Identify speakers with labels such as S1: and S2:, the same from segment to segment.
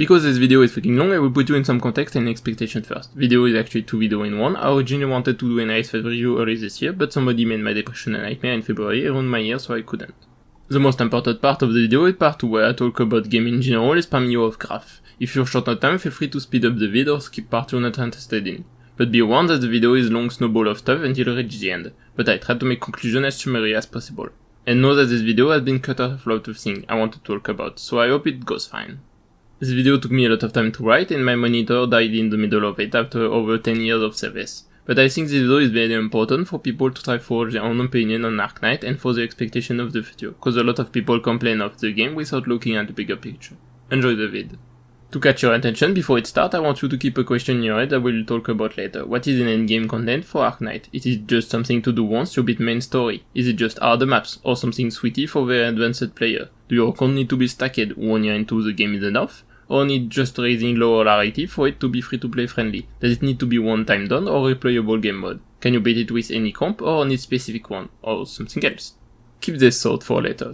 S1: Because this video is freaking long, I will put you in some context and expectation first. Video is actually 2 videos in one. I originally wanted to do an Ice Fight review early this year, but somebody made my depression a nightmare in February around my ear, so I couldn't. The most important part of the video is part 2 where I talk about game in general and spam you off graph. If you're short on time, feel free to speed up the video or skip part you're not interested in. But be warned that the video is long snowball of stuff until you reach the end, but I try to make conclusion as summary as possible. And know that this video has been cut out of a lot of things I want to talk about, so I hope it goes fine. This video took me a lot of time to write and my monitor died in the middle of it after over 10 years of service. But I think this video is very important for people to try forge their own opinion on Arknight and for the expectation of the future, cause a lot of people complain of the game without looking at the bigger picture. Enjoy the vid. To catch your attention before it starts, I want you to keep a question in your head that we'll talk about later. What is an endgame content for Arknight? Is it just something to do once to beat main story? Is it just harder maps, or something sweetie for very advanced player? Do your account need to be stacked 1 year into the game is enough? Or need just raising lower rarity for it to be free to play friendly? Does it need to be one time done or replayable game mode? Can you beat it with any comp or need specific one, or something else? Keep this thought for later.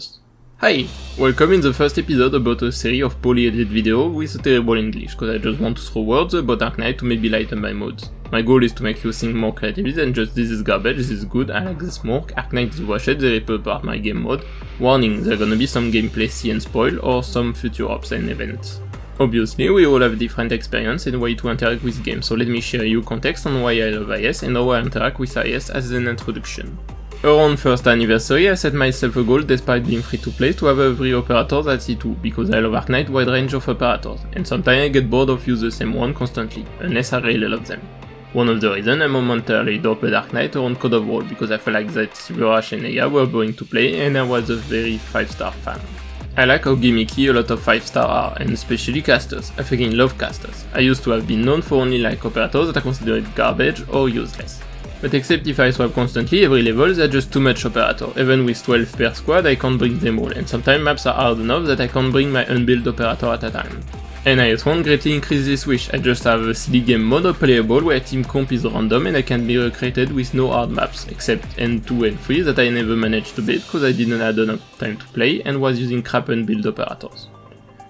S1: Hi! Welcome in the first episode about a series of poorly edited videos with a terrible English, cause I just want to throw words about Arknight to maybe lighten my mood. My goal is to make you think more creatively than just this is garbage, this is good, I like this more, Arknight is washed, they rip apart my game mode. Warning, there gonna be some gameplay see and spoil or some future ups and events. Obviously, we all have different experience and way to interact with games, so let me share you context on why I love IS and how I interact with IS as an introduction. Around first anniversary, I set myself a goal, despite being free to play, to have every operator at C2, because I love Arknight wide range of operators, and sometimes I get bored of using the same one constantly, unless I really love them. One of the reasons I momentarily dropped Arknight around Code of War, because I felt like that Silverash and Aya were going to play, and I was a very 5-star fan. I like how gimmicky a lot of 5-star are, and especially casters. I freaking love casters. I used to have been known for only like operators that are considered garbage or useless. But except if I swap constantly every level, they're just too much operator. Even with 12 per squad, I can't bring them all, and sometimes maps are hard enough that I can't bring my unbuilt operator at a time. And IS won't greatly increase this wish, I just have a silly game mode playable where team comp is random and I can be recreated with no hard maps, except N2 and 3 that I never managed to beat cause I didn't have enough time to play and was using crap unbuilt operators.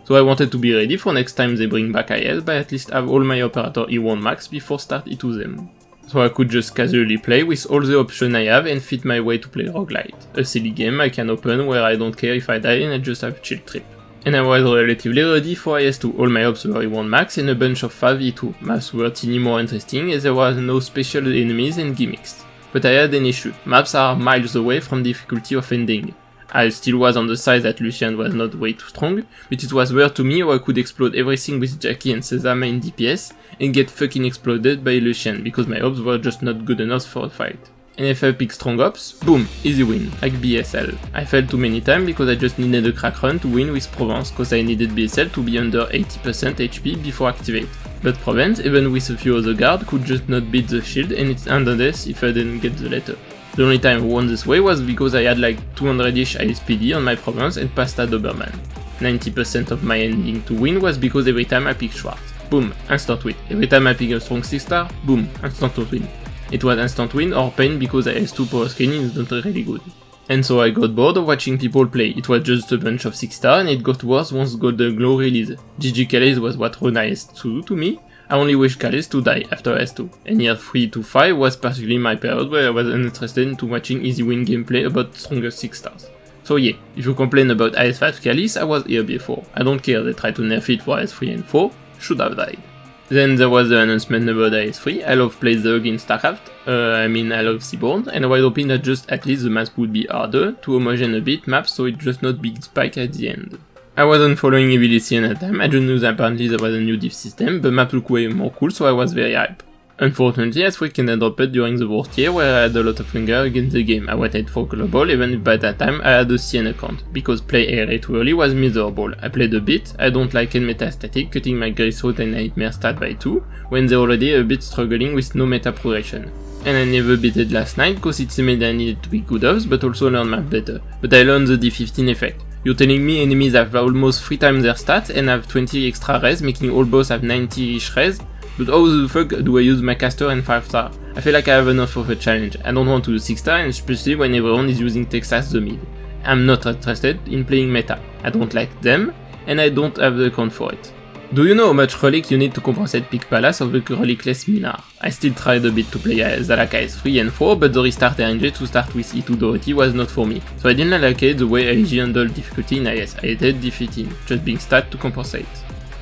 S1: So I wanted to be ready for next time they bring back IS by at least have all my operator E1 max before start E2 them. So I could just casually play with all the options I have and fit my way to play roguelite. A silly game I can open where I don't care if I die and I just have a chill trip. And I was relatively ready for IS2, all my ops were E1 max and a bunch of 5E2, maps were teeny more interesting as there was no special enemies and gimmicks. But I had an issue, maps are miles away from difficulty of ending. I still was on the side that Lucian was not way too strong, but it was weird to me how I could explode everything with Jackie and Sesame in DPS and get fucking exploded by Lucian because my ops were just not good enough for a fight. And if I pick strong ops, boom, easy win, like BSL. I failed too many times because I just needed a crack run to win with Provence cause I needed BSL to be under 80% HP before activate. But Provence, even with a few other guards, could just not beat the shield and it's endless if I didn't get the letter. The only time I won this way was because I had like 200-ish ISPD on my Provence and passed a Doberman. 90% of my ending to win was because every time I picked Schwartz, boom, instant win. Every time I picked a strong 6-star, boom, instant win. It was instant win or pain because IS2 power scaling is not really good. And so I got bored of watching people play, it was just a bunch of 6-star and it got worse once Golden Glow released. GG Calais was what run IS2 to me, I only wish Calais to die after IS2, and year 3 to 5 was particularly my period where I was uninterested into watching easy win gameplay about stronger 6-stars. So yeah, if you complain about IS5 Calais, I was here before, I don't care they tried to nerf it for IS3 and 4, should have died. Then there was the announcement about IS3, I love play Zerg in StarCraft, I love Seaborn, and I was hoping that just at least the maps would be harder, to homogene a bit maps so it just not big spike at the end. I wasn't following heavily CN at the time, I just knew that apparently there was a new diff system, but map looked way more cool so I was very hyped. Unfortunately, IS3 kinda dropped during the worst year where I had a lot of hunger against the game. I waited for global even if by that time I had a CN account, because play area too early was miserable. I played a bit, I don't like end meta static, cutting my Graceroot and Nightmare stat by 2, when they're already a bit struggling with no meta progression. And I never beat it last night cause it seemed I needed to be good ops but also learn map better. But I learned the D15 effect. You're telling me enemies have almost 3 times their stats and have 20 extra res, making all boss have 90-ish res? But how the fuck do I use my caster and 5-star? I feel like I have enough of a challenge. I don't want to do 6-star, and especially when everyone is using Texas the mid. I'm not interested in playing meta. I don't like them, and I don't have the account for it. Do you know how much relic you need to compensate Peak Palace of the relicless Minar? I still tried a bit to play Zalak IS3 and 4, but the restart RNG to start with E2 Dorothy was not for me, so I didn't allocate the way LG handled difficulty in IS. I hated defeating, just being stat to compensate.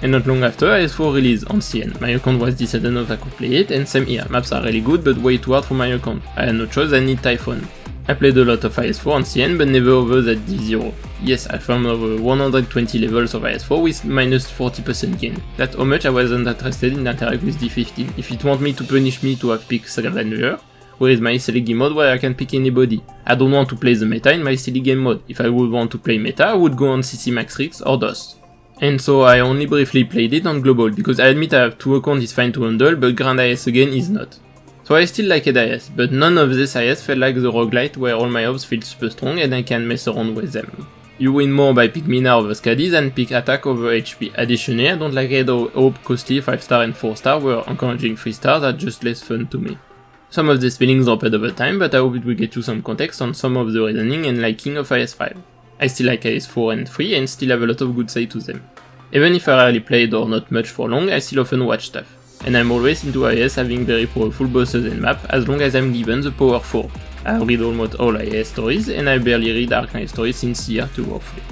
S1: And not long after, IS4 released on CN. My account was decided not I could play it, and same here, maps are really good but way too hard for my account. I had no choice, I need Typhon. I played a lot of IS4 on CN but never over that D0. Yes, I farmed over 120 levels of IS4 with minus 40% gain. That's how much I wasn't interested in interact with D15. If it want me to punish me to have picked Scavenger, where is my silly game mode where I can pick anybody? I don't want to play the meta in my silly game mode. If I would want to play meta, I would go on CC Max Rix or DOS. And so I only briefly played it on Global, because I admit I have 2 accounts is fine to handle, but Grand IS again is not. So I still liked IS, but none of this IS felt like the roguelite where all my orbs feel super strong and I can mess around with them. You win more by pick Mina over Skadi than pick attack over HP. Additionally, I don't like it how costly 5-star and 4-star were encouraging 3-stars are just less fun to me. Some of these feelings dropped over time, but I hope it will get you some context on some of the reasoning and liking of IS5. I still like IS4 and 3 and still have a lot of good say to them. Even if I rarely played or not much for long, I still often watch stuff. And I'm always into IS having very powerful bosses and map as long as I'm given the power for. I read almost all IS stories and I barely read Ark Knight stories since year 2 or 3.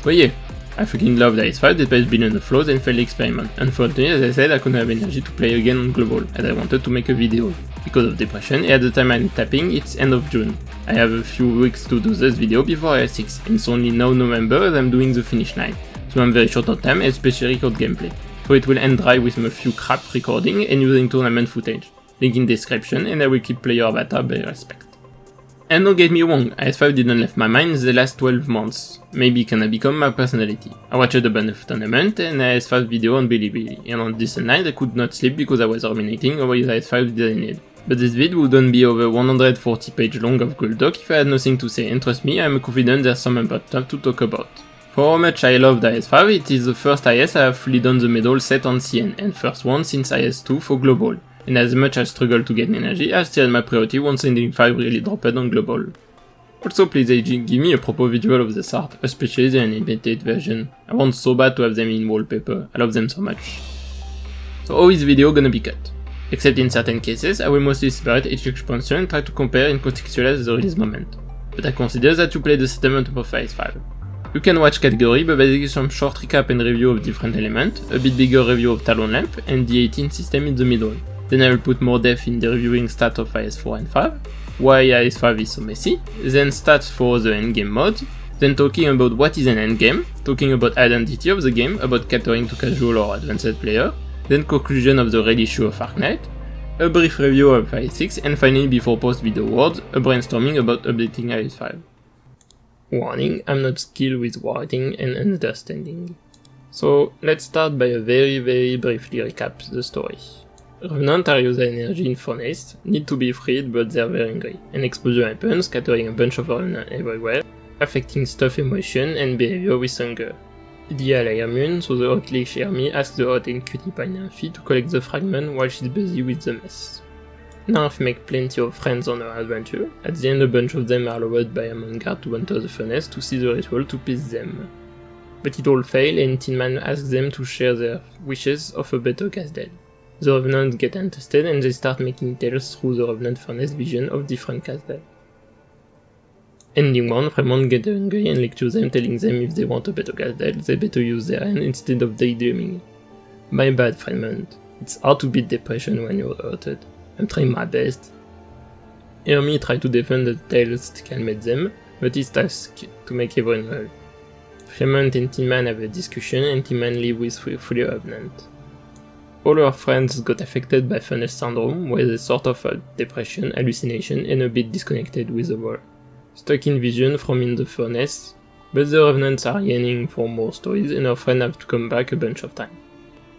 S1: So yeah, I fucking loved IS5 despite being on the flaws and failed experiment. Unfortunately, as I said, I couldn't have energy to play again on Global, and I wanted to make a video. Because of depression, and at the time I'm tapping, it's end of June. I have a few weeks to do this video before IS6, and it's only now November as I'm doing the finish line. So I'm very short on time, especially record gameplay. So it will end dry with a few crap recording and using tournament footage. Link in description, and I will keep player avatar by respect. And don't get me wrong, IS5 didn't leave my mind the last 12 months. Maybe it can become my personality. I watched a bunch of tournament and IS5 video on Bilibili, and on this night I could not sleep because I was ruminating over his IS5 designed. But this vid wouldn't be over 140 pages long of Gold Doc if I had nothing to say, and trust me, I'm confident there's some important stuff to talk about. For how much I loved IS5, it is the first IS I have fully done the medal set on CN, and first one since IS2 for Global. And as much as I struggled to get energy, I still had my priority once Ending 5 really dropped on Global. Also please AG, give me a proper visual of this art, especially the animated version. I want so bad to have them in wallpaper, I love them so much. So how is the video gonna be cut? Except in certain cases, I will mostly separate each expansion and try to compare and contextualize the release moment. But I consider that you play the settlement of IS5. You can watch category, but basically some short recap and review of different elements, a bit bigger review of Talon Lamp, and the 18 system in the middle. Then I will put more depth in the reviewing stats of IS4 and 5, why IS5 is so messy, then stats for the endgame mods, then talking about what is an endgame, talking about identity of the game, about catering to casual or advanced player, then conclusion of the release show of Ark Knight, a brief review of IS6, and finally before post video awards, a brainstorming about updating IS5. Warning, I'm not skilled with writing and understanding. So let's start by a very briefly recap the story. Revenant are using energy in Furnace, need to be freed but they're very angry. An explosion happens, scattering a bunch of Revenant everywhere, affecting stuff emotion and behavior with hunger. Ideal are immune, so the Hot Leash army asks the Hot and Cutie Pie Nymphy to collect the fragment while she's busy with the mess. Nymph make plenty of friends on her adventure. At the end a bunch of them are lowered by a Amongard to enter the furnace to see the ritual to peace them. But it all fails and Tin Man asks them to share their wishes of a better Casdale. The Revenants get interested and they start making tales through the Revenant Furnace vision of different Casdale. Ending 1, Fremont get angry and lecture them, telling them if they want a better Casdale, they better use their hand instead of daydreaming. My bad, Fremont. It's hard to beat depression when you're hurted. I'm trying my best. Hermie tries to defend the tales to calm them, but is tasked to make everyone well. Fremont and Tin Man have a discussion and Tin Man leaves with fully Revenant. All her friends got affected by Furnace Syndrome, where they sort of had depression, hallucination, and a bit disconnected with the world. Stuck in vision from in the furnace, but the Revenants are yearning for more stories and her friends have to come back a bunch of times.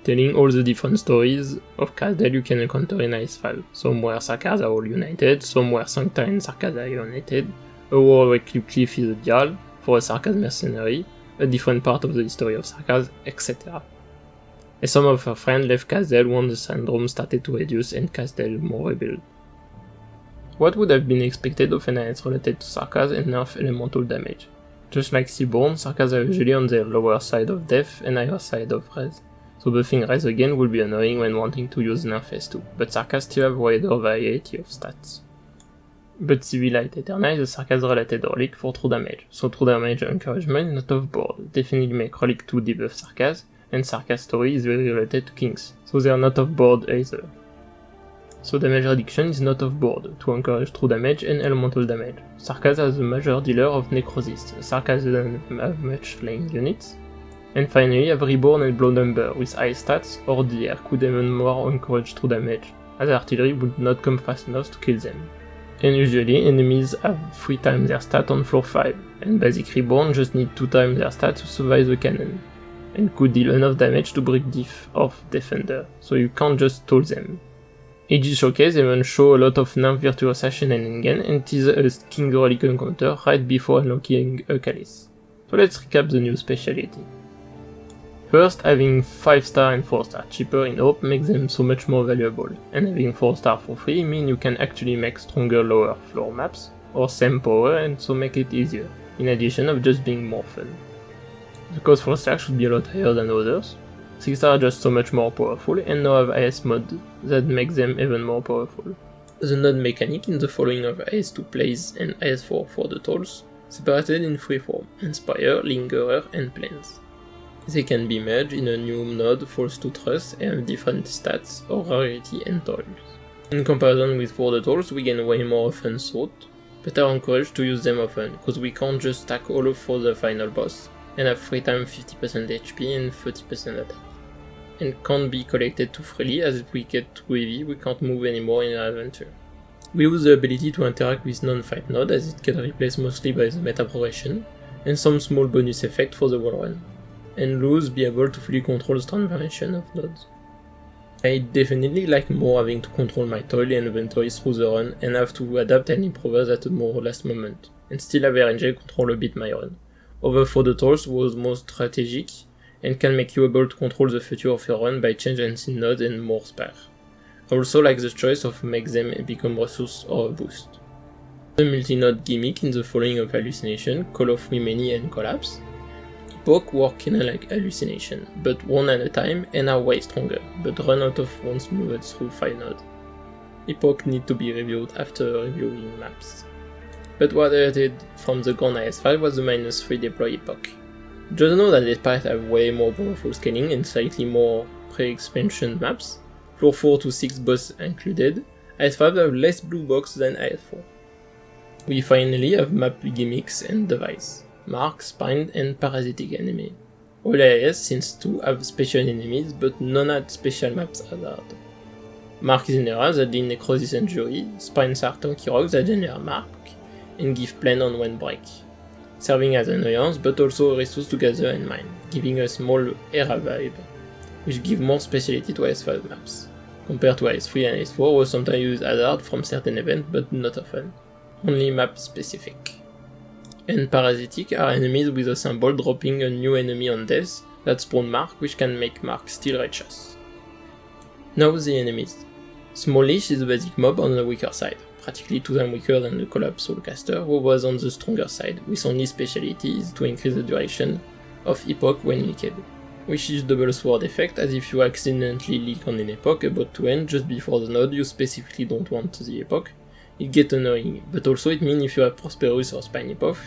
S1: Telling all the different stories of Casdale you can encounter in IS5. Some where Sarkaz are all united, some where Sancta and Sarkaz are united, a war where Cliff is a Dial, for a Sarkaz mercenary, a different part of the history of Sarkaz, etc. And some of her friends left Casdale when the syndrome started to reduce and Casdale more rebuilt. What would have been expected of an IS related to Sarkaz and nerf elemental damage? Just like Seaborn, Sarkaz are usually on their lower side of death and higher side of res, so the thing rise again will be annoying when wanting to use Nerf S2, but Sarkaz still have wider variety of stats. But Civilite Eterna is a Sarkaz related relic for true damage, so true damage encouragement is not off board, definitely make relic 2 debuff Sarkaz, and Sarkaz story is very related to Kings, so they are not off board either. So damage reduction is not off board, to encourage true damage and elemental damage. Sarkaz is a major dealer of Necrosis, Sarkaz doesn't have much flying units. And finally have Reborn and Blow Number, with high stats, or DR could even more encourage true damage, as artillery would not come fast enough to kill them. And usually enemies have 3 times their stat on floor 5, and basic Reborn just need 2 times their stat to survive the cannon, and could deal enough damage to break diff of Defender, so you can't just stall them. AG Showcase even show a lot of Nerf Virtuous shenanigans and tease a King Relic encounter right before unlocking a Chalice. So let's recap the new speciality. First, having 5-star and 4-star cheaper in Hope makes them so much more valuable, and having 4-star for free means you can actually make stronger lower floor maps, or same power and so make it easier, in addition of just being more fun. The cost for stack should be a lot higher than others. 6-star are just so much more powerful and now have IS mod that makes them even more powerful. The node mechanic in the following of IS2 plays and IS4 for the tolls, separated in 3 forms: Inspire, Lingerer and Plains. They can be merged in a new node False to Trust and have different stats or rarity and tolls. In comparison with for the tolls, we gain way more often sought, but are encouraged to use them often, because we can't just stack all of for the final boss, and have 3 times 50% HP and 30% attack. And can't be collected too freely, as if we get too heavy we can't move anymore in our adventure. We use the ability to interact with non-fight node, as it can replace mostly by the meta progression, and some small bonus effect for the wall run, and lose be able to fully control the transformation of nodes. I definitely like more having to control my toil and inventory through the run and have to adapt and improvise at a more last moment, and still have RNG control a bit my run. Over for the tolls was more strategic and can make you able to control the future of your run by changing scene nodes and more spare. I also like the choice of make them become resource or a boost. The multi-node gimmick in the following of Hallucination, Call of Rimini and Collapse. Epoch work kinda like Hallucination, but one at a time and are way stronger, but run out of once moved through 5 nodes. Epoch need to be reviewed after reviewing maps. But what I added from the Grand IS5 was the -3 deploy Epoch. Just know that despite have way more powerful scaling and slightly more pre-expansion maps, floor 4 to 6 boss included, IS5 have less blue box than IS4. We finally have map gimmicks and device, Mark, Spine and Parasitic enemy. All IS since 2 have special enemies but none had special maps hazard. Mark is an era that did Necrosis Injury, Spines are tanky rocks that generate Mark, and give plan on one break, serving as an annoyance but also a resource to gather and mine, giving a small era vibe, which give more speciality to IS5 maps, compared to IS3 and IS4 who sometimes use hazard from certain events but not often, only map specific. And Parasitic are enemies with a symbol dropping a new enemy on death that spawn Mark, which can make Mark still reach us. Now the enemies. Smallish is the basic mob on the weaker side, practically 2 times weaker than the Collapse Soulcaster, who was on the stronger side, with only speciality is to increase the duration of Epoch when leaked, which is double sword effect, as if you accidentally leak on an Epoch about to end just before the node you specifically don't want the Epoch, it gets annoying, but also it means if you have Prosperous or Spine Epoch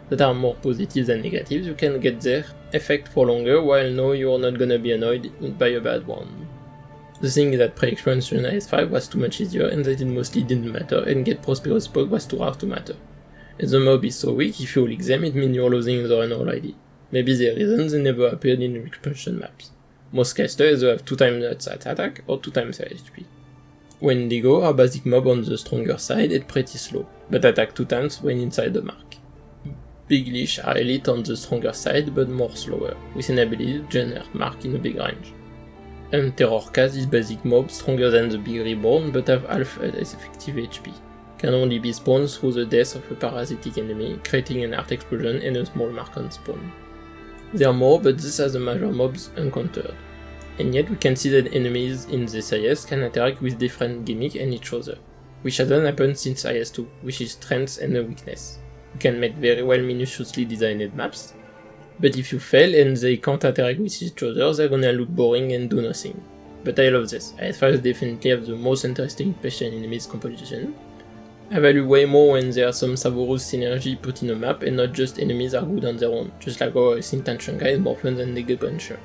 S1: that are more positive than negatives, you can get their effect for longer while now you're not gonna be annoyed by a bad one. The thing is that pre-expansion IS5 was too much easier and that it mostly didn't matter, and get Prosperous Epoch was too hard to matter. And the mob is so weak, if you leak them it means you're losing the run already. Maybe the reason they never appeared in the expansion maps. Most casters either have 2 times that attack or 2 times their HP. Wendigo are basic mob on the stronger side and pretty slow, but attack 2 times when inside the mark. Big Leash are elite on the stronger side but more slower, with an ability to generate mark in a big range. And Terrorcast is basic mob stronger than the Big Reborn but have half as effective HP. Can only be spawned through the death of a parasitic enemy, creating an art explosion and a small mark on spawn. There are more, but this has the major mobs encountered. And yet we can see that enemies in this IS can interact with different gimmicks and each other, which hasn't happened since IS2, which is strength and a weakness. You can make very well minutiously designed maps, But if you fail and they can't interact with each other, they're gonna look boring and do nothing. But I love this. IS-5 definitely have the most interesting special enemies composition. I value way more when there are some Savorous synergy put in a map and not just enemies are good on their own, just like how I think Tenshinka is more fun than Nege Puncher.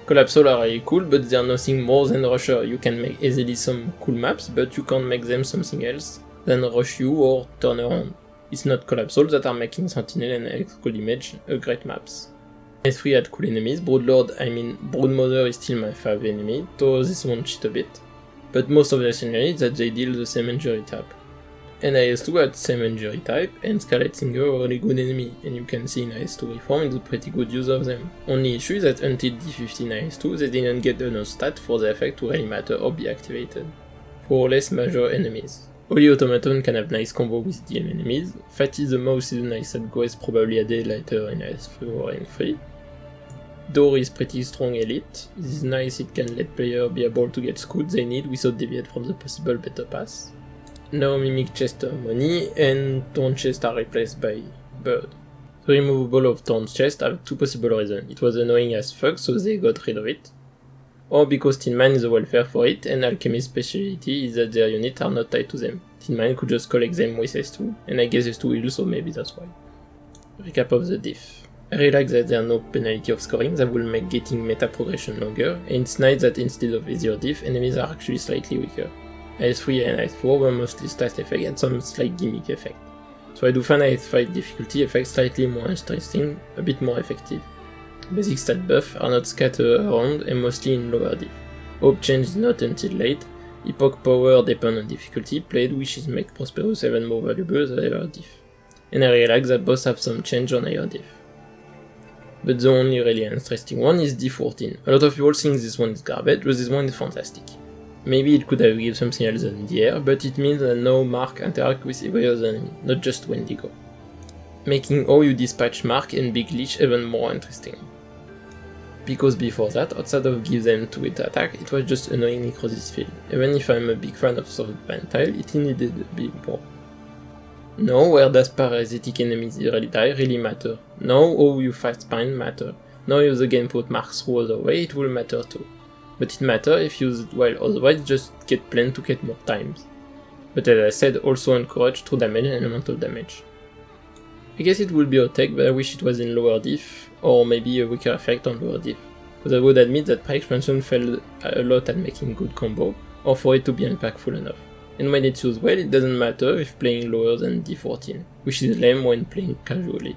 S1: Collapsal are really cool, but they're nothing more than Rusher. You can make easily some cool maps, but you can't make them something else than rush you or turn around. It's not Collapsal that are making Sentinel and Electrical Image a great maps. IS-3 had cool enemies. Broodmother is still my fave enemy, though this one cheat a bit. But most of their scenery is that they deal the same injury type. And IS-2 had same injury type, and Scarlet Singer are a really good enemy, and you can see in IS-2 Reform is a pretty good use of them. Only issue is that until D15 IS-2 they didn't get enough stat for the effect to really matter or be activated. For less major enemies. Holy Automaton can have nice combo with DM enemies. Fatty the Mouse is a nice set go, is probably added later in IS-4 and 3. Door is pretty strong elite. This is nice, it can let player be able to get scoot they need without deviate from the possible better pass. Now Mimic chest money and Taunt chest are replaced by Bird. The removable of Taunt chest have two possible reasons. It was annoying as fuck so they got rid of it. Or because Tin Man is a welfare for it and Alchemist's speciality is that their units are not tied to them. Tin Man could just collect them with S2, and I guess S2 heals so maybe that's why. Recap of the diff. I realize that there are no penalty of scoring that will make getting meta progression longer, and it's nice that instead of easier diff, enemies are actually slightly weaker. IS-3 and IS-4 were mostly stat effect and some slight gimmick effect. So I do find IS-5 difficulty effect slightly more interesting, a bit more effective. Basic stat buff are not scattered around and mostly in lower diff. Hope change is not until late. Epoch power depend on difficulty played, which is make Prosperous even more valuable than higher diff. And I realize that both have some change on higher diff. But the only really interesting one is D14. A lot of people think this one is garbage, but this one is fantastic. Maybe it could have given something else than the air, but it means that now Mark interact with every other enemy, not just Wendigo. Making how you dispatch Mark and Big Leech even more interesting. Because before that, outside of give them 2-hit attack, it was just annoying Necrosis field. Even if I'm a big fan of Soft Vantile, it needed a bit more. Now, where does parasitic enemies really matter? Now, how you fight Spine matter. Now if the game put marks through other way, it will matter too. But it matters if used well, otherwise just get planned to get more times. But as I said, also encourage true damage and elemental damage. I guess it would be a tech, but I wish it was in lower diff, or maybe a weaker effect on lower diff. Because I would admit that Pre-Expansion failed a lot at making good combo, or for it to be impactful enough. And when it's used well, it doesn't matter if playing lower than D14, which is lame when playing casually.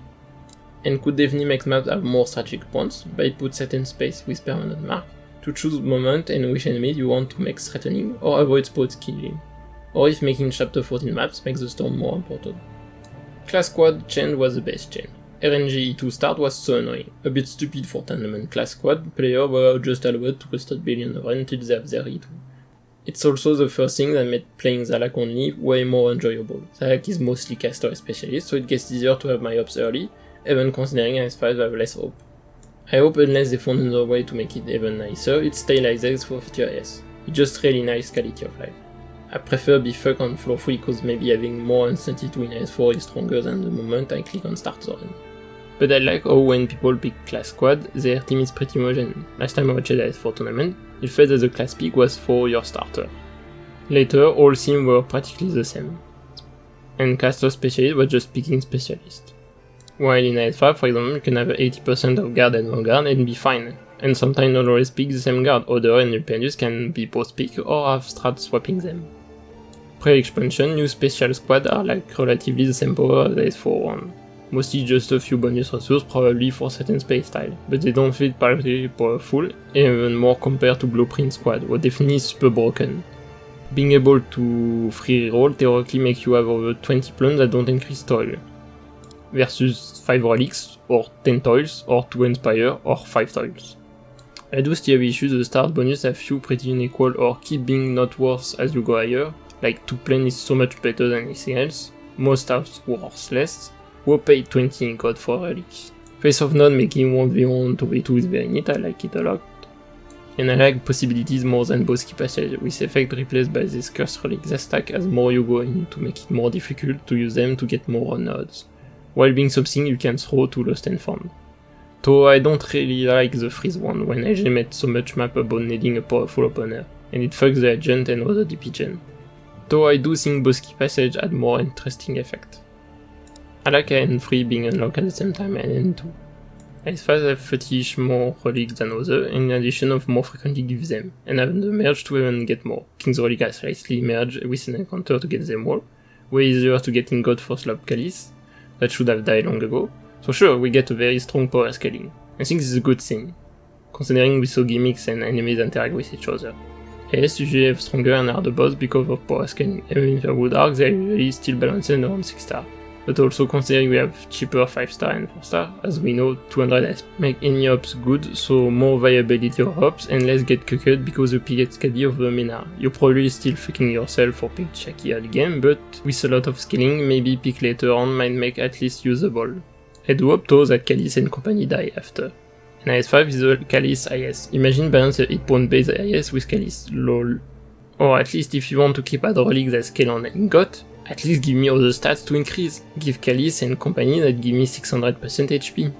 S1: And could definitely make maps have more strategic points, by put certain space with permanent mark, to choose moment and which enemies you want to make threatening, or avoid spot killing. Or if making chapter 14 maps makes the storm more important. Class Squad change was the best change. RNG E2 start was so annoying, a bit stupid for tournament class squad, players were just allowed to restart Billion of until they have their E2. It's also the first thing that made playing Zalak only way more enjoyable. Zalak is mostly caster specialist, so it gets easier to have my ops early, even considering IS-5 have less hope. I hope unless they found another way to make it even nicer, it stay like this for future IS. It's just really nice quality of life. I prefer be fuck on floor 3 cause maybe having more uncertainty to in IS-4 is stronger than the moment I click on start zone. But I like how when people pick class squad, their team is pretty homogeneous. Last time I watched IS-4 tournament, it felt that the class pick was for your starter. Later, all teams were practically the same. And caster specialist was just picking specialist. While in IS-5, for example, you can have 80% of guard and vanguard and be fine. And sometimes not always pick the same guard, Other and Ulpenius can be both pick or have strat swapping them. Pre-expansion, new special squad are like relatively the same power as IS-4 one. Mostly just a few bonus resources probably for certain space style, but they don't feel particularly powerful, even more compared to Blueprint squad, or definitely super broken. Being able to free roll theoretically makes you have over 20 plans that don't increase toil, versus 5 relics, or 10 toils, or 2 inspire, or 5 toils. I do still have issues the start bonus have few pretty unequal or keep being not worse as you go higher, like 2 plan is so much better than anything else, most are worthless, who paid 20 in code for relic. Face of Node making 1v1 2v2 is very neat, I like it a lot. And I like possibilities more than boss key passage, with effect replaced by this curse relic that stack as more you go in to make it more difficult to use them to get more nodes. while being something you can throw to lost and found. Though I don't really like the freeze one when I met so much map about needing a powerful opponent, and it fucks the agent and other DP gen. Though I do think Bosky Passage had more interesting effect. I like AN3 being unlocked at the same time and AN2. As far as I fetish more relics than others, in addition of more frequently give them, and have the merge to even get more. King's Relic has slightly merge with an encounter to get them all, way easier to get in God for Slab Calice, that should have died long ago, so sure, we get a very strong power scaling. I think this is a good thing, considering we saw gimmicks and enemies interact with each other. AS usually have stronger and harder boss because of power scaling, even if they're good arcs, they're usually still balanced around 6 star. But also considering we have cheaper 5 star and 4 star, as we know 200 S make any ops good, so more viability of ops and less get cooked because you pick Skadi of the Mina. You're probably still fucking yourself for pick Shaki early game, but with a lot of scaling, maybe pick later on might make at least usable. I do hope though that Calice and company die after. And IS5 is a Calice IS. Imagine balance a hit point based IS with Calice, lol. Or at least if you want to keep other relics that scale on Ingot, at least give me other stats to increase. Give Calice and company that give me 600% HP.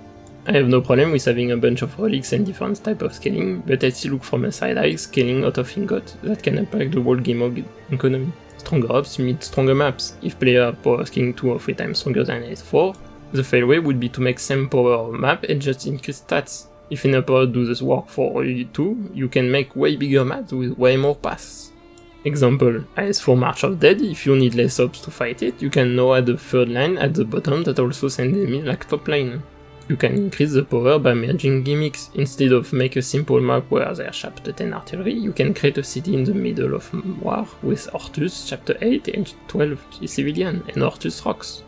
S1: I have no problem with having a bunch of relics and different type of scaling, but I still look for my side eye scaling out of Ingot that can impact the whole game economy. Stronger ops mean stronger maps. If player have power scaling 2 or 3 times stronger than S4, the failway would be to make same power of map and just increase stats. If an power do this work for you too, you can make way bigger maps with way more paths. Example, IS4 March of Dead, if you need less ops to fight it, you can now add a third line at the bottom that also sends enemies like top line. You can increase the power by merging gimmicks. Instead of make a simple map where there's chapter 10 artillery, you can create a city in the middle of war with Ortus chapter 8 and 12 civilian and Ortus rocks.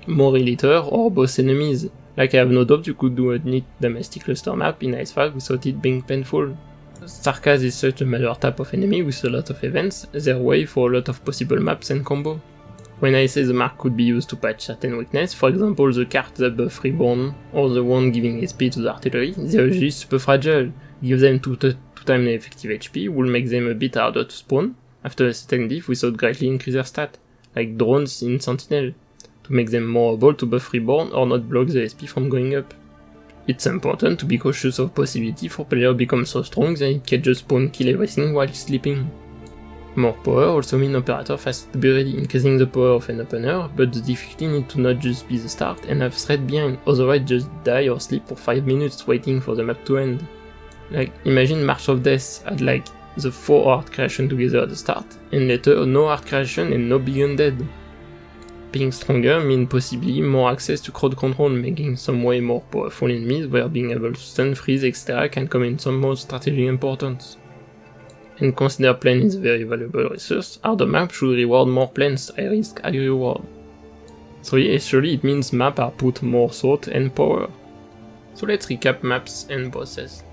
S1: More eliter or boss enemies. Like I have no doubt you could do a neat domestic cluster map in IS5 without it being painful. Sarkaz is such a major type of enemy with a lot of events, their way for a lot of possible maps and combo. When I say the mark could be used to patch certain weakness, for example the card that buff Reborn, or the one giving SP to the artillery, they're usually super fragile. Give them 2 times the effective HP will make them a bit harder to spawn after a certain diff without greatly increase their stat, like drones in Sentinel, to make them more able to buff Reborn or not block the SP from going up. It's important to be cautious of possibility for player become so strong that it can just spawn kill everything while sleeping. More power also mean operator fast to be ready, increasing the power of an opener, but the difficulty need to not just be the start and have threat behind, otherwise just die or sleep for 5 minutes waiting for the map to end. Like, imagine March of Death had like the 4 hard creation together at the start, and later no hard creation and no big undead. Being stronger means possibly more access to crowd control, making some way more powerful enemies where being able to stun, freeze, etc. can come in some more strategic importance. And consider plane is a very valuable resource, harder map should reward more planes, high risk, high reward. So yeah, surely it means map are put more thought and power. So let's recap maps and bosses.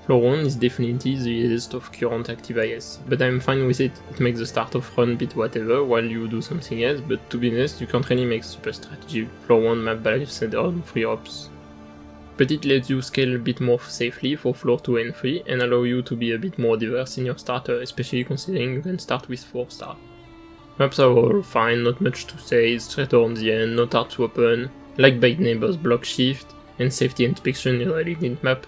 S1: Floor 1 is definitely the easiest of current active IS, but I'm fine with it. It makes the start of run bit whatever while you do something else, but to be honest, you can't really make super strategy Floor 1 map balance on 3 ops. But it lets you scale a bit more safely for Floor 2 and 3 and allow you to be a bit more diverse in your starter, especially considering you can start with 4 star. Maps are all fine, not much to say, straight on the end, not hard to open, like Bait Neighbors block shift, and safety inspection is a really neat map.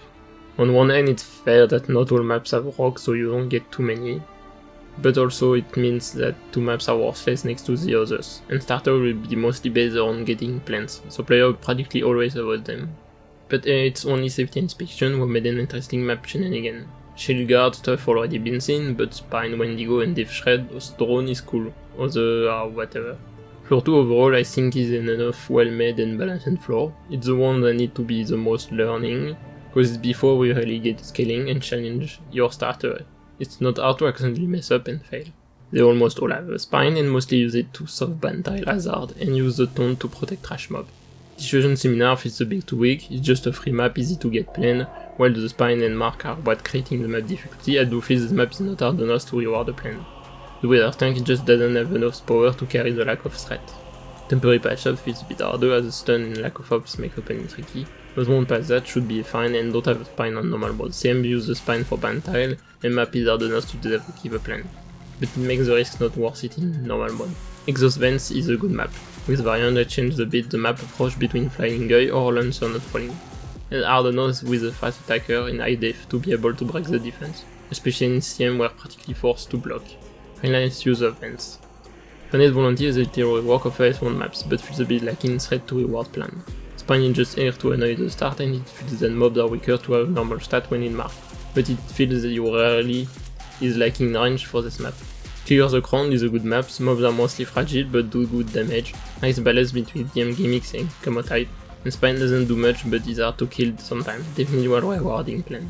S1: On one hand it's fair that not all maps have rocks so you don't get too many, but also it means that 2 maps are worthless next to the others, and starter will be mostly based on getting plants, so player will practically always avoid them. But it's only safety inspection what made an interesting map shenanigan. Shield guard stuff already been seen, but Spine, Wendigo and Death Shred, drone is cool, other are whatever. Floor 2 overall I think is an enough well made and balanced floor, it's the one that need to be the most learning, because it's before we really get scaling and challenge your starter. It's not hard to accidentally mess up and fail. They almost all have a spine and mostly use it to soft ban tile hazard and use the taunt to protect trash mob. Dissuasion Seminar fits a bit too weak, it's just a free map easy to get plain, while the spine and mark are what creating the map difficulty. I do feel this map is not hard enough to reward the plan. The Weather Tank just doesn't have enough power to carry the lack of threat. Temporary patch up feels a bit harder as the stun and lack of ops make opening tricky, but one past that should be fine and don't have a spine on normal mode. CM use the spine for ban tile and map is hard enough to keep a plan, but it makes the risk not worth it in normal mode. Exhaust Vents is a good map, with variant that changes a bit the map approach between flying guy or Lancer not falling, and hard enough with a fast attacker in high def to be able to break the defense, especially in CM where practically forced to block. Finalized use of Vents. Planet Volunteer is a little rework of AS1 maps, but feels a bit lacking threat to reward plan. Spine is just here to annoy the start, and it feels that mobs are weaker to have normal stat when in mark, but it feels that you rarely is lacking range for this map. Clear the Crown is a good map, mobs are mostly fragile but do good damage, nice balance between DM gimmicks and combo type, and Spine doesn't do much but is hard to kill sometimes, definitely well rewarding plan.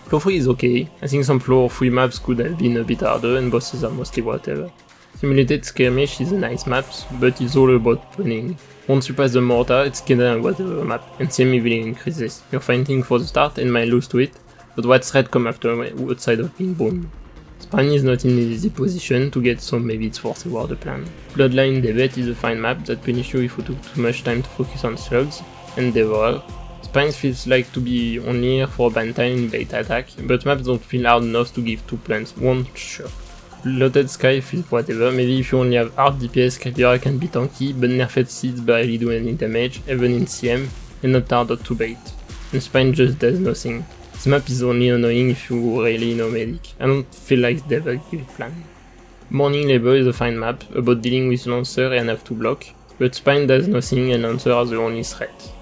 S1: Floor 3 is okay, I think some floor 3 maps could have been a bit harder and bosses are mostly whatever. Simulated Skirmish is a nice map, but it's all about planning. Once you pass the mortar, it's kinda a whatever map, and CM heavily increases. You're fighting for the start and might lose to it, but what threat come after outside of being boom? Spine is not in an easy position to get, so maybe it's forced reward the plan. Bloodline Debate is a fine map that punish you if you took too much time to focus on slugs, and Devourer. Spine feels like to be only here for Bantai and late attack, but maps don't feel hard enough to give two plans, one sure. Loaded Sky feels whatever, maybe if you only have hard DPS, Caldera can be tanky, but nerfed Seeds barely do any damage, even in CM, and not hard to bait. And Spine just does nothing. This map is only annoying if you really know Medic. I don't feel like they have a good plan. Morning Labor is a fine map, about dealing with Lancer and have to block, but Spine does nothing and Lancer are the only threat.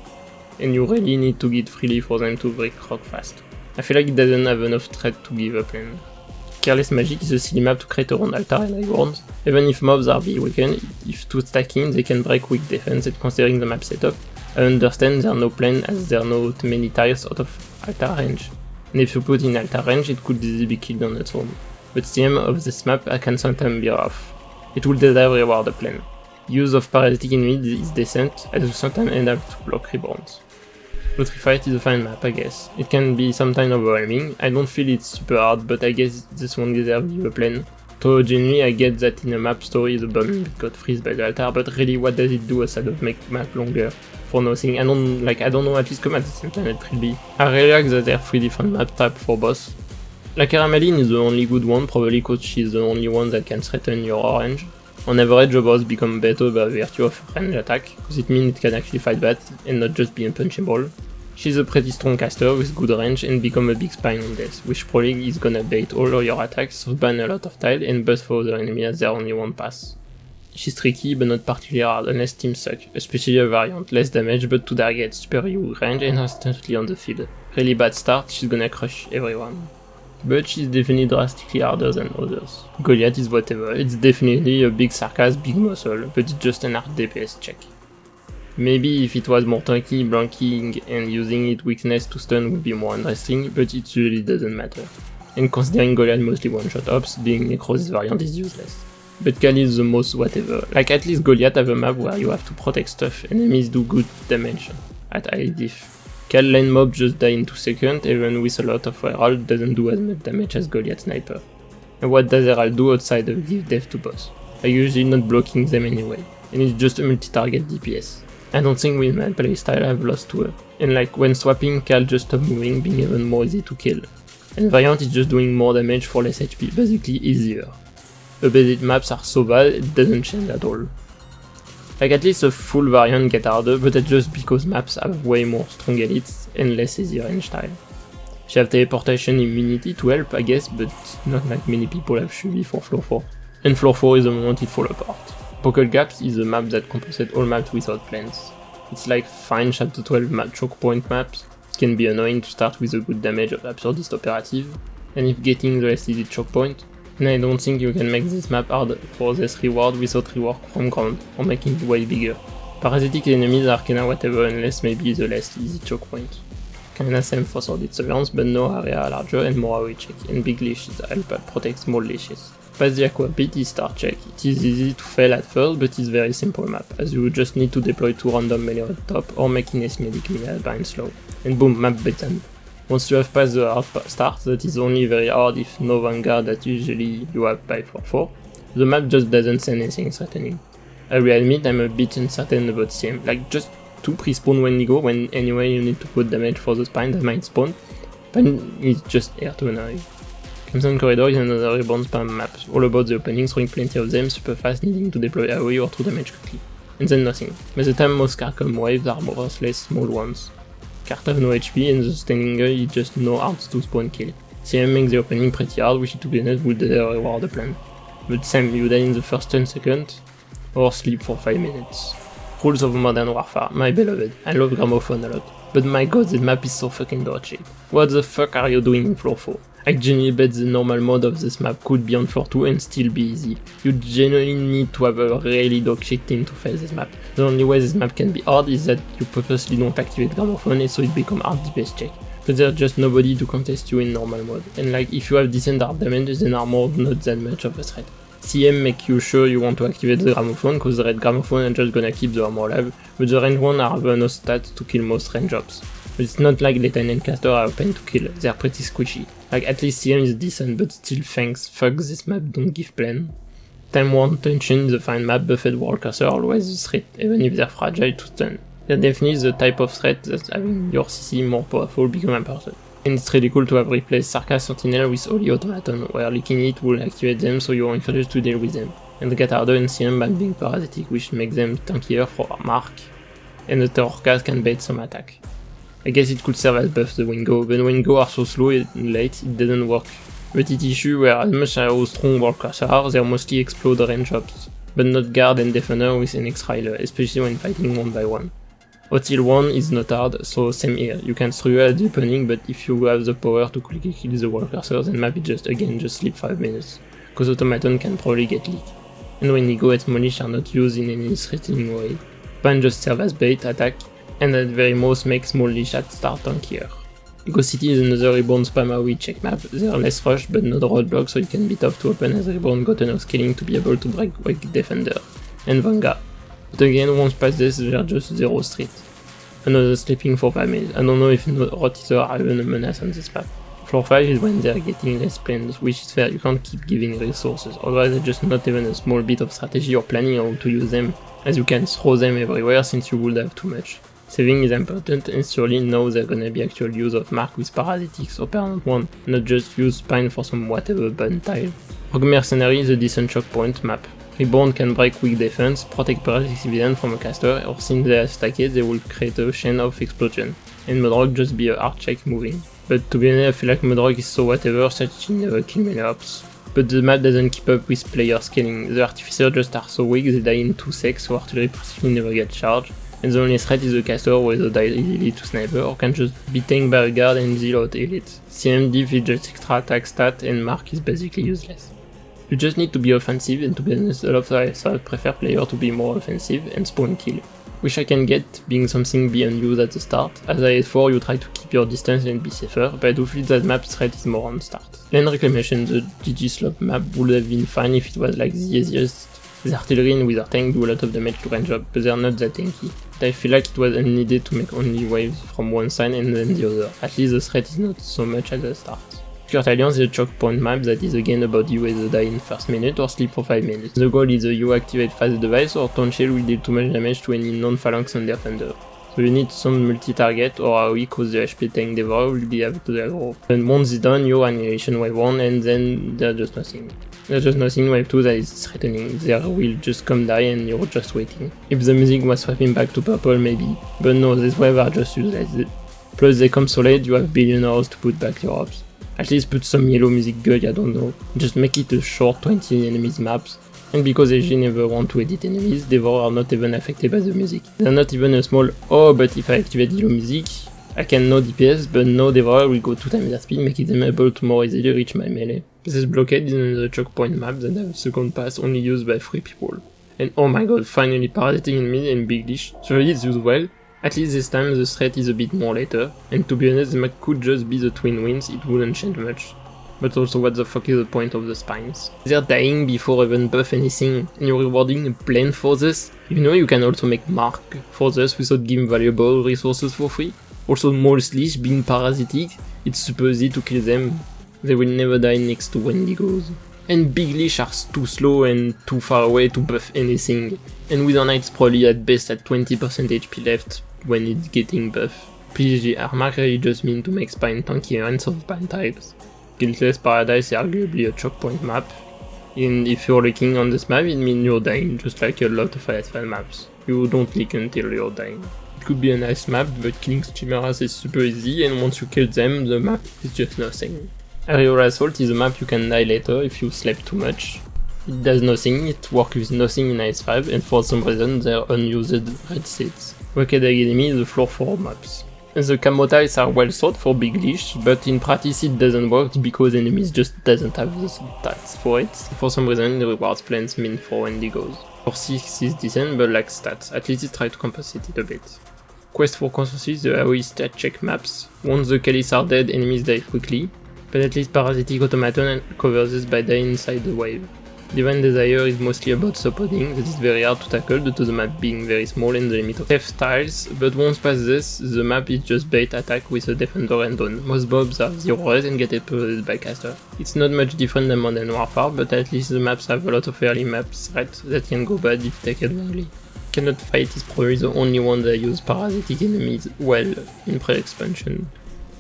S1: And you really need to get freely for them to break rock fast. I feel like it doesn't have enough threat to give a plan. Careless Magic is a silly map to create around altar and rewards. Even if mobs are be weakened, if two stacking they can break weak defense, and considering the map setup, I understand there are no plan as there are not many tiles out of altar range. And if you put in altar range it could easily be killed on its own. But CM of this map can sometimes be rough. It will deserve reward the plan. Use of parasitic enemy is decent, as you sometimes end up to block rebounds. Lottery Fight is a fine map, I guess. It can be sometimes overwhelming, I don't feel it's super hard, but I guess this one deserves you a plan. So genuinely I get that in a map story the bomb got freeze by the altar, but really what does it do aside of make map longer? For nothing, I don't know, at least come at the same time it will be. I really like that there are 3 different map types for boss. La Carameline is the only good one, probably cause she's the only one that can threaten your orange. On average, a boss becomes better by virtue of range attack, because it means it can actually fight back and not just be unpunchable. She's a pretty strong caster with good range and become a big spine on death, which probably is gonna bait all your attacks, so ban a lot of tile and bust for other enemy as there only one pass. She's tricky but not particularly hard unless teams suck, especially a variant, less damage but 2 targets, superior range and instantly on the field. Really bad start, she's gonna crush everyone. But she's definitely drastically harder than others. Goliath is whatever, it's definitely a big sarcasm, big muscle, but it's just an hard DPS check. Maybe if it was more tanky, blanking and using its weakness to stun would be more interesting, but it usually doesn't matter. And considering Goliath mostly one-shot ops, being Necrosis variant is useless. But Kali is the most whatever, like at least Goliath have a map where you have to protect stuff, enemies do good damage at high diff. Kal lane mob just die in 2 seconds, even with a lot of Herald doesn't do as much damage as Goliath Sniper. And what does Herald do outside of give death to boss? I'm usually not blocking them anyway, and it's just a multi-target DPS. I don't think with my playstyle I've lost to her, and like when swapping Kal just stopped moving, being even more easy to kill. And Variant is just doing more damage for less HP, basically easier. The basic maps are so bad, it doesn't change at all. Like at least a full variant get harder, but that's just because maps have way more strong elites and less easy range style. She have teleportation immunity to help I guess, but not like many people have Shubi for floor 4. And floor 4 is the moment it fall apart. Pocket Gaps is a map that compensates all maps without plans. It's like fine chapter 12 map choke point maps, it can be annoying to start with a good damage of Absurdist Operative, and if getting the rest is its choke point, and I don't think you can make this map hard for this reward without rework from ground, or making it way bigger. Parasitic enemies are kinda whatever unless maybe the less easy choke point. Kinda same for Sordid Surveillance, but no area larger and more AoE check, and big leashes help protect small leashes. Past the Aqua Pit is start check. It is easy to fail at first, but it's very simple map, as you just need to deploy 2 random melee at top, or make Ines Medic melee bind slow. And boom, map beaten. Once you have passed the hard start, that is only very hard if no vanguard that usually you have by floor 4, the map just doesn't say anything threatening. I will admit I'm a bit uncertain about CM, like just 2 pre-spawn when you go, when anyway you need to put damage for the spine that might spawn, but it's just here to annoy. Crimson Corridor is another reborn spam map, all about the opening, throwing plenty of them super fast, needing to deploy AoE or to damage quickly. And then nothing. By the time most Carcom waves are more or less small ones. Cart have no HP and the Standing Guy is just no hard to spawn kill. CM makes the opening pretty hard, which to be honest would reward the plan. But Sam, you die in the first 10 seconds, or sleep for 5 minutes. Rules of Modern Warfare, my beloved, I love Gramophone a lot, but my god, this map is so fucking dodgy. What the fuck are you doing in floor 4? I genuinely bet the normal mode of this map could be on floor 2 and still be easy. You genuinely need to have a really dog shit team to face this map. The only way this map can be hard is that you purposely don't activate Gramophone and so it becomes hard DPS check. But there's just nobody to contest you in normal mode, and like if you have decent hard damage then armor not that much of a threat. CM make you sure you want to activate the Gramophone, cause the red Gramophone are just gonna keep the armor alive, but the range one have no stats to kill most range jobs. But it's not like Lieutenant Caster are open to kill, they're pretty squishy. Like at least CM is decent, but still thanks, fuck this map don't give plan. Time 1 tension is a fine map, buffed World Cursor always a threat, even if they're fragile to stun. They're definitely the type of threat that having your CC more powerful become important. And it's really cool to have replaced Sarka Sentinel with Holy Automaton, where licking it will activate them so you're encouraged to deal with them. And the Gatardo and CM by being parasitic, which makes them tankier for Mark, and the Terrorcast can bait some attack. I guess it could serve as buff the Wingo, but Wingo are so slow and late it doesn't work. But it issue where as much as how strong World Cursor are, they mostly explode range jobs, but not guard and defender with an extra healer, especially when fighting one by one. Hotil 1 is not hard, so same here, you can throw at the opening, but if you have the power to quickly kill the World Cursor, then maybe just sleep 5 minutes, cause Automaton can probably get leaked. And when Ego and Molish are not used in any threatening way, Pan just serve as bait, attack, and at very most make small leash at start tankier. Ego City is another reborn spam AoE check map, they are less rushed but not roadblocks, so it can be tough to open as reborn got enough scaling to be able to break weak defender. And Vanga. But again, once past this, they're just 0 street. Another sleeping for 5 minutes. I don't know if Rotizer are even a menace on this map. Floor 5 is when they're getting less plans, which is fair, you can't keep giving resources, otherwise there's just not even a small bit of strategy or planning on how to use them, as you can throw them everywhere since you would have too much. Saving is important, and surely now there's gonna be actual use of Mark with Parasitics or Permanent 1, not just use Spine for some whatever bun tile. Rogue Mercenary is a decent choke point map. Reborn can break weak defense, protect parasitic civilians from a caster, or since they are stacked they will create a chain of explosion, and Modrock just be a hard check moving. But to be honest I feel like Modrock is so whatever such he never kill melee ops. But the map doesn't keep up with player scaling, the Artificer just are so weak they die in 2 seconds so artillery precision never get charged, and the only threat is the caster who either dies easily to sniper or can just be tanked by a guard and deal out elite. CM diff is just extra attack stat and Mark is basically useless. You just need to be offensive, and to be honest a lot of I prefer player to be more offensive and spawn kill. Which I can get being something beyond used at the start, as I S4 you try to keep your distance and be safer, but I do feel that map threat is more on start. Land Reclamation, the GG slope map, would have been fine if it was like the easiest. The artillery and wither tank do a lot of damage to range up, but they're not that tanky. I feel like it was unneeded to make only waves from one side and then the other, at least the threat is not so much at the start. Kurt Alliance is a choke point map that is again about you either die in first minute or sleep for 5 minutes. The goal is you activate fast device or Taunt Shell will deal too much damage to any non-phalanx and defender. So you need some multi-target or AoE cause the HP tank Devourer will be able to aggro. Then once it's done, you Annihilation wave 1 and then there's just nothing. There's just nothing wave 2 that is threatening, they will just come die and you're just waiting. If the music was swapping back to purple maybe, but no, these waves are just useless. Plus they come so late you have billionaires to put back your ops. At least put some yellow music good, I don't know. Just make it a short 20 enemies maps. And because AG never want to edit enemies, Devour are not even affected by the music. They're not even a small, oh but if I activate yellow music, I can no DPS, but no Devour will go 2 times their speed, making them able to more easily reach my melee. This blockade is another choke point map that have a second pass only used by 3 people. And oh my god, finally parasiting enemies and Big Leash. Surely it's used well. At least this time the threat is a bit more later, and to be honest the map could just be the twin wins, it wouldn't change much. But also what the fuck is the point of the spines? They're dying before even buff anything, and you're rewarding a plane for this? You know you can also make Mark for this without giving valuable resources for free? Also Maul's Leash being parasitic, it's super easy to kill them. They will never die next to Wendigos. And Big Leash are too slow and too far away to buff anything. And Wither Knight's probably at best at 20% HP left when it's getting buff. PG Armor really just mean to make spine tankier and soft spine types. Guiltless Paradise is arguably a choke point map, and if you're leaking on this map, it means you're dying, just like a lot of IS5 maps. You don't leak until you're dying. It could be a nice map, but killing Chimeras is super easy, and once you kill them, the map is just nothing. Aerial Assault is a map you can die later if you sleep too much. It does nothing, it works with nothing in IS5, and for some reason they're unused red seats. Wicked Academy is the floor 4 maps. The camo tiles are well thought for big leash, but in practice it doesn't work because enemies just doesn't have the stats for it. For some reason the rewards plans mean for Wendigos. For 6 is decent but lacks stats, at least it tries to compensate it a bit. Quest for Consensus, the AoE stat check maps. Once the Kalis are dead, enemies die quickly, but at least Parasitic Automaton covers this by dying inside the wave. Divine Desire is mostly about supporting, that is very hard to tackle due to the map being very small and the limit of F tiles, but once past this, the map is just bait attack with a defender and down. Most mobs have 0 res and get exploded by caster. It's not much different than Modern Warfare, but at least the maps have a lot of early map threats that can go bad if taken wrongly. Cannot Fight is probably the only one that use parasitic enemies well in pre-expansion.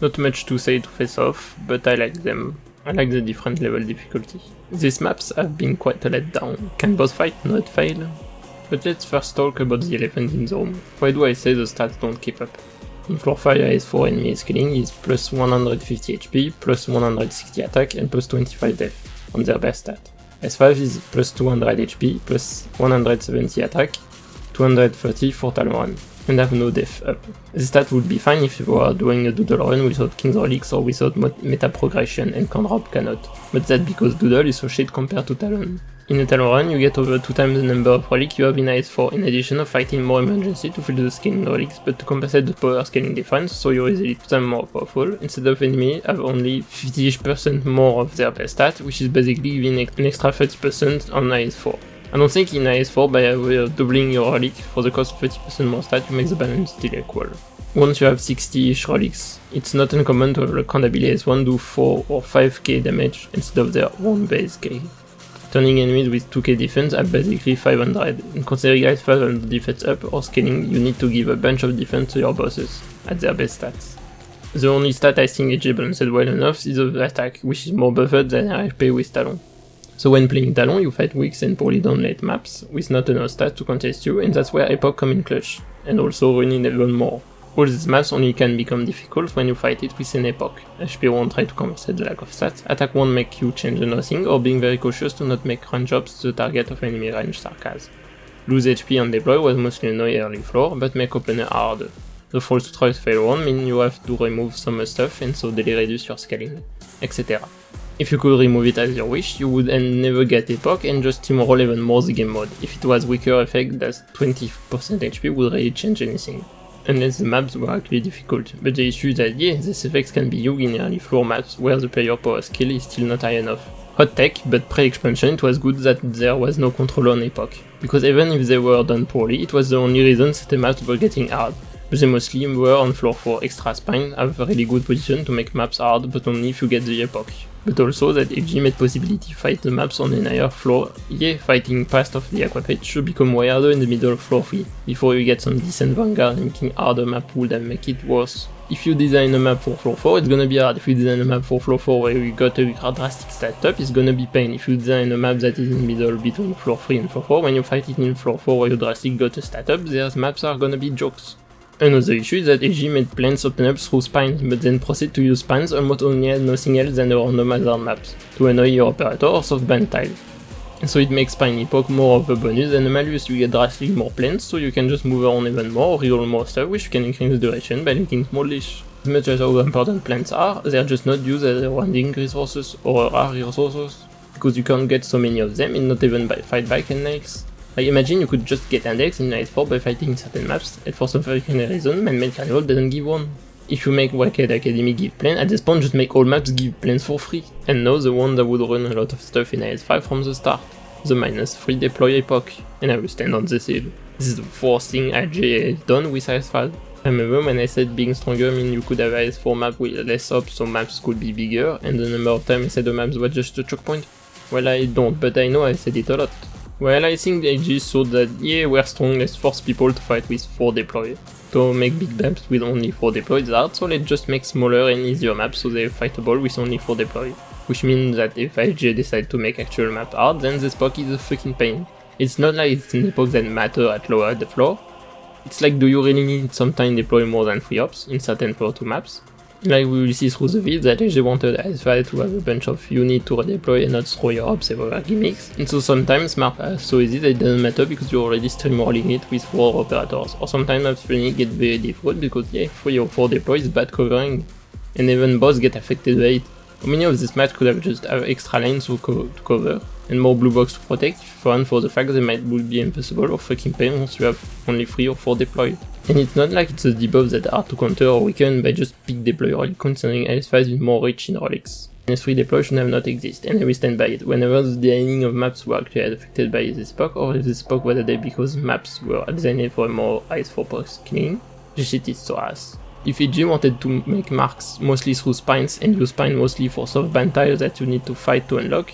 S1: Not much to say to face off, but I like them. I like the different level difficulty. These maps have been quite a letdown. Can boss fight not fail? But let's first talk about the elephant in the room. Why do I say the stats don't keep up? In floor 5 IS4 enemy scaling is plus 150 HP, plus 160 attack and plus 25 def on their best stat. S5 is plus 200 HP, plus 170 attack, 230 for Talon run, and have no def up. This stat would be fine if you are doing a Doodle run without King's Relics or without meta progression and Conrop cannot, but that's because Doodle is so shit compared to Talon. In a Talon run, you get over 2 times the number of relics you have in IS4, in addition of fighting more emergency to fill the scaling relics, but to compensate the power scaling difference, so you're easily 2 times more powerful, instead of enemy have only 50% more of their best stat, which is basically giving an extra 30% on IS4. I don't think in IS4 by doubling your relic for the cost of 30% more stat you make the balance still equal. Once you have 60-ish relics, it's not uncommon to have a Condabili S1 do 4 or 5k damage instead of their 1 base K. Turning enemies with 2k defense at basically 500, and considering guys 500 defense up or scaling, you need to give a bunch of defense to your bosses at their best stats. The only stat I think is balanced well enough is the attack, which is more buffered than RFP with Talon. So when playing Talon, you fight weak and poorly done late maps, with not enough stats to contest you, and that's where Epoch come in clutch, and also running even more. All these maps only can become difficult when you fight it with an Epoch. HP won't try to compensate the lack of stats, attack won't make you change nothing, or being very cautious to not make range ups the target of enemy range sarcasm. Lose HP on deploy was mostly an early floor, but make opener harder. The false choice fail one mean you have to remove some stuff and so daily reduce your scaling, etc. If you could remove it as your wish, you would never get Epoch and just steamroll even more the game mode. If it was weaker effect that 20% HP would really change anything. Unless the maps were actually difficult, but the issue is that yeah, these effects can be used in early floor maps where the player power skill is still not high enough. Hot take, but pre-expansion it was good that there was no control on Epoch, because even if they were done poorly, it was the only reason certain maps were getting hard. But they mostly were on floor 4 extra spine, have a really good position to make maps hard, but only if you get the Epoch. But also that FG made possibility to fight the maps on an higher floor, yeah, fighting past of the Aqua Page should become way harder in the middle of floor 3, before you get some decent Vanguard and making harder map would have make it worse. If you design a map for floor 4, it's gonna be hard. If you design a map for floor 4 where you got a drastic stat up, it's gonna be pain. If you design a map that is in the middle between floor 3 and floor 4, when you fight it in floor 4 where you drastic got a stat up, their maps are gonna be jokes. Another issue is that AG made plans open up through spines, but then proceed to use spines almost only as nothing else than a random hazard maps, to annoy your operator or softband tile. So it makes Spine Epoch more of a bonus than a malus. You get drastically more plans, so you can just move around even more, reroll more stuff, which can increase the duration by making small leash. As much as how important plants are, they are just not used as rounding resources or rare resources, because you can't get so many of them and not even by fight back and nails. Like imagine you could just get index in IS4 by fighting certain maps, and for some fucking reason, Man-Made Carnival doesn't give one. If you make Wicked Academy give plan, at this point just make all maps give plans for free, and now the one that would run a lot of stuff in IS5 from the start, the -3 deploy Epoch, and I will stand on this hill. This is the first thing IJ has done with IS5. I remember when I said being stronger mean you could have IS4 map with less ops so maps could be bigger, and the number of times I said the maps were just a choke point? Well I don't, but I know I said it a lot. Well, I think the AG thought that, yeah, we're strong, let's force people to fight with 4 deploy. To make big maps with only 4 deploy is hard, so let's just make smaller and easier maps so they're fightable with only 4 deploy. which means that if IGA decide to make actual map art, then this epoch is a fucking pain. It's not like it's an epoch that matter at lower the floor. It's like, do you really need sometimes deploy more than 3 ops in certain floor 2 maps? Like we will see through the vid that IGA wanted IS-5 to have a bunch of units to redeploy and not throw your ops everywhere gimmicks, and so sometimes maps are so easy that it doesn't matter because you already streamrolling it with 4 operators, or sometimes maps really get very difficult because 3 or 4 deploy is bad covering, and even boss get affected by it. Many of these maps could have just have extra lanes to cover, and more blue box to protect, if it weren't for the fact they might be impossible or fucking pain once you have only 3 or 4 deployed. And it's not like it's a debuff that are to counter or weaken by just pick deploy relic, considering IS-5 is more rich in relics. IS-3 deploy should have not exist, and we stand by it. Whenever the designing of maps were actually affected by this epoch, or if this epoch was added because maps were designed for a more IS-4 box killing, this shit is so ass. If IGA wanted to make marks mostly through spines and use spine mostly for soft band tiles that you need to fight to unlock,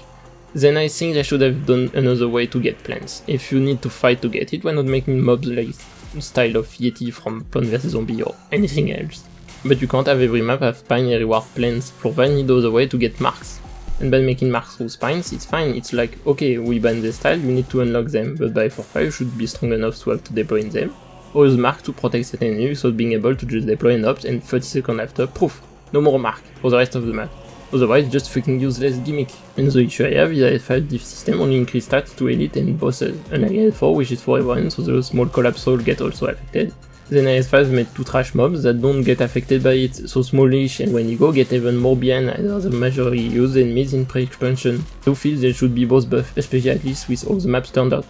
S1: then I think they should have done another way to get plants. If you need to fight to get it, why not making mobs like style of Yeti from Plants vs Zombie or anything else? But you can't have every map have spine and reward plants, provide need other way to get marks. And by making marks through spines, it's fine, it's like, okay, we ban this style, you need to unlock them, but by 4-5 you should be strong enough to have to deploy in them, or use mark to protect certain enemies without being able to just deploy an ops and 30 seconds after, poof, no more mark for the rest of the map. Otherwise, just fucking useless gimmick. And the issue I have is that IS-5 diff system only increase stats to elite and bosses, unlike IS-4 which is for everyone, so the small collapse soul get also affected. Then IS-5 made 2 trash mobs that don't get affected by it, so smallish and Wendigo get even more behind as the majority used enemies in pre-expansion. I do feel they should be both buffed, especially at least with all the maps turned out.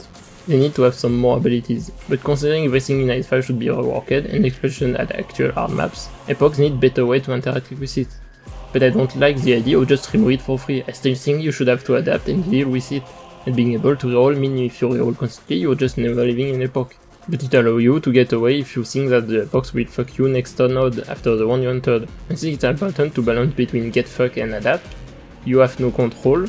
S1: They need to have some more abilities, but considering everything in IS-5 should be reworked and expansion at actual hard maps, epochs need better way to interact with it. But I don't like the idea of just remove it for free. I still think you should have to adapt and deal with it, and being able to reroll means if you reroll constantly, you're just never living in epoch. But it allows you to get away if you think that the epochs will fuck you next turn node after the one you entered. I think it's important to balance between get fucked and adapt. You have no control,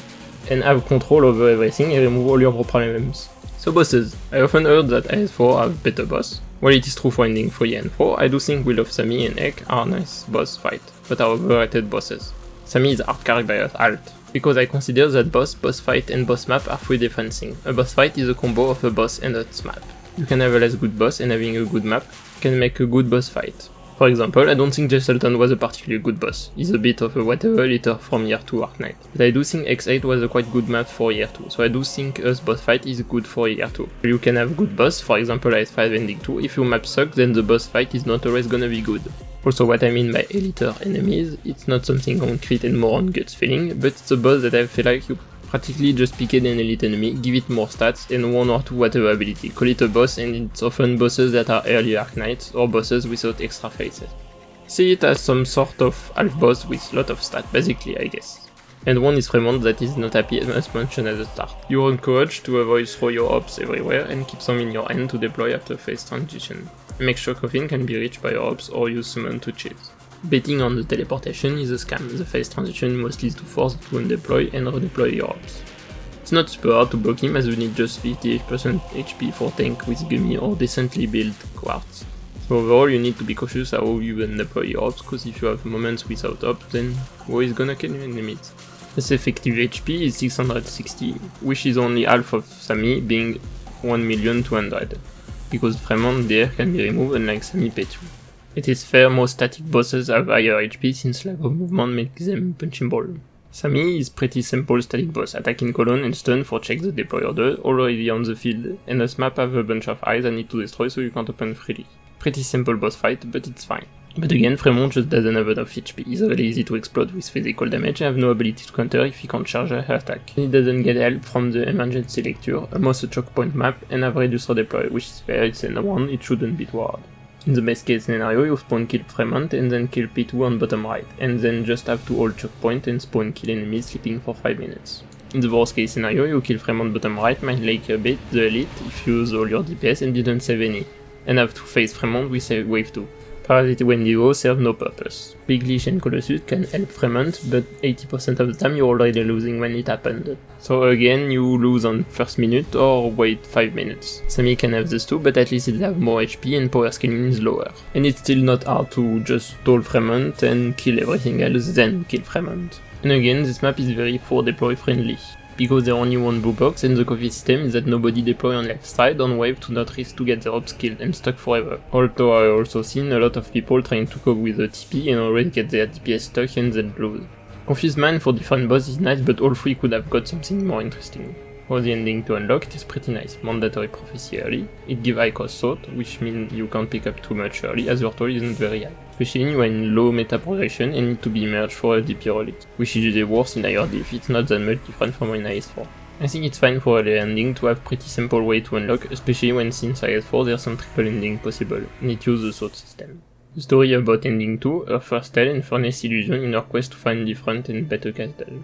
S1: and have control over everything and remove all your problems. So bosses, I often heard that IS-4 have better boss. While it is true for Ending 3 and 4, I do think Will of Sami and Ek are nice boss fight, but are overrated bosses. Sami is hard carried by alt, because I consider that boss fight and boss map are 3 different things. A boss fight is a combo of a boss and a map. You can have a less good boss and having a good map can make a good boss fight. For example, I don't think Jay Sultan was a particularly good boss. He's a bit of a whatever later from year 2 Arknight. But I do think X8 was a quite good map for year 2, so I do think us boss fight is good for year 2. You can have good boss, for example IS-5 Ending 2, if your map sucks then the boss fight is not always gonna be good. Also what I mean by eliter enemies, it's not something concrete and more on guts feeling, but it's a boss that I feel like you practically just pick an elite enemy, give it more stats and 1 or 2 whatever ability, call it a boss, and it's often bosses that are early Arknights or bosses without extra faces. See it as some sort of half boss with lot of stats basically, I guess. And one is Fremont that is not happy as mentioned at the start. You're encouraged to avoid throw your ops everywhere and keep some in your hand to deploy after phase transition. Make sure Coffin can be reached by your ops or use summon to cheat. Betting on the teleportation is a scam, the phase transition mostly is to force to undeploy and redeploy your ops. It's not super hard to block him as you need just 58% HP for tank with Gummy or decently built Quartz. So overall you need to be cautious how you undeploy your ops, cause if you have moments without ops then Wo is gonna kill your enemies. His effective HP is 660, which is only half of Sami being 1,200,000, because Fremont there can be removed unlike Sami P2. It is fair most static bosses have higher HP since lack of movement makes them punchable. Sami is pretty simple static boss, attacking colon and stun for check the deployer does already on the field, and this map have a bunch of eyes that need to destroy so you can't open freely. Pretty simple boss fight, but it's fine. But again, Fremont just doesn't have enough HP, he's really easy to explode with physical damage and have no ability to counter if he can't charge a attack. He doesn't get help from the emergency lecture, almost a choke point map, and have reduced deploy, which is fair, it's in one, it shouldn't be too hard. In the best case scenario, you spawn kill Fremont and then kill P2 on bottom right, and then just have to hold choke point and spawn kill enemies sleeping for 5 minutes. In the worst case scenario, you kill Fremont bottom right, might like a bit the elite if you use all your DPS and didn't save any, and have to face Fremont with wave 2. Parasite Wendigo serve no purpose. Big Leash and Colossus can help Fremont, but 80% of the time you're already losing when it happened. So again, you lose on first minute or wait 5 minutes. Sami can have this too, but at least it have more HP and power scaling is lower. And it's still not hard to just stall Fremont and kill everything else, then kill Fremont. And again, this map is very for deploy friendly, because there only one blue box and the coffee system is that nobody deploy on left side on wave to not risk to get their ops killed and stuck forever. Although I also seen a lot of people trying to cope with the TP and already get their DPS stuck and then lose. Confused Man for different boss is nice, but all three could have got something more interesting. For the ending to unlock, it is pretty nice. Mandatory prophecy early, it gives high cost thought, which means you can't pick up too much early as your toll isn't very high. Especially when you are in low meta progression and need to be merged for a DP relic, which is usually worse in higher diff, it's not that much different from in IS4. I think it's fine for early ending to have pretty simple way to unlock, especially when since IS4 there's some triple ending possible, and it uses the thought system. The story about ending 2, her first tale and furnace illusion in her quest to find different and better castle.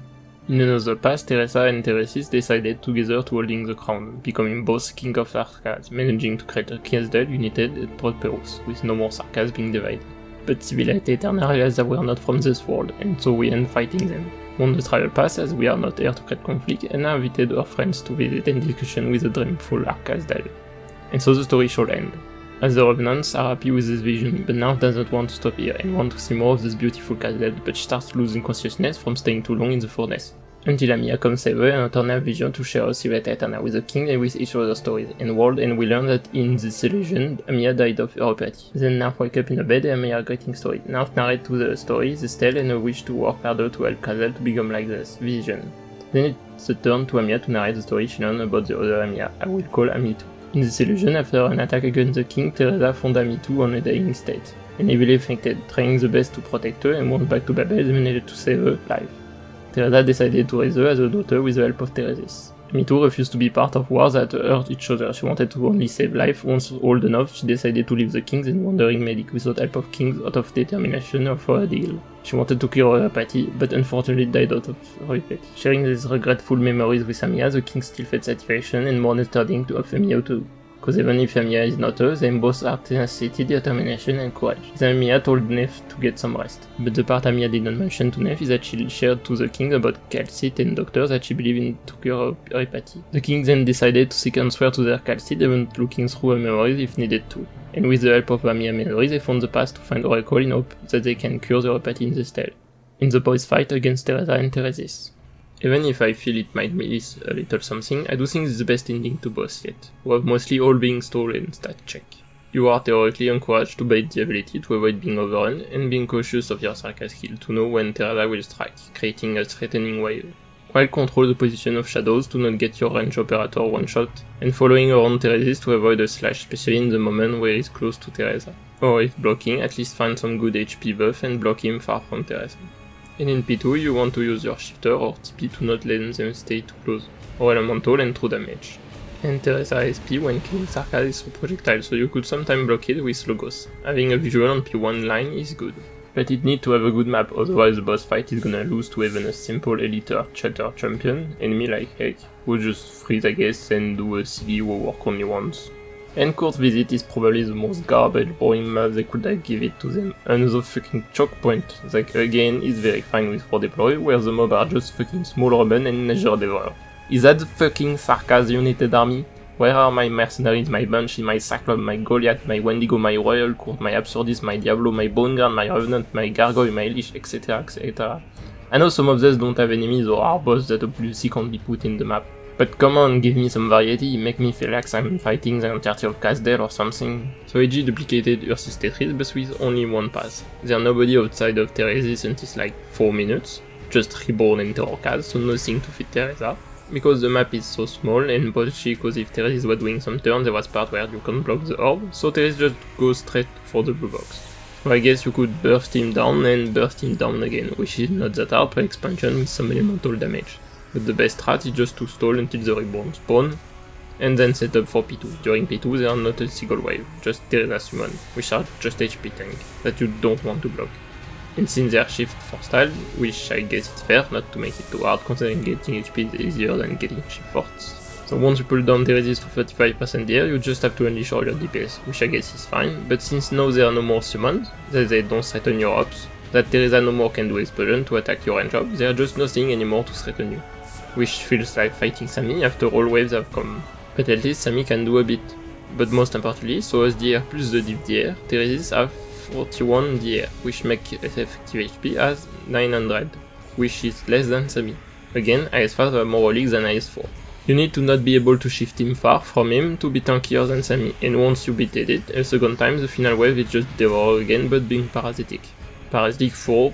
S1: In another past, Teresa and Teresis decided together to holding the crown, becoming both King of Sarkaz, managing to create a castle united and prosperous, with no more Sarkaz being divided. But Civility Eterna realized that we are not from this world, and so we end fighting them. On the trial pass, as we are not here to create conflict, and invited our friends to visit and discussion with the dreamful Arkasdal. And so the story should end. As the Revenants are happy with this vision, but now doesn't want to stop here and want to see more of this beautiful castle, but she starts losing consciousness from staying too long in the furnace. Until Amiya comes over and turns her vision to share Civility Eterna with the king and with each other's stories and world, and we learn that in this illusion, Amiya died of neuropathy. Then Narf wake up in a bed and Amiya greeting story. Narf narrate to the story, this tale and a wish to work harder to help Kazel to become like this vision. Then it's a turn to Amiya to narrate the story she learned about the other Amiya, I will call Amitu. In this illusion, after an attack against the king, Teresa found Amitu on a dying state, and heavily affected, trying the best to protect her and went back to Babel and managed to save her life. Teresa decided to raise her as a daughter with the help of Teresis. Amitu refused to be part of wars that hurt each other, she wanted to only save life. Once old enough, she decided to leave the kings and wandering medic without help of kings out of determination or for a deal. She wanted to cure her apathy, but unfortunately died out of regret. Sharing these regretful memories with Amiya, the king still felt satisfaction and more understanding to help Amiya too. Cause even if Amiya is not her, they both have tenacity, determination and courage. Then Amiya told Nef to get some rest. But the part Amiya didn't mention to Nef is that she shared to the king about calcite and doctors that she believed in to cure her apathy. The king then decided to seek answer to their calcite, even looking through her memories if needed to. And with the help of Amiya memories, they found the path to find Oracle in hope that they can cure their apathy in this tale. In the boys' fight against Teresa and Teresis. Even if I feel it might miss a little something, I do think it's the best ending to boss yet, who have mostly all being stolen stat check. You are theoretically encouraged to bait the ability to avoid being overrun, and being cautious of your Sarkaz skill to know when Teresa will strike, creating a threatening wave. While control the position of shadows to not get your range operator one shot, and following around Teresis to avoid a slash, especially in the moment where he's close to Teresa. Or if blocking, at least find some good HP buff and block him far from Teresa. And in P2 you want to use your shifter or TP to not let them stay too close, or elemental and true damage. And Teresa SP when killing Sarkaz is through projectile, so you could sometimes block it with Logos. Having a visual on P1 line is good. But it needs to have a good map, otherwise the boss fight is gonna lose to even a simple elite or shutter champion, enemy like Heck, who just freeze I guess and do a silly who work only once. And Court Visit is probably the most garbage boring map they could have give it to them. Another fucking choke point, that again is very fine with 4 deploy, where the mob are just fucking small Robin and Nature Devourer. Is that the fucking Sarkaz United Army? Where are my mercenaries, my Banshee, my Cyclops, my Goliath, my Wendigo, my Royal Court, my Absurdist, my Diablo, my Bone Guard, my Revenant, my Gargoyle, my Lich, etc, etc. I know some of these don't have enemies or are boss that obviously can't be put in the map. But come on, give me some variety, make me feel like I'm fighting the entirety of Casdale or something. So AG duplicated Ursus Tetris but with only one pass. There's nobody outside of Teresis until like 4 minutes, just Reborn and Terrorcaz, so nothing to fit Teresa. Because the map is so small and bolshy, cause if Teresis was doing some turns there was part where you can't block the orb, so Teresis just goes straight for the blue box. So I guess you could burst him down and burst him down again, which is not that hard per expansion with some elemental damage. But the best strat is just to stall until the Reborn spawn, and then set up for P2. During P2 there are not a single wave, just Teresa summon, which are just HP tank, that you don't want to block. And since they are shift for style, which I guess it's fair, not to make it too hard considering getting HP is easier than getting shift forts. So once you pull down Teresis to 35% here, you just have to unleash all your DPS, which I guess is fine, but since now there are no more summons, that they don't threaten your ops, that Teresa no more can do explosion to attack your range ops, there are just nothing anymore to threaten you. Which feels like fighting Sammy after all waves have come. But at least Sammy can do a bit. But most importantly, so as DR plus the div DR, Teresis have 41 DR, which make effective HP as 900. which is less than Sami. Again, IS-5 have more relics than IS-4. You need to not be able to shift him far from him to be tankier than Sami, and once you beat it, a second time the final wave is just Devour again but being parasitic. Parasitic for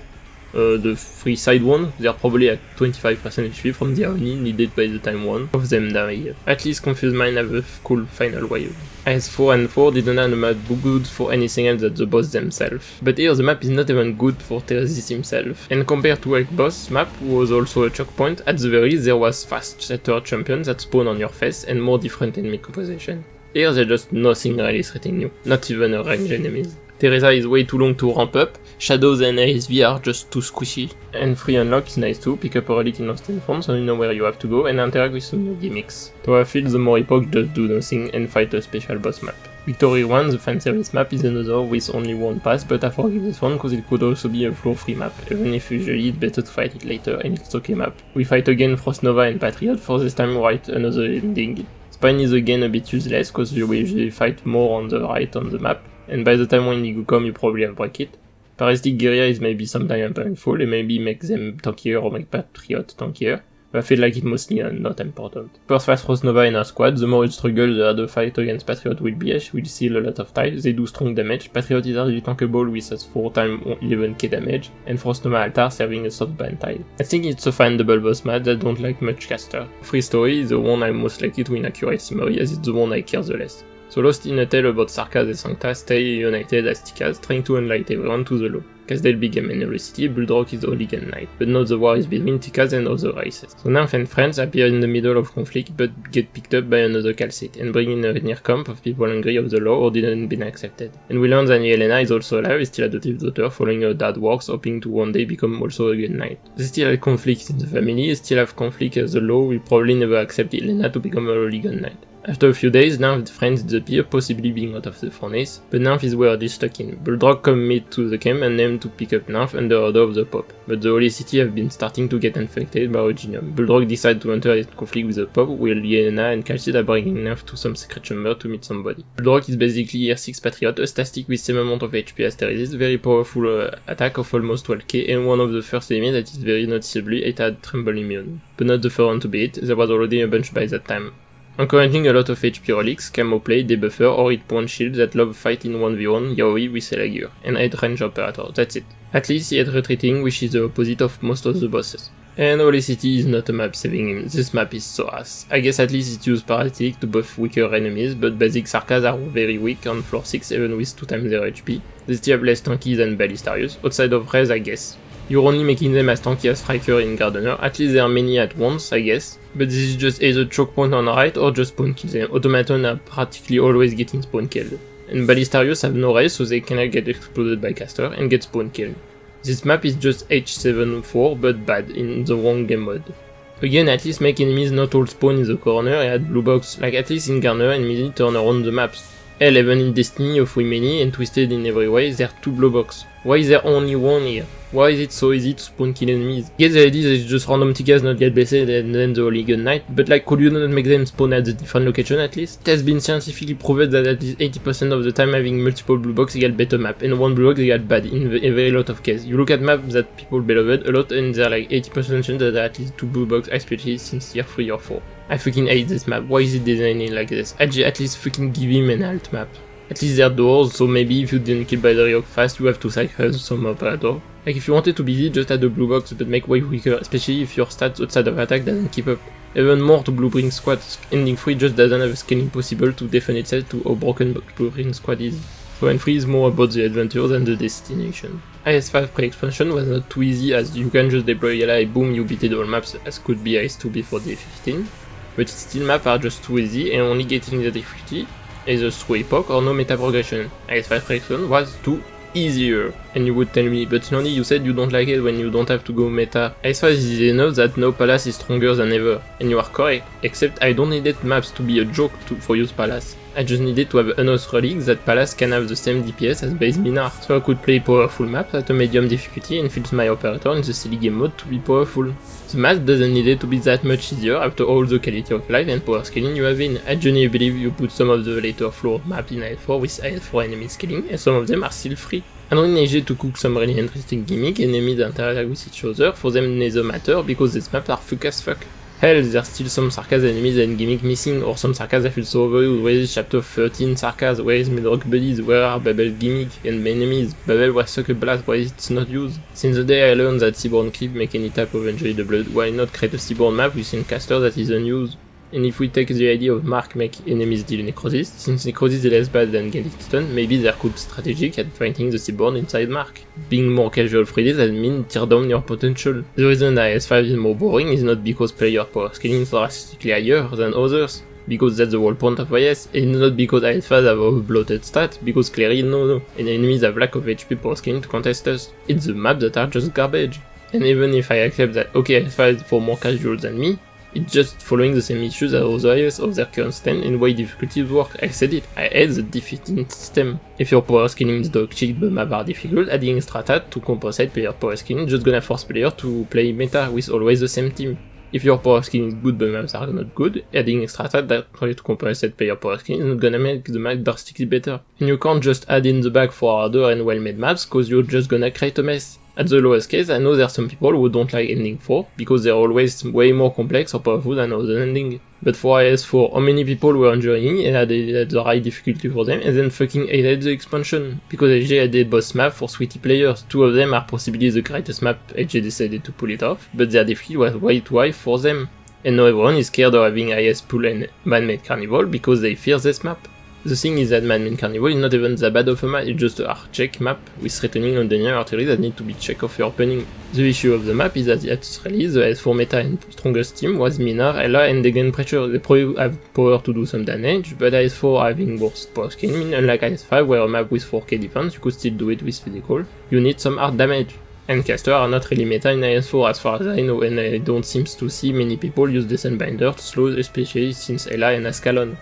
S1: the 3 side ones, they are probably at 25% HP from the Oni needed by the time one of them die. At least Confused Mind have a cool final wave. IS-4 and 4 didn't have a map good for anything else than the boss themselves, but here the map is not even good for Theresis himself, and compared to Egg Boss map, who was also a choke point, at the very least there was fast shatter champions that spawn on your face and more different enemy composition. Here there's just nothing really threatening you, not even a range enemies. Teresa is way too long to ramp up, Shadows and ASV are just too squishy, and free unlock is nice too, pick up a relic in Lost in Front so you know where you have to go and interact with some new gimmicks. To I feel the more epoch just do nothing and fight a special boss map. Victory 1, the fan service map, is another with only one pass, but I forgive this one cause it could also be a floor free map, even if usually it's better to fight it later and it's okay map. We fight again Frost Nova and Patriot, for this time right another ending. Spine is again a bit useless cause you will usually fight more on the right on the map, and by the time when you come you probably have break it. Parasitic Guerrilla is maybe sometimes painful and maybe make them tankier or make Patriot tankier, but I feel like it's mostly not important. First fast Frost Nova in our squad, the more you struggle the harder fight against Patriot will be, as we'll see a lot of times. They do strong damage, Patriot is hardly tankable with a 4x 11k damage, and Frost Nova Altar serving a soft ban tile. I think it's a fine double boss match that don't like much caster. Free Story is the one I'm most likely to inaccurate summary, as it's the one I care the less. So Lost in a Tale about Sarkaz and Sancta stay united as Tikaz, trying to enlight everyone to the low. Casdale big game in City, Bulldog is Hooligan Knight, but not the war is between Tikaz and other races. So Nymph and friends appear in the middle of conflict but get picked up by another Calcite, and bring in a near camp of people angry of the law or didn't been accepted. And we learn that Yelena is also alive, is still adoptive daughter following her dad works, hoping to one day become also a good knight. They still have conflicts in the family, still have conflict as the law will probably never accept Yelena to become a Hooligan Knight. After a few days, Nymph friends disappear, possibly being out of the furnace, but Nymph is weirdly stuck in. Bulldog come meet to the camp and them to pick up Nymph under order of the Pope, but the Holy City have been starting to get infected by Originium. Bulldog decide to enter into conflict with the Pope, while Yelena and Calcite are bringing Nymph to some secret chamber to meet somebody. Bulldog is basically R6 Patriot, a static with same amount of HP as Theresis, very powerful attack of almost 12k, and one of the first enemies that is very noticeably it had Tremble immune. But not the first one to beat, there was already a bunch by that time. Encouraging a lot of HP relics, Camo Play, Debuffer, or hit point shield that love fight in 1v1, Yaoi with Elagur, and 8 range operator, that's it. At least he had retreating, which is the opposite of most of the bosses. And Holy City is not a map saving him, this map is so ass. I guess at least it used Parasitic to buff weaker enemies, but basic Sarkaz are very weak on floor 6 even with 2x their HP. They still have less tanky than Ballistarius, outside of Rez I guess. You're only making them as tanky as Striker in Gardener, at least there are many at once, I guess, but this is just either choke point on the right or just spawn kill them. Automaton are practically always getting spawn killed. And Ballistarius have no race so they cannot get exploded by caster and get spawn killed. This map is just H7-4 but bad in the wrong game mode. Again, at least make enemies not all spawn in the corner and add blue box, like at least in Gardener enemies turn around the maps. Hell, even in Destiny of many and twisted in every way, there are 2 blue box. Why is there only one here? Why is it so easy to spawn kill enemies? Get the idea that it's just random Tikaz not get blessed and then the Hooligan Knight, but like could you not make them spawn at the different location at least? It has been scientifically proven that at least 80% of the time having multiple blue box equal better map, and one blue box equal bad in a very lot of cases. You look at maps that people beloved a lot and there are like 80% chance that there are at least 2 blue box, especially since tier 3 or 4. I freaking hate this map, why is it designed like this? At least freaking give him an alt map. At least they're doors, so maybe if you didn't kill by the Ryok fast, you have to sacrifice some operator. Like if you wanted to be easy, just add a blue box but make way weaker, especially if your stats outside of attack doesn't keep up. Even more to Blueprint Squad, Ending 3 just doesn't have a scaling possible to defend itself to how broken Blueprint Squad is. So N3 is more about the adventure than the destination. IS-5 pre-expansion was not too easy as you can just deploy Yala and boom you beated all maps as could be IS-2 before day 15, but its still maps are just too easy and only getting the difficulty either through epoch or no meta progression. IS-5 pre-expansion was too easier, and you would tell me, but Lonely, you said you don't like it when you don't have to go meta. IS-5 is easy enough that no Palace is stronger than ever, and you are correct, except I don't need maps to be a joke for use Palace. I just needed to have enough relics that Palace can have the same DPS as base Minar, so I could play powerful maps at a medium difficulty and fix my operator in the silly game mode to be powerful. The map doesn't need it to be that much easier after all the quality of life and power scaling you have in. I genuinely believe you put some of the later floor map in IS-4 with IS-4 enemy scaling and some of them are still free. I don't need to cook some really interesting gimmick, enemies that interact with each other, for them neither matter, because these maps are fuck as fuck. Hell, there's still some sarcasm enemies and gimmick missing, or some sarcasm I feel so overused. Where is chapter 13 sarcasm? Where is Midrock buddies? Where are Babel gimmick and enemies? Babel was such a blast, why is it not used? Since the day I learned that Seaborn Clip make any type of Enjoy the Blood, why not create a Seaborn map with Syncaster that is unused? And if we take the idea of Mark make enemies deal Necrosis, since Necrosis is less bad than getting stunned, maybe there could strategic at fighting the Seaborn inside Mark. Being more casual friendly doesn't mean tear down your potential. The reason that IS-5 is more boring is not because player power scaling is drastically higher than others, because that's the whole point of IS, and not because IS-5 have a bloated stat, because clearly no, and enemies have lack of HP power scaling to contest us. It's the maps that are just garbage. And even if I accept that okay, IS-5 is for more casual than me, it's just following the same issues as other IS of their current stand and way difficulties work. I said it, I hate the defeating system. If your power scaling is dog shit but map are difficult, adding extra stat to compensate player power scaling just gonna force player to play meta with always the same team. If your power scaling is good but maps are not good, adding extra stat that try to compensate player power scaling is not gonna make the map drastically better. And you can't just add in the back for harder and well-made maps cause you're just gonna create a mess. At the lowest case, I know there are some people who don't like Ending 4, because they're always way more complex or powerful than other ending. But for IS4, how many people were enjoying it and had the right difficulty for them, and then fucking hated the expansion? Because AJ had a boss map for sweaty players, 2 of them are possibly the greatest map, AJ decided to pull it off, but their difficulty was way too high for them. And now everyone is scared of having IS pull and Man-Made Carnival because they fear this map. The thing is that Man-Made Carnival is not even that bad of a map, it's just a hard check map with threatening Londonian artillery that need to be checked off your opening. The issue of the map is that at its release, the IS4 meta and strongest team was Minar, Ella and Degen Pressure. They probably have power to do some damage, but IS4 having worse power scaling, unlike IS5 where a map with 4k defense you could still do it with physical, you need some hard damage. And casters are not really meta in IS4 as far as I know, and I don't seem to see many people use Descent Binder to slow, especially since Ella and Ascalon.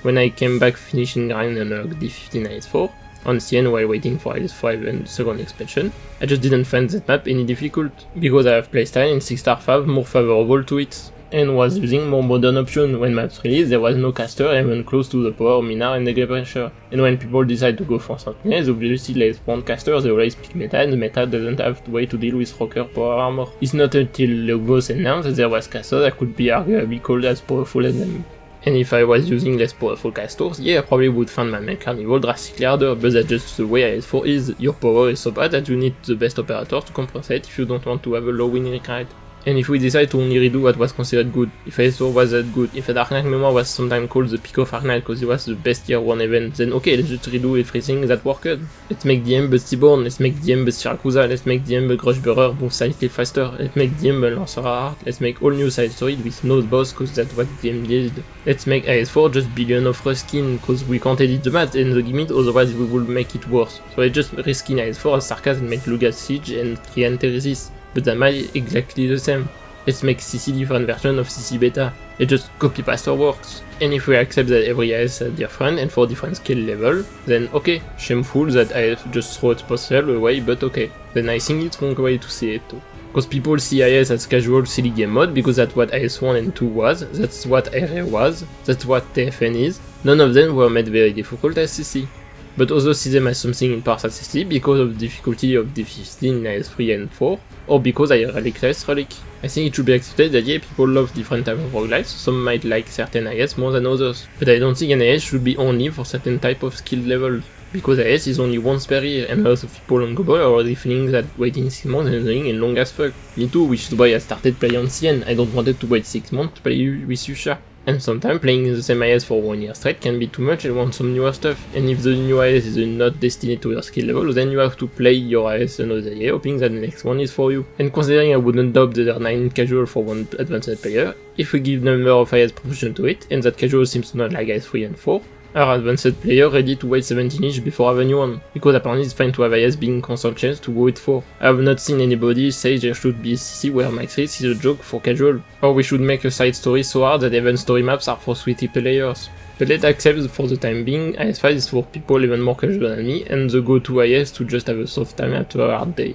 S1: When I came back finishing grind and D15 IS4 on CN while waiting for IS5 and second expansion, I just didn't find that map any difficult, because I have playstyle in 6-star fav more favorable to it, and was using more modern options. When maps released, there was no caster even close to the power of Minar and the pressure, and when people decide to go for Sentinels, obviously they spawn casters, they always pick meta, and the meta doesn't have to wait to deal with Rocker power armor. It's not until Logos announced that there was casters that could be arguably called as powerful as them. And if I was using less powerful casters, yeah, I probably would find Man-Made Carnival drastically harder, but that's just the way IS4 is. Your power is so bad that you need the best operator to compensate if you don't want to have a low win rate. And if we decide to only redo what was considered good, if IS4 was that good, if a Dark Knight Memoir was sometimes called the peak of Dark Knight because it was the best tier 1 event, then okay, let's just redo everything that worked. Let's make DM but Seaborn, let's make DM but Syrakusa, let's make DM but Grudgebearer move slightly faster, let's make DM but Lancer Heart, let's make all new side story with no boss cause that's what DM did. Let's make IS4 just billion of reskin cause we can't edit the map and the gimmick, otherwise we will make it worse. So I just reskin IS4 as Sarkaz and make Lugas Siege and Trianteresis. But that might be exactly the same. Let's make CC different version of CC beta. It just copy paste works. And if we accept that every IS is different and for different skill level, then okay, shameful that IS just throw its potential away, but okay. Then I think it's wrong way to see it too. Because people see IS as casual silly game mode because that's what IS1 and 2 was, that's what RA was, that's what TFN is. None of them were made very difficult as CC. But others see them as something in part as CC because of the difficulty of D15 in IS3 and 4, or because I relic less relic. I think it should be accepted that yeah, people love different type of roguelites, so some might like certain IS more than others. But I don't think an IS should be only for certain type of skill level, because IS is only once per year, and lots of people on Global are already feeling that waiting 6 months is annoying and long as fuck. Me too, which is why I started playing on CN, I don't wanted to wait 6 months to play with Yusha. And sometimes playing the same IS for 1 year straight can be too much and want some newer stuff, and if the new IS is not destined to your skill level, then you have to play your IS another year, hoping that the next one is for you. And considering I wouldn't doubt that there are 9 casual for one advanced player, if we give number of IS proportion to it, and that casual seems to not like IS 3 and 4, are advanced player ready to wait 17 each before having one, because apparently it's fine to have IS being constant chance to go with 4. I have not seen anybody say there should be CC where max 3 is a joke for casual, or we should make a side story so hard that even story maps are for sweaty players. But let's accept for the time being, IS5 is for people even more casual than me, and the go-to IS to just have a soft time after a hard day.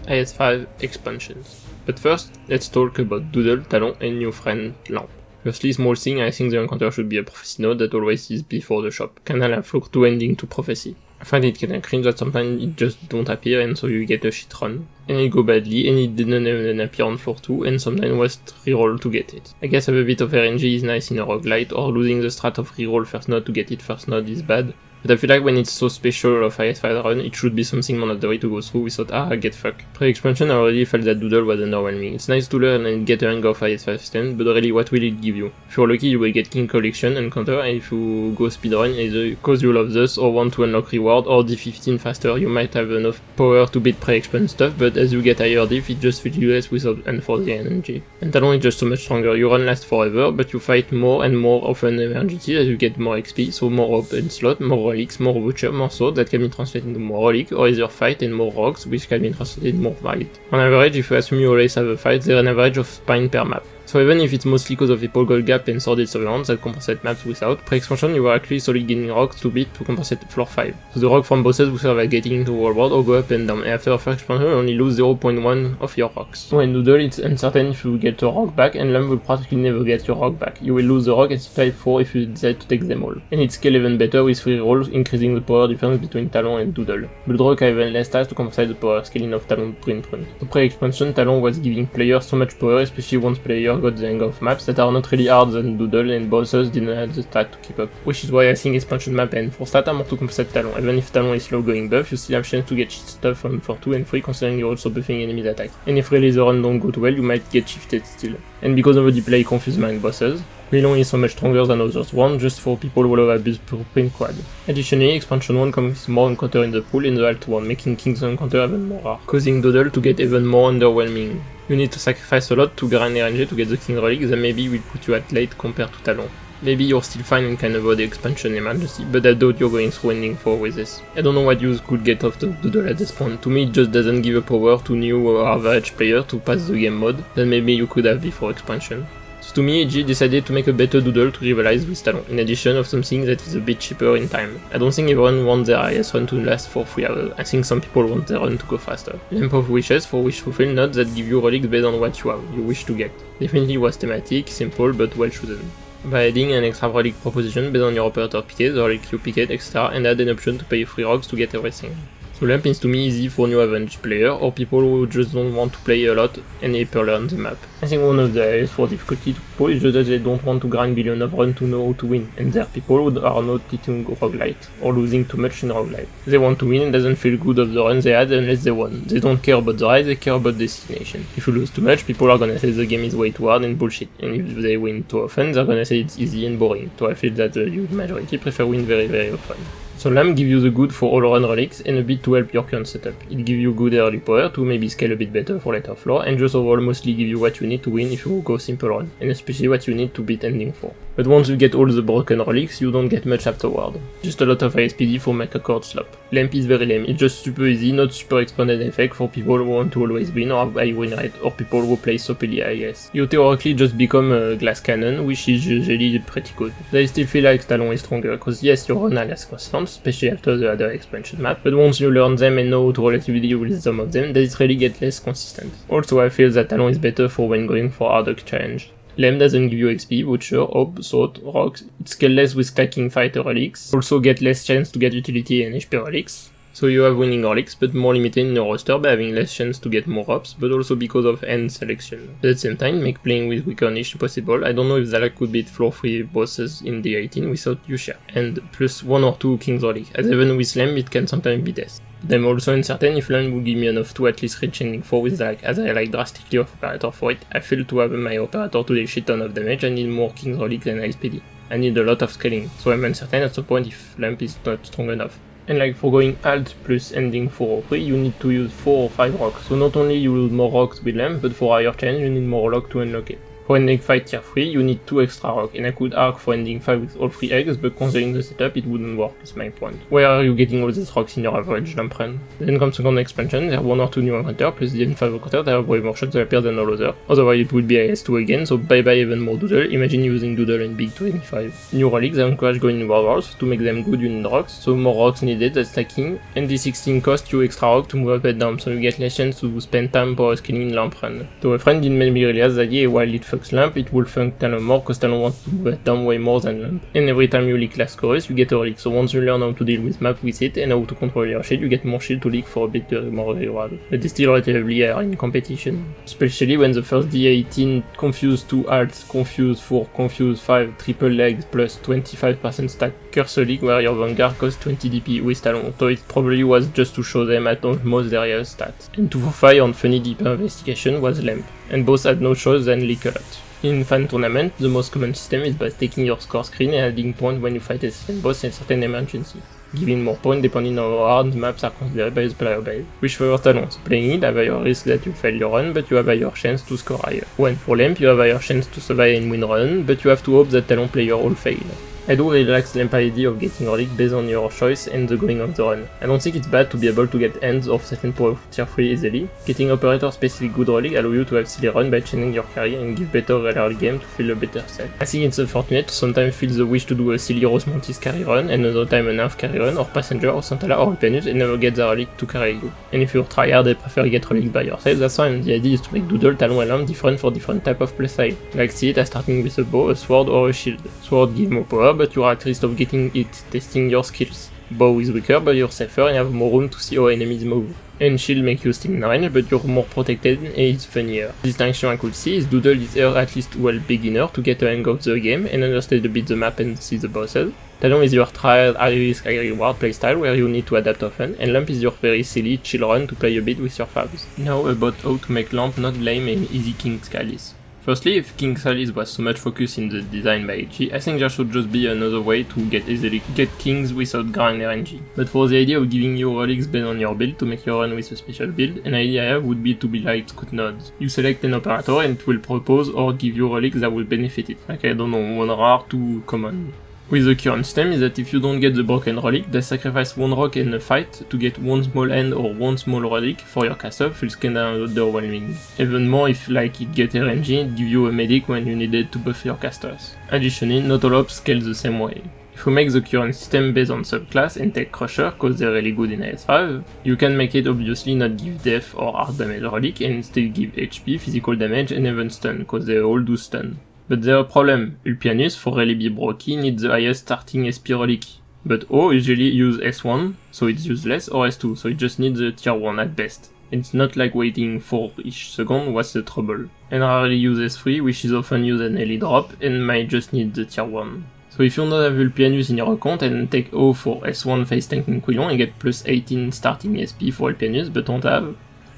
S1: IS5 expansions. But first, let's talk about Doodle, Talon and new friend Lamp. Firstly, small thing, I think the encounter should be a prophecy node that always is before the shop, kinda like Flock 2 ending to prophecy. I find it kinda cringe that sometimes it just don't appear and so you get a shit run. And it go badly, and it didn't even appear on floor 2, and sometimes was reroll to get it. I guess have a bit of RNG is nice in a roguelite, or losing the strat of reroll first node to get it first node is bad. But I feel like when it's so special of IS5 run, it should be something mandatory to go through without get fucked. Pre-expansion I already felt that Doodle was underwhelming. It's nice to learn and get a hang of IS5 system, but really what will it give you? If you're lucky you will get King Collection and Counter, and if you go speedrun either cause you love this or want to unlock reward or D15 faster, you might have enough power to beat pre-expansion stuff, but as you get higher diff it just feels useless without unforced energy. And Talon is just so much stronger, you run last forever, but you fight more and more often emergency as you get more XP, so more open slot, more relics, more voucher, more sword that can be translated into more relic, or either fight and more rocks, which can be translated into more fight. On average, if you assume you always have a fight, there's an average of spine per map. So even if it's mostly because of Apple Gold Gap and Sworded Surveillance that compensate maps without, pre-expansion you are actually solely gaining rocks to beat to compensate floor 5. So the rock from bosses will serve as getting into world or go up and down, and after first expansion you only lose 0.1 of your rocks. So in Doodle it's uncertain if you will get your rock back, and Lamb will practically never get your rock back. You will lose the rock and type 4 if you decide to take them all. And it scales even better with free rolls, increasing the power difference between Talon and Doodle. But Rock have even less ties to compensate the power scaling of Talon print run. So pre-expansion Talon was giving players so much power, especially once players got the hang of maps that are not really hard than Doodle, and bosses didn't have the stat to keep up. Which is why I think expansion map and 4 stat are more to compensate Talon. Even if Talon is slow going buff, you still have chance to get shit stuff from 4-2 and 3 considering you're also buffing enemies attack. And if really the run don't go too well, you might get shifted still. And because nobody play confused mind bosses, Quilon is so much stronger than others one, just for people who love abuse print quad. Additionally, expansion 1 comes with more encounter in the pool in the alt 1, making King's encounter even more rare, causing Doodle to get even more underwhelming. You need to sacrifice a lot to grind RNG to get the King relic that maybe will put you at late compared to Talon. Maybe you're still fine and can avoid the expansion emergency, but I doubt you're going through ending 4 with this. I don't know what use could get off the Doodle at this point. To me it just doesn't give a power to new or average player to pass the game mode that maybe you could have before expansion. So to me, AG decided to make a better Doodle to rivalize with Talon, in addition of something that is a bit cheaper in time. I don't think everyone wants their IS run to last for 3 hours, I think some people want their run to go faster. Lamp of Wishes for wish fulfill nodes that give you relics based on what you wish to get. Definitely was thematic, simple, but well chosen. By adding an extra relic proposition based on your operator picket, the relic you picket extra, and add an option to pay 3 rocks to get everything. So Lamp is to me easy for new advantage player or people who just don't want to play a lot and hyper learn the map. I think one of the areas for difficulty to people is just that they don't want to grind billion of runs to know how to win, and there are people who are not eating roguelite or losing too much in roguelite. They want to win and doesn't feel good of the runs they had unless they won. They don't care about the ride, they care about destination. If you lose too much, people are gonna say the game is way too hard and bullshit, and if they win too often, they're gonna say it's easy and boring. So I feel that the huge majority prefer win very often. So Lamb gives you the good for all run relics and a bit to help your current setup. It gives you good early power to maybe scale a bit better for later floor, and just overall mostly give you what you need to win if you go simple run, and especially what you need to beat ending 4. But once you get all the broken relics, you don't get much afterward. Just a lot of ISPD for make a cord slop. Lamp is very lame, it's just super easy, not super expanded effect for people who want to always win or have high win rate, or people who play soppily IS. You theoretically just become a glass cannon, which is usually pretty good. I still feel like Talon is stronger, cause yes, your run are less constant, especially after the other expansion map, but once you learn them and know how to relatively deal with some of them, they really get less consistent. Also I feel that Talon is better for when going for harder challenge. Lamb doesn't give you XP, voucher, hope, thought, rocks, it scales less with stacking fighter relics, also get less chance to get utility and HP relics. So you have winning relics, but more limited in your roster by having less chance to get more ops, but also because of end selection. But at the same time, make playing with weaker niche possible. I don't know if Zalak could beat floor 3 bosses in the 18 without Yushia, and plus 1 or 2 King's Relic, as even with Lamb it can sometimes be death. But I'm also uncertain if Lamb will give me enough to at least reach ending 4 with Zalak, as I like drastically off operator for it. I feel to have my operator to deal shit ton of damage, I need more King's Relic than ISPD. I need a lot of scaling, so I'm uncertain at some point if Lamp is not strong enough. And like for going alt plus ending 4 or 3, you need to use 4 or 5 rocks. So not only you lose more rocks with Lamp, but for higher challenge you need more luck to unlock it. For ending 5 tier 3, you need 2 extra rocks, and I could arc for ending 5 with all 3 eggs, but considering the setup it wouldn't work, is my point. Where are you getting all these rocks in your average Lamp run? Then comes second expansion, there are 1 or 2 new encounters, plus the N5 encounter that have way more shots that appear than all other. Otherwise it would be IS2 again, so bye bye even more Doodle, imagine using Doodle and Big 25. New relics, I encourage going in Warlords, to make them good you need rocks, so more rocks needed, that's stacking, and D16 costs you extra rock to move up and down, so you get less chance to spend time power scaling in Lamp run. So a friend didn't maybe realize that yeah, while it fucks Lamp, it will fuck Talon more cause Talon wants to move it down way more than Lamp. And every time you leak last chorus, you get a relic, so once you learn how to deal with map with it and how to control your shield, you get more shield to leak for a bit more reward. But it's still relatively higher in competition. Especially when the first D18 Confuse 2 alts, Confuse 4, Confuse 5, triple legs plus 25% stack Curse League where your Vanguard costs 20 DP with Talon, so it probably was just to show them at almost their real stats. And 245 on Funny Deeper Investigation was Lamp, and both had no choice than leak a lot. In fan tournament, the most common system is by taking your score screen and adding points when you fight a certain boss in certain emergency, giving more points depending on how hard the maps are considered by the player base. Which for your Talon, so playing it have a higher risk that you fail your run, but you have a higher chance to score higher. When for Lamp, you have a higher chance to survive and win run, but you have to hope that Talon player all fail. I do really like the Lamp idea of getting relic based on your choice and the going on the run. I don't think it's bad to be able to get ends of certain powerful tier 3 easily. Getting operator specific good relic allow you to have silly run by changing your carry and give better early game to feel a better set. I think it's unfortunate to sometimes feel the wish to do a silly Rose Mantis carry run, and another time an half carry run, or Passenger, or Santala, or Alpianus, and never get the relic to carry you. And if you're tryhard and prefer get relic by yourself, that's fine. The idea is to make Doodle, Talon, and Lamp different for different type of playstyle. Like see it as starting with a bow, a sword, or a shield. Sword give more power, but you are at risk of getting it testing your skills. Bow is weaker, but you're safer and have more room to see how enemies move. And shield make you still in range, but you're more protected and it's funnier. The distinction I could see is Doodle is here at least well beginner to get a hang of the game and understand a bit the map and see the bosses. Talon is your trial high risk high reward playstyle where you need to adapt often, and Lamp is your very silly chill run to play a bit with your fabs. Now about how to make Lamp not lame and easy King's Chalice. Firstly, if King's Chalice was so much focused in the design by HG, I think there should just be another way to easily get kings without grind RNG. But for the idea of giving you relics based on your build to make your run with a special build, an idea I have would be to be like Scout Nodes. You select an operator and it will propose or give you relics that will benefit it. Like I don't know, one rare, two common. With the current system is that if you don't get the broken relic, they sacrifice one rock in a fight to get one small end or one small relic for your caster, feels kinda underwhelming. Even more if like it get RNG, it give you a medic when you need it to buff your casters. Additionally, not all ops scale the same way. If we make the current system based on subclass and take Crusher cause they're really good in AS5, you can make it obviously not give death or hard damage relic and instead give HP, physical damage and even stun cause they all do stun. But there's a problem. Ulpianus, for really be broky, needs the highest starting SP relic. But O usually use S1, so it's useless, or S2, so it just needs the tier 1 at best. It's not like waiting 4-ish seconds was the trouble. And rarely use S3, which is often used an early drop, and might just need the tier 1. So if you don't have Ulpianus in your account and take O for S1 face tanking Quillon and get plus 18 starting SP for Ulpianus, but don't have,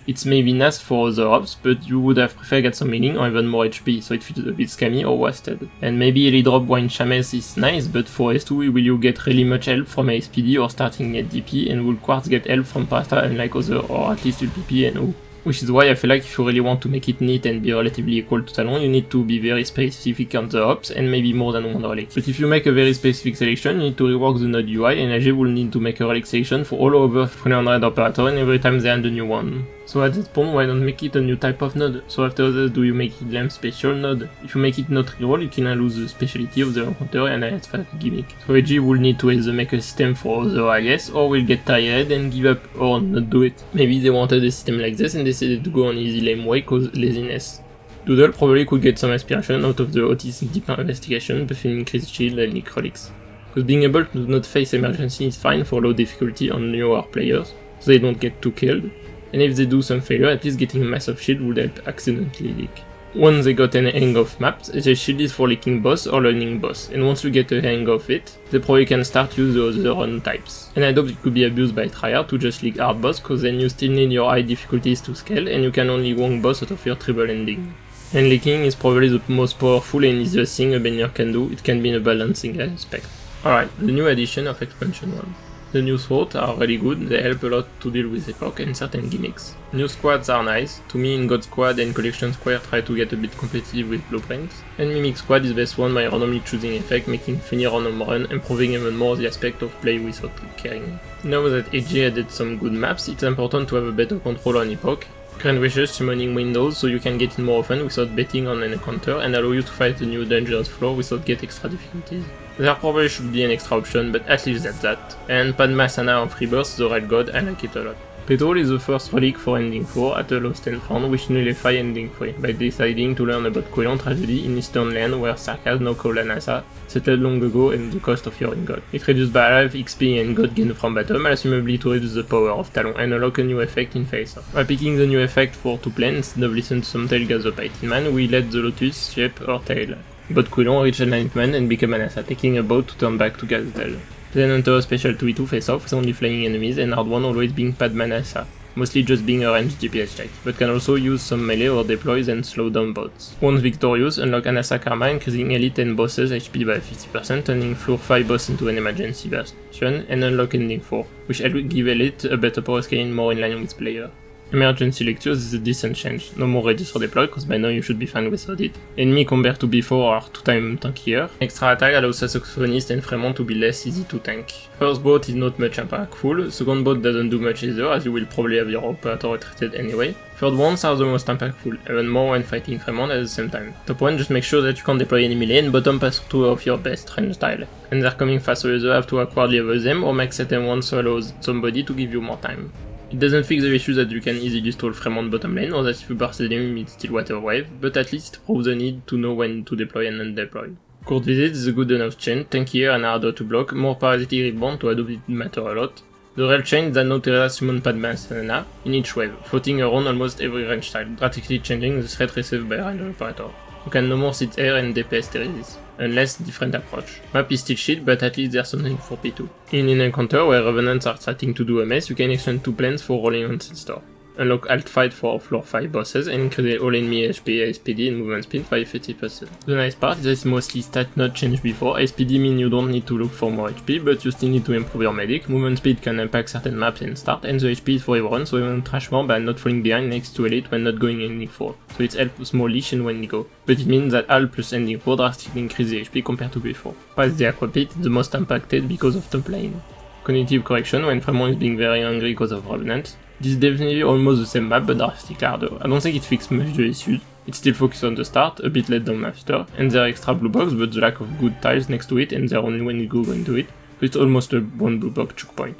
S1: it's maybe nice for other ops, but you would have preferred get some healing or even more HP, so it feels a bit scammy or wasted. And maybe early drop Wine Chames is nice, but for S2 will you get really much help from ASPD or starting at DP, and will Quartz get help from Pasta unlike other, or at least UPP and O. Which is why I feel like if you really want to make it neat and be relatively equal to Talon, you need to be very specific on the ops and maybe more than one relic. But if you make a very specific selection, you need to rework the node UI, and AG will need to make a relic selection for all over 300 operator and every time they add a new one. So at that point, why not make it a new type of node? So after that, do you make it Lamp special node? If you make it not reroll, you can lose the speciality of the encounter and a headfat gimmick. So AG will need to either make a system for the alias, or will get tired and give up or not do it. Maybe they wanted a system like this and decided to go on easy lame way cause laziness. Doodle probably could get some inspiration out of the Otis Deep Investigation, buffing increased shield and leak relics. Because being able to not face emergency is fine for low difficulty on newer players, so they don't get too killed. And if they do some failure, at least getting a massive shield would help accidentally leak. Once they got an hang of maps, the shield is for leaking boss or learning boss, and once you get a hang of it, they probably can start use the other run types. And I doubt it could be abused by tryhard to just leak hard boss, cause then you still need your high difficulties to scale, and you can only wonk boss out of your triple ending. And leaking is probably the most powerful and easiest thing a banner can do, it can be in a balancing aspect. Alright, the new addition of Expansion 1. The new swords are really good, they help a lot to deal with epoch and certain gimmicks. New squads are nice, to me in God Squad and Collection Square try to get a bit competitive with blueprints, and Mimic Squad is best one by randomly choosing effect, making funny random run, improving even more the aspect of play without caring. Now that AG added some good maps, it's important to have a better control on epoch, Grand Wishes summoning windows so you can get in more often without betting on an encounter and allow you to fight a new dangerous floor without get extra difficulties. There probably should be an extra option, but at least that's that. And Padma Sana of Rebirth, the Red God, I like it a lot. Petrol is the first relic for Ending 4 at a lost and found, which nullifies Ending 3 by deciding to learn about Quilon tragedy in Eastern Land where Sarkaz, now called Anassa, settled long ago and the cost of your God. It reduces by life, XP and God gained from bottom, assumably to reduce the power of Talon and unlock a new effect in face-off. By picking the new effect for 2 play instead of listen to some tail gas up 18 man, we let the Lotus shape her tail. But Quilon reached enlightenment and became Anassa, taking a boat to turn back to Gazdel. Then enter a special 2v2 face-off with only flying enemies and hard one always being Padma Anassa, mostly just being a ranged DPS check, but can also use some melee or deploys and slow down bots. Once victorious, unlock Anassa Karma, increasing elite and bosses HP by 50%, turning floor 5 boss into an emergency version, and unlock Ending 4, which will give elite a better power scaling more in line with player. Emergency Lectures is a decent change, no more reduce or deploy, cause by now you should be fine without it. Enemy compared to before are 2 times tankier. Extra attack allows Saxophonist and Fremont to be less easy to tank. First boat is not much impactful, second boat doesn't do much either, as you will probably have your operator retreated anyway. Third ones are the most impactful, even more when fighting Fremont at the same time. Top 1, just make sure that you can deploy enemy lane, bottom pass 2 of your best range style. And they're coming fast, so you either have to acquiredly level them or max set M1 so allows somebody to give you more time. It doesn't fix the issue that you can easily stall Fremont bottom lane, or that if you burst the enemy it's still water wave, but at least it proves the need to know when to deploy and undeploy. Court Visit is a good enough chain, tankier and harder to block, more parasitic rebound to adopt it matter a lot. The real chain is that no Terra summon Padma Anassa in each wave, floating around almost every range style, drastically changing the threat received by range operator. You can no more sit air and DPS Theresis, unless different approach. Map is still shit, but at least there's something for P2. In an encounter where Revenants are starting to do a mess, you can exchange 2 planes for rolling on Store. Unlock Alt Fight for floor 5 bosses and increase all enemy HP, SPD and movement speed by 50%. The nice part is that it's mostly stat not changed before. SPD means you don't need to look for more HP, but you still need to improve your medic. Movement speed can impact certain maps and start, and the HP is for everyone, so you trash more by not falling behind next to elite when not going Ending 4. So it's help small leash and when you go. But it means that Alt plus Ending 4 drastically increase the HP compared to before. Past the Aqua Pit, the most impacted because of top lane. Cognitive correction when Fremont is being very angry because of Revenant. This is definitely almost the same map but drastically harder. I don't think it fixed much the issues. It still focuses on the start, a bit let down after, and their extra blue box but the lack of good tiles next to it and they're only when you go into it, so it's almost a one blue box choke point.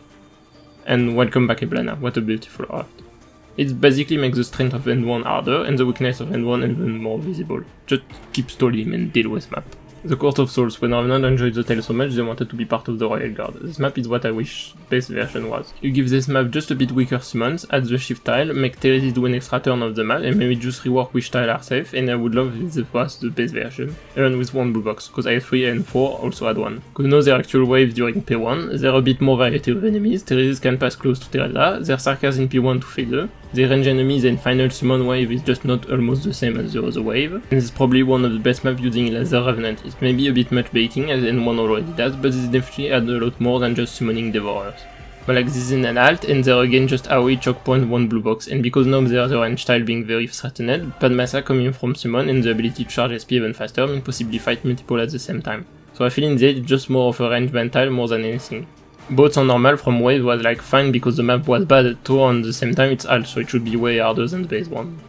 S1: And welcome back Eblana, what a beautiful art. It basically makes the strength of End 1 harder and the weakness of End 1 even more visible. Just keep stalling him and deal with map. The Court of Souls, when Revenant enjoyed the tale so much they wanted to be part of the Royal Guard. This map is what I wish base version was. You give this map just a bit weaker summons, add the shift tile, make Theresis do an extra turn of the map and maybe just rework which tile are safe, and I would love if this was the base version, even with one blue box, cause I3 and 4 also had one. Cause now their actual waves during P1, there are a bit more variety of enemies, Theresis can pass close to Teresa, their Sarkaz in P1 to Phase, the range enemies and final summon wave is just not almost the same as the other wave, and it's probably one of the best maps using Laser Revenant. It may be a bit much baiting as N1 already does, but this definitely adds a lot more than just summoning Devourers. But like this is in an alt, and there again just AoE choke point 1 blue box, and because now there's the range style being very threatened, Padmasa coming from summon and the ability to charge SP even faster mean possibly fight multiple at the same time. So I feel in the end it's just more of a range ban tile more than anything. Boats on normal from wave was like fine because the map was bad at 2 and at the same time it's alt, so it should be way harder than the base one.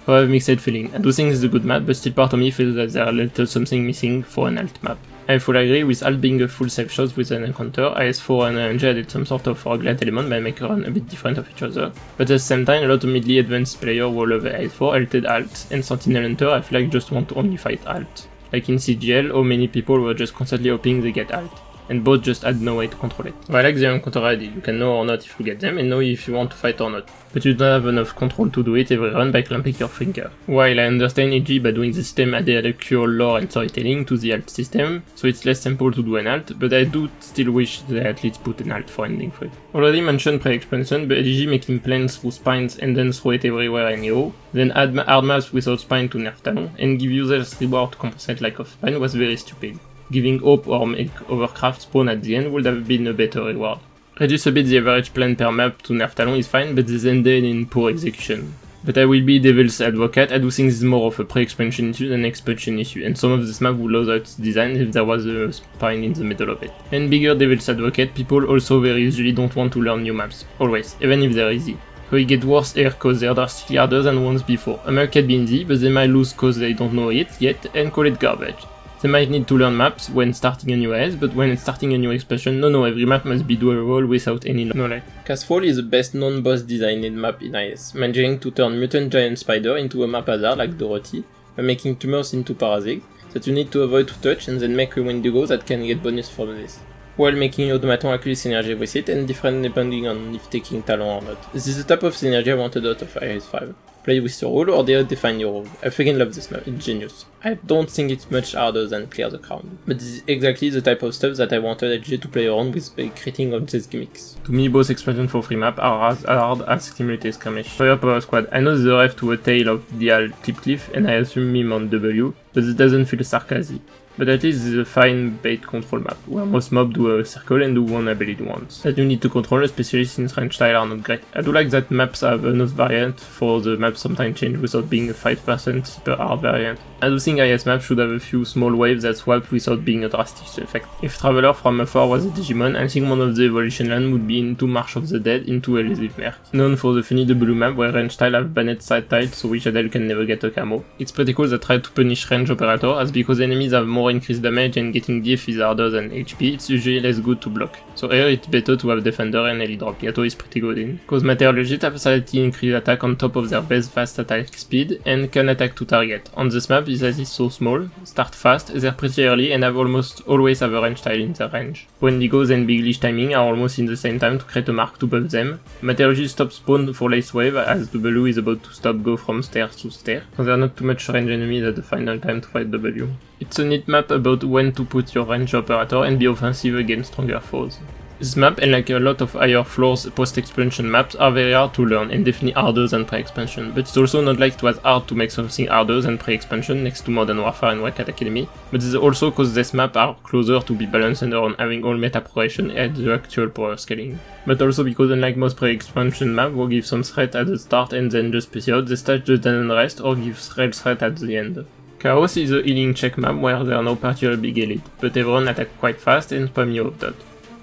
S1: So I have mixed feeling. I do think it's a good map, but still part of me feels that there's a little something missing for an alt map. I fully agree with alt being a full safe shot with an encounter. IS4 and RNG added some sort of roguelite element by making run a bit different of each other. But at the same time, a lot of midly advanced players will love IS4 alted alt, and Sentinel Hunter I feel like just want to only fight alt. Like in CGL, how many people were just constantly hoping they get alt, and both just had no way to control it. So I like the encounter ID, you can know or not if you get them, and know if you want to fight or not. But you don't have enough control to do it every run by clamping your finger. While I understand EG by doing the system added actual lore and storytelling to the alt system, so it's less simple to do an alt, but I do still wish they at least put an alt for Ending 3. Already mentioned pre-expansion, but EG making planes through spines and then throw it everywhere anyhow, then add hard maps without spine to nerf Talon, and give users reward to compensate lack of spine was very stupid. Giving hope or make overcraft spawn at the end would have been a better reward. Reduce a bit the average plan per map to nerf Talon is fine, but this ended in poor execution. But I will be devil's advocate, I do think this is more of a pre-expansion issue than expansion issue, and some of this map would lose out its design if there was a spine in the middle of it. And bigger devil's advocate, people also very usually don't want to learn new maps, always, even if they're easy. So it gets worse here cause they're drastically harder than once before. A map can be easy, but they might lose cause they don't know it yet and call it garbage. They might need to learn maps when starting a new AS, but when starting a new expansion, no, every map must be doable without any knowledge. Castfall is the best non-boss designed map in IS, managing to turn Mutant Giant Spider into a map hazard like Dorothy, by making tumors into parasites that you need to avoid to touch and then make a Wendigo that can get bonus from this, while making Automaton actually synergy with it and different depending on if taking Talon or not. This is the type of synergy I wanted out of IS 5. Play with your role or dare define your role. I freaking love this map, it's genius. I don't think it's much harder than Clear the Crown, but this is exactly the type of stuff that I wanted HG to play around with by creating all these gimmicks. To me, both expansion for free map are as hard as Simulated Skirmish. Fire Power Squad, I know the ref to a tale of Dial Cliff and I assume meme on W, but it doesn't feel sarcastic. But at least it's a fine bait control map, where most mobs do a circle and do one ability once, that you need to control, especially since range style are not great. I do like that maps have enough variant for the map sometimes change without being a 5% super hard variant. I do think IS maps should have a few small waves that swap without being a drastic effect. If Traveler from afar was a Digimon, I think one of the evolution land would be into March of the Dead into Elusive Merc, known for the funny W map where range style have banned side tiles so Wishadel can never get a camo. It's pretty cool that try to punish range operator, as because enemies have more increased damage and getting diff is harder than HP, it's usually less good to block. So here it's better to have Defender and Ellie drop. Gato is pretty good in, cause Materiologist have slightly increased attack on top of their base fast attack speed and can attack to target. On this map, this is so small, start fast, they're pretty early and have almost always have a range tile in their range. Wendigos and Big Leash timing are almost in the same time to create a mark to buff them. Materiologist stops spawn for late wave as W is about to stop go from stairs to stair, so there are not too much range enemies at the final time to fight W. It's a neat map about when to put your range operator and be offensive against stronger foes. This map, and like a lot of higher floors post-expansion maps, are very hard to learn and definitely harder than pre-expansion, but it's also not like it was hard to make something harder than pre-expansion next to Modern Warfare and Wildcat Academy, but this is also cause this map are closer to be balanced and on having all meta progression and the actual power scaling. But also because unlike most pre-expansion maps will give some threat at the start and then just piece out, the stage just doesn't rest or gives real threat at the end. Chaos is a healing check map where there are no particular big elite, but everyone attack quite fast and spam you off that.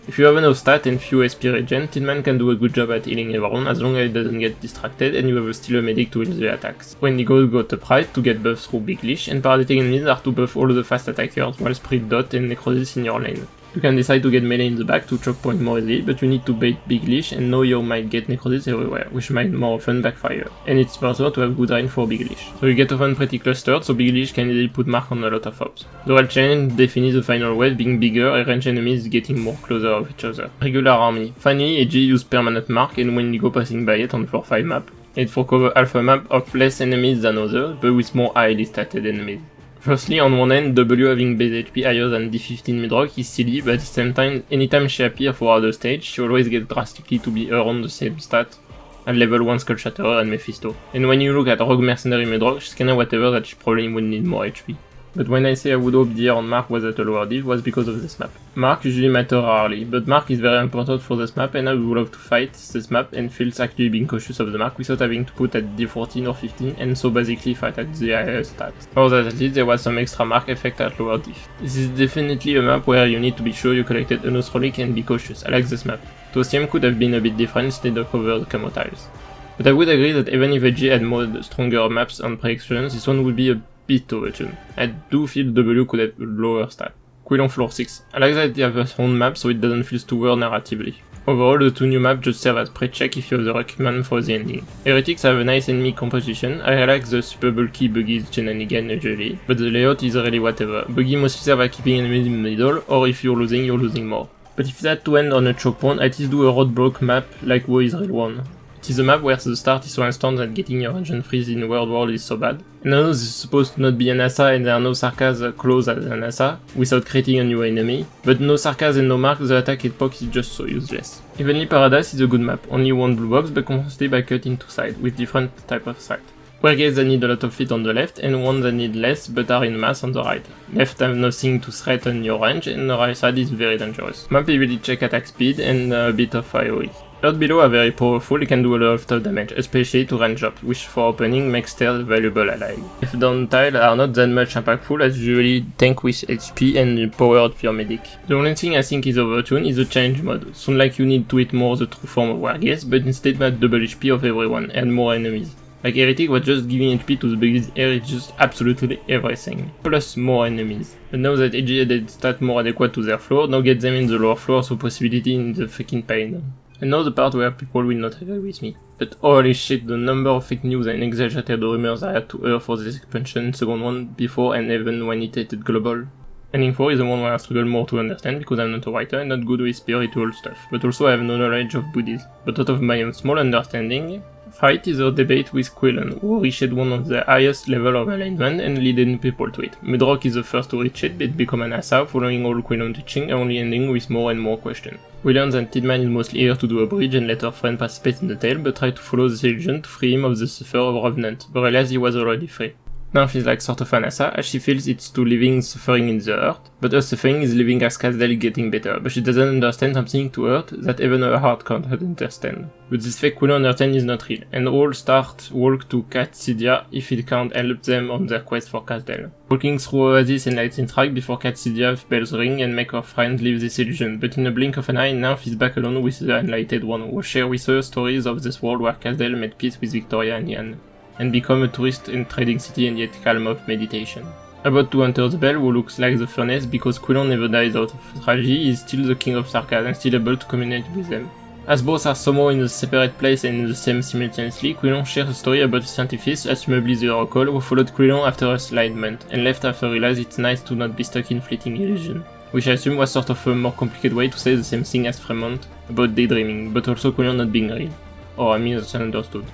S1: If you have enough stat and few SP regen, Tinman can do a good job at healing everyone as long as it doesn't get distracted and you have still a medic to heal the attacks. Wendigo got a prize to get buffs through Big Leash, and Paralytic enemies are to buff all the fast attackers while Spirit Dot and Necrosis in your lane. You can decide to get melee in the back to choke point more easily, but you need to bait Big Leash and know you might get Necrosis everywhere, which might more often backfire. And it's better to have good range for Big Leash. So you get often pretty clustered, so Big Leash can easily put mark on a lot of ops. The real change defines the final wave being bigger and range enemies getting more closer of each other. Regular army. Finally, AG used permanent mark and Wendigo passing by it on floor 5 map. It for cover alpha map of less enemies than others, but with more highly statted enemies. Firstly, on one end, W having base HP higher than D15 midrock is silly, but at the same time, anytime she appears for other stage, she always gets drastically to be around the same stat at level 1 Skull Shatterer and Mephisto. And when you look at Rogue Mercenary midrock, she's kinda whatever that she probably would need more HP. But when I say I would hope the on Mark was at a lower div, was because of this map. Mark usually matter rarely, but Mark is very important for this map and I would love to fight this map and feels actually being cautious of the Mark without having to put at D14 or 15 and so basically fight at the higher stat. For that at least there was some extra Mark effect at lower div. This is definitely a map where you need to be sure you collected enough relic and be cautious. I like this map. Tostium could have been a bit different instead of over the camo tiles. But I would agree that even if AG had more stronger maps on pre-experience, this one would be a bit overtuned. I do feel W could have a lower stat. Quill on floor 6. I like that they have a own map so it doesn't feel too weird narratively. Overall, the two new maps just serve as pre-check if you have the requirement for the ending. Heretics have a nice enemy composition. I like the super bulky Buggy's shenanigan usually, but the layout is really whatever. Buggy mostly serve at keeping enemies in the middle, or if you're losing more. But if that to end on a choke point, at least do a roadblock map like War Israel 1. It is a map where the start is so instant that getting your engine freeze in World War is so bad. And I know this is supposed to not be an ASA and there are no Sarkas close as an ASA, without creating a new enemy, but no Sarkas and no Mark, the attack hitbox is just so useless. Evenly Paradise is a good map, only one blue box but compensated by cut into side, with different type of threat. Wargates that need a lot of feet on the left, and ones that need less but are in mass on the right. Left have nothing to threaten your range, and the right side is very dangerous. Map really check attack speed and a bit of AoE. Earth below are very powerful, they can do a lot of tough damage, especially to range up, which for opening makes stairs valuable ally. If down tile are not that much impactful as usually tank with HP and powered pure medic. The only thing I think is overtuned is the change mode. Sound like you need to hit more the true form of Wargaze, but instead add double HP of everyone and more enemies. Like Heretic was just giving HP to the biggest here, just absolutely everything. Plus more enemies. But now that AG added stats more adequate to their floor, now get them in the lower floor, so possibility in the fucking pain. And now the part where people will not agree with me. But holy shit, the number of fake news and exaggerated rumors I had to hear for this expansion in second one before and even when it hit global. Ending 4 is the one where I struggle more to understand because I'm not a writer and not good with spiritual stuff, but also I have no knowledge of Buddhism. But out of my own small understanding, Fight is a debate with Quillen, who reached one of the highest level of alignment and leading people to it. Mudrock is the first to reach it, but become an Asa, following all Quillen teaching, only ending with more and more questions. We learn that Tidman is mostly here to do a bridge and let her friend participate in the tale, but try to follow the illusion to free him of the suffer of Revenant, but realize he was already free. Now she's like sort of an Asa, as she feels it's to living suffering in the earth, but her suffering is living as Casdale getting better, but she doesn't understand something to earth that even her heart can't understand. But this fake Quillen understand is not real, and all start walk to Cassidia if it can't help them on their quest for Casdale. Walking through Oasis and Lightning Strike before Cassidia bells ring and make her friend leave this illusion, but in a blink of an eye now she's back alone with the Enlightened One, who share with her stories of this world where Casdale made peace with Victoria and Yan, and become a tourist and trading city and yet calm of meditation. About to enter the Bell, who looks like the furnace because Quillen never dies out of tragedy, he is still the king of Sarkaz and still able to communicate with them. As both are somehow in a separate place and in the same simultaneously, Quillen shares a story about a scientist, assumably the Oracle, who followed Quillen after enlightenment, and left after realizing it's nice to not be stuck in fleeting illusion. Which I assume was sort of a more complicated way to say the same thing as Fremont about daydreaming, but also Quillen not being real. Or I mean that's understood.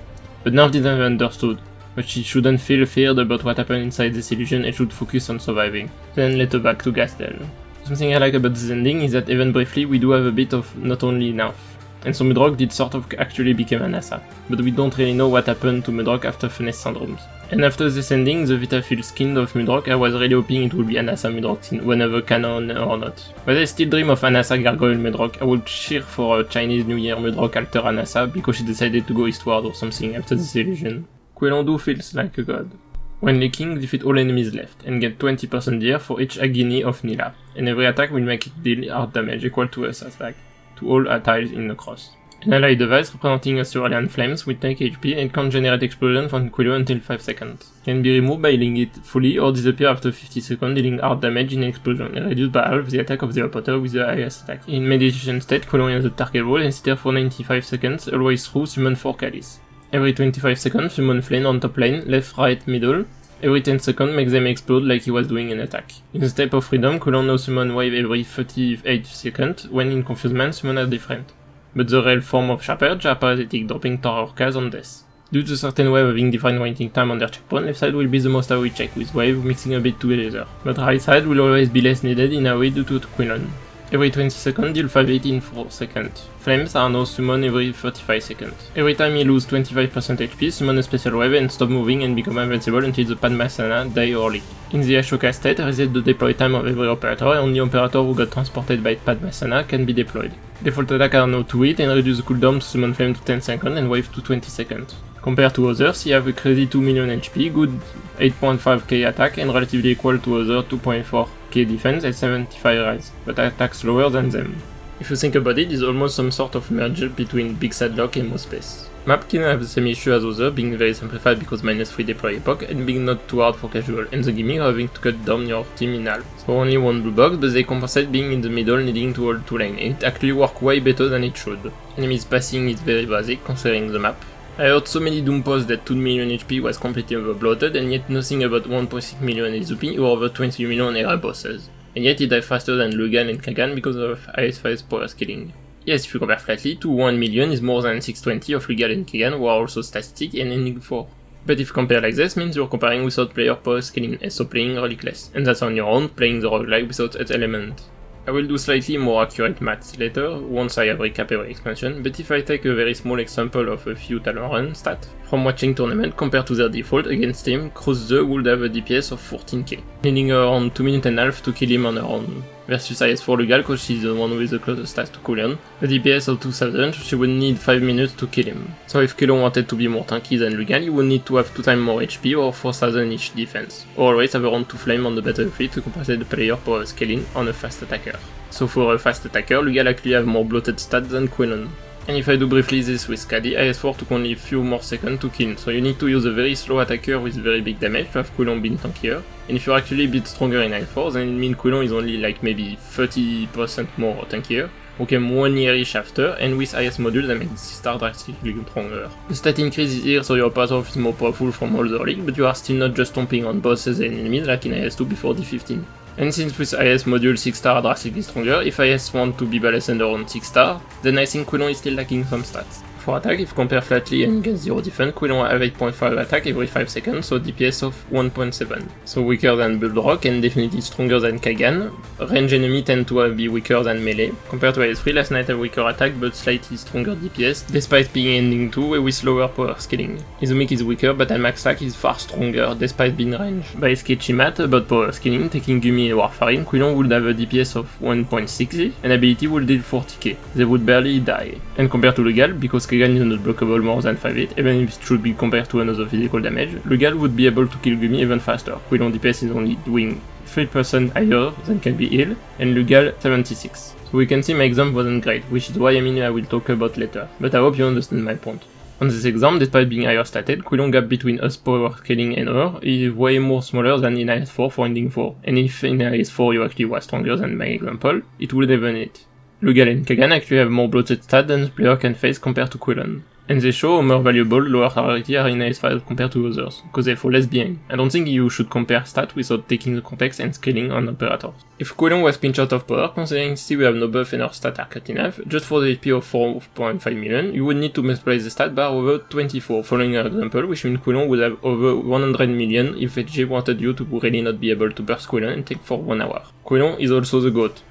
S1: But Nerve didn't have understood, but she shouldn't feel feared about what happened inside this illusion and should focus on surviving. Then let her back to Casdale. Something I like about this ending is that even briefly we do have a bit of not only Nerve. And so Mudrock did sort of actually become an Asa, but we don't really know what happened to Mudrock after Furnace Syndromes. And after this ending, the Vita feels skinned of Mudrock, I was really hoping it would be an Asa Mudrock scene, whenever canon or not. But I still dream of an Asa Gargoyle Mudrock. I would cheer for a Chinese New Year Mudrock alter an Asa because she decided to go eastward or something after this illusion. Quillen feels like a god. When leaking, defeat all enemies left, and get 20% DR for each Agini of Nila, and every attack will make it deal hard damage equal to a attack, to all tiles in the cross. An allied device representing a cerulean flames will take HP and can't generate explosion from Quillen until 5 seconds. Can be removed by healing it fully or disappear after 50 seconds dealing hard damage in explosion, and reduced by half the attack of the operator with the highest attack. In meditation state, Quillen has the target wall and sit there for 95 seconds, always through summon 4 Calice. Every 25 seconds summon Flame on top lane, left, right, middle. Every 10 seconds make them explode like he was doing an attack. In the Step of Freedom, Quillen now summon wave every 38 seconds, when in Confusement summon are different. But the real form of Shepherd are parasitic, dropping Tororcas on death. Due to certain wave having different waiting time on their checkpoint, left side will be the most AoE check, with wave mixing a bit together. But right side will always be less needed in AoE due to Quillen. Every 20 seconds deal 5-8 in 4 seconds. Flames are now summoned every 35 seconds. Every time you lose 25% HP, summon a special wave and stop moving and become invincible until the Padmasana die or leak. In the Ashoka state, reset the deploy time of every operator, and only operator who got transported by Padmasana can be deployed. Default attack are now to hit and reduce the cooldown to summon flame to 10 seconds and wave to 20 seconds. Compared to others, you have a crazy 2 million HP, good 8.5k attack and relatively equal to other 2.4k defense and 75 rise, but attacks lower than them. If you think about it, it's almost some sort of merge between Big Sadlock and Mospace. Map can have the same issue as others, being very simplified because -3 deploy epoch and being not too hard for casual, and the gimmick having to cut down your team in half. So only one blue box, but they compensate being in the middle needing to hold 2 lanes, and it actually works way better than it should. Enemies passing is very basic considering the map. I heard so many Doom posts that 2 million HP was completely overbloated and yet nothing about 1.6 million LZP or over 20 million era bosses. And yet he died faster than Lugan and Kagan because of IS5's power scaling. Yes, if you compare flatly, 2 1 million is more than 620 of Lugan and Kagan, who are also static and ending 4. But if you compare like this, means you're comparing without player power scaling, and so playing Relicless, and that's on your own, playing the roguelike without its element. I will do slightly more accurate maths later, once I have recapped every expansion, but if I take a very small example of a few Talon stats, from watching tournament compared to their default against him, Cross the would have a DPS of 14k, needing around 2 minutes and a half to kill him on her own. Versus IS4 Lugal, cause she's the one with the closest stats to Quillen, a DPS of 2000, she would need 5 minutes to kill him. So if Quillen wanted to be more tanky than Lugal, you would need to have 2 times more HP or 4000 each defense, or always have around 2 flame on the battlefield to compensate the player power scaling on a fast attacker. So for a fast attacker, Lugal actually have more bloated stats than Quillen. And if I do briefly this with Skadi, IS-4 took only a few more seconds to kill, so you need to use a very slow attacker with very big damage to have Coulon being tankier. And if you're actually a bit stronger in IS-4, then it means Coulon is only like maybe 30% more tankier, who came 1 year-ish after, and with IS module that makes C-Star drastically stronger. The stat increase is here so your operator is more powerful from all the league, but you are still not just stomping on bosses and enemies like in IS-2 before D15. And since with IS module 6 star are drastically stronger, if IS want to be balanced around 6 star, then I think Coulon is still lacking some stats. For attack, if you compare flatly and get 0 defense, Coulon have 8.5 attack every 5 seconds, so DPS of 1.7. So weaker than Bulldog and definitely stronger than Kagan. Range enemy tend to be weaker than melee. Compared to IS-3, Last Knight have weaker attack but slightly stronger DPS, despite being ending 2 with lower power scaling. Izumic is weaker but at max stack is far stronger, despite being ranged. By sketchy math about power scaling, taking Gumi and Warfarin, Coulon would have a DPS of 1.60 and ability would deal 40k. They would barely die. And compared to Legal, because Kagan is not blockable more than 5-8, even if it should be compared to another physical damage, Legal would be able to kill Gumi even faster. Coulon DPS is only doing 3% higher than can be healed, and Legal 76. So we can see my example wasn't great, which is why I will talk about later, but I hope you understand my point. On this exam, despite being higher stated, Coulon gap between us power scaling and her is way more smaller than in IS-4 for ending 4, and if in IS-4 you actually was stronger than my example, it would even it. Legal and Kagan actually have more bloated stats than the player can face compared to Coulon. And they show more valuable, lower priority are in IS-5 compared to others, because they fall less behind. I don't think you should compare stats without taking the context and scaling on operators. If Coulon was pinched out of power, considering still we have no buff and our stats are cut enough, just for the HP of 4.5 million, you would need to multiply the stat bar over 24, following our example, which means Coulon would have over 100 million if HG wanted you to really not be able to burst Coulon and take for 1 hour. Coulon is also the GOAT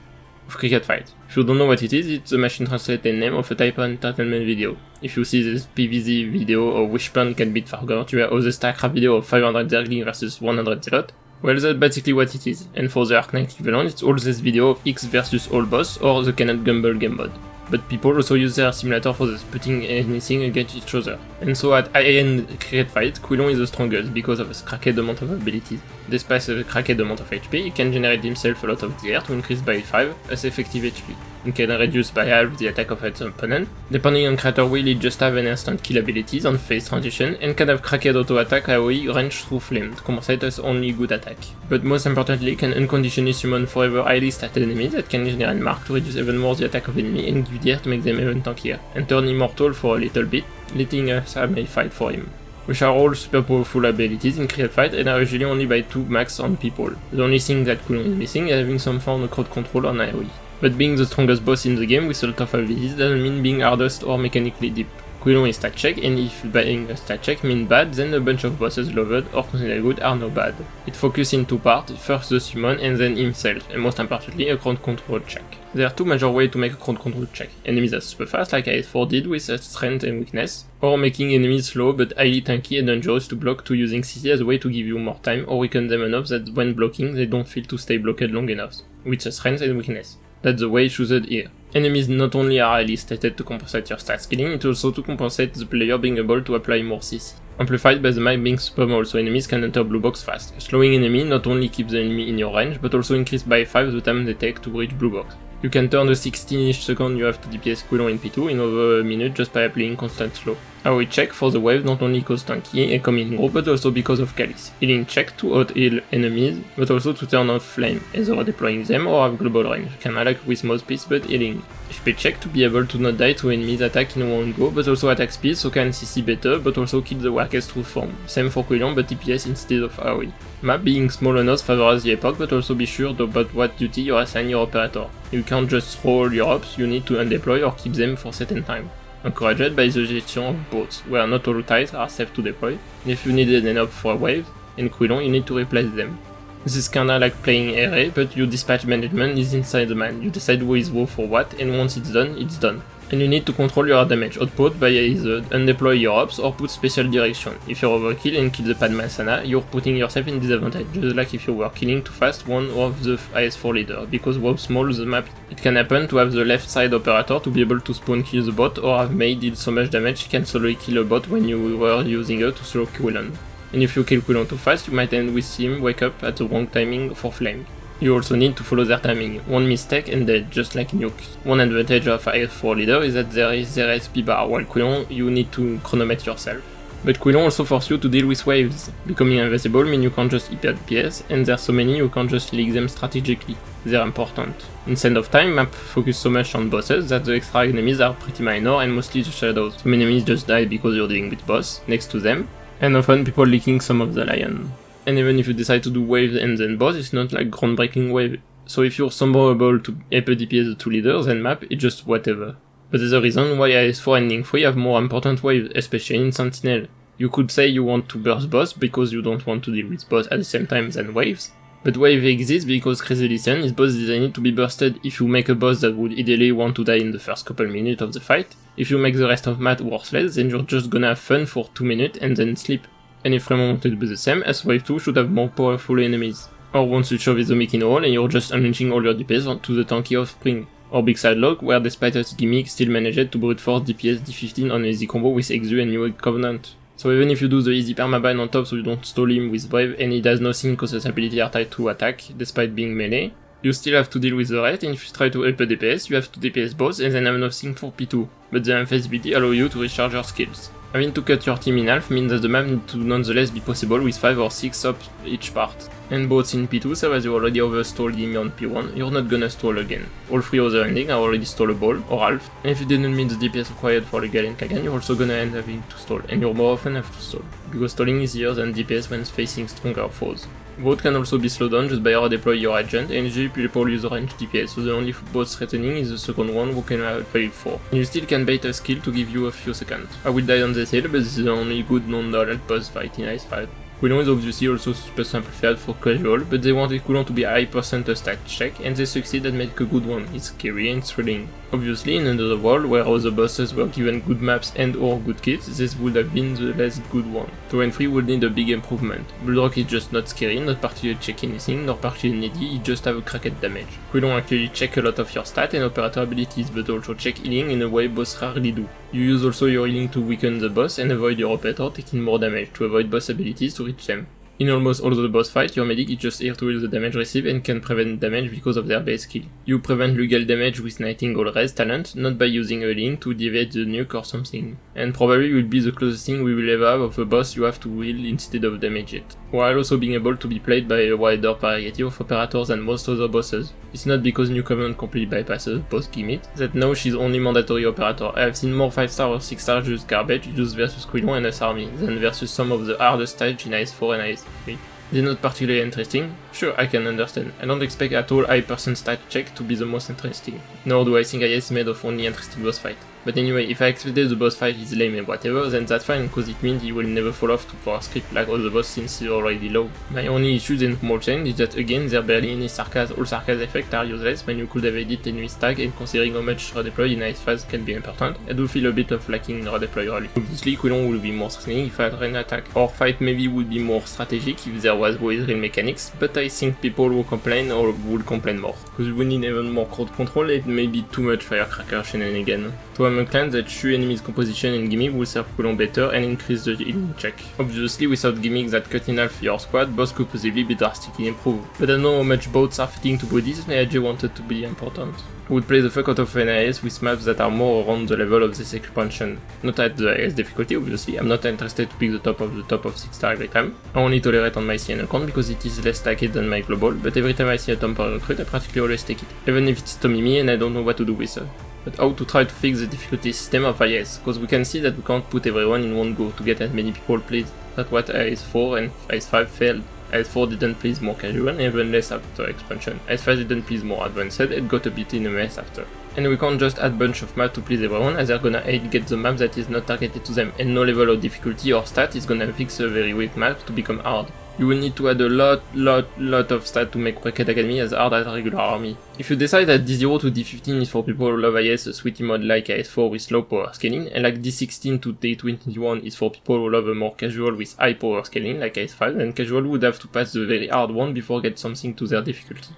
S1: of Cricket Fight. If you don't know what it is, it's a machine translated name of a type of entertainment video. If you see this PvZ video or Wishplan can beat Fargortua or the StarCraft video of 500 Zergling versus 100 Zerot, well that's basically what it is, and for the Arc Knight equivalent it's all this video of X versus all boss or the Cannot Gamble game mode. But people also use their simulator for this, putting anything against each other. And so at high-end Cricket Fight, Coulon is the strongest because of his cracked amount of abilities. Despite the cracked amount of HP, he can generate himself a lot of DR to increase by 5 as effective HP. He can reduce by half the attack of its opponent. Depending on creator will, he just have an instant kill abilities on phase transition and can have cracked auto attack AoE range through flame to compensate as only good attack. But most importantly, can unconditionally summon forever highly stated enemies that can generate mark to reduce even more the attack of enemy and give DR to make them even tankier, and turn immortal for a little bit, letting us have a fight for him. Which are all super powerful abilities in Cricket Fight and are usually only by 2 max on people. The only thing that Coulon is missing is having some form of crowd control on AoE. But being the strongest boss in the game with a lot of abilities doesn't mean being hardest or mechanically deep. Coulon is stat check, and if being a stat check means bad, then a bunch of bosses loved or considered good are no bad. It focuses in 2 parts, first the summon and then himself, and most importantly a crowd control check. There are 2 major ways to make a crowd control check. Enemies are super fast like IS-4 did with strength and weakness, or making enemies slow but highly tanky and dangerous to block to using CC as a way to give you more time or weaken them enough that when blocking they don't feel to stay blocked long enough, with strength and weakness. That's the way chosen here. Enemies not only are highly stated to compensate your stat scaling, it also to compensate the player being able to apply more CC. Amplified by the map being super small so enemies can enter blue box fast. Slowing enemy not only keeps the enemy in your range, but also increase by 5 the time they take to reach blue box. You can turn the 16-ish second you have to DPS Coulon in P2 in over a minute just by applying constant slow. AoE check for the wave not only cause tanky and come in group but also because of Calix. Healing check to out-heal enemies but also to turn off flame, either deploying them or have global range, kinda like with Mouthpiece but healing. HP check to be able to not die to enemies attack in one go but also attack speed so can CC better but also kill the weakest true form. Same for Coulon but DPS instead of AoE. Map being small enough favors the epoch but also be sure about what duty you assign your operator. You can't just throw all your ops, you need to undeploy or keep them for certain time. Encouraged by the suggestion of boats, where not all ties are safe to deploy, and if you needed an op for a wave, in Coulon you need to replace them. This is kinda like playing array, but your dispatch management is inside the man, you decide who is who for what, and once it's done, it's done. And you need to control your damage output by either undeploy your ops or put special direction. If you overkill and kill the Padma Sana, you're putting yourself in disadvantage, just like if you were killing too fast one of the IS-4 leader, because how small the map it can happen to have the left side operator to be able to spawn kill the bot or have made it so much damage he can slowly kill a bot when you were using her to slow Coulon. And if you kill Coulon too fast, you might end with him wake up at the wrong timing for flame. You also need to follow their timing. One mistake and dead, just like nukes. One advantage of IS-4 leader is that there is their SP bar, while Quilon you need to chronometer yourself. But Quilon also force you to deal with waves. Becoming invisible means you can't just hyper DPS, and there's so many you can't just leak them strategically. They're important. Instead of time, map focus so much on bosses that the extra enemies are pretty minor and mostly the shadows. Some enemies just die because you're dealing with boss next to them, and often people leaking some of the lion. And even if you decide to do wave and then boss, it's not like groundbreaking wave. So if you're somehow able to hyper DPS the two leaders and map, it's just whatever. But there's a reason why IS-4 and Ning 3 have more important waves, especially in Sentinel. You could say you want to burst boss because you don't want to deal with boss at the same time than waves, but wave exists because Chrysolitian is boss designed to be bursted if you make a boss that would ideally want to die in the first couple minutes of the fight. If you make the rest of map worthless, then you're just gonna have fun for 2 minutes and then sleep. And if Fremont wanted to be the same, as wave 2 should have more powerful enemies. Or once you shove the mic in a hole and you're just unleashing all your DPS onto the tanky offspring. Or Big Side Log, where despite its gimmick still managed to brute force DPS D15 on easy combo with Exu and New Covenant. So even if you do the easy permaban on top so you don't stall him with wave and he does nothing cause his ability are tied to attack despite being melee, you still have to deal with the rest, and if you try to help a DPS, you have to DPS boss and then have nothing for P2, but the invisibility allow you to recharge your skills. Having to cut your team in half means that the map needs to nonetheless be possible with 5 or 6 subs each part. And both in P2, so as you already overstalled him on P1, you're not gonna stall again. All 3 other endings are already stallable, or half, and if you didn't meet the DPS required for Legal and Kagan, you're also gonna end having to stall, and you'll more often have to stall, because stalling is easier than DPS when facing stronger foes. Both can also be slowed down just by redeploy your agent, and usually people use range DPS, so the only boss threatening is the second one who can outplay 4. And you still can bait a skill to give you a few seconds. I will die on this hill, but this is the only good non-direct boss fight in IS-5. Quilon is obviously also super simplified for casual, but they wanted Quilon to be a high percent stack check, and they succeed at making a good one. It's scary and thrilling. Obviously, in another world where other bosses were given good maps and or good kits, this would have been the less good one. 2 and 3 would need a big improvement. Bloodrock is just not scary, not particularly check anything, nor particularly needy, you just have a cracked damage. Quilon actually check a lot of your stat and operator abilities, but also check healing in a way boss rarely do. You use also your healing to weaken the boss and avoid your operator taking more damage, to avoid boss abilities to reach them. In almost all the boss fights, your medic is just here to heal the damage received and can prevent damage because of their base skill. You prevent legal damage with Nightingale Res talent, not by using a link to deviate the nuke or something. And probably will be the closest thing we will ever have of a boss you have to heal instead of damage it. While also being able to be played by a wider variety of operators than most other bosses. It's not because New Covenant completely bypasses boss gimmick, that now she's only mandatory operator. I have seen more 5-star or 6-star just garbage used versus Quilon and S-Army, than versus some of the hardest stage in IS-4 and IS-3. They're not particularly interesting? Sure, I can understand. I don't expect at all high percent stat check to be the most interesting. Nor do I think IS is made of only interesting boss fight. But anyway, if I expected the boss fight is lame and whatever, then that's fine, cause it means he will never fall off to power script like all the boss since he's already low. My only issue in small change is that again there are barely any sarcasm. All sarcasm effects are useless when you could have edit enemy stack, and considering how much redeploy in IS-5 can be important, I do feel a bit of lacking in redeploy early. Obviously Quilon will be more threatening if I had an attack. Or fight maybe would be more strategic if there was always real mechanics, but I think people will complain or will complain more. Cause we need even more crowd control and maybe too much firecracker shenanigan. So I'm inclined that Shu enemies composition and gimmick will serve Quilon better and increase the healing check. Obviously without gimmicks that cut in half your squad, boss could possibly be drastically improved. But I don't know how much boats are fitting to bodies and I just wanted to be important. I would play the fuck out of NIS with maps that are more around the level of this expansion. Not at the highest difficulty obviously, I'm not interested to pick the top of 6-star every time. I only tolerate on my CN account because it is less stacked than my global, but every time I see a temporary recruit I practically always take it. Even if it's Tommy and I don't know what to do with her. But how to try to fix the difficulty system of IS, cause we can see that we can't put everyone in one go to get as many people pleased. That's what IS-4 and IS-5 failed. IS-4 didn't please more casual and even less after expansion. IS-5 didn't please more advanced and got a bit in a mess after. And we can't just add bunch of maps to please everyone, as they're gonna get the map that is not targeted to them, and no level of difficulty or stat is gonna fix a very weak map to become hard. You will need to add a lot of stat to make Rocket Academy as hard as regular army. If you decide that D0 to D15 is for people who love IS, a sweetie mod like IS-4 with low power scaling, and like D16 to D21 is for people who love a more casual with high power scaling like IS-5, then casual would have to pass the very hard one before get something to their difficulty.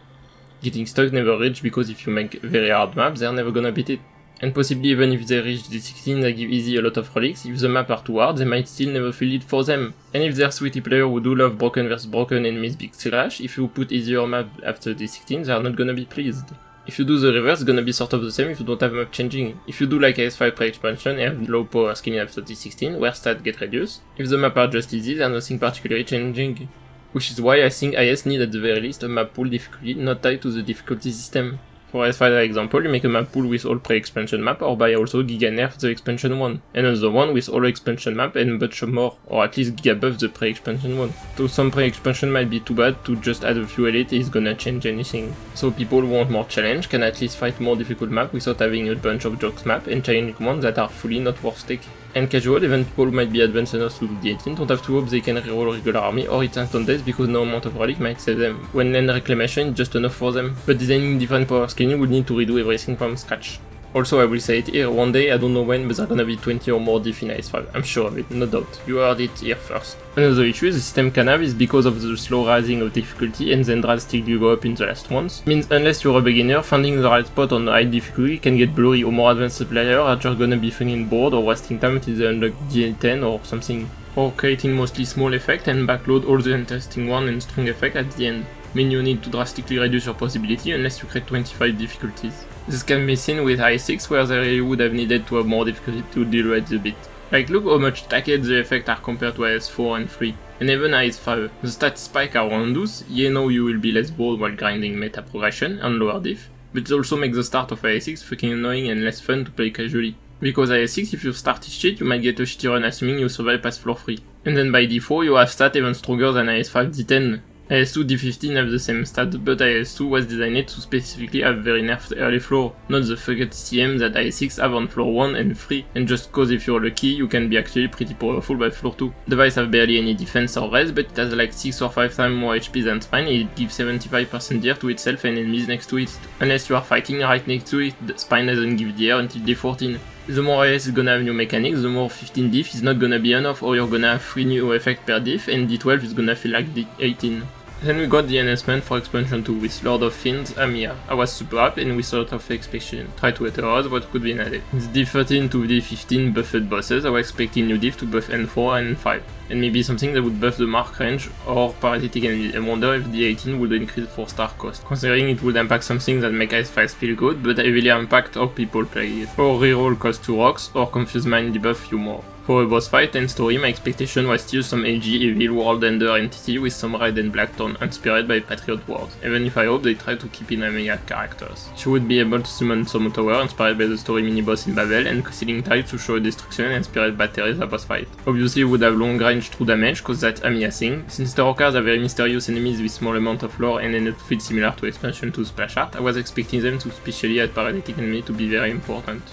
S1: Getting stuck never reach because if you make very hard maps, they're never gonna beat it. And possibly even if they reach D16 that give Easy a lot of relics, if the map are too hard, they might still never feel it for them. And if they're sweaty player who do love broken vs broken enemies big slash, if you put easier map after D16, they are not gonna be pleased. If you do the reverse, it's gonna be sort of the same if you don't have map changing. If you do like AS5 pre-expansion and have low power scaling after D16, where stats get reduced, if the map are just easy, there's nothing particularly changing. Which is why I think IS need at the very least a map pool difficulty not tied to the difficulty system. For AS5 for example, you make a map pool with all pre-expansion map or by also giga nerf the expansion one, and another one with all expansion map and much more, or at least giga buff the pre-expansion one. Though some pre-expansion might be too bad, to just add a few elite is gonna change anything. So people who want more challenge can at least fight more difficult map without having a bunch of jokes map and challenging ones that are fully not worth taking. And casual, even people who might be advanced enough to do the 18 don't have to hope they can reroll regular army or hit instant death because no amount of relic might save them, when land reclamation is just enough for them, but designing different power scaling would need to redo everything from scratch. Also, I will say it here, one day, I don't know when, but there are gonna be 20 or more diff in IS5, I'm sure of it, no doubt. You heard it here first. Another issue the system can have is because of the slow rising of difficulty and then drastically go up in the last ones, means unless you're a beginner, finding the right spot on high difficulty can get blurry, or more advanced players are just gonna be feeling bored or wasting time until they unlock D10 or something, or creating mostly small effect and backload all the interesting one and strong effect at the end. Mean you need to drastically reduce your possibility unless you create 25 difficulties. This can be seen with i6 where they really would have needed to have more difficulty to deal with the bit. Like look how much stacked the effects are compared to IS4 and 3, and even IS5. The stats spike around those, you know you will be less bored while grinding meta progression and lower diff, but it also makes the start of IS6 fucking annoying and less fun to play casually. Because IS6 if you start this shit you might get a shitty run assuming you survive past floor 3. And then by D4 you have stats even stronger than IS5 D10. IS2 D15 have the same stat, but IS2 was designed to specifically have very nerfed early floor, not the fucked CM that IS6 have on floor 1 and 3, and just cause if you're lucky, you can be actually pretty powerful by floor 2. Device have barely any defense or res, but it has like 6 or 5 times more HP than Spine, and it gives 75% DR to itself and enemies next to it. Unless you are fighting right next to it, the Spine doesn't give DR until D14. The more IS is gonna have new mechanics, the more 15 diff is not gonna be enough, or you're gonna have 3 new effects per diff, and D12 is gonna feel like D18. Then we got the enhancement for expansion 2 with Lord of Fiends, Amiya. I was super happy and with a lot of expectation. Try to iterate what could be added. The D13 to D15 buffed bosses, I was expecting new diff to buff N4 and N5. And maybe something that would buff the mark range or parasitic enemies. I wonder if the 18 would increase 4-star cost, considering it would impact something that make IS5 feel good, but heavily impact how people play it. Or reroll cost 2 rocks, or confuse mind debuff you more. For a boss fight and story, my expectation was still some edgy evil world ender entity with some red and black tone, inspired by Patriot Wars, even if I hope they try to keep in Amiya characters. She would be able to summon some tower inspired by the story mini-boss in Babel, and ceiling type to show a destruction inspired by Teresa boss fight. Obviously would have long range true damage, cause that's Amiya thing. Since the Rockers are very mysterious enemies with small amount of lore and an outfit similar to expansion 2 splash art, I was expecting them to especially add parasitic enemy to be very important.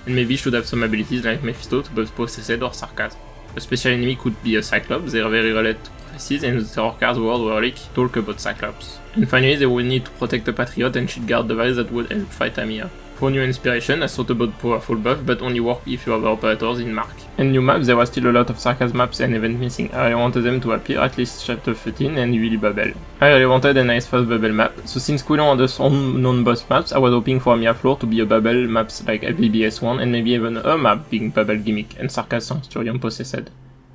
S1: And maybe should have some abilities like Mephisto to buff Possessed or Sarcasm. A special enemy could be a Cyclops, they are very related to prophecies, and the Terror Cars World Relic talk about Cyclops. And finally they will need to protect the Patriot and Shield Guard device that would help fight Amiya. For new inspiration, I thought about powerful buff, but only work if you have operators in Mark. And new maps, there was still a lot of Sarcasm maps and event missing. I really wanted them to appear at least chapter 13 and Willy Babel. I really wanted a nice fast Babel map, so since Quilon had some non-boss maps, I was hoping for Amiya floor to be a Babel maps like BBS1 and maybe even a map being Babel gimmick and Sarcasm Centurion Possessed.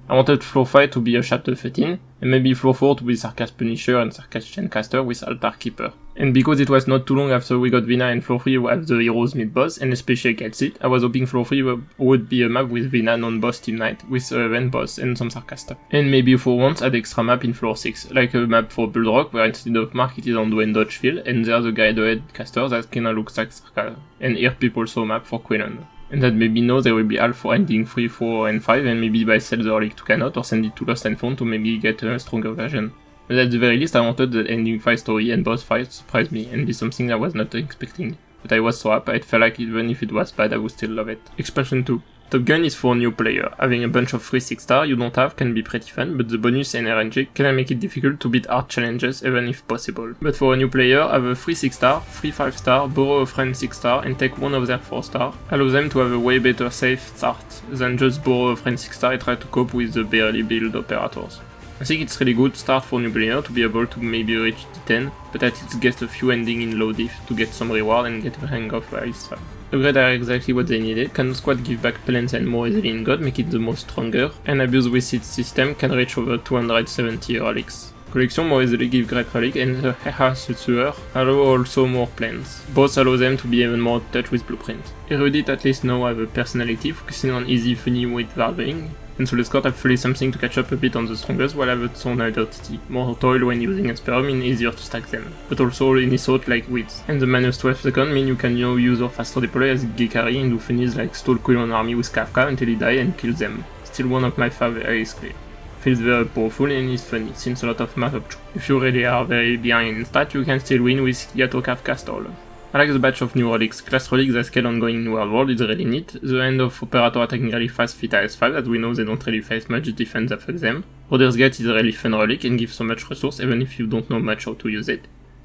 S1: I wanted floor 5 to be a chapter 13, and maybe floor 4 to be Sarcasm Punisher and Sarcasm Chaincaster with Altar Keeper. And because it was not too long after we got Vina and floor 3 have the heroes mid-boss, and especially Kelsit, I was hoping floor 3 would be a map with Vina non-boss Team Knight, with a event boss and some Sarcaster. And maybe for once add extra map in floor 6, like a map for Bloodrock where instead of Mark it is on Dwayne Dodge field, and there's a guide-ahead caster that kinda looks like Sarcasm, and here people saw map for Quilon. And that maybe know there will be half for ending 3, 4 and 5, and maybe by sell the relic to Canot or send it to Lost and Found to maybe get a stronger version. But at the very least I wanted the ending 5 story and boss fight to surprise me and be something I was not expecting. But I was so happy, it felt like even if it was bad I would still love it. Expansion 2. Top Gun is for a new player. Having a bunch of free 6-star you don't have can be pretty fun, but the bonus and RNG can make it difficult to beat hard challenges even if possible. But for a new player, have a free 6-star, free 5-star, borrow a friend 6-star and take one of their 4-star. Allow them to have a way better safe start than just borrow a friend 6-star and try to cope with the barely build operators. I think it's really good start for new player to be able to maybe reach D10, but at least get a few ending in low diff to get some reward and get a hang of Ice 5. Upgrade are exactly what they needed. Can squad give back plants and more easily in God, make it the most stronger, and abuse with its system can reach over 270 relics. Collection more easily give great relic and the Haha Sutuer allow also more plants. Both allow them to be even more in touch with blueprint. Erudite at least now have a personality, focusing on easy funny with varving, and so Escort hopefully something to catch up a bit on the strongest while have its own identity. More toil when using Esperum mean easier to stack them, but also any sort like Weeds. And the -12 second mean you can now use your faster deploy as Gekari and do funnies like stall Quilon army with Kafka until he die and kill them. Still one of my favorites clear. Feels very powerful and is funny, since a lot of math up. If you really are very behind in stat, you can still win with Yato Kafka stall. I like the batch of new relics. Class relics that scale ongoing in World is really neat. The end of Operator attacking really fast fit AS5 that we know they don't really face much defense that fucks them. Brothers Gate is a really fun relic and gives so much resource even if you don't know much how to use it.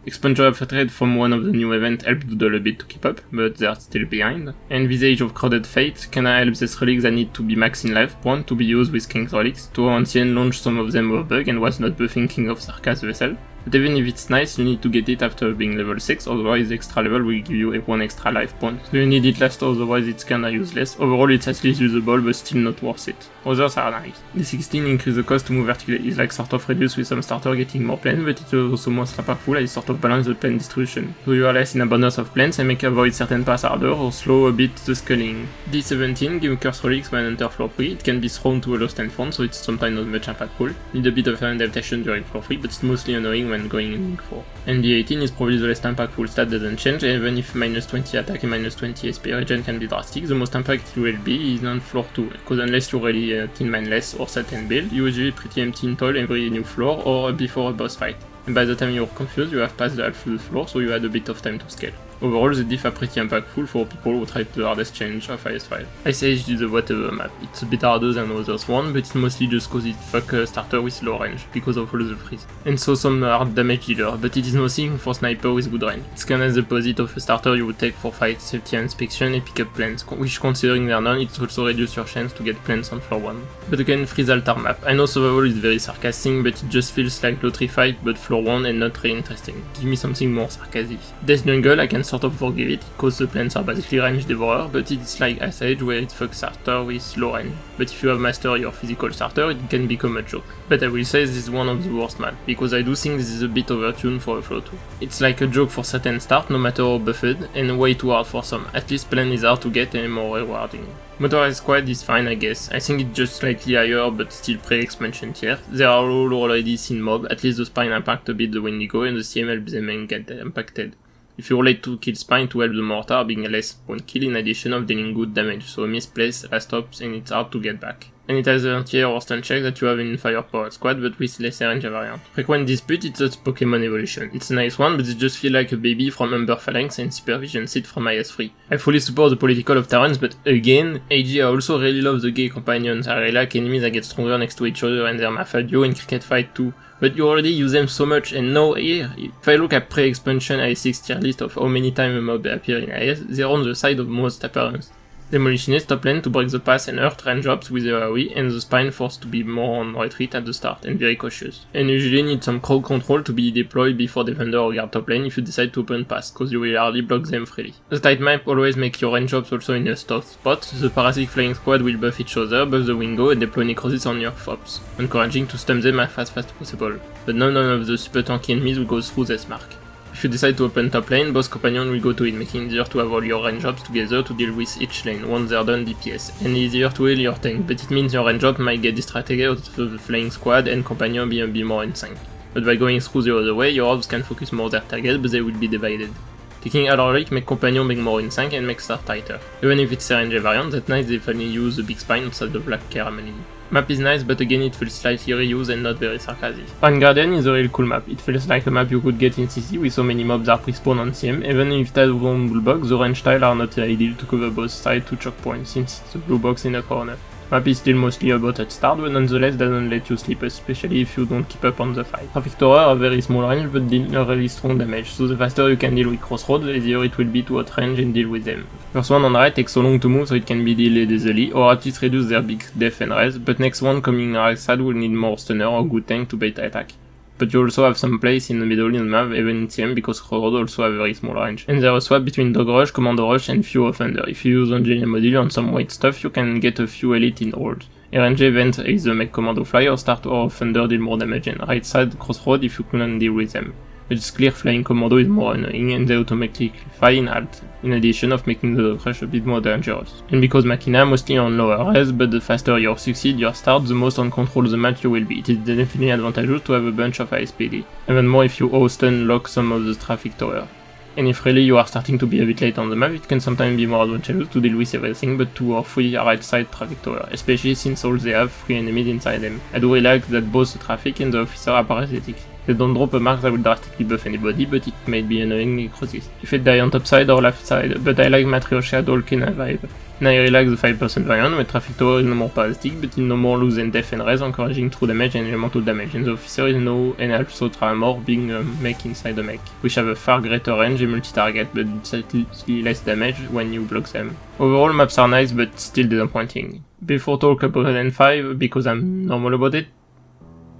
S1: Expunger of Trade from one of the new events helped Doodle a bit to keep up, but they are still behind. And Visage of Crowded Fate kinda helps these relics that need to be max in life point to be used with King's relics. To Ancien launched some of them with bug and was not buffing King of Sarkaz vessel. But even if it's nice, you need to get it after being level 6, otherwise extra level will give you 1 extra life point. So you need it last, otherwise it's kinda useless. Overall it's at least usable, but still not worth it. Others are nice. The 16 increase the cost to move vertically. It's like sort of reduced with some starter getting more plants, but it's also more powerful as it sort of balance the plant distribution. So you are less in abundance of plants and make avoid certain paths harder or slow a bit the sculling. D17 give curse relics when enter floor 3. It can be thrown to a lost and found, so it's sometimes not much impactful. Need a bit of adaptation during floor 3, but it's mostly annoying when going in Link 4. And the 18 is probably the less impactful stat doesn't change, even if -20 attack and -20 SP regen can be drastic, the most impact it will be is on floor 2, because unless you really tin mindless or set and build, you usually pretty empty in toil every new floor or before a boss fight. And by the time you're confused, you have passed the half of the floor, so you had a bit of time to scale. Overall, the diff are pretty impactful for people who try the hardest change of IS5. Ice Age is a whatever map. It's a bit harder than others one, but it's mostly just cause it fuck a starter with low range, because of all the freeze. And so some hard damage dealer, but it is nothing for sniper with good range. It's kinda the opposite of a starter you would take for fight, safety and inspection and pick up plants, which considering they're none, it also reduces your chance to get plants on floor 1. But again, freeze altar map. I know survival is very sarcastic, but it just feels like lottery fight, but floor 1 and not really interesting. Give me something more sarcastic. Death Jungle, I can sort of forgive it, cause the plants are basically range devourer, but it's like Ice Age where it fucks starter with low range. But if you have mastered your physical starter, it can become a joke. But I will say this is one of the worst maps, because I do think this is a bit overtuned for a floor 2. It's like a joke for certain start, no matter how buffed, and way too hard for some. At least plan is hard to get and more rewarding. Motorized Squad is fine, I guess. I think it's just slightly higher, but still pre-expansion tier. They are all already seen mob, at least the spine impact a bit the Wendigo, and the CM helps them get impacted. If you relate to kill spine to help the mortar being a less prone kill in addition of dealing good damage, so a misplaced last stops and it's hard to get back. And it has the anti-air or stun check that you have in Firepower Squad, but with less range variant. Frequent Dispute, it's a Pokemon evolution. It's a nice one, but it just feels like a baby from Umber Phalanx and Supervision Seed from IS3. I fully support the political of Terrans, but again, AG also really loves the gay companions. I really like enemies that get stronger next to each other and they're Mafia duo in Cricket Fight too. But you already use them so much, and now here, if I look at pre-expansion IS6 tier list of how many times a mob appear in IS, they're on the side of most appearance. Demolitionist top lane to break the pass and hurt range ups with the AoE, and the spine forced to be more on retreat at the start and very cautious. And usually need some crowd control to be deployed before defender or guard top lane if you decide to open pass, cause you will hardly block them freely. The tight map always make your range ups also in a tough spot. The Parasitic Flying Squad will buff each other, buff the Wingo and deploy Necrosis on your fops, encouraging to stun them as fast as possible. But none of the super tanky enemies will go through this mark. If you decide to open top lane, both companions will go to it, making it easier to have all your range ups together to deal with each lane once they're done DPS, and easier to heal your tank, but it means your range up might get distracted out of the flying squad and companion be more in sync. But by going through the other way, your orbs can focus more their target, but they will be divided. Taking Alaric make companion being more in sync and make start tighter. Even if it's a range variant, that nice they finally use the big spine instead of the black caramelin. Map is nice, but again it feels slightly reused and not very sarcastic. Pan Guardian is a real cool map. It feels like a map you could get in CC with so many mobs are pre-spawn on CM. Even if it has one blue box, the range tile are not ideal to cover both sides to choke points, since it's a blue box in the corner. Map is still mostly about at start, but nonetheless doesn't let you sleep, especially if you don't keep up on the fight. Traffic Tower have very small range but deal really strong damage, so the faster you can deal with Crossroads, the easier it will be to outrange and deal with them. First one on the right takes so long to move so it can be delayed easily, or at least reduce their big def and res, but next one coming right side will need more stunner or good tank to bait attack. But you also have some place in the middle in the map, even in TM, because Crossroads also have very small range. And there are a swap between Dog Rush, Commando Rush and few Offender. If you use Engineer Module on some weight stuff, you can get a few elite in hold. RNG event either make Commando fly or start or Offender deal more damage, and right side Crossroads if you couldn't deal with them. But it's clear flying Commando is more annoying and they automatically fly in alt, in addition of making the rush a bit more dangerous. And because Machina mostly on lower res, but the faster you succeed your start, the most on control the match you will be. It is definitely advantageous to have a bunch of high speed. Even more if you stun lock some of the traffic tower. And if really you are starting to be a bit late on the map, it can sometimes be more advantageous to deal with everything but 2 or 3 right side traffic tower, especially since all they have 3 enemies inside them. I do really like that both the traffic and the officer are parasitic. They don't drop a mark that will drastically buff anybody, but it may be annoying necrosis. If it die on top side or left side, but I like Matryoshka Dolkina vibe. And I really like the 5% variant, where traffic tower is no more parasitic, but it no more lose and def and res, encouraging true damage and elemental damage, and the officer is no and also Tramor being a mech inside the mech, which have a far greater range and multi-target, but slightly less damage when you block them. Overall maps are nice, but still disappointing. Before talk about Ending 5, because I'm normal about it,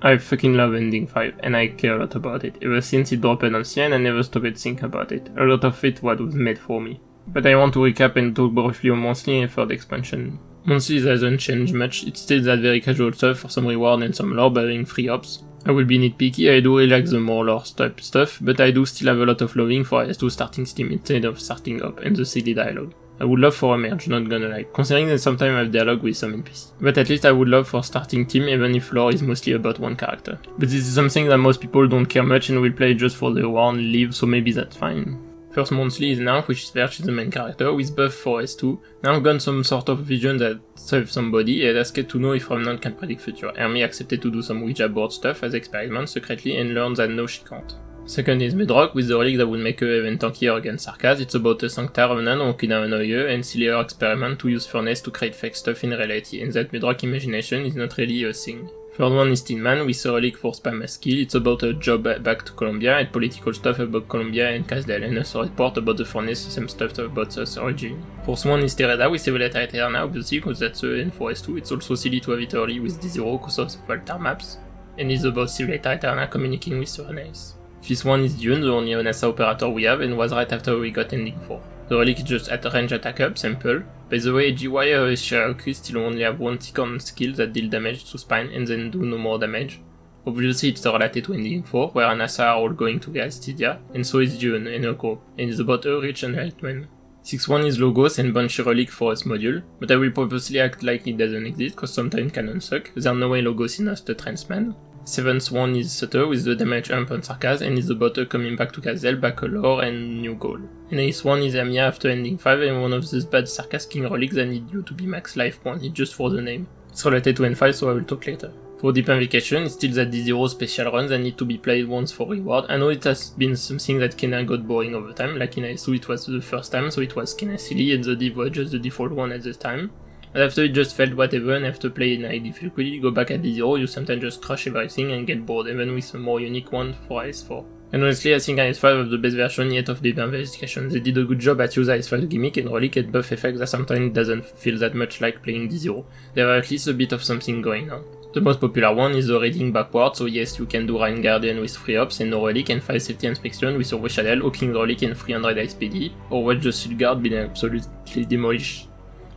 S1: I fucking love Ending 5, and I care a lot about it. Ever since it dropped on CN, I never stopped thinking about it. A lot of it was made for me. But I want to recap and talk briefly on Monthly and third expansion. Monthly hasn't changed much, it's still that very casual stuff for some reward and some lore by having free ops. I will be nitpicky, I do really like the more lore type stuff, but I do still have a lot of loving for IS2 starting Steam instead of starting up, and the silly dialogue. I would love for a merge, not gonna lie, considering that sometimes I have dialogue with some NPC. But at least I would love for starting team even if lore is mostly about one character. But this is something that most people don't care much and will play just for the reward and leave, so maybe that's fine. First Monthly is Nymph, which is Verge is the main character, with buff for S2. Nymph got some sort of vision that saved somebody and asked to know if Remnant can predict future. Hermie accepted to do some Ouija board stuff as experiment secretly and learned that no she can't. Second is Bedrock, with the relic that would make her even tankier against Sarkaz. It's about a Sancta Revenant on Okinawa and sillier experiment to use Furnace to create fake stuff in reality, and that Bedrock imagination is not really a thing. Third one is Tin Man, with a relic for spam as skill. It's about a job back to Colombia and political stuff about Colombia and Casdel, and also a report about the Furnace, some stuff about us origin. Fourth one is Tereda, with Eveleta Eterna, obviously, because that's an N4S2. It's also silly to have it early with D0 because of the Valtar maps, and it's about Eveleta Eterna communicating with Furnace. Fifth one is Dune, the only Onasa operator we have, and was right after we got Ending 4. The relic is just at range attack up, simple. By the way, GY Cherokee still only have one tick on skill that deal damage to spine and then do no more damage. Obviously it's related to Ending 4, where Anasa are all going to Gastidia, and so is Dune and Oko, and it's about a rich and Lightman. 6-1 is Logos and Banshee Relic for us module, but I will purposely act like it doesn't exist, cause sometimes canon suck, there's no way Logos is the Transman. 7th one is Sutter with the damage ump on Sarkaz and is about coming back to Kazel, back a lore and new goal. And 8th one is Amia after Ending 5 and one of those bad Sarkaz King relics that need you to be max life pointed just for the name. It's related to N5 so I will talk later. For Deep Invocation, it's still that D0 special runs that need to be played once for reward. I know it has been something that kinda got boring over time, like in IS2 it was the first time so it was kinda silly and the div was just the default one at the time. But after it just felt whatever and after playing high difficulty, go back at D0, you sometimes just crush everything and get bored, even with a more unique one for IS4. And honestly, I think IS5 have the best version yet of Deep Investigation. They did a good job at using IS5 gimmick and relic and buff effects that sometimes doesn't feel that much like playing D0. There are at least a bit of something going on. The most popular one is the reading backward, so yes, you can do Rain Guardian with 3 ops and no relic and 5 safety inspection with your Wishadel, Hawking relic and 300 ISPD, or watch the Shield Guard being absolutely demolished.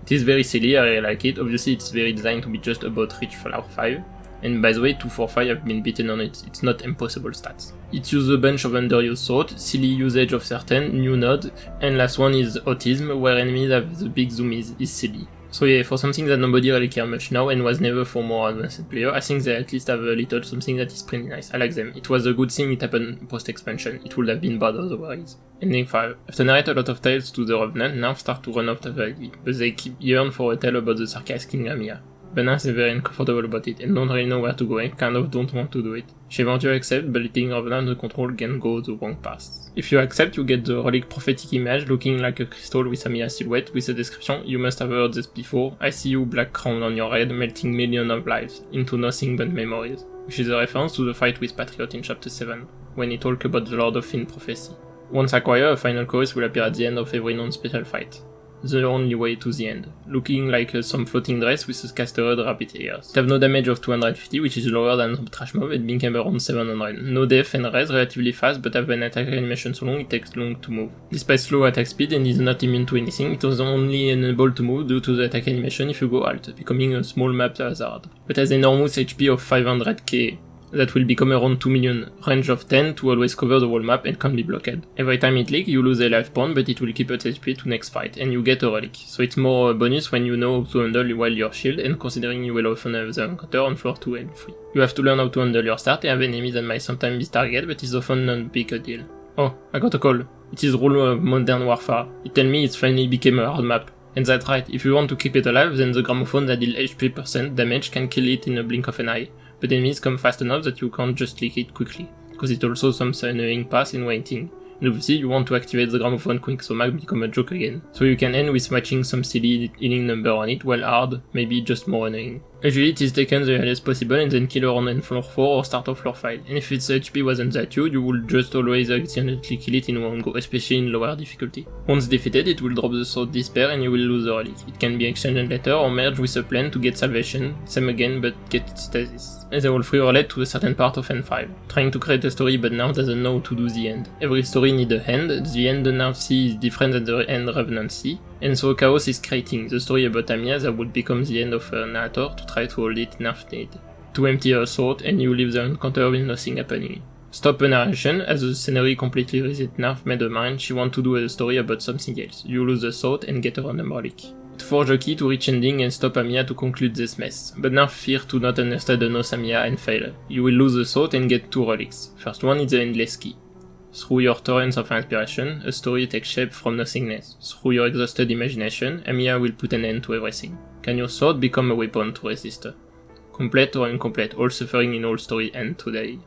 S1: It is very silly, I really like it. Obviously it's very designed to be just about Reach Flower 5. And by the way, 245 have been beaten on it, it's not impossible stats. It uses a bunch of underused thought, silly usage of certain, new node, and last one is Autism, where enemies have the big zoomies, is silly. So yeah, for something that nobody really cares much now and was never for more advanced player, I think they at least have a little something that is pretty nice. I like them. It was a good thing it happened post-expansion, it would have been bad otherwise. Ending 5. After narrate a lot of tales to the Revenant, now start to run out of idea, but they keep yearn for a tale about the Sarkaz King Amiya. but Nath is very uncomfortable about it and don't really know where to go and kind of don't want to do it. She eventually accepts, but letting her under control can go the wrong path. If you accept, you get the relic prophetic image looking like a crystal with Amiya silhouette with the description, "You must have heard this before, I see you black crown on your head melting millions of lives into nothing but memories," which is a reference to the fight with Patriot in chapter 7, when he talks about the Lord of Fin prophecy. Once acquired, a final chorus will appear at the end of every non-special fight. The only way to the end, looking like some floating dress with a castered rabbit ears. It have no damage of 250, which is lower than Trash Mob, and being around 700. No death and res, relatively fast, but have an attack animation so long it takes long to move. Despite slow attack speed and is not immune to anything, it was only unable to move due to the attack animation if you go alt, becoming a small map hazard. But has enormous HP of 500k. That will become around 2 million, range of 10 to always cover the whole map and can be blocked. Every time it leaks, you lose a life point, but it will keep its HP to next fight, and you get a relic. So it's more a bonus when you know how to handle well your shield, and considering you will often have the encounter on floor 2 and 3. You have to learn how to handle your start and have enemies that might sometimes be target, but it's often not a big a deal. Oh, I got a call. It is rule of Modern Warfare. It tell me it's finally became a hard map. And that's right, if you want to keep it alive, then the gramophone that deal HP% damage can kill it in a blink of an eye. But enemies come fast enough that you can't just click it quickly, because it also some annoying pass in waiting. And obviously you want to activate the gramophone quick so mag become a joke again. So you can end with matching some silly healing number on it, while hard, maybe just more annoying. Usually it is taken the earliest possible and then kill around on floor 4 or start off floor 5. And if its HP wasn't that huge, you would just always accidentally kill it in one go, especially in lower difficulty. Once defeated, it will drop the sword Despair and you will lose the relic. It can be exchanged later or merged with a plan to get salvation, same again but get stasis. And they all three are led to a certain part of N5, trying to create a story but now doesn't know how to do the end. Every story needs a end, the end the Nerf sees is different than the end Revenant sees, and so Chaos is creating the story about Amiya that would become the end of her narrator to try to hold it Nerf need. To empty her thought and you leave the encounter with nothing happening. Stop the narration, as the scenery completely reset Nerf made her mind, she wants to do a story about something else. You lose the thought and get a random relic. It forge a key to reach ending and stop Amiya to conclude this mess, but Nerf fear to not understand the nose Amiya and fail. You will lose the thought and get 2 relics. First one is the endless key. Through your torrents of inspiration, a story takes shape from nothingness. Through your exhausted imagination, Amiya will put an end to everything. Can your sword become a weapon to resist her? Complete or incomplete, all suffering in all story end today.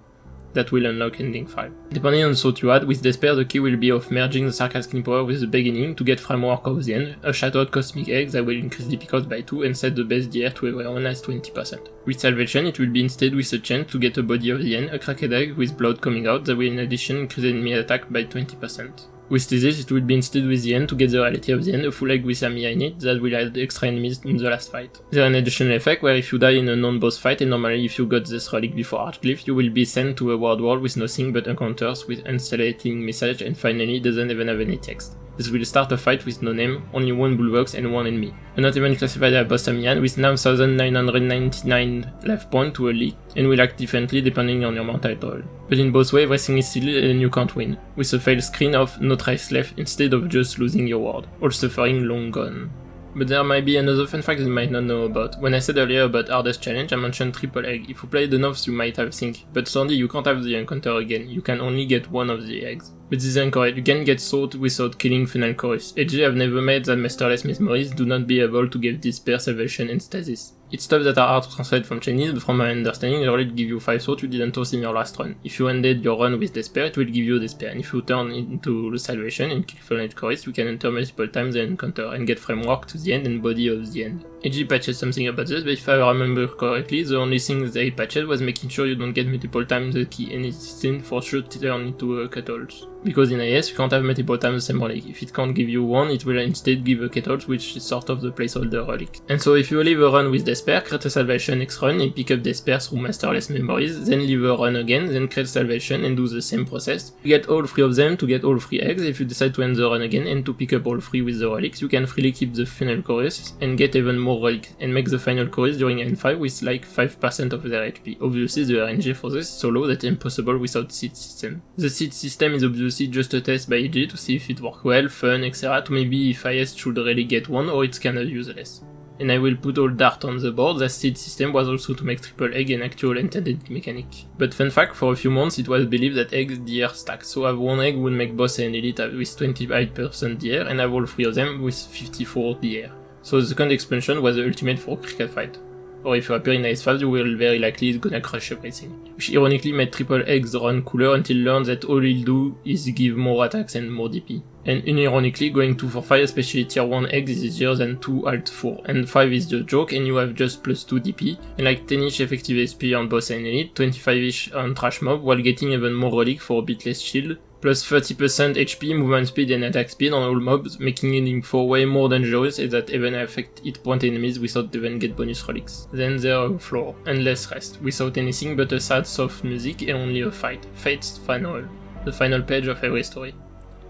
S1: That will unlock ending 5. Depending on the thought you add, with Despair the key will be of merging the sarcastic power with the beginning to get framework of the end, a shattered cosmic egg that will increase the pickups by 2 and set the base DR to everyone as 20%. With Salvation it will be instead with a chant to get a body of the end, a cracked egg with blood coming out that will in addition increase enemy attack by 20%. With Thesis it will be instead with the end to get the reality of the end, a full egg with Amiya in it that will add extra enemies in the last fight. There is an additional effect where if you die in a non-boss fight and normally if you got this relic before Archglyph, you will be sent to a world with nothing but encounters with unselecting message and finally doesn't even have any text. This will start a fight with no name, only 1 bullbox and 1 enemy. And not even classified as boss Amiya with 9,999 life point to a leak and will act differently depending on your mental roll. But in both ways everything is silly and you can't win, with a fail screen of no trace left instead of just losing your world, all suffering long gone. But there might be another fun fact you might not know about. When I said earlier about hardest challenge, I mentioned triple egg. If you played enough you might have think, but suddenly you can't have the encounter again, you can only get one of the eggs. But this is incorrect, you can get thought without killing final chorus. AG have never made that masterless memories do not be able to give Despair, Salvation and Stasis. It's stuff that are hard to translate from Chinese, but from my understanding, it will give you 5 thoughts you didn't toss in your last run. If you ended your run with Despair, it will give you Despair, and if you turn into Salvation and kill Final Chorus, you can enter multiple times the encounter and get framework to the end and body of the end. AG patched something about this, but if I remember correctly, the only thing they patched was making sure you don't get multiple times the key, and it's still for sure to turn into cuttles. Because in AS you can't have multiple times the same relic. If it can't give you one, it will instead give a cuttles, which is sort of the placeholder relic. And so if you leave a run with Despair, create a Salvation next run and pick up Despair through Masterless Memories, then leave a run again, then create Salvation and do the same process. You get all 3 of them to get all 3 eggs. If you decide to end the run again and to pick up all 3 with the relics, you can freely keep the final chorus and get even more relics, and make the final chorus during N5 with like 5% of their HP. Obviously the RNG for this is so low that it's impossible without seed system. The seed system is obviously just a test by AG to see if it works well, fun, etc. to maybe if IS should really get one or it's kinda useless. And I will put all dart on the board, that seed system was also to make triple egg an actual intended mechanic. But fun fact, for a few months it was believed that eggs DR stack, so have 1 egg would make boss and elite with 25% DR and have all 3 of them with 54 DR. So the second expansion was the ultimate for cricket fight. or if you appear in Ace 5, you will very likely gonna crush everything. Which ironically made triple eggs run cooler until learn that all he'll do is give more attacks and more DP. And unironically, going 2 for 5, especially tier 1 eggs, is easier than 2 alt 4, and 5 is the joke, and you have just plus 2 DP, and like 10ish effective SP on boss and elite, 25ish on trash mob, while getting even more relic for a bit less shield, plus 30% HP, movement speed and attack speed on all mobs, making it for way more dangerous as that even affect hit point enemies without even get bonus relics. Then there are floor, and less rest, without anything but a sad soft music and only a fight. Fate's final. The final page of every story.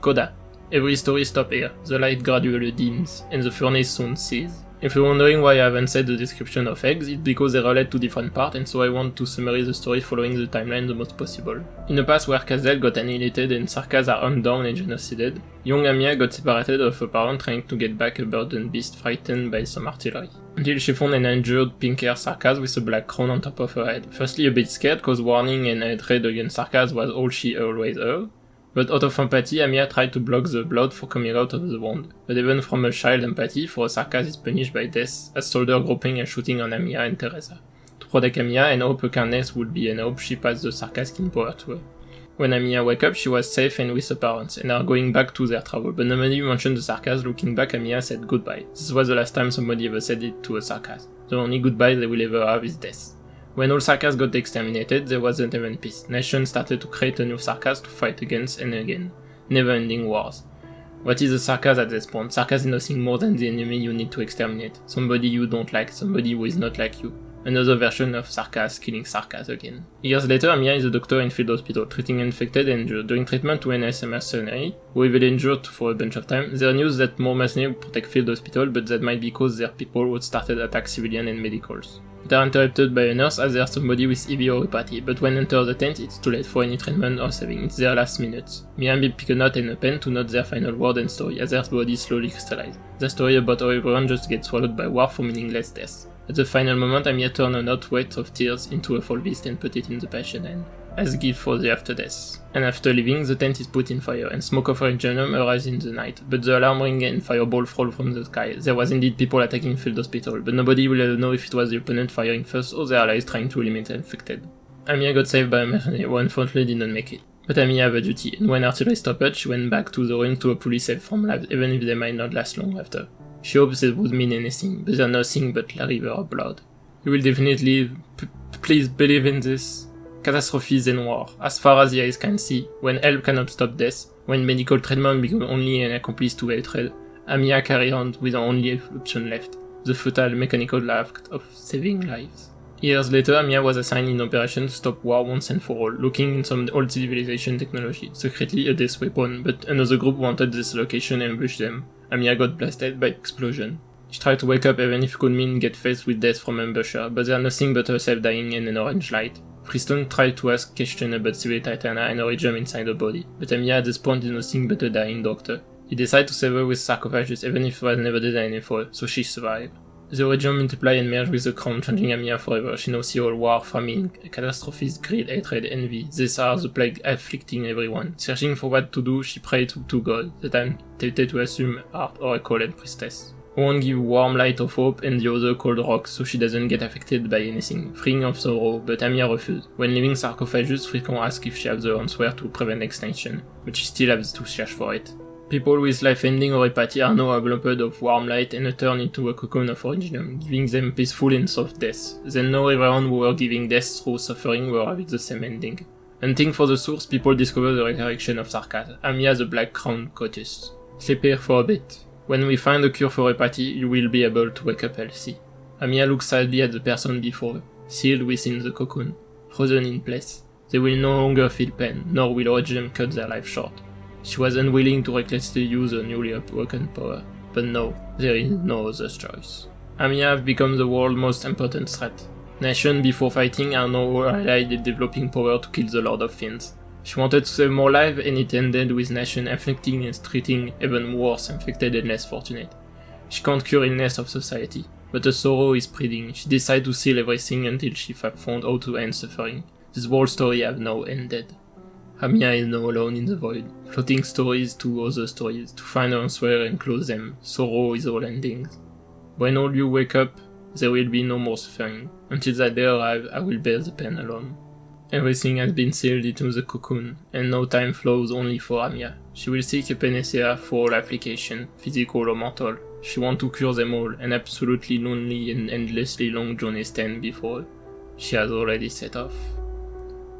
S1: Coda. Every story stops here, the light gradually dims, and the furnace soon ceases. If you're wondering why I haven't said the description of eggs, it's because they relate to different parts, and so I want to summarize the story following the timeline the most possible. In the past where Kazel got annihilated and Sarkaz are hunted down and genocided, young Amiya got separated of her parent trying to get back a burdened beast frightened by some artillery. Until she found an injured pink-haired Sarkaz with a black crown on top of her head. Firstly a bit scared cause warning and hatred against Sarkaz was all she always heard. But out of empathy, Amiya tried to block the blood for coming out of the wound. But even from a child empathy, for Sarkaz is punished by death, as Soldier groping and shooting on Amiya and Teresa. To protect Amiya and hope her kindness would be enough, she passed the Sarkaz skin power to her. When Amiya woke up, she was safe and with her parents, and are going back to their travel, but nobody mentioned the Sarkaz. Looking back, Amiya said goodbye. This was the last time somebody ever said it to a Sarkaz. The only goodbye they will ever have is death. When all Sarkaz got exterminated, there wasn't even peace. Nations started to create a new Sarkaz to fight against and again. Never-ending wars. What is a Sarkaz at this point? Sarkaz is nothing more than the enemy you need to exterminate. Somebody you don't like, somebody who is not like you. Another version of Sarkaz killing Sarkaz again. Years later, Amiya is a doctor in field hospital, treating infected and injured. During treatment to an NS mercenary, who have been injured for a bunch of time, there are news that more mercenaries protect field hospital, but that might be because their people would started attack civilian and medicals. They are interrupted by a nurse as there's somebody with EV or apathy, but when enter the tent, it's too late for any treatment or saving. It's their last minutes. Amiya pick a note and a pen to note their final word and story, as their body slowly crystallize. The story about how everyone just gets swallowed by war for meaningless death. At the final moment, Amiya turned a note weight of tears into a full beast and put it in the patient hand, as a gift for the after death. And after leaving, the tent is put in fire, and smoke of orangeum arises in the night, but the alarm ring and fireball fall from the sky. There was indeed people attacking field hospital, but nobody will ever know if it was the opponent firing first or the allies trying to eliminate the infected. Amiya got saved by a mercenary who unfortunately did not make it. But Amiya had a duty, and when artillery stopped, she went back to the room to hopefully save from lives, even if they might not last long after. She hopes it would mean anything, but they're nothing but a river of blood. You will definitely please believe in this. Catastrophes and war, as far as the eyes can see, when help cannot stop death, when medical treatment becomes only an accomplice to hatred, Amiya carries on with the only option left, the futile mechanical act of saving lives. Years later, Amiya was assigned in operation to stop war once and for all, looking in some old civilization technology, secretly a death weapon, but another group wanted this location and ambushed them. Amiya got blasted by explosion. She tried to wake up even if it could mean get faced with death from ambusher, but they are nothing but herself dying in an orange light. Freestone tried to ask questions about Civil Titania and origin inside her body, but Amiya at this point is nothing but a dying doctor. He decided to save her with sarcophagus even if it was never designed for her, so she survived. The origin multiplied and merged with the crown, changing Amiya forever. She now sees all war, famine, catastrophes, greed, hatred, envy. These are the plague afflicting everyone. Searching for what to do, she prayed to God, that I'm tempted to assume art or a called priestess. One give warm light of hope and the other cold rock so she doesn't get affected by anything, freeing of sorrow, but Amiya refused. When leaving sarcophagus, Freecon asks if she has the answer to prevent extinction, but she still has to search for it. People with life-ending or apathy are now enveloped of warm light and turned into a cocoon of origin, giving them peaceful and soft death. Then now everyone who were giving death through suffering were having the same ending. Hunting for the source, people discover the resurrection of Sarkaz, Amiya the Black Crown Cotus. Sleep here for a bit. When we find a cure for apathy, you will be able to wake up healthy. Amiya looks sadly at the person before her, sealed within the cocoon, frozen in place. They will no longer feel pain, nor will origin cut their life short. She was unwilling to recklessly use her newly awoken power, but no, there is no other choice. Amiya have become the world's most important threat. Nations before fighting are now all allied in developing power to kill the Lord of Fiends. She wanted to save more lives and it ended with nations afflicting and treating even worse infected and less fortunate. She can't cure illness of society, but the sorrow is spreading. She decided to seal everything until she found how to end suffering. This whole story have now ended. Amiya is now alone in the void, floating stories to other stories, to find an answer and close them. Sorrow is all endings. When all you wake up, There will be no more suffering. Until that day arrive, I will bear the pain alone. Everything has been sealed into the cocoon, and no time flows only for Amiya. She will seek a panacea for all application, physical or mental. She wants to cure them all, an absolutely lonely and endlessly long journey stand before her. She has already set off.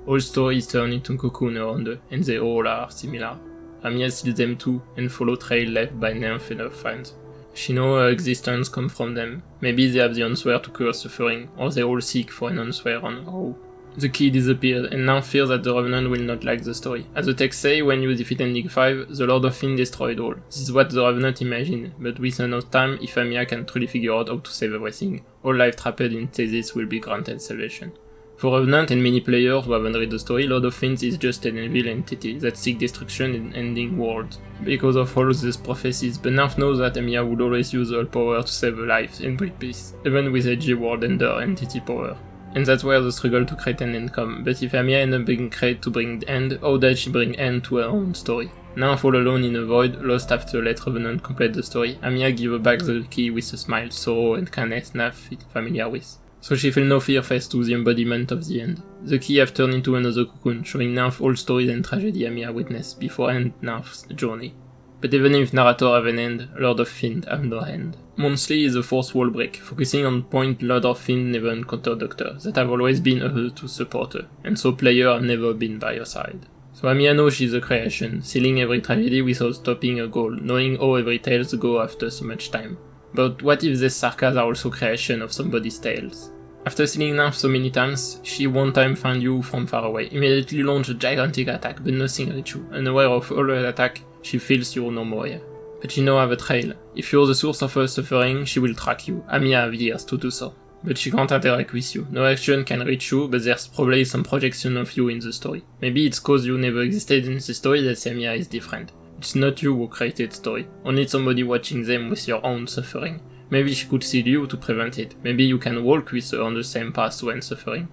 S1: All stories turn into cocoon around her, and they all are similar. Amiya sees them too, and follow trail left by Nymph and her friends. She knows her existence comes from them. Maybe they have the answer to cure suffering, or they all seek for an answer on how. The key disappeared, and now fears that the Revenant will not like the story. As the text say, when you defeat Ending 5, the Lord of Fiend destroyed all. This is what the Revenant imagined, but with enough time, if Amiya can truly figure out how to save everything, all life trapped in Thesis will be granted salvation. For Revenant and many players who haven't read the story, Lord of Fiends is just an evil entity that seeks destruction and ending worlds. Because of all these prophecies, but Nymph knows that Amiya would always use all power to save a life and bring peace, even with Edgy World and their entity power. And that's where the struggle to create an end comes. But if Amiya ends up being created to bring the end, how does she bring end to her own story? Nymph all alone in a void, lost after let Revenant complete the story, Amiya give her back the key with a smile, sorrow and kindness Nymph is familiar with. So she feel no fear faced to the embodiment of the end. The key have turned into another cocoon, showing Nymph all stories and tragedy Amiya witnessed before end Nymph's journey. But even if narrator have an end, Lord of Fiend have no end. Monthly is a fourth wall break, focusing on point Lord of Fiend never encountered Doctor, that have always been her to support her, and so player have never been by her side. So Amiya knows she's a creation, sealing every tragedy without stopping a goal, knowing how every tales go after so much time. But what if these sarcas are also creation of somebody's tales? After sealing Nymph so many times, she one time found you from far away, immediately launch a gigantic attack, but nothing reach you. Unaware of all her attack, she feels you're no more here. But she now have a trail. If you're the source of her suffering, she will track you. Amiya have years to do so. But she can't interact with you. No action can reach you, but there's probably some projection of you in the story. Maybe it's cause you never existed in the story that Amiya is different. It's not you who created story, only somebody watching them with your own suffering. Maybe she could see you to prevent it. Maybe you can walk with her on the same path when suffering.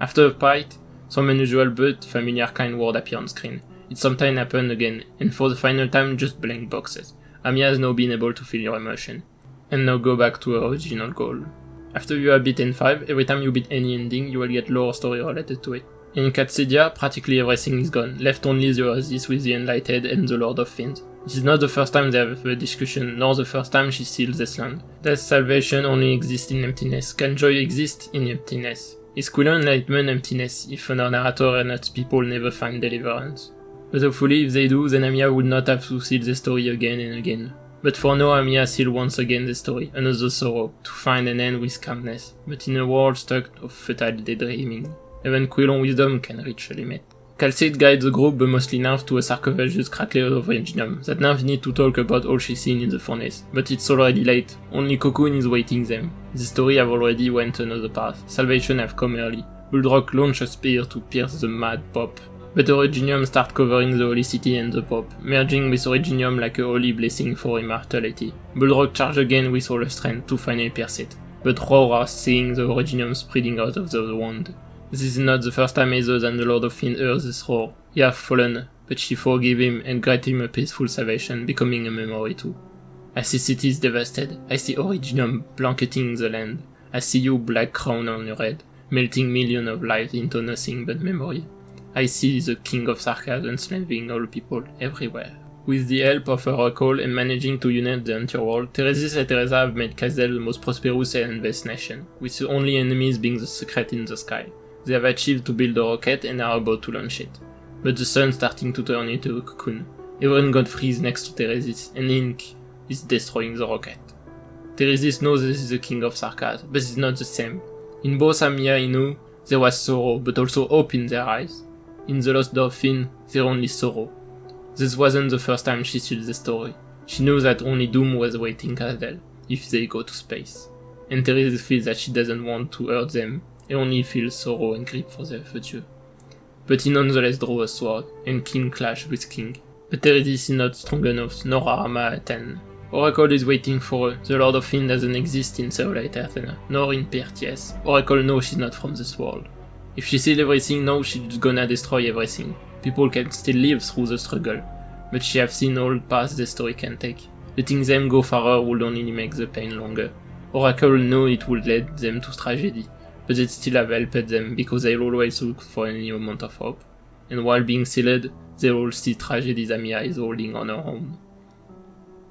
S1: After a fight, some unusual but familiar kind word appear on screen. It sometimes happens again, and for the final time just blank boxes. Amiya has now been able to feel your emotion. And now go back to her original goal. After you have beaten 5, every time you beat any ending, you will get lore story related to it. In Cassidia, practically everything is gone, left only the Oasis with the Enlightened and the Lord of Fiends. It is not the first time they have a discussion, nor the first time she seals this land. That salvation only exists in emptiness. Can joy exist in emptiness? Is Quillen enlightenment emptiness, if a narrator and its people never find deliverance? But hopefully if they do, then Amiya would not have to seal the story again and again. But for now Amiya seal once again the story, another sorrow, to find an end with calmness, but in a world stuck of futile daydreaming. Even Quillen wisdom can reach a limit. Calcid guides the group, but mostly Nymph, to a sarcophagus crackler of Virginium, that Nymph need to talk about all she's seen in the furnace, but it's already late, only Cocoon is waiting them. The story have already went another path, salvation have come early. Bulldrock launch a spear to pierce the mad Pope. But Originium start covering the Holy City and the Pope, merging with Originium like a holy blessing for immortality. Bulldrock charge again with all her strength to finally pierce it, but Rora seeing the Originium spreading out of the wound. This is not the first time either than the Lord of Fiend hears this roar. He have fallen, but she forgive him and grant him a peaceful salvation, becoming a memory too. I see cities devastated, I see Originium blanketing the land, I see you black crown on your head, melting millions of lives into nothing but memory. I see the King of Sarkaz enslaving all people everywhere. With the help of Oracle and managing to unite the entire world, Theresis and Teresa have made Kazel the most prosperous and best nation, with the only enemies being the secret in the sky. They have achieved to build a rocket and are about to launch it. But the sun starting to turn into a cocoon. Everyone got freeze next to Theresis, and Ink is destroying the rocket. Theresis knows this is the King of Sarkaz, but it's not the same. In both Amiya and Inu, there was sorrow, but also hope in their eyes. In the Lost Dolphin, there only sorrow. This wasn't the first time she sealed the story. She knew that only doom was awaiting Kazel, if they go to space. And Theresis feels that she doesn't want to hurt them, and only feels sorrow and grief for their future. But he nonetheless draws a sword, and King clash with King. But Theresis is not strong enough, nor Arama at 10. Oracle is waiting for her. The Lord of Fiend doesn't exist in Seolite Athena, nor in Perties. Oracle knows she's not from this world. If she sees everything now, she's gonna destroy everything. People can still live through the struggle, but she have seen all paths the story can take. Letting them go farther would only make the pain longer. Oracle knew it would lead them to tragedy, but it still have helped them because they always look for any amount of hope, and while being sealed, they all see tragedies Amiya is holding on her own.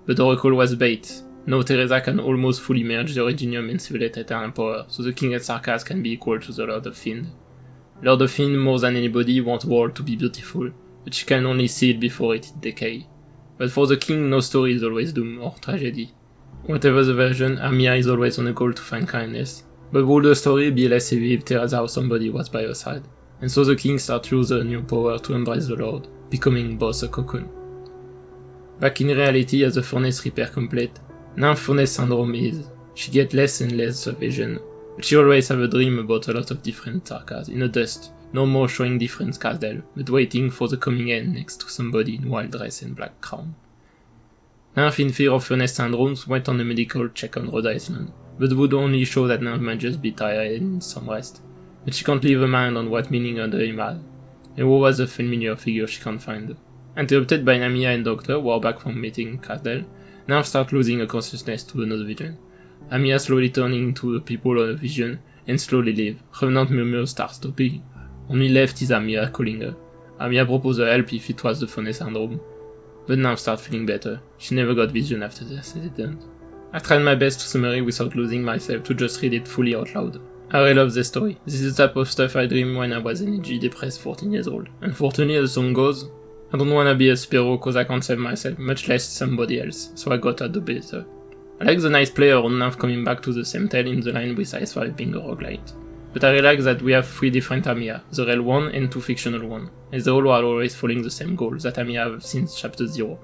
S1: But Oracle was bait. Now Theresa can almost fully merge the Originium and Civilate Eternal power, so the King at Sarkaz can be equal to the Lord of Fiend. Lord of Fiend, more than anybody, wants world to be beautiful, but she can only see it before it decay. But for the King, no story is always doom or tragedy. Whatever the version, Amiya is always on a goal to find kindness. But would the story be less heavy if Theresa or somebody was by her side? And so the King starts to use her new power to embrace the Lord, becoming boss a cocoon. Back in reality, as the furnace repair complete, Nymph furnace syndrome is. She gets less and less of vision, but she always have a dream about a lot of different Sarkaz in the dust, no more showing different castle, but waiting for the coming end next to somebody in wild dress and black crown. Nymph, in fear of furnace syndromes, went on a medical check on Rhode Island, but would only show that Nymph might just be tired and need some rest. But she can't leave her mind on what meaning her dream had, and who was the familiar figure she can't find. Interrupted by Amiya and Doctor, who are back from meeting Castle, Nymph starts losing her consciousness to another vision. Amiya slowly turning into the people of the vision, and slowly leave. Revenant murmurs start stopping. Only left is Amiya calling her. Amiya proposes help if it was the furnace syndrome. But Nymph starts feeling better. She never got vision after this incident. I tried my best to summary without losing myself to just read it fully out loud. I really love this story. This is the type of stuff I dreamed when I was energy depressed 14 years old. Unfortunately, as the song goes, I don't wanna be a superhero cause I can't save myself, much less somebody else, so I gotta do better. I like the nice player on Nymph coming back to the same tale in the line with Ice 5 being a roguelite. But I realize that we have 3 different Amiya, the real one and 2 fictional ones, and they all are always following the same goal that Amiya have since chapter 0.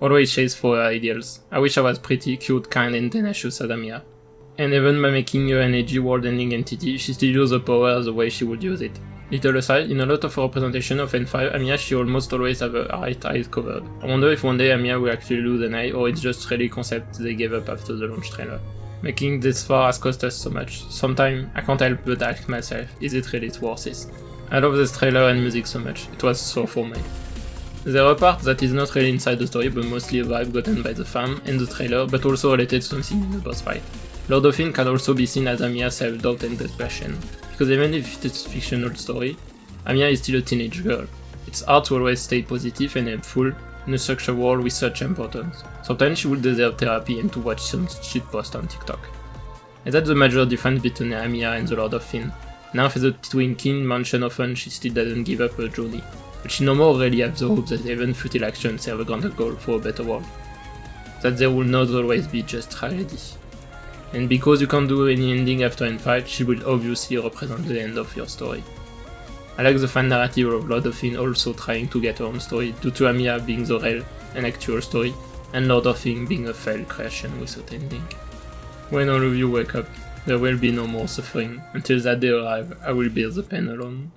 S1: Always chase for her ideals. I wish I was pretty, cute, kind and tenacious as Amiya. And even by making her an edgy world-ending entity, she still uses her power the way she would use it. Little aside, in a lot of representation of N5, Amiya she almost always have her right eyes covered. I wonder if one day Amiya will actually lose an eye, or it's just really concept they gave up after the launch trailer. Making this far has cost us so much. Sometimes I can't help but ask myself, is it really worth it? I love this trailer and music so much, it was so for me. There are parts that is not really inside the story, but mostly a vibe gotten by the fan and the trailer, but also related to something in the boss fight. Lord of Fiend can also be seen as Amiya's self-doubt and depression, because even if it's a fictional story, Amiya is still a teenage girl. It's hard to always stay positive and helpful in such a world with such importance. Sometimes she would deserve therapy and to watch some shitpost on TikTok. And that's the major difference between Amiya and the Lord of Fiend. Now as a twin king mentioned often, she still doesn't give up her journey, but she no more really has the hope that even futile actions serve a grander goal for a better world. That there will not always be just tragedy. And because you can't do any ending after a fight, she will obviously represent the end of your story. I like the fan narrative of Lord of Fiend also trying to get her own story, due to Amiya being the real and actual story, and Lord of Fiend being a failed creation without ending. When all of you wake up, there will be no more suffering. Until that day arrives, I will bear the pain alone.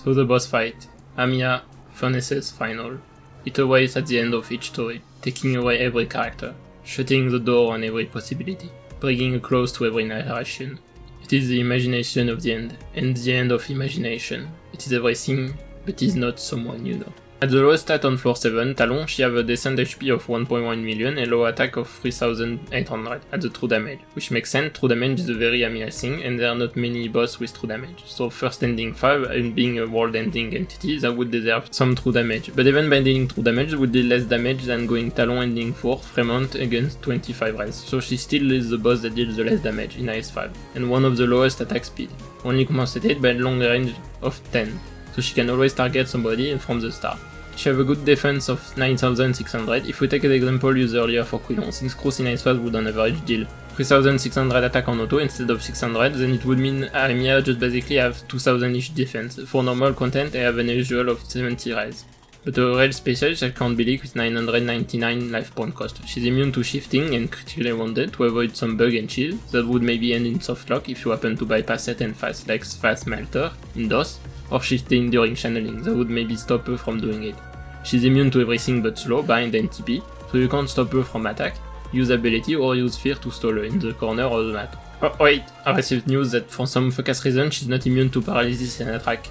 S1: So the boss fight, Amiya, Furnace's final. It awaits at the end of each story, taking away every character, shutting the door on every possibility, bringing a close to every narration. It is the imagination of the end, and the end of imagination. It is everything, but is not someone you know. At the lowest stat on floor 7, Talon, she have a decent HP of 1.1 million and low attack of 3800 at the true damage, which makes sense. True damage is a very Amiya thing, and there are not many boss with true damage, so first ending 5 and being a world ending entity that would deserve some true damage, but even by dealing true damage would deal less damage than going Talon ending 4 Fremont against 25 res, so she still is the boss that deals the less damage in IS-5, and one of the lowest attack speed, only compensated by long range of 10, so she can always target somebody from the start. She have a good defense of 9600 if we take the example used earlier for Quillon, since Cross in Ice would on average deal 3600 attack on auto instead of 600, then it would mean Amiya just basically have 2000-ish defense. For normal content I have an usual of 70 rise. But a real specialist I can't believe with 999 life point cost. She's immune to shifting and critically wounded to avoid some bug and chill that would maybe end in soft lock if you happen to bypass certain fast like Fast Melter in DOS, or shifting during channeling, that would maybe stop her from doing it. She's immune to everything but slow, bind and TP, so you can't stop her from attack, use ability or use fear to stall her in the corner of the map. Oh wait, I received news that for some fuckass reason she's not immune to paralysis and attack.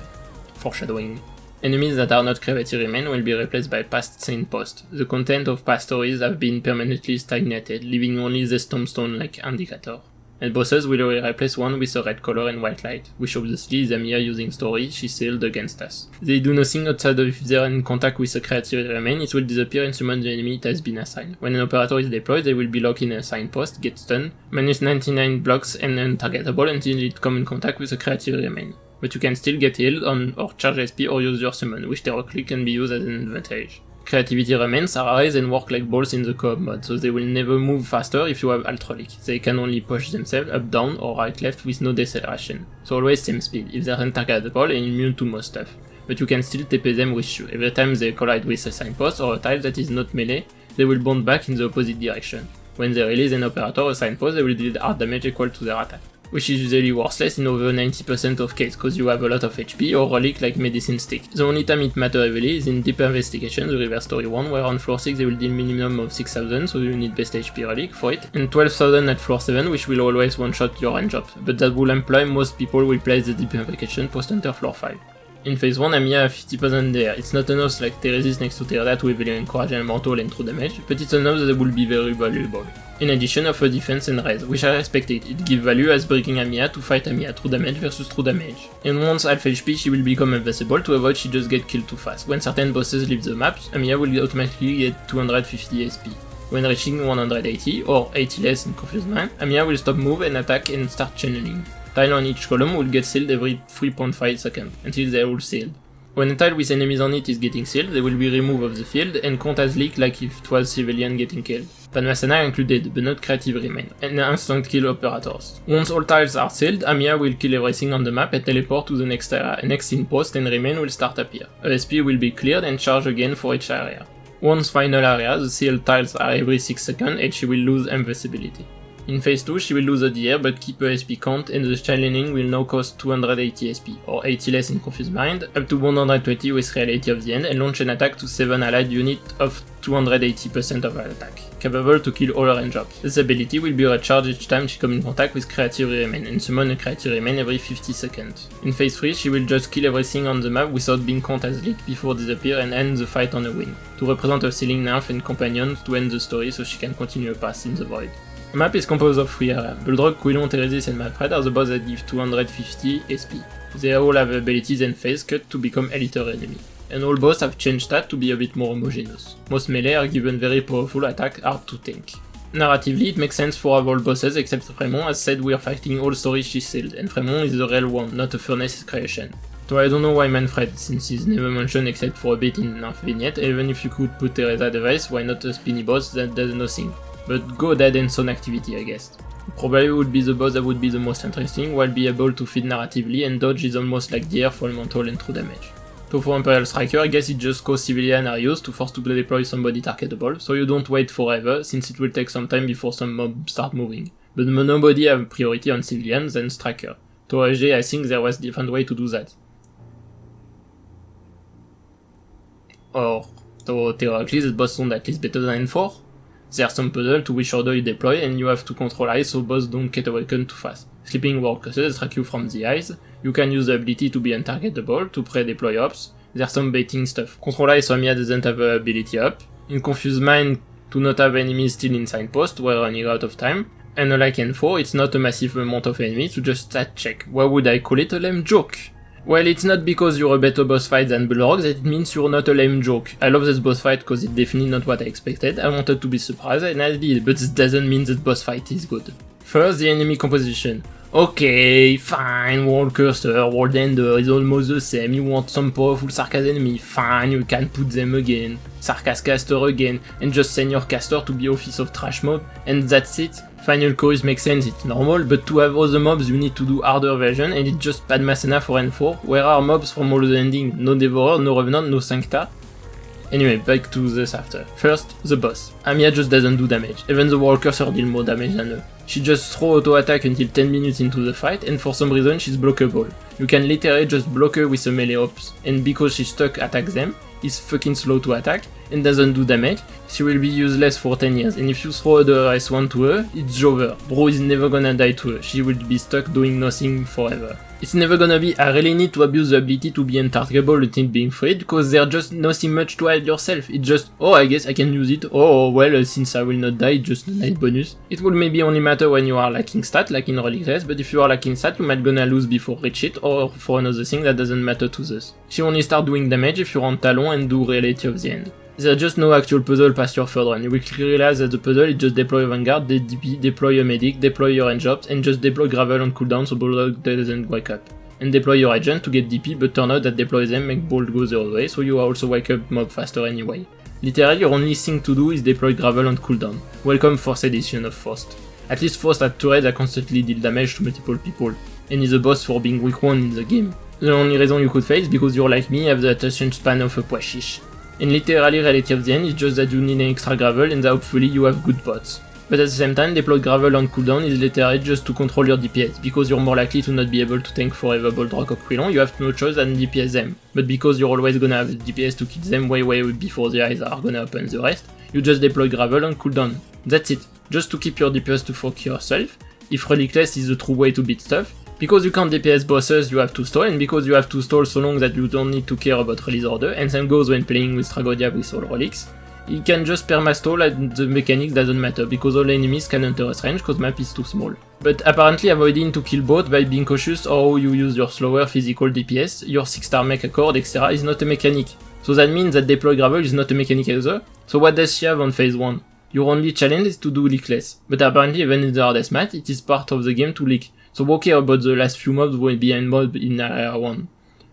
S1: Foreshadowing. Enemies that are not Gravity Remain will be replaced by past Saint Post. The content of past stories have been permanently stagnated, leaving only the tombstone like indicator. and bosses will replace one with a red color and white light, which obviously is Amiya using story she sealed against us. They do nothing outside of if they're in contact with a creative remain, it will disappear and summon the enemy it has been assigned. When an operator is deployed, they will be locked in a signpost, get stunned, minus 99 blocks and untargetable until it comes in contact with a creative remain. But you can still get healed on or charge SP or use your summon, which theoretically can be used as an advantage. Creativity remains are eyes and work like balls in the co-op mode, so they will never move faster if you have Ultralick. They can only push themselves up, down or right left with no deceleration. So always same speed, if they're untargetable and immune to most stuff. But you can still TP them with you. Every time they collide with a signpost or a tile that is not melee, they will bounce back in the opposite direction. When they release an operator or signpost, they will deal hard damage equal to their attack, which is usually worthless in over 90% of cases cause you have a lot of HP or relic like medicine stick. The only time it matters heavily is in Deep Investigation, the reverse story 1, where on floor 6 they will deal minimum of 6000, so you need best HP relic for it, and 12,000 at floor 7, which will always one-shot your range up, but that will imply most people will play the Deep Investigation post-enter floor 5. In phase 1, Amiya have 50% there. It's not enough like Theresis next to Terada to heavily encourage elemental and true damage, but it's enough that it will be very valuable. In addition, offer defense and raise, which I respected. It gives value as breaking Amiya to fight Amiya true damage versus true damage. And once half HP, she will become invincible to avoid she just get killed too fast. When certain bosses leave the map, Amiya will automatically get 250 SP. When reaching 180 or 80 less in Confused Mind, Amiya will stop move and attack and start channeling. Tile on each column will get sealed every 3.5 seconds, until they are all sealed. When a tile with enemies on it is getting sealed, they will be removed of the field and count as leak like if it was civilian getting killed. Padmasana included, but not creative remain, and instant kill operators. Once all tiles are sealed, Amiya will kill everything on the map and teleport to the next area. Next in post and remain will start appear. A SP will be cleared and charged again for each area. Once final area, the sealed tiles are every 6 seconds and she will lose invincibility. In phase 2, she will lose a DR but keep her SP count and the channeling will now cost 280 SP, or 80 less in Confused Mind, up to 120 with Reality of the End, and launch an attack to 7 allied units of 280% of her attack, capable to kill all range ups. This ability will be recharged each time she comes in contact with Creative Remain, and summon a Creative Remain every 50 seconds. In phase 3, she will just kill everything on the map without being counted as leak before disappear and end the fight on a win, to represent her sealing nymph and companions to end the story so she can continue her path in the void. The map is composed of 3 areas. Bulldog, Quilon, Theresis and Malfred are the boss that give 250 SP. They all have abilities and phase cut to become eliter enemy. And all boss have changed stat to be a bit more homogeneous. Most melee are given very powerful attack hard to tank. Narratively, it makes sense for all bosses except Fremont, as said we are fighting all stories she sealed, and Fremont is the real one, not a furnace creation. So I don't know why Manfred, since he's never mentioned except for a bit in Nymph vignette, even if you could put Teresa device, why not a spinny boss that does nothing? But go Dead and Son activity, I guess. Probably would be the boss that would be the most interesting, while be able to feed narratively, and dodge is almost like DR for elemental and true damage. So for Imperial Striker, I guess it just cause civilian are used to force to deploy somebody targetable, so you don't wait forever, since it will take some time before some mobs start moving. But nobody have priority on civilians than Striker. To OSG, I think there was different way to do that. Or, so theoretically the boss sound at least better than N4? There's some puzzle to which order you deploy and you have to control eyes so boss don't get awakened too fast. Sleeping World-Curses track you from the eyes, you can use the ability to be untargetable to pre-deploy ops, there's some baiting stuff. Control eyes so Amiya doesn't have the ability up, in Confused Mind to not have enemies still in signpost, we're running out of time, and unlike N4 it's not a massive amount of enemies to just stat check. Why would I call it a lame joke? Well, it's not because you're a better boss fight than Bulldog that it means you're not a lame joke. I love this boss fight cause it's definitely not what I expected, I wanted to be surprised and I did, but this doesn't mean that boss fight is good. First, the enemy composition. Okay, fine, World Cursor, World Ender is almost the same, you want some powerful Sarkaz enemy, fine, you can put them again. Sarkaz caster again, and just send your caster to be Office of Trash mode, and that's it. Final chorus makes sense, it's normal, but to have other mobs you need to do harder version, and it's just Padmasana for N4, where are mobs from all the ending? No Devourer, no Revenant, no Sancta? Anyway, back to this after. First, the boss. Amiya just doesn't do damage, even the World Cursor deal more damage than her. She just throw auto attack until 10 minutes into the fight, and for some reason she's blockable. You can literally just block her with a melee ops, and because she's stuck attack them, is fucking slow to attack, and doesn't do damage, she will be useless for 10 years, and if you throw the RS1 to her, it's over. Bro is never gonna die to her, she will be stuck doing nothing forever. It's never gonna be, I really need to abuse the ability to be untargetable until being freed, because there's just nothing much to add yourself. It's just, oh I guess I can use it, oh well since I will not die, it's just a nice bonus. It will maybe only matter when you are lacking stat, like in Relic Rest, but if you are lacking stat you might gonna lose before reach it, or for another thing that doesn't matter to this. She only start doing damage if you run Talon and do Reality of the End. There's just no actual puzzle past your third run. You will quickly realize that the puzzle is just deploy a Vanguard, DP, deploy a Medic, deploy your range ops, and just deploy Gravel on cooldown so Bulldog doesn't wake up. And deploy your agent to get DP, but turn out that deploy them make Bolt go the other way, so you also wake up mob faster anyway. Literally, your only thing to do is deploy Gravel on cooldown. Welcome 4th edition of Faust. At least Faust had turrets that constantly deal damage to multiple people, and is a boss for being weak 1 in the game. The only reason you could fail is because you're like me, have the attention span of a pois chiche. And literally Reality of the End is just that you need an extra Gravel and that hopefully you have good bots. But at the same time, deploy Gravel on cooldown is literally just to control your DPS, because you're more likely to not be able to tank forever Boldrock or Quilon, you have no choice than DPS them. But because you're always gonna have the DPS to kill them way before the eyes are gonna open the rest, you just deploy Gravel on cooldown. That's it, just to keep your DPS to fuck yourself, if Relictless is the true way to beat stuff. Because you can't DPS bosses, you have to stall, and because you have to stall so long that you don't need to care about release order, and same goes when playing with Tragodia with all relics, you can just permastall and the mechanics doesn't matter, because all enemies can enter a range cause map is too small. But apparently avoiding to kill both by being cautious or how you use your slower physical DPS, your 6-star mech accord, etc. is not a mechanic. So that means that deploy Gravel is not a mechanic either. So what does she have on phase 1? Your only challenge is to do leakless, but apparently even in the hardest match, it is part of the game to leak. So who care about the last few mobs when behind mob in area 1?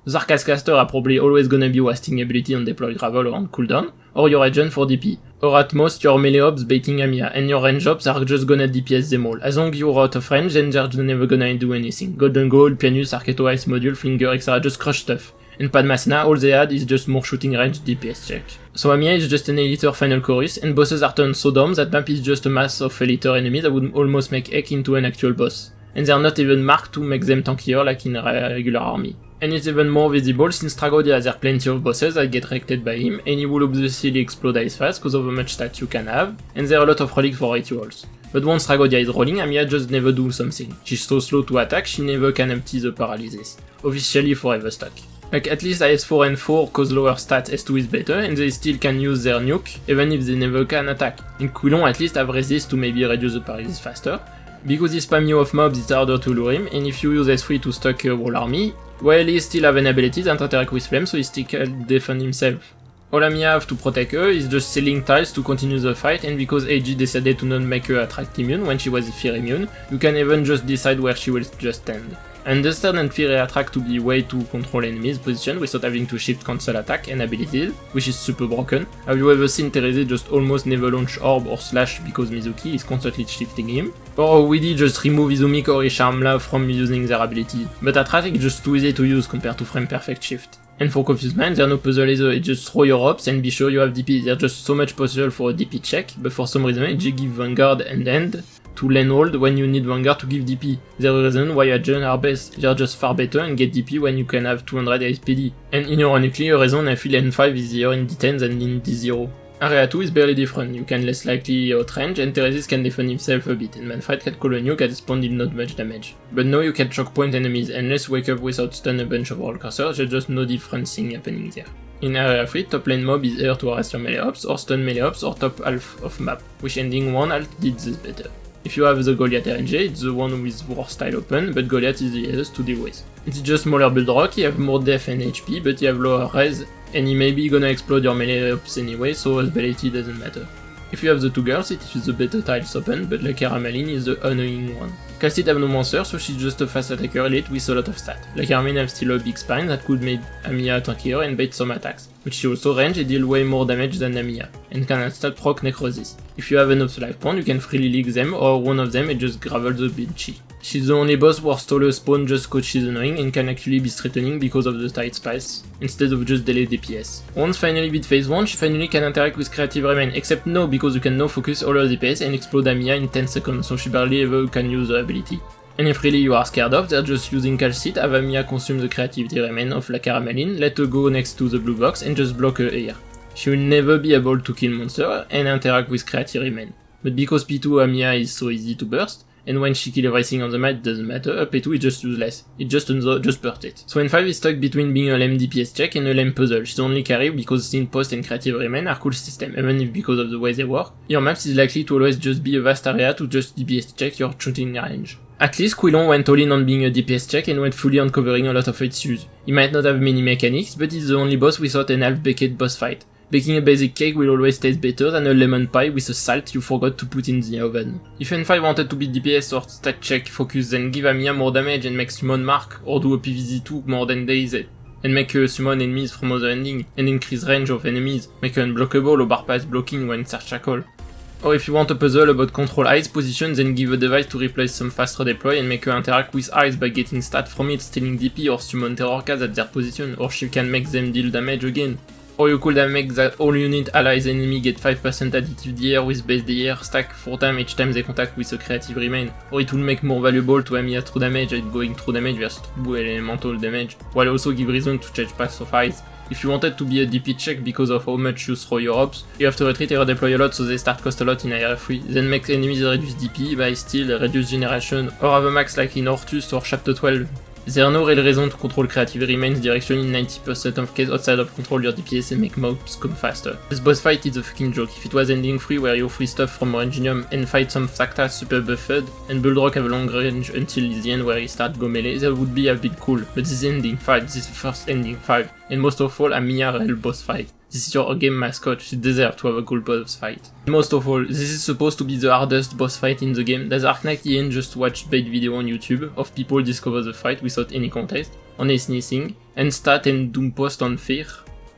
S1: Zarkas caster are probably always gonna be wasting ability on deploy Gravel or on cooldown, or your agent for DP. Or at most your melee ops baiting Amiya, and your range ops are just gonna DPS them all. As long as you're out of range, then they're never gonna do anything. Golden Gold, Pianus, Arketo Ice Module, Flinger, etc. just crush stuff. And Padmasna, all they had is just more shooting range DPS check. So Amiya is just an Eliter final chorus, and bosses are turned so dumb that map is just a mass of Eliter enemies that would almost make Ek into an actual boss. And they're not even marked to make them tankier like in a regular army. And it's even more visible since Tragodia has plenty of bosses that get wrecked by him, and he will obviously explode ice fast because of how much stats you can have, and there are a lot of relics for rituals. But once Tragodia is rolling, Amiya just never do something. She's so slow to attack, she never can empty the paralysis. Officially forever stuck. Like at least IS4 and 4 cause lower stats, S2 is better, and they still can use their nuke, even if they never can attack. And Quilon at least have resist to maybe reduce the paralysis faster. Because he spam you off mobs, it's harder to lure him, and if you use S3 to stuck a whole army, well, he still have an ability that interact with flame, so he still can defend himself. All Amiya have to protect her is just selling tiles to continue the fight, and because AG decided to not make her attract immune when she was fear immune, you can even just decide where she will just stand. I understand and fear attract to be a way to control enemies' position without having to shift cancel attack and abilities, which is super broken. Have you ever seen Therese just almost never launch orb or slash because Mizuki is constantly shifting him? Or Weedy just remove Izumi or Charmla from using their ability, but Attract is just too easy to use compared to frame perfect shift. And for Confused Mind, there's no puzzle either, it's just throw your ops and be sure you have DP, there's just so much potential for a DP check, but for some reason it just give Vanguard and End to lane hold when you need Vanguard to give DP. There's a reason why Agent are best, they're just far better and get DP when you can have 200 SPD. And ironically, a reason I feel N5 is easier in D10 than in D0. Area 2 is barely different, you can less likely outrange, and Theresis can defend himself a bit, and Manfight can call a nuke at spawn did not much damage. But now you can choke point enemies, unless wake up without stun a bunch of all cursors, there's just no different thing happening there. In Area 3, top lane mob is here to arrest your melee ops, or stun melee ops, or top half of map, which ending 1 alt did this better. If you have the Goliath RNG, it's the one with worst style open, but Goliath is the easiest to deal with. It's just smaller build rock, you have more def and HP, but you have lower res, and he may be gonna explode your melee ops anyway, so ability doesn't matter. If you have the two girls, it is the better tiles open, but La Carameline is the annoying one. Cassit have no monster, so she's just a fast attacker elite with a lot of stat. La Carameline have still a big spine that could make Amiya tankier and bait some attacks, but she also range and deal way more damage than Amiya, and can instead proc necrosis. If you have enough life point, you can freely leak them, or one of them and just gravel the Binchy. She's the only boss where Stoller spawn just cause she's annoying and can actually be threatening because of the tight spice, instead of just delay DPS. Once finally beat phase 1, she finally can interact with Creative Remain, except no, because you can now focus all her DPS and explode Amiya in 10 seconds, so she barely ever can use her ability. And if really you are scared of, they're just using Calcit, have Amiya consume the Creativity Remain of La Carameline, let her go next to the blue box and just block her here. She will never be able to kill monster and interact with creative remain. But because P2 Amiya is so easy to burst, and when she kills everything on the map, it doesn't matter, P2 is just useless. It just burst it. So N5 is stuck between being a lame DPS check and a lame puzzle. She's only carry because Sin Post and Creative Remain are cool system, even if because of the way they work, your maps is likely to always just be a vast area to just DPS check your shooting range. At least Quilon went all in on being a DPS check and went fully on covering a lot of its use. He might not have many mechanics, but he's the only boss without an half-baked boss fight. Baking a basic cake will always taste better than a lemon pie with a salt you forgot to put in the oven. If N5 wanted to be DPS or stat check focus, then give Amiya more damage and make summon Mark, or do a PvZ2 more than DayZ, and make her summon enemies from other ending, and increase range of enemies, make her unblockable or bar pass blocking when search shackle. Or if you want a puzzle about control Ice position, then give a device to replace some fast redeploy and make her interact with Ice by getting stat from it, stealing DP or summon terror cards at their position, or she can make them deal damage again. Or you could have make that all unit allies enemy get 5% additive DR with base DR stack 4 times each time they contact with a creative remain, or it will make more valuable to Amiya true damage at going true damage versus true elemental damage, while also give reason to change paths of Ice. If you wanted to be a DP check because of how much you throw your ops, you have to retreat and redeploy a lot so they start cost a lot in IR3, then make enemies reduce DP by steal, reduce generation, or have a max like in Hortus or Chapter 12. There are no real reason to control creative remains direction in 90% of cases outside of control your DPS and make mobs come faster. This boss fight is a fucking joke. If it was ending free where you free stuff from Oranginium and fight some Thakta super buffed and Bulldog have a long range until the end where he start go melee, that would be a bit cool. But this ending fight, this first ending fight, and most of all Amiya real boss fight. This is your game mascot, she deserves to have a cool boss fight. Most of all, this is supposed to be the hardest boss fight in the game. There's Arc Knight Ian just watched bait video on YouTube of people discover the fight without any contest, on anything, and stat and doom post on fear.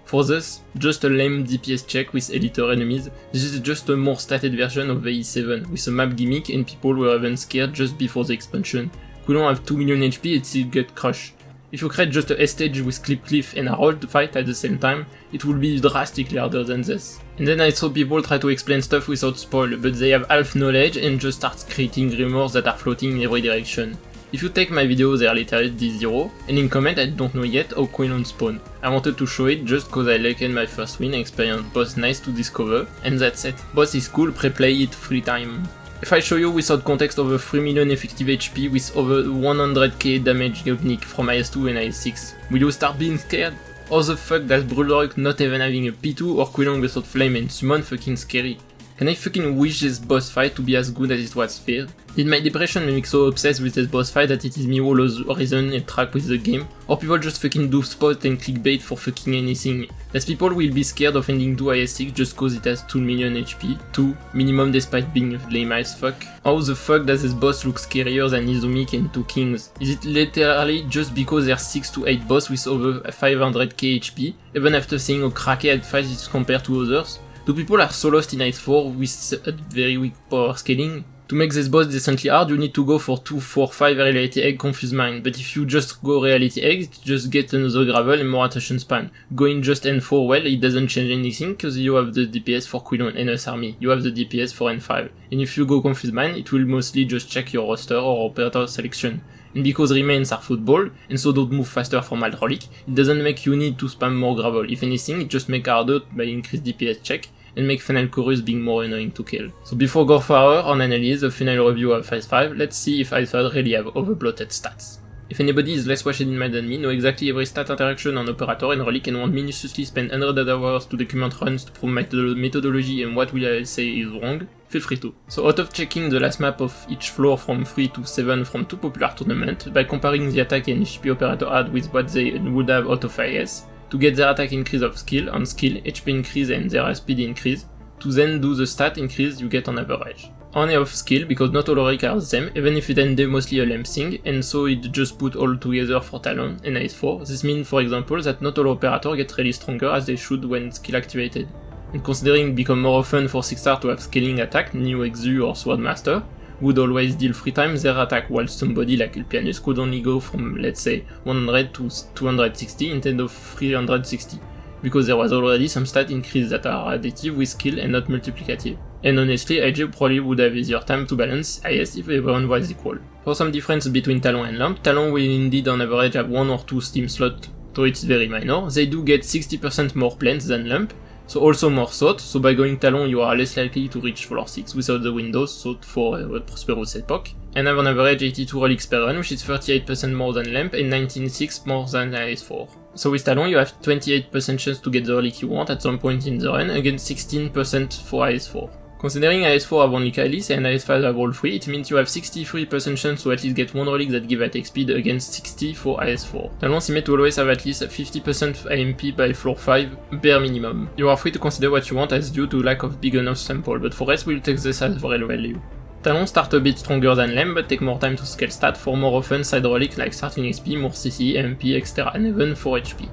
S1: For this, just a lame DPS check with eliter enemies, this is just a more statted version of VE7, with a map gimmick and people were even scared just before the expansion. Couldn't have 2 million HP and still get crushed. If you create just a stage with Cliff and Harold fight at the same time, it will be drastically harder than this. And then I saw people try to explain stuff without spoil, but they have half knowledge and just start creating rumors that are floating in every direction. If you take my video, they are literally D0, and in comment I don't know yet how Quilon spawn. I wanted to show it just cause I liked my first win, experience boss nice to discover, and that's it. Boss is cool, pre-play it free time. If I show you without context over 3 million effective HP with over 100k damage unique from IS2 and IS6, will you start being scared? How the fuck does Bulldog not even having a P2 or Quilon without flame and summon fucking scary? Can I fucking wish this boss fight to be as good as it was feared? Did my depression make me so obsessed with this boss fight that it is me all the reason and track with the game? Or people just fucking do spot and clickbait for fucking anything? As people will be scared of ending 2 IS6 just cause it has 2 million HP, 2 minimum despite being lame as fuck. How the fuck does this boss look scarier than Izumik and 2 Kings? Is it literally just because there's 6 to 8 boss with over 500k HP, even after seeing how cracked fight is compared to others? Do people are so lost in IS4 with a very weak power scaling? To make this boss decently hard, you need to go for 2, 4, 5 reality egg confuse mine, but if you just go reality egg, just get another gravel and more attention span. Going just N4 well, it doesn't change anything cause you have the DPS for Quilon and NS army, you have the DPS for N5, and if you go confuse mine, it will mostly just check your roster or operator selection. And because remains are football, and so don't move faster from hydraulic, it doesn't make you need to spam more gravel, if anything, it just make harder by increased DPS check, and make final chorus being more annoying to kill. So before go further on analyze the final review of IS5, let's see if IS5 really have overbloated stats. If anybody is less watched in mind than me, know exactly every stat interaction on operator and relic and want minutiously spend hundreds of hours to document runs to prove methodology and what will I say is wrong, feel free to. So out of checking the last map of each floor from 3 to 7 from 2 popular tournaments, by comparing the attack and HP operator had with what they would have out of IS, to get their attack increase of skill, on skill, HP increase and their speed increase, to then do the stat increase you get on average. Only of skill, because not all relic are the same, even if it ended mostly a lame thing, and so it just put all together for Talon and IS4. This means, for example, that not all operators get really stronger as they should when skill activated. And considering it become more often for 6-star to have scaling attack, New Exu or Swordmaster, would always deal 3 times their attack, while somebody like Ulpianus could only go from, let's say, 100 to 260 instead of 360, because there was already some stat increase that are additive with skill and not multiplicative. And honestly, IJ probably would have easier time to balance IS if everyone was equal. For some difference between Talon and Lump, Talon will indeed on average have 1 or 2 Steam slots, though it's very minor. They do get 60% more plants than Lump, so also more thought, so by going Talon you are less likely to reach floor 6 without the windows thought for Prosperous epoch, and have on average 82 relics per run, which is 38% more than Lamp and 19.6 more than IS-4. So with Talon you have 28% chance to get the relic you want at some point in the run, against 16% for IS-4. Considering IS-4 have only Kai'Lis and IS-5 have all 3, it means you have 63% chance to at least get one relic that give attack speed against 60 for IS-4. Talon seem to always have at least 50% AMP by floor 5, bare minimum. You are free to consider what you want as due to lack of big enough sample, but for rest we'll take this as real value. Talon start a bit stronger than Lamp but take more time to scale stat for more often side relic like starting XP, more CC, AMP, etc. and even 4 HP.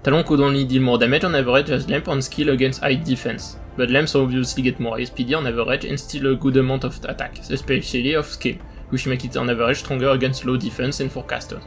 S1: Talon could only deal more damage on average as Lamp on skill against high defense, but Lamps obviously get more SPD on average and still a good amount of attack, especially of skill, which make it on average stronger against low defense and forecasters.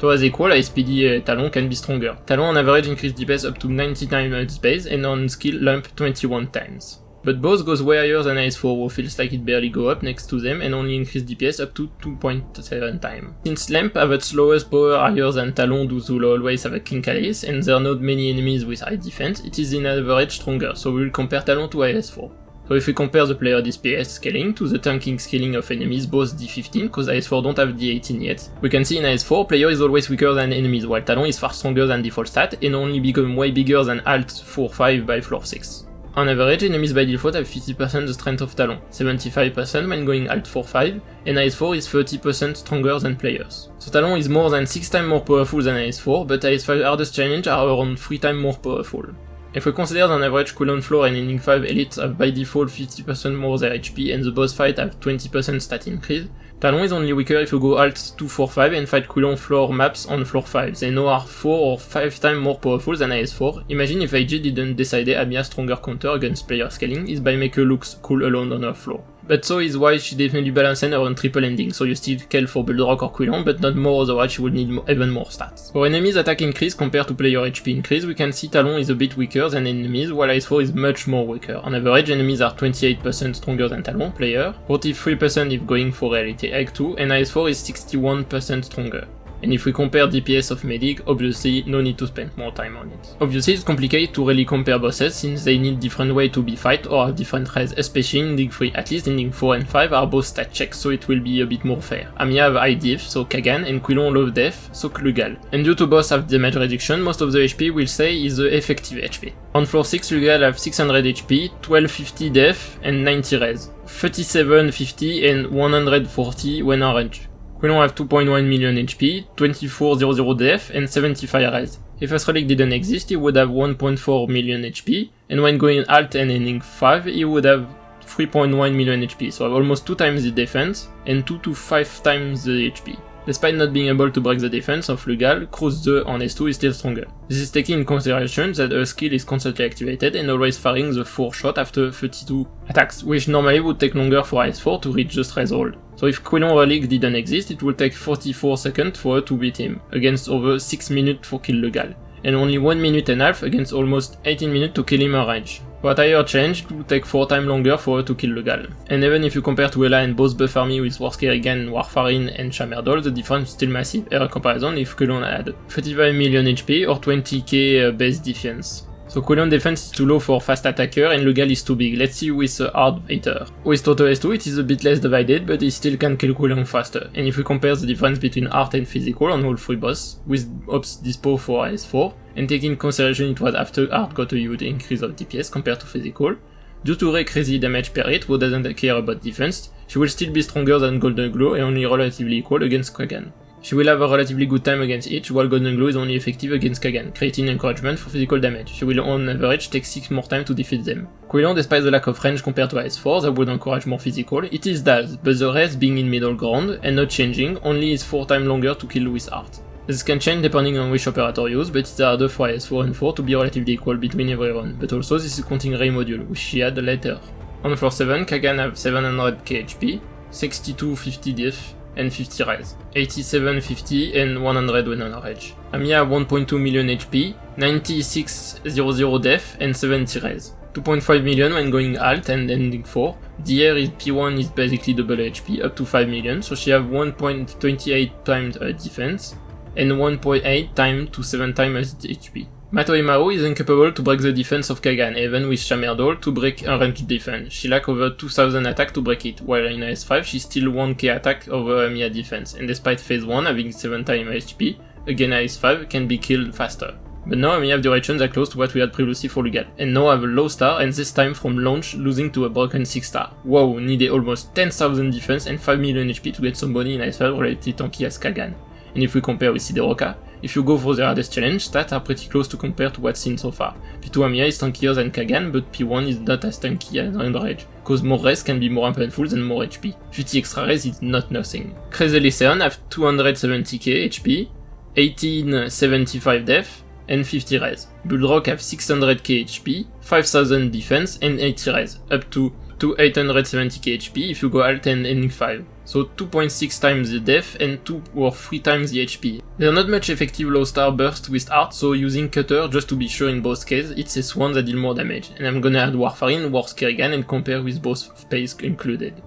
S1: So as equal, SPD Talon can be stronger. Talon on average increase DPS up to 90 times base and on skill Lamp 21 times. But both goes way higher than IS-4 who feels like it barely go up next to them and only increase DPS up to 2.7 times. Since Lamp have its lowest power higher than Talon due to always have a King Kai'Lis and there are not many enemies with high defense, it is in average stronger, so we will compare Talon to IS-4. So if we compare the player DPS scaling to the tanking scaling of enemies, both D15, cause IS-4 don't have D18 yet, we can see in IS-4 player is always weaker than enemies, while Talon is far stronger than default stat and only become way bigger than Alt 4-5 by floor 6. On average, enemies by default have 50% the strength of Talon, 75% when going Alt 4-5, and IS-4 is 30% stronger than players. So Talon is more than 6 times more powerful than IS-4, but IS-5 hardest challenge are around 3 times more powerful. If we consider on average cooldown floor and ending 5 elites have by default 50% more their HP and the boss fight have 20% stat increase, Talon is only weaker if you go Alt 2-4-5 and fight cooldown floor maps on floor 5, they now are 4 or 5 times more powerful than IS-4. Imagine if IG didn't decide Amiya's stronger counter against player scaling is by make her looks cool alone on her floor. But so is why she definitely balances around triple ending, so you still kill for Bulldog or cooldown, but not more, otherwise she would need even more stats. For enemies attack increase compared to player HP increase, we can see Talon is a bit weaker than enemies, while IS-4 is much more weaker. On average, enemies are 28% stronger than Talon player, 43% if going for Reality Egg 2, and IS-4 is 61% stronger. And if we compare DPS of Medic, obviously no need to spend more time on it. Obviously it's complicated to really compare bosses since they need different way to be fight or have different res, especially in Dig 3. At least Ending 4 and 5 are both stat checks, so it will be a bit more fair. Amiya have high diff, so Kagan, and Quilon low def, so Lugal. And due to both have damage reduction, most of the HP we'll say is the effective HP. On floor 6 Lugal have 600 HP, 1250 def, and 90 res, 3750 and 140 when orange. Quilon have 2.1 million HP, 2400 def, and 75 res. If a relic didn't exist, he would have 1.4 million HP, and when going Alt and ending 5, he would have 3.1 million HP, so almost 2 times the defense, and 2 to 5 times the HP. Despite not being able to break the defense of Lugal, Cruz 2 on S2 is still stronger. This is taking in consideration that her skill is constantly activated and always firing the 4 shot after 32 attacks, which normally would take longer for IS-4 to reach the threshold. So if Quilon relic didn't exist, it would take 44 seconds for her to beat him, against over 6 minutes for kill Lugal, and only 1 minute and a half against almost 18 minutes to kill him on range. For higher change, it would take 4 times longer for her to kill Lugal. And even if you compare to Ela and both buff army with War Kerrigan, Warfarin and Shamerdol, the difference is still massive, in comparison if Quilon had 35 million HP or 20k base defense. So Quilon defense is too low for fast attacker and Lugal is too big. Let's see with hard fighter. With Toto S2 it is a bit less divided, but he still can kill Quilon faster. And if we compare the difference between art and physical on all 3 boss, with Ops Dispo for IS-4, and taking in consideration it was after art got a huge increase of DPS compared to physical, due to Rey crazy damage per hit who doesn't care about defense, she will still be stronger than Golden Glow and only relatively equal against Kagan. She will have a relatively good time against each, while Golden Glow is only effective against Kagan, creating encouragement for physical damage. She will on average take 6 more time to defeat them. Quilon, despite the lack of range compared to IS-4 that would encourage more physical, it is does, but the rest being in middle ground and not changing only is 4 times longer to kill with art. This can change depending on which operator used, but it's harder for IS-4 and 4 to be relatively equal between everyone, but also this is counting Rey module, which she had later. On floor 7, Kagan have 700k HP, 6250 diff, and 50 res, 8750 and 100 when on rage. Amiya 1.2 million HP, 9600 def and 70 res, 2.5 million when going alt and ending 4. DR is P1 is basically double HP up to 5 million, so she have 1.28 times defense and 1.8 times to 7 times HP. Matoimaru is incapable to break the defense of Kagan, even with Shamerdol to break a ranged defense. She lack over 2000 attack to break it, while in AS5 she still 1k attack over Amiya defense, and despite phase 1 having 7 times HP, again AS5 can be killed faster. But now Amiya have durations are close to what we had previously for Lugal, and now have a low star and this time from launch losing to a broken 6 star. Wow, needed almost 10,000 defense and 5 million HP to get somebody in AS5 relatively tanky as Kagan. And if we compare with Sideroka, if you go for the hardest challenge, stats are pretty close to compare to what's seen so far. P2 Amiya is tankier than Kagan, but P1 is not as tanky as Enrage, cause more res can be more painful than more HP. 50 extra res is not nothing. Crazy Lyceon have 270k HP, 1875 def, and 50 res. Bullrock have 600k HP, 5000 defense, and 80 res, up to 870k HP if you go alt and ending 5. So 2.6 times the def and 2 or 3 times the HP. They're not much effective low star burst with art, so using Cutter just to be sure in both cases, it's S1 that deal more damage, and I'm gonna add Warfarin, War Kerrigan and compare with both phase included.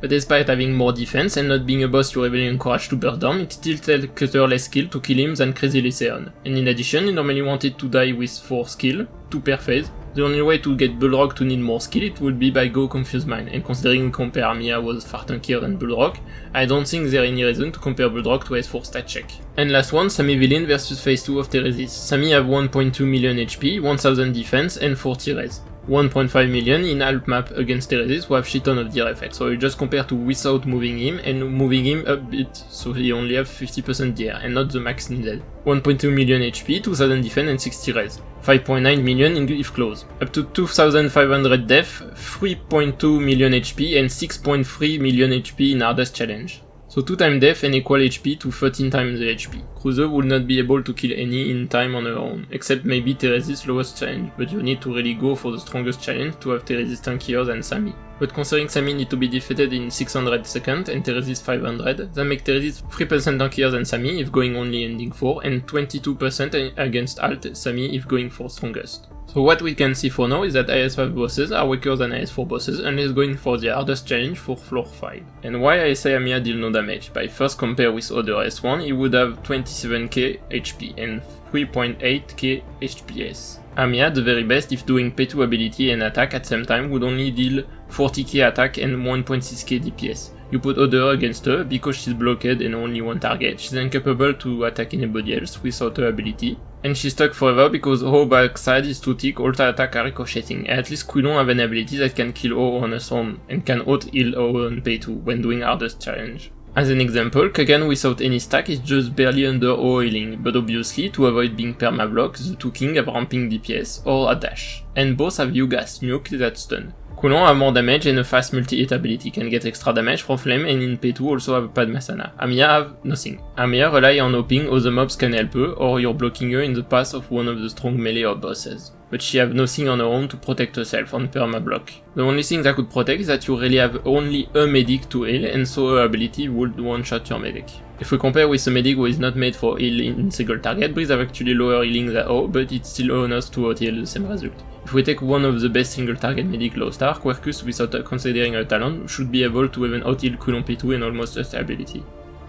S1: But despite having more defense and not being a boss you're heavily encouraged to burst down, it still tells Cutter less skill to kill him than Crazy Lyceon. And in addition, he normally wanted to die with 4 skill, 2 per phase. The only way to get Bullrock to need more skill it would be by Go Confuse Mind, and considering compare Amiya was far tankier than Bullrock, I don't think there's any reason to compare Bullrock to S4 stat check. And last one, Sammy Villain versus phase 2 of Theresis. Sammy have 1.2 million HP, 1000 defense and 40 res. 1.5 million in half map against Theresis who have shiton of DR effect, so you just compare to without moving him and moving him a bit, so he only have 50% DR and not the max needed. 1.2 million HP, 2000 defense and 60 res. 5.9 million in if close. Up to 2500 def, 3.2 million HP and 6.3 million HP in hardest challenge. So 2 times def and equal HP to 13 times the HP. Cruiser would not be able to kill any in time on her own, except maybe Theresis' lowest challenge, but you need to really go for the strongest challenge to have Theresis tankier than Sammy. But considering Sammy need to be defeated in 600 seconds and Theresis 500, that makes Theresis 3% tankier than Sammy if going only ending 4 and 22% against alt Sammy if going for strongest. So what we can see for now is that AS5 bosses are weaker than AS4 bosses unless going for the hardest challenge for floor 5. And why I say Amiya deal no damage? By first compare with other S1, he would have 27k HP and 3.8k HPS. Amiya, the very best if doing P2 ability and attack at same time, would only deal 40k attack and 1.6k DPS. You put Other against her, because she's blocked and only one target, she's incapable to attack anybody else without her ability. And she's stuck forever because her backside is too thick, all the attack are ricocheting. And at least Quilon have an ability that can kill her on its own, and can out-heal her on P2 when doing hardest challenge. As an example, Kagan without any stack is just barely under O healing, but obviously, to avoid being permablock, the two kings have ramping DPS, or a dash. And both have Yuga's nuke that stun. Quilon have more damage and a fast multi-hit ability, can get extra damage from flame and in P2 also have a Padmasana. Amiya have nothing. Amiya rely on hoping other mobs can help her, or you're blocking her in the path of one of the strong melee or bosses. But she have nothing on her own to protect herself on permablock. The only thing that could protect is that you really have only a medic to heal, and so her ability would one-shot your medic. If we compare with a medic who is not made for heal in single target, Breeze have actually lower healing than O, but it's still enough to out-heal the same result. If we take one of the best single target medic low star, Quercus without considering her talent should be able to even out-heal Quilon P2 and almost her ability.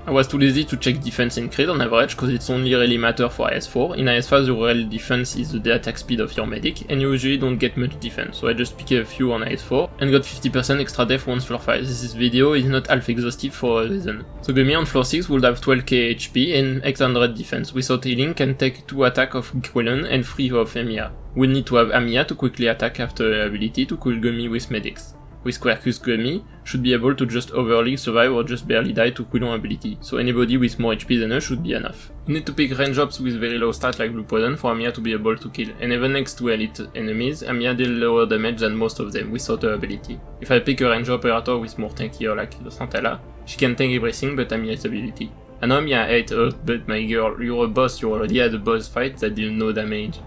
S1: I was too lazy to check defense increase on average cause it's only really matter for AS4. In AS5 the real defense is the attack speed of your medic and you usually don't get much defense, so I just picked a few on AS4 and got 50% extra def once floor 5. This video is not half exhaustive for a reason. So Gummy on floor 6 would have 12k HP and 800 defense, without healing can take 2 attack of Quilon and 3 of Amiya. We'll need to have Amiya to quickly attack after her ability to kill Gummy with medics. With Quercus, Gummy should be able to just overly survive or just barely die to Quilon ability, so anybody with more HP than her should be enough. You need to pick range ops with very low stats like Blue Poison for Amiya to be able to kill, and even next to elite enemies, Amiya deal lower damage than most of them without her ability. If I pick a range operator with more tankier like Santella, she can tank everything but Amiya's ability. I know Amiya hate Earth, but my girl, you're a boss, you already had a boss fight that deal no damage.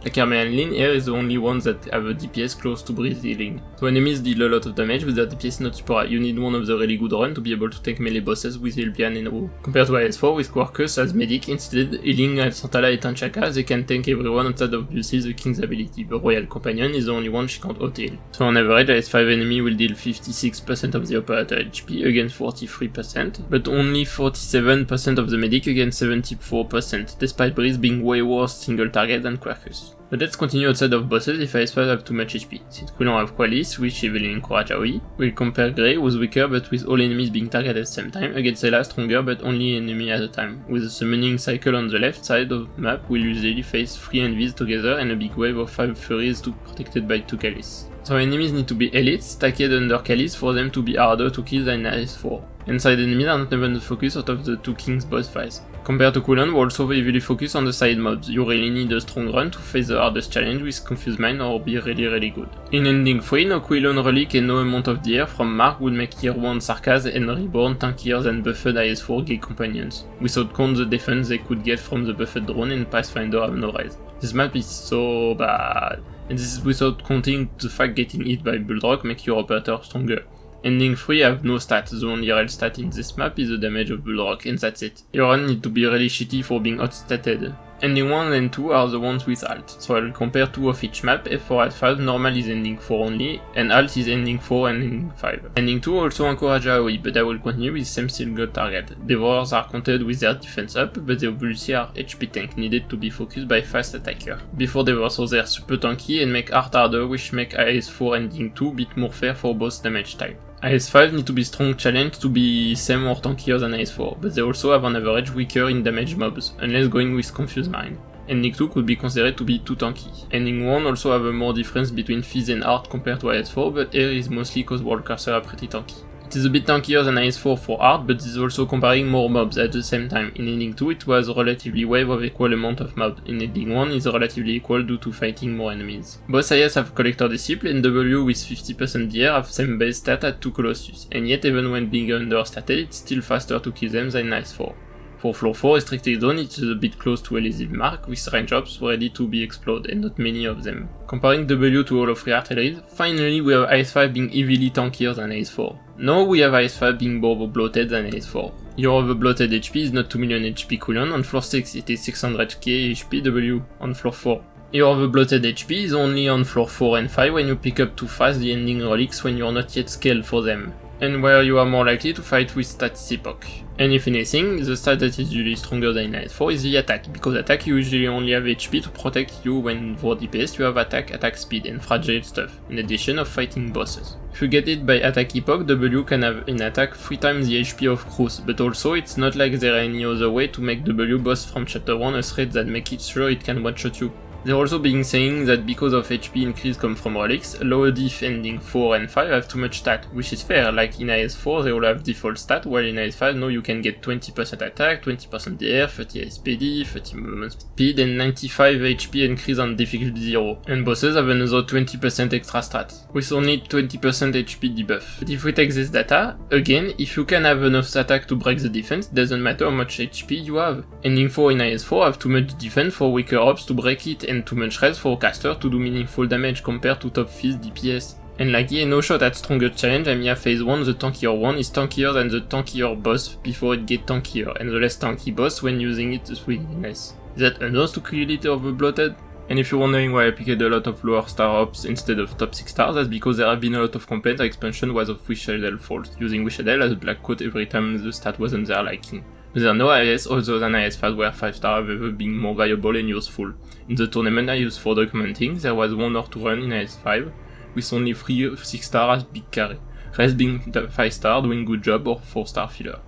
S1: Akame and Lin here is the only ones that have a DPS close to breeze healing. So enemies deal a lot of damage with their DPS not super high. You need one of the really good run to be able to take melee bosses with Elpian in a row. Compared to IS4 with Quarkus as medic, instead healing Santala and Tanchaka, they can tank everyone outside of obviously the king's ability. The royal companion is the only one she can't auto-heal. So on average, IS5 enemy will deal 56% of the operator HP against 43%, but only 47% of the medic against 74%, despite Breeze being way worse single target than Quarkus. But let's continue outside of bosses if IS5 have too much HP. Since we don't have Qualis, which Evelyn encourage AoE, we'll compare Grey, who's weaker but with all enemies being targeted at the same time, against Ela, stronger but only enemy at a time. With the summoning cycle on the left side of the map, we'll usually face 3 Envies together and a big wave of 5 Furies protected by 2 Calis. So enemies need to be elites, stacked under Calis for them to be harder to kill than IS4. And side enemies are not even the focus out of the 2 Kings boss fights. Compared to Kulon, we also heavily focus on the side mobs. You really need a strong run to face the hardest challenge with Confused Mind or be really good. In Ending 3, no Quilon Relic and no amount of DR from Mark would make Year 1 Sarkaz and Reborn tankier than buffed IS4 gay companions, without count the defense they could get from the buffed drone and Pathfinder have no rise. This map is so bad, and this is without counting the fact getting hit by Bulldog make your operator stronger. Ending 3 have no stats, the only real stat in this map is the damage of Bulldog, and that's it. Your run need to be really shitty for being outstated. Ending 1 and 2 are the ones with alt, so I'll compare 2 of each map. F4 F5 normal is ending 4 only, and alt is ending 4 and ending 5. Ending 2 also encourage AoE, but I will continue with same single target. Devourers are counted with their defense up, but they obviously are HP tank needed to be focused by fast attacker. Before Devourers they are super tanky and make art harder, which make IS4 ending 2 bit more fair for both damage type. IS5 need to be strong challenge to be same or tankier than IS4, but they also have on average weaker in damage mobs, unless going with Confused Mind. Ending 2 could be considered to be too tanky. Ending 1 also have a more difference between Fizz and Art compared to IS4, but here is mostly cause World Cursor are pretty tanky. It is a bit tankier than IS4 for Art, but is also comparing more mobs at the same time. In Ending 2 it was relatively wave of equal amount of mobs, in Ending 1 is relatively equal due to fighting more enemies. Both IS have Collector Disciple and W with 50% DR have same base stat at 2 Colossus, and yet even when being understated it's still faster to kill them than IS4. For floor 4 restricted zone it is a bit close to Elusive Mark, with range ops ready to be exploded and not many of them. Comparing W to all of 3 artilleries, finally we have IS5 being heavily tankier than IS4. Now we have IS5 being more bloated than IS4. Your overbloated HP is not 2 million HP Kulon, on floor 6 it is 600k HP W on floor 4. Your overbloated HP is only on floor 4 and 5 when you pick up too fast the ending relics when you are not yet scaled for them, and where you are more likely to fight with stats epoch. And if anything, the stat that is usually stronger than IS4 is the attack, because attack you usually only have HP to protect you when for DPS you have attack speed and fragile stuff, in addition of fighting bosses. If you get it by attack epoch, W can have in attack 3 times the HP of Cruz, but also it's not like there are any other way to make W boss from chapter 1 a threat that make it sure it can one-shot you. They're also being saying that because of HP increase come from relics, lower diff ending 4 and 5 have too much stat, which is fair, like in IS4 they all have default stat, while in IS5 now you can get 20% attack, 20% DR, 30 SPD, 30 movement speed, and 95 HP increase on difficulty 0, and bosses have another 20% extra stat, with only 20% HP debuff. But if we take this data, again, if you can have enough attack to break the defense, it doesn't matter how much HP you have. Ending 4 in IS4 have too much defense for weaker ops to break it, and too much res for caster to do meaningful damage compared to top Fizz DPS. And like yeah, no shot at stronger challenge, Amiya phase 1 the tankier one is tankier than the tankier boss before it get tankier, and the less tanky boss when using it is really nice. Is that enough to kill it overbloated? And if you're wondering why I picked a lot of lower star ops instead of top 6 stars, that's because there have been a lot of complaints the expansion was of Wishadel fault, using Wishadel as a black coat every time the stat wasn't their liking. There are no IS other than IS5 where 5 star have ever been more valuable and useful. In the tournament I used for documenting, there was 1 or 2 run in IS5, with only 3 6 star as big carry, rest being 5 star doing good job or 4 star filler.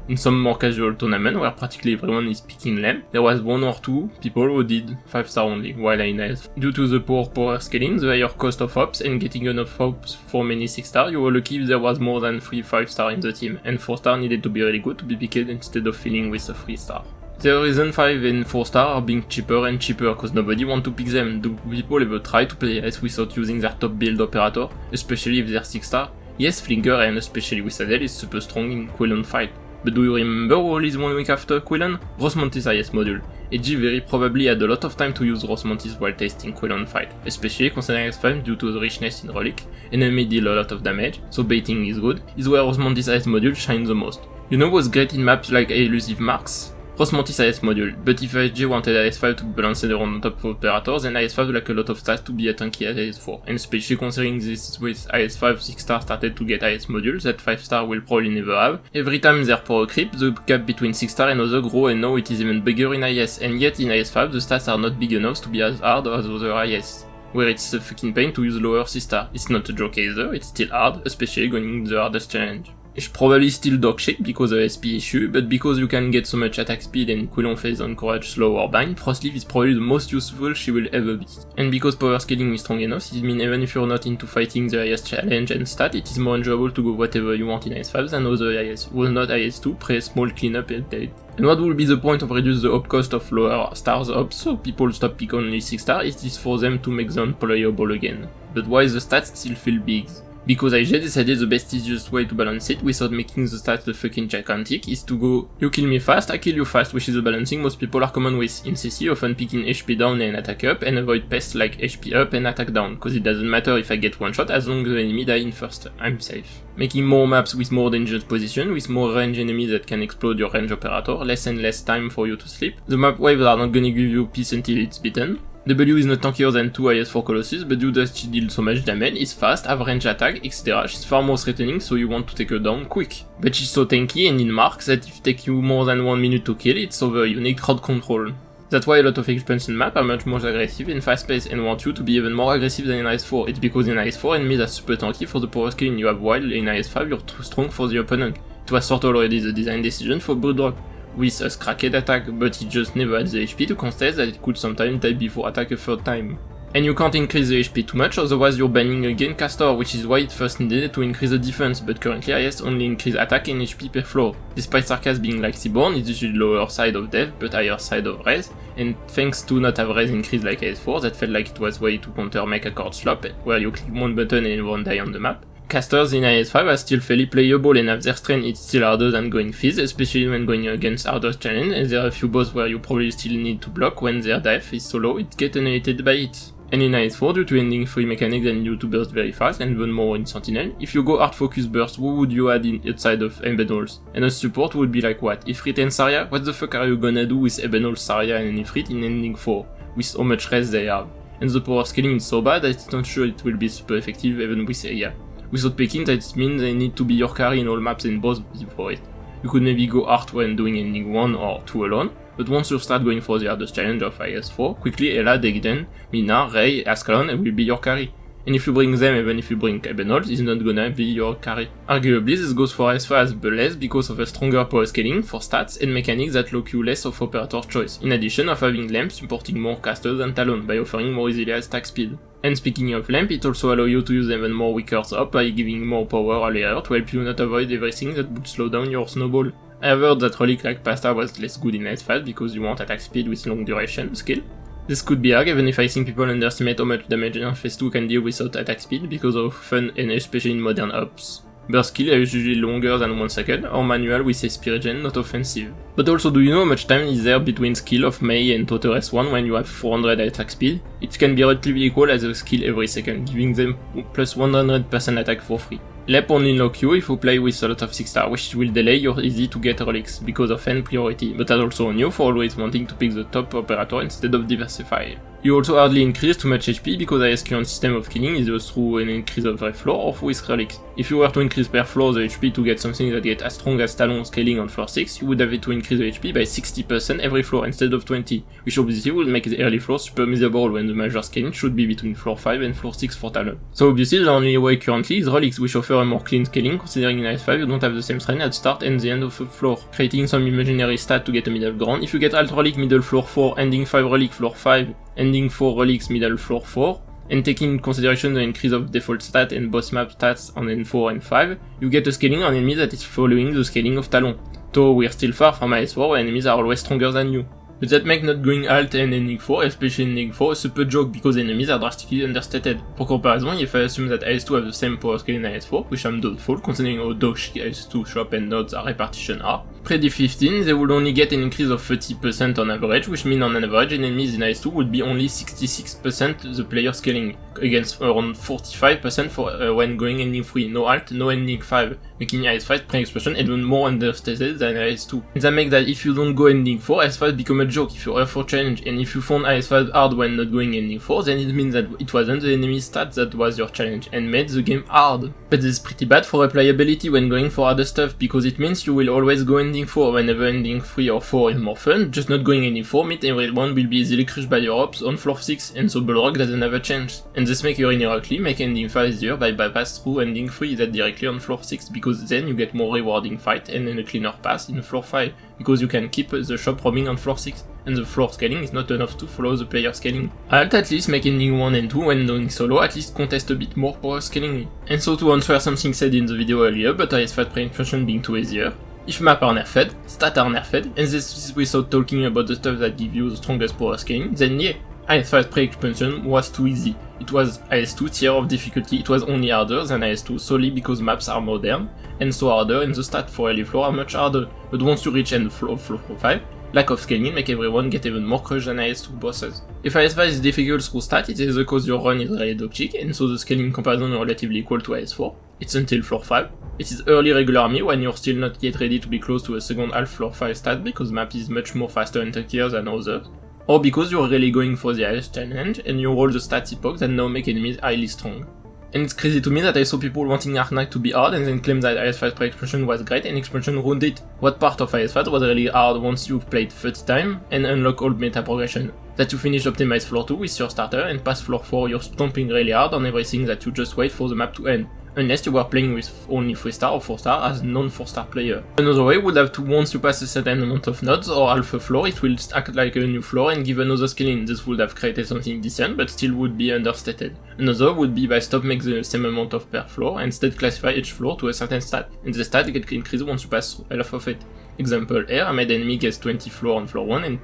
S1: In some more casual tournament where practically everyone is picking lamp, there was 1 or 2 people who did 5 star only, while in IS. Due to the poor power scaling, the higher cost of ops, and getting enough ops for many 6 star, you were lucky if there was more than 3 5 star in the team, and 4 star needed to be really good to be picked instead of filling with a 3 star. The reason 5 and 4 star are being cheaper and cheaper cause nobody want to pick them. Do people ever try to play IS without using their top build operator, especially if they're 6 star? Yes, Flinker and especially Wishadel is super strong in Quelon fight. But do you remember who released 1 week after Quillen? Rosmontis IS module. AG very probably had a lot of time to use Rosmontis while testing Quillen fight, especially considering IS-5 due to the richness in relic, enemy deal a lot of damage, so baiting is good, is where Rosmontis IS module shines the most. You know what's great in maps like Elusive Marks? Rosmontis IS module, but if ISG wanted IS-5 to balance around on top of operators, then IS-5 lack a lot of stats to be a tanky as IS-4, and especially considering this with IS-5 6-star started to get IS modules that 5-star will probably never have. Every time they're power creep, the gap between 6-star and other grow, and now it is even bigger in IS, and yet in IS-5 the stats are not big enough to be as hard as other IS, where it's a fucking pain to use lower 6-star. It's not a joke either, it's still hard, especially going the hardest challenge. It's probably still dogshit because of SP issue, but because you can get so much attack speed and Quillen phase encourage slow or bind, Frostleaf is probably the most useful she will ever be. And because power scaling is strong enough, it means even if you're not into fighting the IS challenge and stat, it is more enjoyable to go whatever you want in IS-5 than other IS, who are not IS-2, pre small cleanup and dead. And what will be the point of reduce the up cost of lower stars up so people stop pick only 6-star? It is for them to make them playable again. But why the stats still feel big? Because IJ decided the best easiest way to balance it without making the stats the fucking gigantic is to go, you kill me fast, I kill you fast, which is the balancing most people are common with. In CC, often picking HP down and attack up, and avoid pests like HP up and attack down, cause it doesn't matter if I get one shot as long as the enemy die in first, I'm safe. Making more maps with more dangerous position, with more range enemies that can explode your range operator, less and less time for you to sleep. The map waves are not gonna give you peace until it's beaten. W is not tankier than 2 IS-4 Colossus, but due that she deals so much damage, is fast, have range attack, etc. She's far more threatening, so you want to take her down quick. But she's so tanky and in marks that if it takes you more than 1 minute to kill, it's over, you need crowd control. That's why a lot of expansion maps are much more aggressive and fast paced and want you to be even more aggressive than in IS-4. It's because in IS-4 enemies are super tanky for the power scaling you have, while in IS-5 you're too strong for the opponent. It was sort of already the design decision for Bloodrock, with a cracked attack, but it just never had the HP to contest that it could sometimes die before attack a third time. And you can't increase the HP too much, otherwise you're banning again caster, which is why it first needed to increase the defense, but currently IS only increase attack and HP per floor. Despite Sarkaz being like Seaborn, it's usually lower side of death, but higher side of res, and thanks to not have res increase like IS-4, that felt like it was way to counter Mecha Cord Slop, where you click one button and one die on the map. Casters in IS-5 are still fairly playable and have their strength, it's still harder than going Fizz, especially when going against harder challenge, and there are a few boss where you probably still need to block when their death is so low it gets annihilated by it. And in IS-4, due to ending free mechanics and you to burst very fast, and even more in Sentinel, if you go hard focus burst, who would you add in outside of Ebenholz? And a support would be like what? Ifrit and Zarya? What the fuck are you gonna do with Ebenholz, Zarya and Ifrit in ending 4, with how much res they have? And the power scaling is so bad that it's not sure it will be super effective even with Aya. Without picking, that means they need to be your carry in all maps and boss before it. You could maybe go hard when doing ending 1 or 2 alone, but once you start going for the hardest challenge of IS-4, quickly Ela, Degden, Mina, Rey, Ascalon will be your carry. And if you bring them, even if you bring Ebenholz, it's not gonna be your carry. Arguably, this goes for IS-5 but less because of a stronger power scaling for stats and mechanics that lock you less of operator's choice, in addition of having Lamp supporting more casters than Talon by offering more easily attack speed. And speaking of Lamp, it also allows you to use even more weakers up by giving more power earlier to help you not avoid everything that would slow down your snowball. I have heard that relic like Pasta was less good in IS-5 because you want attack speed with long duration skill. This could be hard, even if I think people underestimate how much damage an Phase 2 can deal without attack speed because of fun and especially in modern ops. Burst skill is usually longer than 1 second, or manual with a spirit gen not offensive. But also, do you know how much time is there between skill of Mei and Total S1 when you have 400 attack speed? It can be relatively equal as a skill every second, giving them plus 100% attack for free. Lep only lock you if you play with a lot of 6-star, which will delay your easy to get relics because of N priority, but that's also on you for always wanting to pick the top operator instead of diversify. You also hardly increase too much HP because IS current system of killing is just through an increase of every floor or with relics. If you were to increase per floor the HP to get something that gets as strong as Talon scaling on floor 6, you would have to increase the HP by 60% every floor instead of 20, which obviously would make the early floor super miserable when the major scaling should be between floor 5 and floor 6 for Talon. So obviously the only way currently is relics, which offer a more clean scaling considering in IS-5 you don't have the same strength at start and the end of a floor, creating some imaginary stat to get a middle ground. If you get alt relic middle floor 4, ending 5 relic floor 5, ending 4 relics middle floor 4, and taking into consideration the increase of default stat and boss map stats on N4 and 5, you get a scaling on enemies that is following the scaling of Talon, though we're still far from IS-4 where enemies are always stronger than you. But that make not going alt and ending 4, especially ending 4, a super joke because enemies are drastically understated. For comparison, if I assume that IS-2 have the same power scale in IS-4, which I'm doubtful considering how dodgy IS-2 shop and nodes are repartition are, pre-D15 they would only get an increase of 30% on average, which means on average enemies in IS-2 would be only 66% the player scaling, against around 45% for when going ending 3, no alt, no ending 5, making IS-5 pre-explosion even more understated than IS-2. And that makes that if you don't go ending 4, IS-5 become a joke if you are for challenge, and if you found IS-5 hard when not going ending 4, then it means that it wasn't the enemy stats that was your challenge, and made the game hard. But this is pretty bad for replayability when going for harder stuff, because it means you will always go ending 4 whenever ending 3 or 4 is more fun, just not going ending 4 means everyone will be easily crushed by your ops on floor 6, and so Balrog doesn't have a chance. And this makes you indirectly make ending 5 easier by bypass through ending 3 that directly on floor 6, because then you get more rewarding fight and then a cleaner pass in floor 5, because you can keep the shop roaming on floor 6, and the floor scaling is not enough to follow the player scaling. Alt at least make ending 1 and 2 when doing solo at least contest a bit more power scaling. And so to answer something said in the video earlier, but IS-5 pre-expansion being too easier, if map are nerfed, stats are nerfed, and this is without talking about the stuff that give you the strongest power scaling, then yeah, IS-5 pre-expansion was too easy. It was IS-2 tier of difficulty, it was only harder than IS-2 solely because maps are modern, and so harder and the stats for early floor are much harder, but once you reach end floor 5, lack of scaling make everyone get even more crushed than IS-2 bosses. If IS-5 is difficult through stat, it is because your run is really dog-cheek, and so the scaling comparison is relatively equal to IS-4. It's until floor 5. It is early regular army when you're still not yet ready to be close to a second half floor 5 stat because map is much more faster and tankier than others. Or because you're really going for the highest challenge and you roll the stats epoch that now make enemies highly strong. And it's crazy to me that I saw people wanting Ark Knight to be hard and then claim that IS-5 pre-expansion was great and expansion ruined it. What part of IS-5 was really hard once you've played 30 times and unlock all meta progression? That you finish optimize floor 2 with your starter and pass floor 4 you're stomping really hard on everything that you just wait for the map to end. Unless you were playing with only 3-star or 4-star as a non-4-star player. Another way would have to, once you pass a certain amount of nodes or half a floor, it will act like a new floor and give another scaling. This would have created something decent but still would be understated. Another would be by stop make the same amount of per floor and instead classify each floor to a certain stat, and the stat get increased once you pass half of it. Example here, I made enemy gets 20 floor on floor 1 and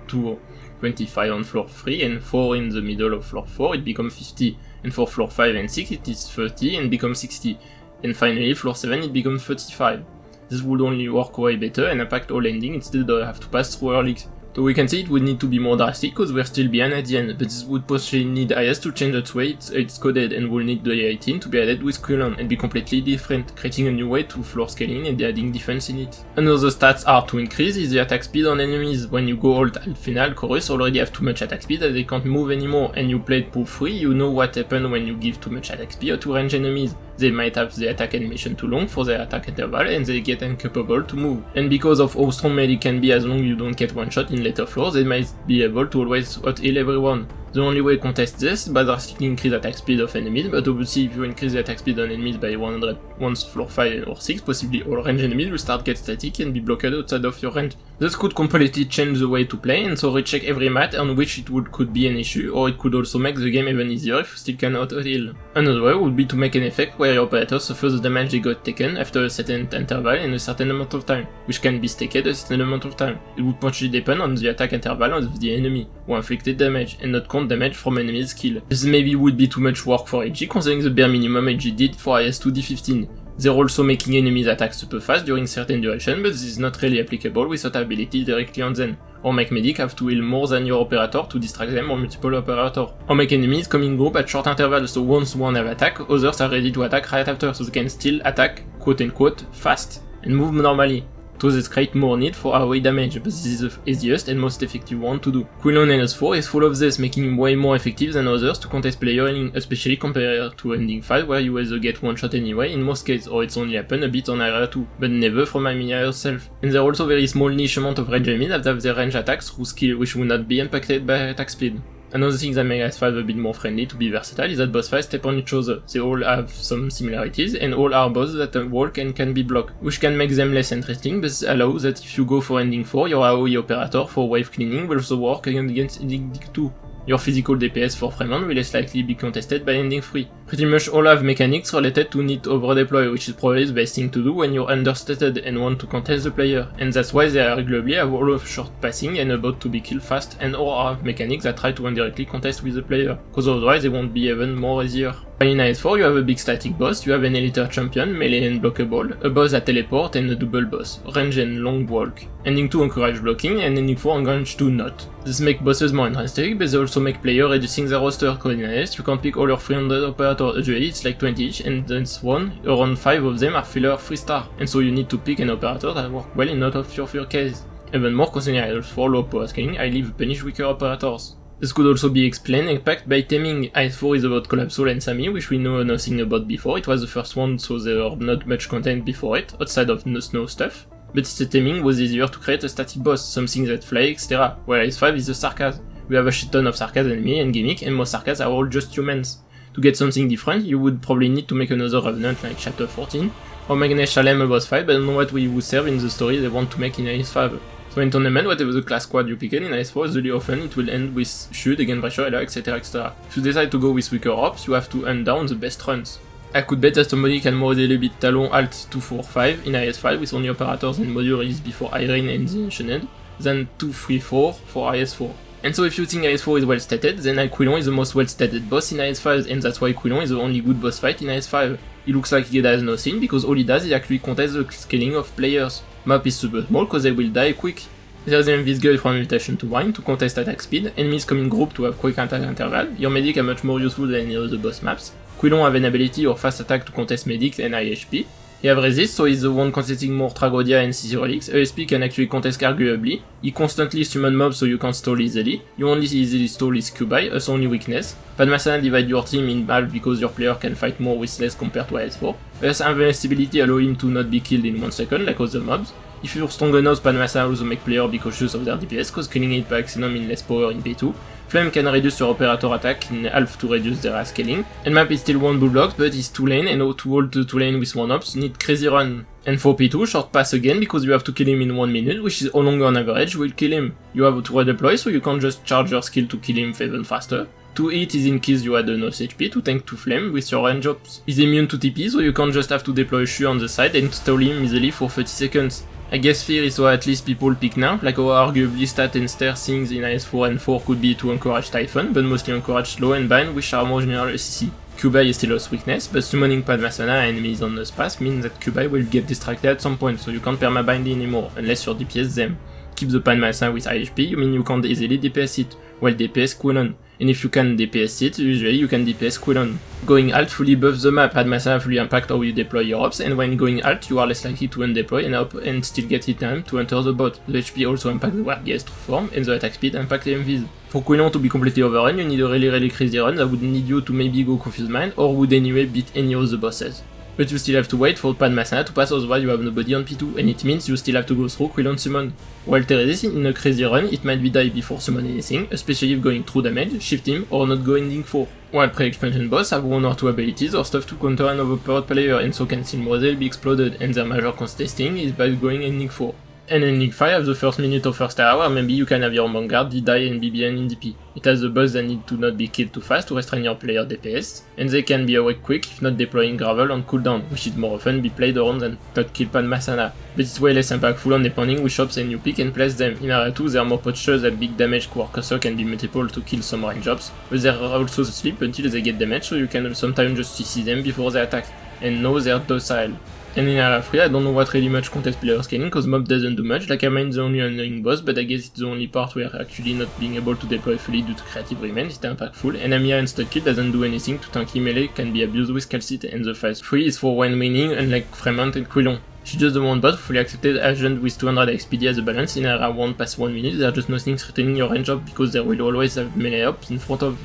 S1: 25 on floor 3 and 4 in the middle of floor 4, it becomes 50. And for floor 5 and 6 it is 30 and becomes 60. And finally floor 7 it becomes 35. This would only work way better and impact all ending instead of have to pass through our leaks. So we can see it would need to be more drastic because we're still behind at the end, but this would possibly need IS to change its way it's coded and will need the 18 to be added with cooldown and be completely different, creating a new way to floor scaling and adding defense in it. Another stats are to increase is the attack speed on enemies. When you go alt final, Chorus already have too much attack speed that they can't move anymore, and you played pool 3, you know what happens when you give too much attack speed to range enemies. They might have the attack animation too long for their attack interval and they get incapable to move. And because of how strong melee can be as long as you don't get one shot in later floors, they might be able to always out-heal everyone. The only way to contest this is by drastically increase attack speed of enemies, but obviously if you increase the attack speed on enemies by 100 once floor 5 or 6, possibly all range enemies will start get static and be blocked outside of your range. This could completely change the way to play and so recheck every map on which it could be an issue, or it could also make the game even easier if you still cannot out-heal. Another way would be to make an effect where your operator suffers the damage they got taken after a certain interval in a certain amount of time, which can be stacked a certain amount of time. It would potentially depend on the attack interval of the enemy, who inflicted damage, and not count damage from enemy's skill. This maybe would be too much work for AG considering the bare minimum AG did for IS-2 D15. They're also making enemies attack super fast during certain duration, but this is not really applicable without ability directly on them. Or make medic have to heal more than your operator to distract them or multiple operator. Or make enemies come in group at short intervals, so once one have attack, others are ready to attack right after, so they can still attack quote unquote fast and move normally. So this creates more need for AoE damage, but this is the easiest and most effective one to do. Cooldown NS4 is full of this, making him way more effective than others to contest player healing, especially compared to Ending 5 where you either get one shot anyway in most cases, or it's only happen a bit on area 2, but never from Amiya herself. And there are also very small niche amount of range enemies that have their range attacks through skill which will not be impacted by attack speed. Another thing that makes IS-5 a bit more friendly to be versatile is that boss fights step on each other. They all have some similarities and all are bosses that walk and can be blocked, which can make them less interesting, but allows that if you go for Ending 4, your AoE operator for wave cleaning will also work against Ending 2. Your physical DPS for Fremont will less likely be contested by ending 3. Pretty much all have mechanics related to need over deploy, which is probably the best thing to do when you're understated and want to contest the player, and that's why they arguably have all of short passing and about to be killed fast, and or have mechanics that try to indirectly contest with the player, cause otherwise they won't be even more easier. In IS4 you have a big static boss, you have an elite champion, melee and blockable, a boss that teleport and a double boss, range and long walk. Ending 2 encourage blocking and ending 4 encourage 2 not. This make bosses more interesting, but they also make player reducing their roster, cause in IS you can't pick all your 300 operators, usually it's like 20 each, and that's one, around 5 of them are filler 3-star, and so you need to pick an operator that work well in out of your case. Even more, considering IS4 low power scaling, I leave punish weaker operators. This could also be explained in fact by taming. IS4 is about Collapsal and Sami, which we know nothing about before. It was the first one, so there were not much content before it, outside of the snow stuff. But the taming was easier to create a static boss, something that fly, etc. Where IS5 is the Sarkaz. We have a shit ton of Sarkaz enemy and gimmick, and most Sarkaz are all just humans. To get something different, you would probably need to make another Revenant like Chapter 14, or make an Shalem a boss fight, but I don't know what we would serve in the story they want to make in IS5. So in tournament, whatever the class squad you pick in IS4, really often it will end with Shoot, against Pressure, Ela, etc, etc. If you decide to go with weaker ops, you have to hunt down the best runs. I could bet that somebody can more easily beat Talon Alt 245 in IS5 with only operators and module released before Irene and the Ancient than 234 for IS4. And so if you think IS4 is well stated, then Aquilon is the most well stated boss in IS5, and that's why Aquilon is the only good boss fight in IS5. He looks like he does nothing, because all he does is actually contest the scaling of players. Map is super small cause they will die quick. There's an this guy from Mutation to Wine to contest attack speed, enemies come in group to have quick attack interval, your medic are much more useful than any other boss maps, Quilon have an ability or fast attack to contest medics and high HP, he have resist so he's the one contesting more Tragodia and CC relics, ESP can actually contest arguably, he constantly summon mobs so you can't stall easily, you only easily stall his Q-Buy, that's only weakness, Padmasana divide your team in half because your player can fight more with less compared to IS4, Earth's invincibility allow him to not be killed in 1 second like other mobs. If you're strong enough, Padmasana also make player be cautious of their DPS, cause killing it by accident means less power in P2. Flame can reduce your operator attack in half to reduce their scaling. And map is still 1 bulldogs, but it's 2 lane, and to hold the 2 lane with 1 ops need crazy run. And for P2, short pass again, because you have to kill him in 1 minute, which is how long on average will kill him. You have to redeploy, so you can't just charge your skill to kill him even faster. To hit is in case you add enough HP to tank to flame with your range ops. He's immune to TP, so you can't just have to deploy Shu on the side and stall him easily for 30 seconds. I guess fear is what at least people pick now, like how arguably stat and star things in IS4 and 4 could be to encourage Typhon, but mostly encourage slow and bind, which are more general ACC. Q-Buy is still a weakness, but summoning Padmasana enemies on the path means that Q-Buy will get distracted at some point, so you can't permabind anymore, unless you DPS them. Keep the Padmasana with high HP, you mean you can't easily DPS it, while DPS Quilon. And if you can DPS it, usually you can DPS Quilon. Going alt fully buffs the map, Padmasana fully impact how you deploy your ops, and when going alt you are less likely to undeploy and up and still get hit time to enter the bot. The HP also impact the Wargeist to form, and the attack speed impact the MVs. For Quilon to be completely overrun, you need a really crazy run that would need you to maybe go Confuse Mind, or would anyway beat any of the bosses. But you still have to wait for Padmasana to pass, otherwise you have nobody on P2, and it means you still have to go through Quilon summon. While Teresis in a crazy run, it might be die before summon anything, especially if going through damage, shift him, or not go ending 4. While pre-expansion boss have 1 or 2 abilities or stuff to counter an overpowered player, and so can still more easily be exploded, and their major contesting is by going ending 4. And ending 5 have the first minute or first hour where maybe you can have your Vanguard die and be behind in DP. It has the buffs that need to not be killed too fast to restrain your player DPS, and they can be awake quick if not deploying Gravel on cooldown, which is more often be played around than not kill Padmasana. But it's way less impactful on depending which ops and you pick and place them. In Area 2 they are more poachers that big damage core cursor can be multiple to kill some range ops, but they are also asleep until they get damage, so you can sometimes just CC them before they attack, and know they are docile. And in Area 3, I don't know what really much contest player scaling, cause mob doesn't do much, like I mean the only annoying boss, but I guess it's the only part where actually not being able to deploy fully due to creative remains is impactful, and Amiya and Studkill doesn't do anything to tanky melee can be abused with Calcite, and the phase 3 is for when winning, unlike Fremont and Quilon. She's just the one bot fully accepted agent with 200 XPD as a balance. In Area 1 past 1 minute, there's just nothing threatening your range up because there will always have melee ops in front of,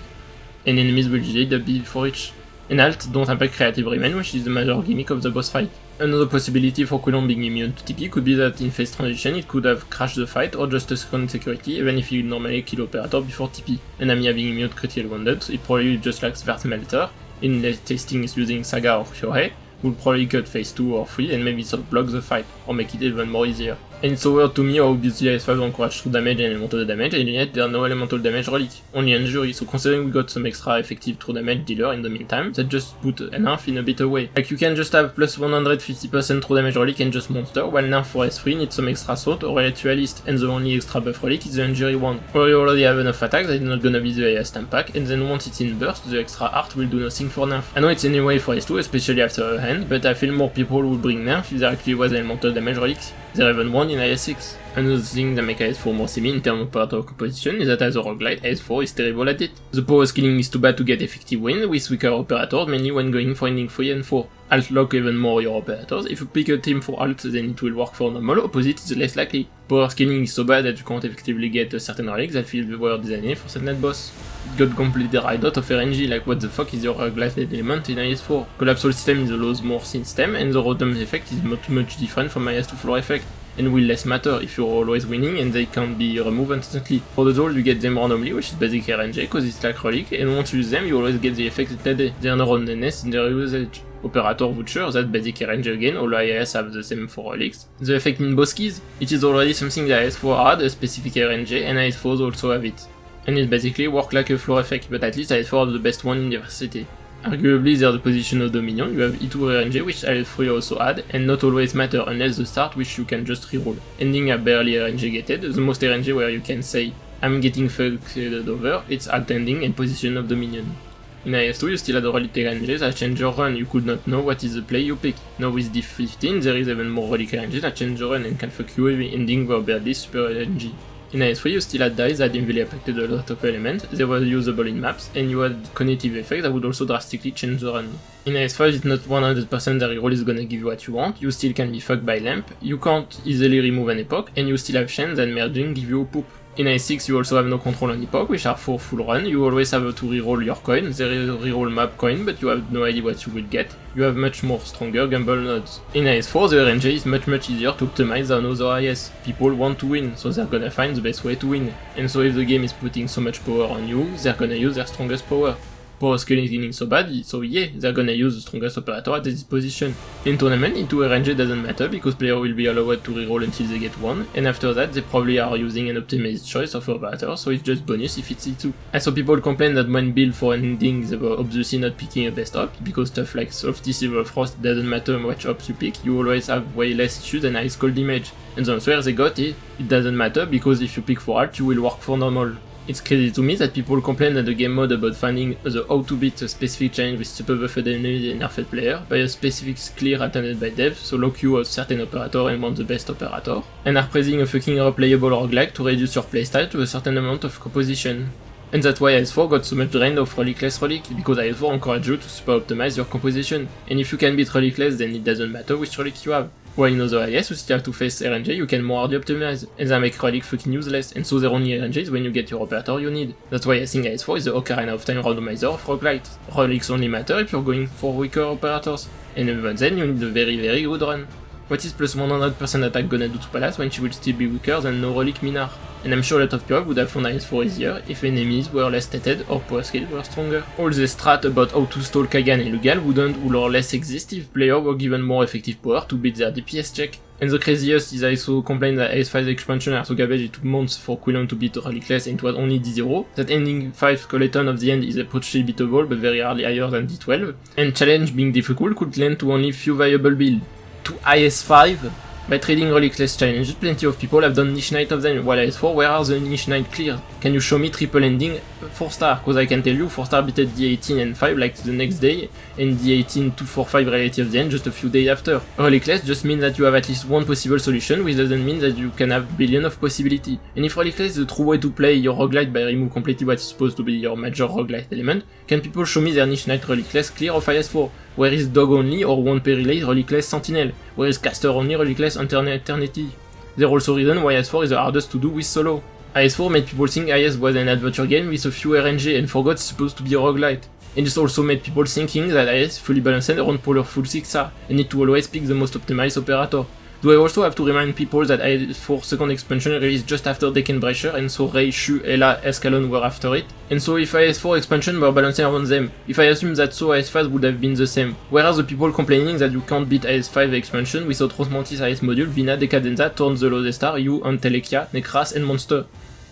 S1: and enemies will usually be before each. And alt don't impact creative remain, which is the major gimmick of the boss fight. Another possibility for Quilon being immune to TP could be that in phase transition it could have crashed the fight or just a second security even if you normally kill operator before TP. And Amiya being immune to critical wounded, it probably just lacks Schwarzmelter. In late testing is using Saga or Fiore, will probably cut phase 2 or 3 and maybe block the fight, or make it even more easier. And it's so weird to me how obviously IS-5 encourage true damage and elemental damage, and yet there are no elemental damage relic, only injury, so considering we got some extra effective true damage dealer in the meantime, that just put Nerf in a better way. Like you can just have plus 150% true damage relic and just monster, while Nerf for S3 needs some extra assault or ritualist, and the only extra buff relic is the injury one. Where you already have enough attack that it's not gonna be the IS stamp pack, and then once it's in burst, the extra art will do nothing for Nerf. I know it's anyway for S2, especially after a hand, but I feel more people will bring Nerf if there actually was elemental damage relics. There even one in IS6. Another thing that makes IS4 more semi in terms of operator composition is that as a roguelite, IS4 is terrible at it. The power scaling is too bad to get effective win with weaker operators, mainly when going for ending 3 and 4. Alt lock even more your operators. If you pick a team for alt, then it will work for normal, opposite is less likely. Power scaling is so bad that you can't effectively get certain relics that feel well designed for certain boss. It got completely right out of RNG, like what the fuck is your roguelite element in IS4? Collapsal system is a low more system, and the random effect is not much different from IS2 floor effect, and will less matter if you're always winning and they can't be removed instantly. For the tool you get them randomly, which is basic RNG cause it's like relic, and once you use them you always get the effect today. They are no randomness in their usage. Operator Voucher, that basic RNG again, all IS have the same for relics. The effect in boss keys, it is already something that IS4 had, a specific RNG, and IS4s also have it. And it basically works like a floor effect, but at least IS4 have the best one in diversity. Arguably they're the position of Dominion, you have E2 RNG which IS3 also had, and not always matter unless the start which you can just reroll. Ending are barely RNG gated, the most RNG where you can say I'm getting fucked over, it's alt ending and position of Dominion. In IS2 you still had relic RNG that change your run, you could not know what is the play you pick. Now with diff 15 there is even more relic RNG that change your run and can fuck you heavy, ending were barely super RNG. In IS3 you still had dice that didn't really affected a lot of elements, they were usable in maps, and you had cognitive effects that would also drastically change the run. In IS5 it's not 100% that reroll is gonna give you what you want, you still can be fucked by lamp, you can't easily remove an epoch, and you still have chains that merging give you a poop. In IS6 you also have no control on epoch, which are for full run, you always have to reroll your coin, there is a reroll map coin, but you have no idea what you will get, you have much more stronger gamble nodes. In IS4 the RNG is much easier to optimize than other IS, people want to win, so they're gonna find the best way to win, and so if the game is putting so much power on you, they're gonna use their strongest power. Power scaling is so bad, so yeah, they're gonna use the strongest operator at their disposition. In tournament, into RNG doesn't matter because player will be allowed to reroll until they get one, and after that they probably are using an optimized choice of operator, so it's just bonus if it's E2. I saw people complain that when build for ending they were obviously not picking a best op, because stuff like Softy Silver Frost doesn't matter which ops you pick, you always have way less issues than Ice Cold Damage. And the answer they got is, it doesn't matter because if you pick for alt you will work for normal. It's crazy to me that people complain that the game mode about finding the how to beat a specific challenge with super buffed enemies and nerfed player by a specific clear attended by devs, so lock you a certain operator and want the best operator, and are praising a fucking replayable roguelike to reduce your playstyle to a certain amount of composition. And that's why IS4 got so much drained of relicless relic, because IS4 encourages you to super optimize your composition, and if you can beat relicless then it doesn't matter which relic you have. While in other IS you still have to face RNG you can more hardly optimize, and they make relic fucking useless, and so they're only RNGs when you get your operator you need. That's why I think IS4 is the Ocarina of Time randomizer of roguelite. Relics only matter if you're going for weaker operators, and even then you need a very good run. What is plus 100% attack gonna do to Palace when she will still be weaker than no relic Minar? And I'm sure a lot of people would have found IS4 easier if enemies were less stated or power skills were stronger. All the strat about how to stall Kagan and Lugal wouldn't or less exist if players were given more effective power to beat their DPS check. And the craziest is I saw complain that IS5 expansion are so garbage it took months for Quilon to beat Relicless and it was only D0, that ending 5 skeleton of the end is approachable beatable but very hardly higher than D12, and challenge being difficult could lend to only few viable builds. To IS5, by trading relicless challenges, plenty of people have done niche knight of them, while IS4, where are the niche knight clear? Can you show me triple ending 4 star? Cause I can tell you 4 star beated D18 and 5 like the next day, and D18 2 4 5 reality of the end just a few days after. Relicless just means that you have at least one possible solution, which doesn't mean that you can have billion of possibility. And if relicless is the true way to play your roguelite by remove completely what is supposed to be your major roguelite element, can people show me their niche knight relicless clear of IS4? Where is dog only or one per relay relicless sentinel? Where is caster only relicless eternity? There's also reason why IS4 is the hardest to do with solo. IS4 made people think IS was an adventure game with a few RNG and forgot it's supposed to be a roguelite. And this also made people thinking that IS fully balanced around powerful 6R and need to always pick the most optimized operator. Do I also have to remind people that IS-4 second expansion released just after Dekken Breacher, and so Rei, Shu, Ella, Escalon were after it? And so if IS-4 expansion were balancing around them, if I assume that so IS-5 would have been the same, where are the people complaining that you can't beat IS-5 expansion without Rosmantis IS module, Vina, Decadenza, Torn the Lode Star, You, Antelekia, Necras, and Monster?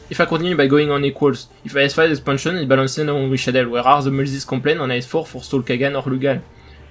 S1: If I continue by going on equals, if IS-5 expansion is balancing around Wishadel, where are the Mulzis complain on IS-4 for Soul Kagan or Lugal?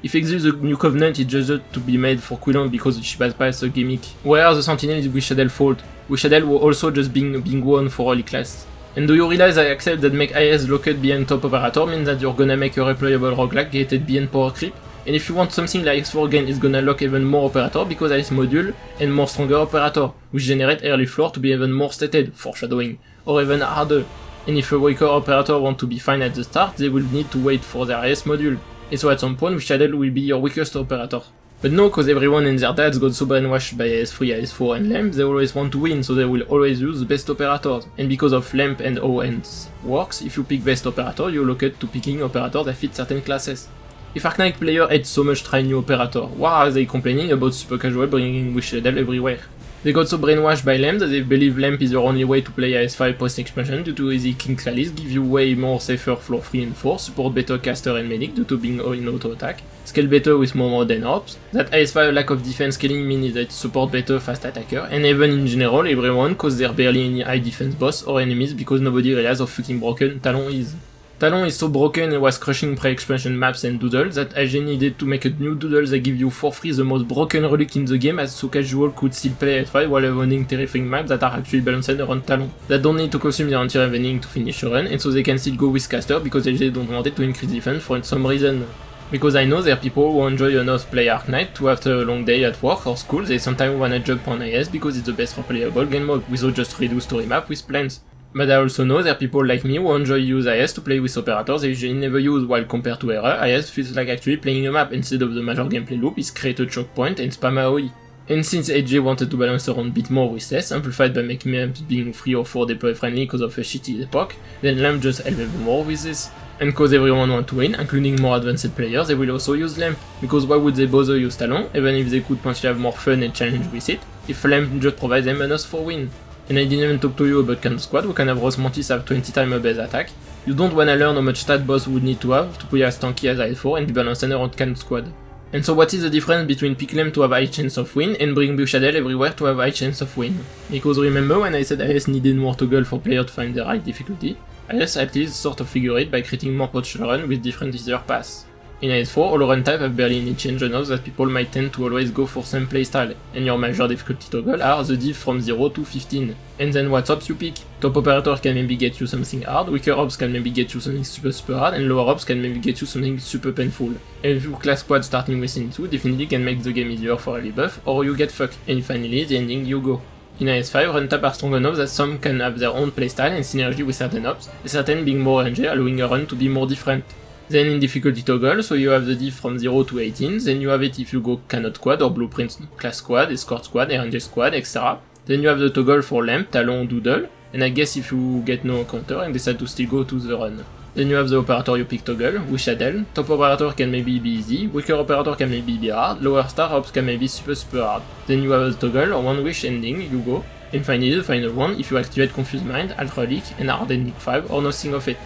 S1: If Exile the New Covenant is just to be made for Quilon because she bypassed a gimmick, where are the Sentinels Wishadel fault? Wishadel will also just being won for Holy Class. And do you realize I accept that make IS locked behind top operator means that you're gonna make a replayable roguelike gated behind power creep? And if you want something like X4 again, it's gonna lock even more operator because IS module and more stronger operator, which generate early floor to be even more stated, foreshadowing, or even harder. And if a weaker operator want to be fine at the start, they will need to wait for their IS module. And so at some point, Wishadel will be your weakest operator. But no, cause everyone and their dads got so brainwashed by IS3, IS4 and LAMP, they always want to win, so they will always use the best operators. And because of LAMP and ON's works, if you pick best operator, you're locked to picking operators that fit certain classes. If Arknight player hate so much try new operator, why are they complaining about super casual bringing Wishadel everywhere? They got so brainwashed by LAMP that they believe LAMP is the only way to play IS5 post-expansion due to easy King Clalis, give you way more safer floor 3 and 4, support better caster and medic due to being in auto attack, scale better with more modern ops, that IS5 lack of defense scaling means that support better fast attacker, and even in general everyone cause there barely any high defense boss or enemies because nobody realizes how fucking broken Talon is. Talon is so broken and was crushing pre-expansion maps and doodles that IGN needed to make a new doodle that give you for free the most broken relic in the game as so casual could still play IS5 while owning terrifying maps that are actually balanced around Talon, that don't need to consume their entire evening to finish a run, and so they can still go with caster because IGN don't want it to increase defense for some reason. Because I know there are people who enjoy enough play Arknight to after a long day at work or school they sometimes wanna jump on IS because it's the best replayable game mode without just redo story map with plans. But I also know there are people like me who enjoy use IS to play with operators they usually never use, while compared to Error, IS feels like actually playing a map instead of the major gameplay loop is create a choke point and spam AoE. And since AJ wanted to balance around a bit more with less, amplified by making maps being 3 or 4 deploy friendly because of a shitty epoch, then LAMP just helped even more with this. And cause everyone want to win, including more advanced players, they will also use LAMP, because why would they bother use Talon, even if they could potentially have more fun and challenge with it, if LAMP just provides them enough for win. And I didn't even talk to you about Cannon Squad, who can have Rosmantis have 20 times a base attack. You don't wanna learn how much stat boss would need to have to play as tanky as IS4 and be balanced around Cannon Squad. And so what is the difference between pick LAMP to have high chance of win and bring Wishadel everywhere to have high chance of win? Because remember when I said IS needed more toggle for players to find the right difficulty? IS at least sort of figure it by creating more potential run with different easier paths. In IS4, all run type have barely any change enough that people might tend to always go for same playstyle, and your major difficulty toggle are the diff from 0 to 15. And then what ops you pick? Top operator can maybe get you something hard, weaker ops can maybe get you something super hard, and lower ops can maybe get you something super painful. And if you class squad starting with Sin 2 definitely can make the game easier for early buff, or you get fucked, and finally the ending you go. In IS5, run type are strong enough that some can have their own playstyle and synergy with certain ops, and certain being more RNG allowing a run to be more different. Then in difficulty toggle, so you have the diff from 0 to 18, then you have it if you go Cannot Squad or Blueprint Class Squad, Escort Squad, RNG Squad, etc. Then you have the toggle for LAMP, Talon, Doodle, and I guess if you get no encounter and decide to still go to the run. Then you have the operator you pick toggle, Wishadel, top operator can maybe be easy, weaker operator can maybe be hard, lower star ops can maybe super hard. Then you have the toggle or one wish ending, you go, and finally the final one if you activate Confused Mind, Ultra Leak, and Hard Ending 5 or nothing of it.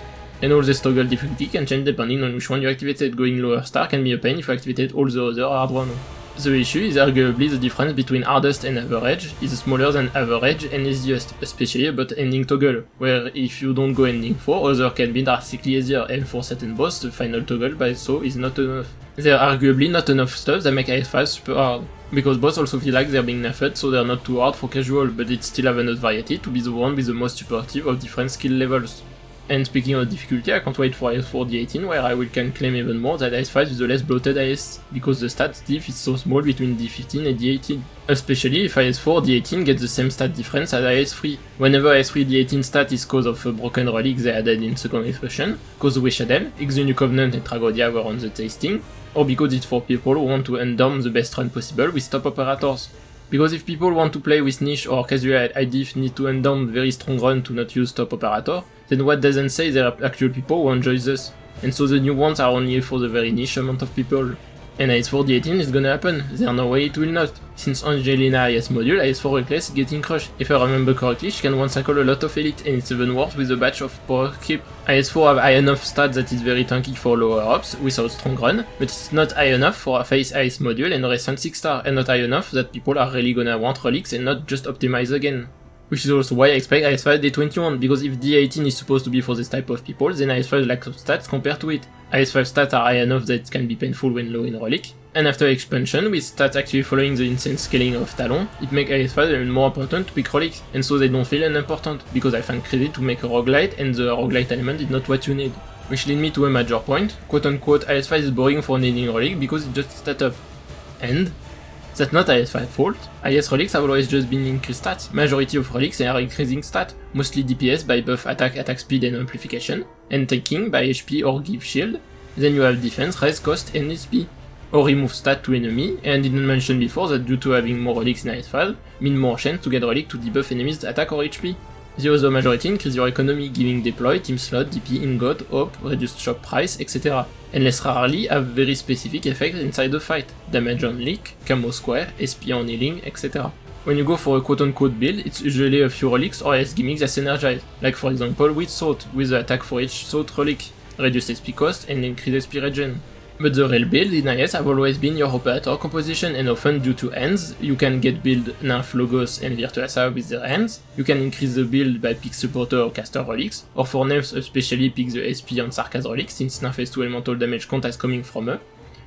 S1: And all this toggle difficulty can change depending on which one you activated. Going lower star can be a pain if you activated all the other hard ones. The issue is arguably the difference between hardest and average is smaller than average and easiest, especially about ending toggle, where if you don't go ending 4, other can be drastically easier, and for certain boss the final toggle by so is not enough. There are arguably not enough stuff that make IS5 super hard, because boss also feel like they're being nerfed so they're not too hard for casual, but it still have enough variety to be the one with the most supportive of different skill levels. And speaking of difficulty, I can't wait for IS4 D18 where I can claim even more that IS5 is the less bloated IS, because the stat diff is so small between D15 and D18. Especially if IS4 D18 gets the same stat difference as IS3. Whenever IS3 D18 stat is cause of a broken relic they added in second expansion, cause Wishadel, X the New Covenant and Tragodia were on the tasting, or because it's for people who want to endorm the best run possible with top operators. Because if people want to play with niche or casual IDIF need to endorm very strong run to not use top operator, then what doesn't say there are actual people who enjoy this, and so the new ones are only for the very niche amount of people. And IS-4 D18 is gonna happen, there's no way it will not. Since Angelina IS module, IS-4 Reckless is getting crushed. If I remember correctly, she can one-cycle a lot of elite, and it's even worse with a batch of power keep. IS-4 have high enough stats that it's very tanky for lower ops, without strong run, but it's not high enough for a face IS module and a recent 6-star, and not high enough that people are really gonna want relics and not just optimize again. Which is also why I expect IS-5 D21, because if D18 is supposed to be for this type of people, then IS-5 lacks of stats compared to it. IS-5 stats are high enough that it can be painful when low in relic, and after expansion, with stats actually following the insane scaling of Talon, it makes IS-5 even more important to pick relics, and so they don't feel unimportant, because I find credit to make a roguelite, and the roguelite element is not what you need. Which lead me to a major point, quote unquote, IS-5 is boring for needing relic because it just stat up. And that's not IS-5 fault. IS relics have always just been increased stats. Majority of relics are increasing stat, mostly DPS by buff attack speed and amplification, and tanking by HP or give shield. Then you have defense, res, cost, and SP. Or remove stat to enemy, and didn't mention before that due to having more relics in IS-5, mean more chance to get relic to debuff enemies attack or HP. The other majority increase your economy, giving deploy, team slot, DP, ingot, op, reduced shop price, etc. And less rarely have very specific effects inside the fight, damage on leak, camo square, SP on healing, etc. When you go for a quote-unquote build, it's usually a few relics or IS gimmicks that synergize, like for example with Salt, with the attack for each Salt relic, reduce SP cost and increase SP regen. But the real build in IS have always been your operator composition, and often due to hands, you can get build Nymph, Logos and Virtuosa with their hands, you can increase the build by pick supporter or caster relics, or for Nymphs especially pick the SP on Sarkaz relics since Nymph has 2 elemental damage count as coming from her.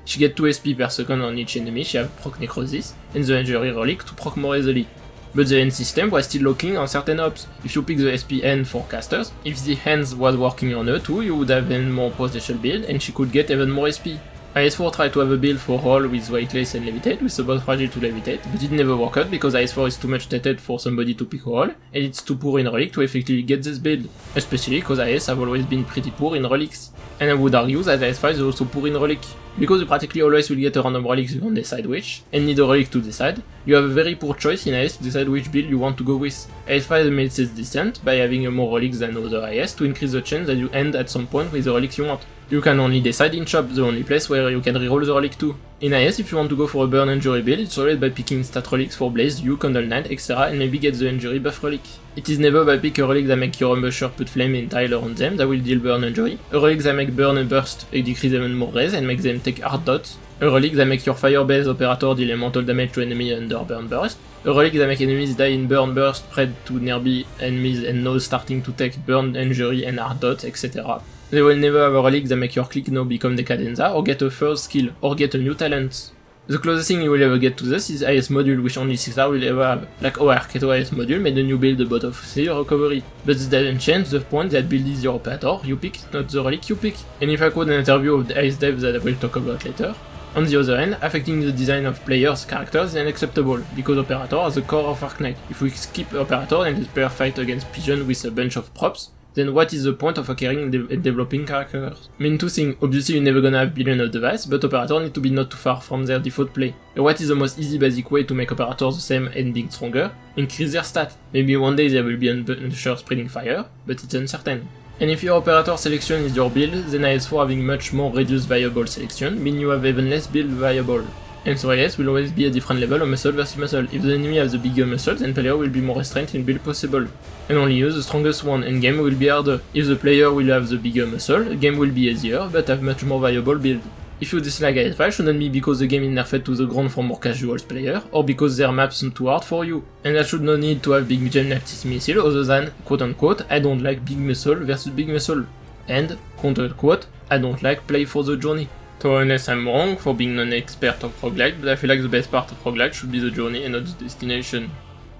S1: She get 2 SP per second on each enemy, she have proc Necrosis, and the Injury relic to proc more easily. But the hand system was still locking on certain ops. If you pick the SP hand for casters, if the hands was working on her too, you would have even more potential build and she could get even more SP. IS-4 tried to have a build for all with Weightless and Levitate, with about fragile to Levitate, but it never worked out because IS-4 is too much dated for somebody to pick all, and it's too poor in relic to effectively get this build, especially because IS have always been pretty poor in relics. And I would argue that IS-5 is also poor in relic. Because you practically always will get a random relic you can decide which, and need a relic to decide, you have a very poor choice in IS to decide which build you want to go with. IS-5 made this decent by having a more relics than other IS to increase the chance that you end at some point with the relics you want. You can only decide in shop, the only place where you can reroll the relic too. In IS, if you want to go for a burn injury build, it's always by picking stat relics for Blaze, you, Candle Knight, etc. and maybe get the injury buff relic. It is never by pick a relic that make your ambusher put flame and tile on them that will deal burn injury, a relic that make burn and burst and decrease even more res and make them take hard dots, a relic that make your fire-based operator deal elemental damage to enemy under burn burst, a relic that make enemies die in burn burst spread to nearby enemies and now starting to take burn injury and hard dots, etc. They will never have a relic that make your click now become Decadenza, or get a first skill, or get a new talent. The closest thing you will ever get to this is IS module, which only 6R will ever have, like our Arketo IS module made a new build about of Seer recovery. But this doesn't change the point that build is your operator, you pick, not the relic you pick. And if I quote an interview of the IS dev that I will talk about later, on the other hand, affecting the design of players' characters is unacceptable, because operator are the core of Arknight. If we skip operator and the player fight against Pigeon with a bunch of props, then what is the point of acquiring and developing characters? I mean, two things, obviously you're never gonna have billion of devices, but operators need to be not too far from their default play. And what is the most easy basic way to make operators the same and being stronger? Increase their stat. Maybe one day there will be an Unbusher spreading fire, but it's uncertain. And if your operator selection is your build, then IS-4 having much more reduced viable selection mean you have even less build viable. And so IS will always be a different level of muscle versus muscle. If the enemy has the bigger muscle, then player will be more restrained in build possible. And only use the strongest one, and game will be harder. If the player will have the bigger muscle, game will be easier, but have much more viable build. If you dislike IS-5, shouldn't be because the game is nerfed to the ground for more casual player, or because their maps are too hard for you. And that should not need to have big gymnastics missile other than, quote unquote, I don't like big muscle versus big muscle. And, quote unquote, I don't like play for the journey. So unless I'm wrong for being non-expert of roguelite, but I feel like the best part of roguelite should be the journey and not the destination.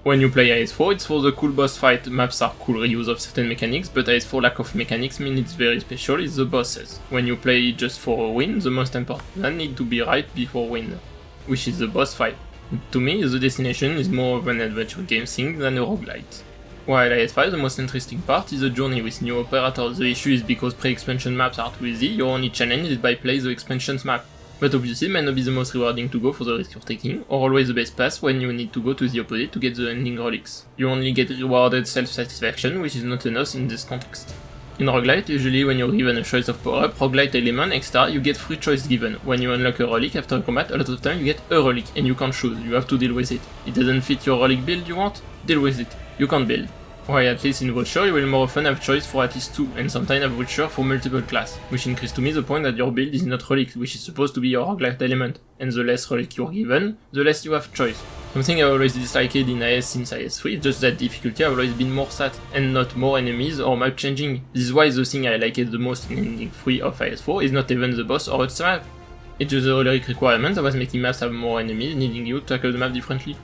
S1: When you play IS-4, it's for the cool boss fight, maps are cool reuse of certain mechanics, but IS-4 lack of mechanics means it's very special is the bosses. When you play just for a win, the most important plan need to be right before win, which is the boss fight. To me, the destination is more of an adventure game thing than a roguelite. While IS-5, the most interesting part is the journey with new operators. The issue is because pre-expansion maps are too easy, your only challenge is by play the expansions map. But obviously it might not be the most rewarding to go for the risk you're taking, or always the best path when you need to go to the opposite to get the ending relics. You only get rewarded self-satisfaction, which is not enough in this context. In roguelite, usually when you're given a choice of power-up, roguelite element, etc., you get 3 choices given. When you unlock a relic after a combat, a lot of time you get a relic, and you can't choose, you have to deal with it. It doesn't fit your relic build you want? Deal with it. You can't build. While at least in Vulture, you will more often have choice for at least 2, and sometimes have Vulture for multiple class, which increases to me the point that your build is not relic, which is supposed to be your roguelite element, and the less relic you're given, the less you have choice. Something I always disliked in IS since IS3, just that difficulty have always been more stat, and not more enemies or map changing. This is why the thing I liked the most in Ending 3 of IS4 is not even the boss or its map. It's just the relic requirement that was making maps have more enemies, needing you to tackle the map differently.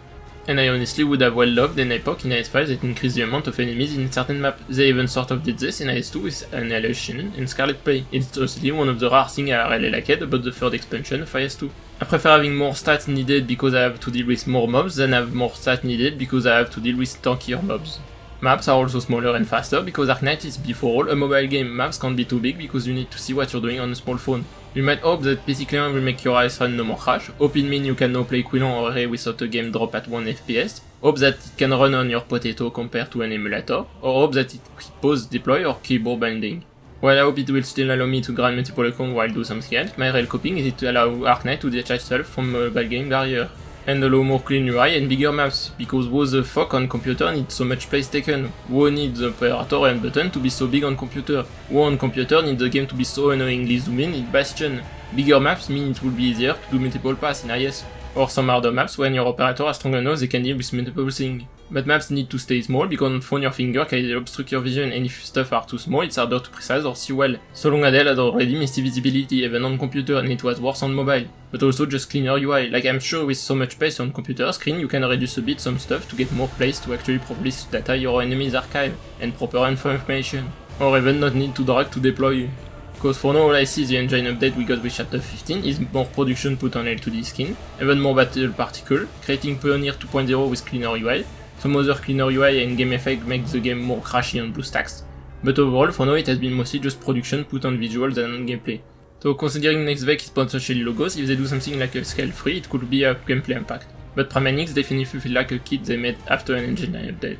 S1: And I honestly would have well loved an epoch in IS5 that increased the amount of enemies in certain maps. They even sort of did this in IS2 with Annihilation and Scarlet Plague. It's honestly one of the rare things I really liked about the third expansion of IS2. I prefer having more stats needed because I have to deal with more mobs than have more stats needed because I have to deal with tankier mobs. Maps are also smaller and faster because Arknight is before all a mobile game. Maps can't be too big because you need to see what you're doing on a small phone. You might hope that PC Client will make your eyes run no more crash, hope it means you can now play Quilon or Ray without a game drop at 1 FPS, hope that it can run on your potato compared to an emulator, or hope that it pause deploy or keyboard binding. While I hope it will still allow me to grind multiple accounts while do something else, my real coping is to allow Arknight to detach itself from mobile game barrier. And allow more clean UI and bigger maps, because who the fuck on computer needs so much place taken? Who needs the operator and button to be so big on computer? Who on computer needs the game to be so annoyingly zoom in Bastion? Bigger maps mean it will be easier to do multiple paths in IS. Or some harder maps when your operator has stronger enough they can deal with multiple things. But maps need to stay small because on phone your finger can obstruct your vision, and if stuff are too small it's harder to precise or see well. So Long Adele had already misty visibility even on computer, and it was worse on mobile. But also just cleaner UI, like I'm sure with so much space on computer screen you can reduce a bit some stuff to get more place to actually properly data your enemy's archive, and proper information. Or even not need to drag to deploy. Because for now all I see the engine update we got with chapter 15 is more production put on L2D skin, even more battle particle, creating Pioneer 2.0 with cleaner UI, some other cleaner UI and game effect make the game more crashy on BlueStacks, but overall for now it has been mostly just production put on visuals and on gameplay. So considering NextVec is potentially logos, if they do something like a scale 3 it could be a gameplay impact, but Primanix definitely feel like a kit they made after an engine update.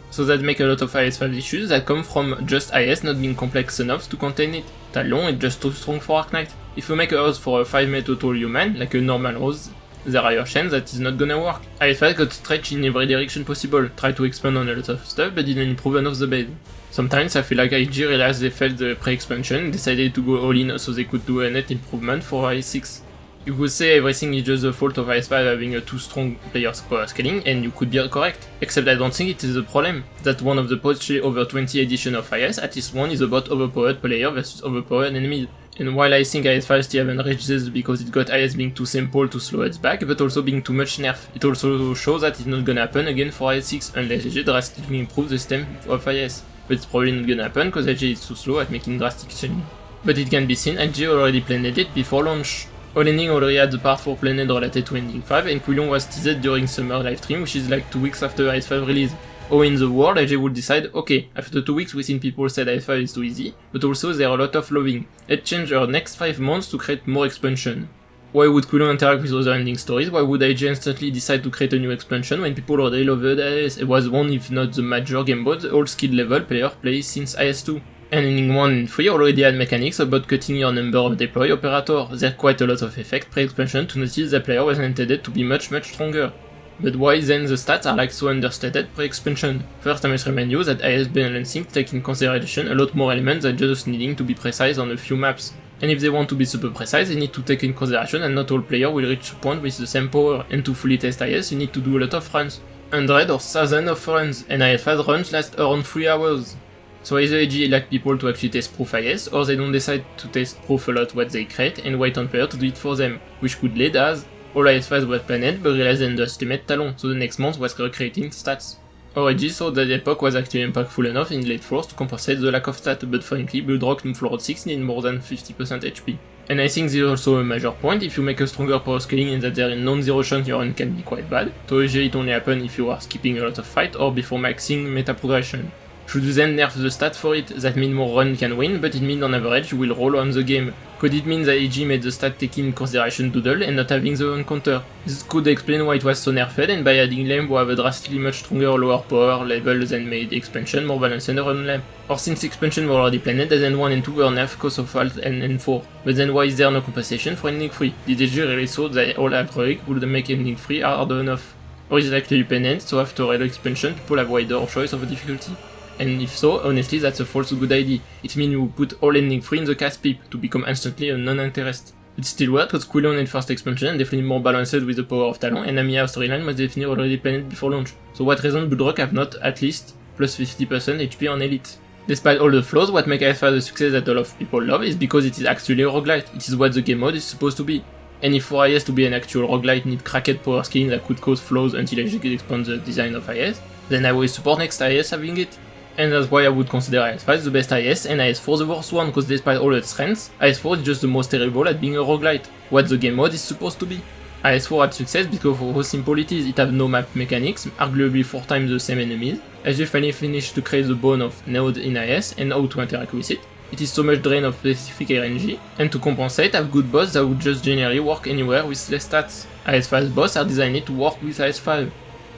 S1: So that make a lot of IS5 issues that come from just IS not being complex enough to contain it. Talon is just too strong for Arknight. If you make a house for a 5 total human, like a normal house, there are your chance that is not gonna work. IS5 got stretched in every direction possible, tried to expand on a lot of stuff but didn't improve enough the base. Sometimes I feel like IG realized they failed the pre-expansion and decided to go all in so they could do a net improvement for IS6. You could say everything is just the fault of IS5 having a too strong player power scaling, and you could be correct. Except I don't think it is a problem. That one of the potentially over 20 editions of IS, at least one is about overpowered player versus overpowered enemy. And while I think IS5 still haven't reached this because it got IS being too simple to slow its back, but also being too much nerf, it also shows that it's not gonna happen again for IS6 unless IG drastically improves the system of IS. But it's probably not gonna happen because IG is too slow at making drastic changes. But it can be seen, IG already planned it before launch. All Ending already had the part 4 planned related to Ending 5, and Quilon was teased during summer livestream, which is like 2 weeks after IS5 release. Or in the world, IG would decide, okay, after 2 weeks we seen people said IS5 is too easy, but also there are a lot of loving. Let's change our next 5 months to create more expansion. Why would Quilon interact with other ending stories? Why would IG instantly decide to create a new expansion when people already loved IS? It was one if not the major game mode all skill level player plays since IS2. And Ending 1 and 3 already had mechanics about cutting your number of deploy operator. There's quite a lot of effect pre-expansion to notice the player was intended to be much stronger. But why then the stats are like so understated pre-expansion? First I must remind you that IS balancing takes in consideration a lot more elements than just needing to be precise on a few maps. And if they want to be super precise, they need to take in consideration that not all players will reach a point with the same power, and to fully test IS you need to do a lot of runs. 100 or 1000 of runs, and IS5 runs last around 3 hours. So either IG like people to actually test proof IS, or they don't decide to test proof a lot what they create and wait on player to do it for them, which could lead as all IS5 was planned but realized they underestimated Talon, so the next month was recreating stats. Or IG thought that Epoch was actually impactful enough in late floors to compensate the lack of stat, but frankly Bloodrock in floor 6 need more than 50% HP. And I think this is also a major point. If you make a stronger power scaling and that there is non-zero chance your run can be quite bad, so usually it only happens if you are skipping a lot of fight or before maxing meta progression. Should you then nerf the stat for it? That means more run can win, but it means on average you will roll on the game. Could it mean that AG made the stat taking in consideration doodle and not having the encounter? This could explain why it was so nerfed, and by adding lamp we have a drastically much stronger lower power level than made expansion more balanced around lamp. Or since expansion were already planned, as N1 and 2 were nerfed cause of alt and N4. But then why is there no compensation for ending free? Did AG really thought that all heroic would make ending free hard enough? Or is it actually planned so after real expansion people have wider choice of difficulty? And if so, honestly that's a false good idea. It means you put all ending free in the cast peep to become instantly a non-interest. It's still weird because Quillion in first expansion and definitely more balanced with the power of Talon, and Amiya storyline was definitely already planned before launch. So what reason Bloodrock have not at least plus 50% HP on Elite? Despite all the flaws, what makes IS-5 a success that a lot of people love is because it is actually a roguelite. It is what the game mode is supposed to be. And if for IS to be an actual roguelite need cracked power scaling that could cause flaws until AG could expand the design of IS, then I will support next IS having it. And that's why I would consider IS-5 the best IS and IS-4 the worst one, because despite all its strengths, IS-4 is just the most terrible at being a roguelite, what the game mode is supposed to be. IS-4 had success because of how simple it is. It has no map mechanics, arguably 4 times the same enemies, as you finally finish to create the bone of Node in IS and how to interact with it. It is so much drain of specific RNG, and to compensate have good boss that would just generally work anywhere with less stats. IS-5's boss are designed to work with IS-5.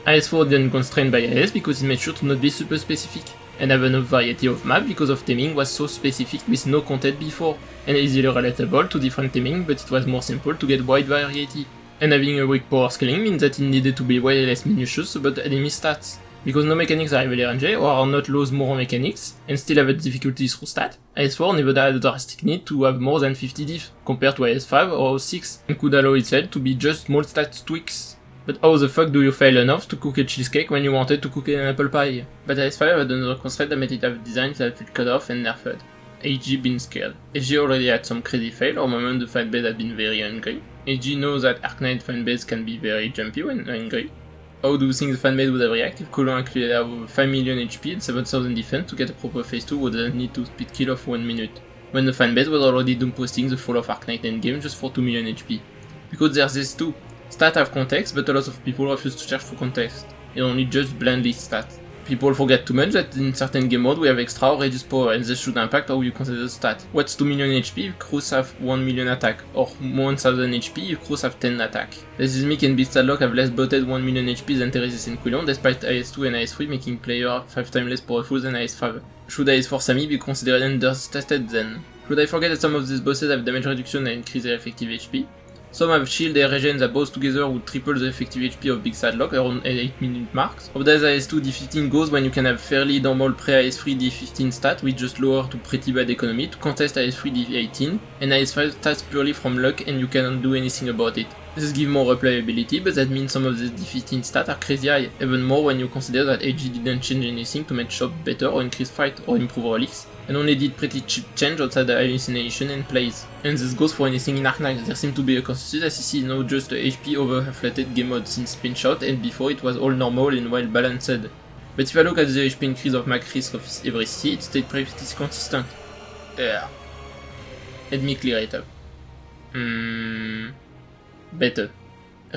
S1: IS-4 didn't constrained by IS because it made sure to not be super specific, and have enough variety of map because of theming was so specific with no content before, and easily relatable to different theming, but it was more simple to get wide variety. And having a weak power scaling means that it needed to be way less minutious about enemy stats. Because no mechanics are heavily RNG or are not lose more mechanics, and still have a difficulty through stat, IS-4 never had a drastic need to have more than 50 diff, compared to IS-5 or 6, and could allow itself to be just small stat tweaks. But how the fuck do you fail enough to cook a cheesecake when you wanted to cook an apple pie? But IS-5 had another constraint that made it have designs that felt cut off and nerfed. AG been scared. AG already had some crazy fail or moment the fanbase had been very angry. AG knows that Arknight fanbase can be very jumpy when angry. How do you think the fanbase would have reacted if Colon actually have 5 million HP and 7000 defense to get a proper phase 2 without need to speed kill off 1 minute? When the fanbase was already done posting the fall of Arknight endgame just for 2 million HP. Because there's this too. Stats have context, but a lot of people refuse to search for context. They only just blend these stats. People forget too much that in certain game modes we have extra or reduced power, and this should impact how you consider the stat. What's 2 million HP if crews have 1 million attack, or 1000 HP if crews have 10 attack. This is Mick and Beastadlock have less botted 1 million HP than Theresis and Quillion, despite IS-2 and IS-3 making player 5 times less powerful than IS-5. Should IS-4 Sami be considered understated then? Should I forget that some of these bosses have damage reduction and increase their effective HP? Some have shield and regen that both together would triple the effective HP of Beastadlock around 8 minute marks. Of that IS-2 D15 goes when you can have fairly normal pre-IS-3 D15 stat with just lower to pretty bad economy to contest IS-3 D18, and IS-5 stats purely from luck and you cannot do anything about it. This gives more replayability, but that means some of the D15 stats are crazy high, even more when you consider that AG didn't change anything to make shop better or increase fight or improve relics, and only did pretty cheap change outside the hallucination and plays. And this goes for anything in Arknight. There seems to be a consensus that this is now just a HP over-inflated game mode since Pinch-Out, and before it was all normal and well balanced. But if I look at the HP increase of Macris of every CC, it stayed pretty consistent. Let me clear it up. Better.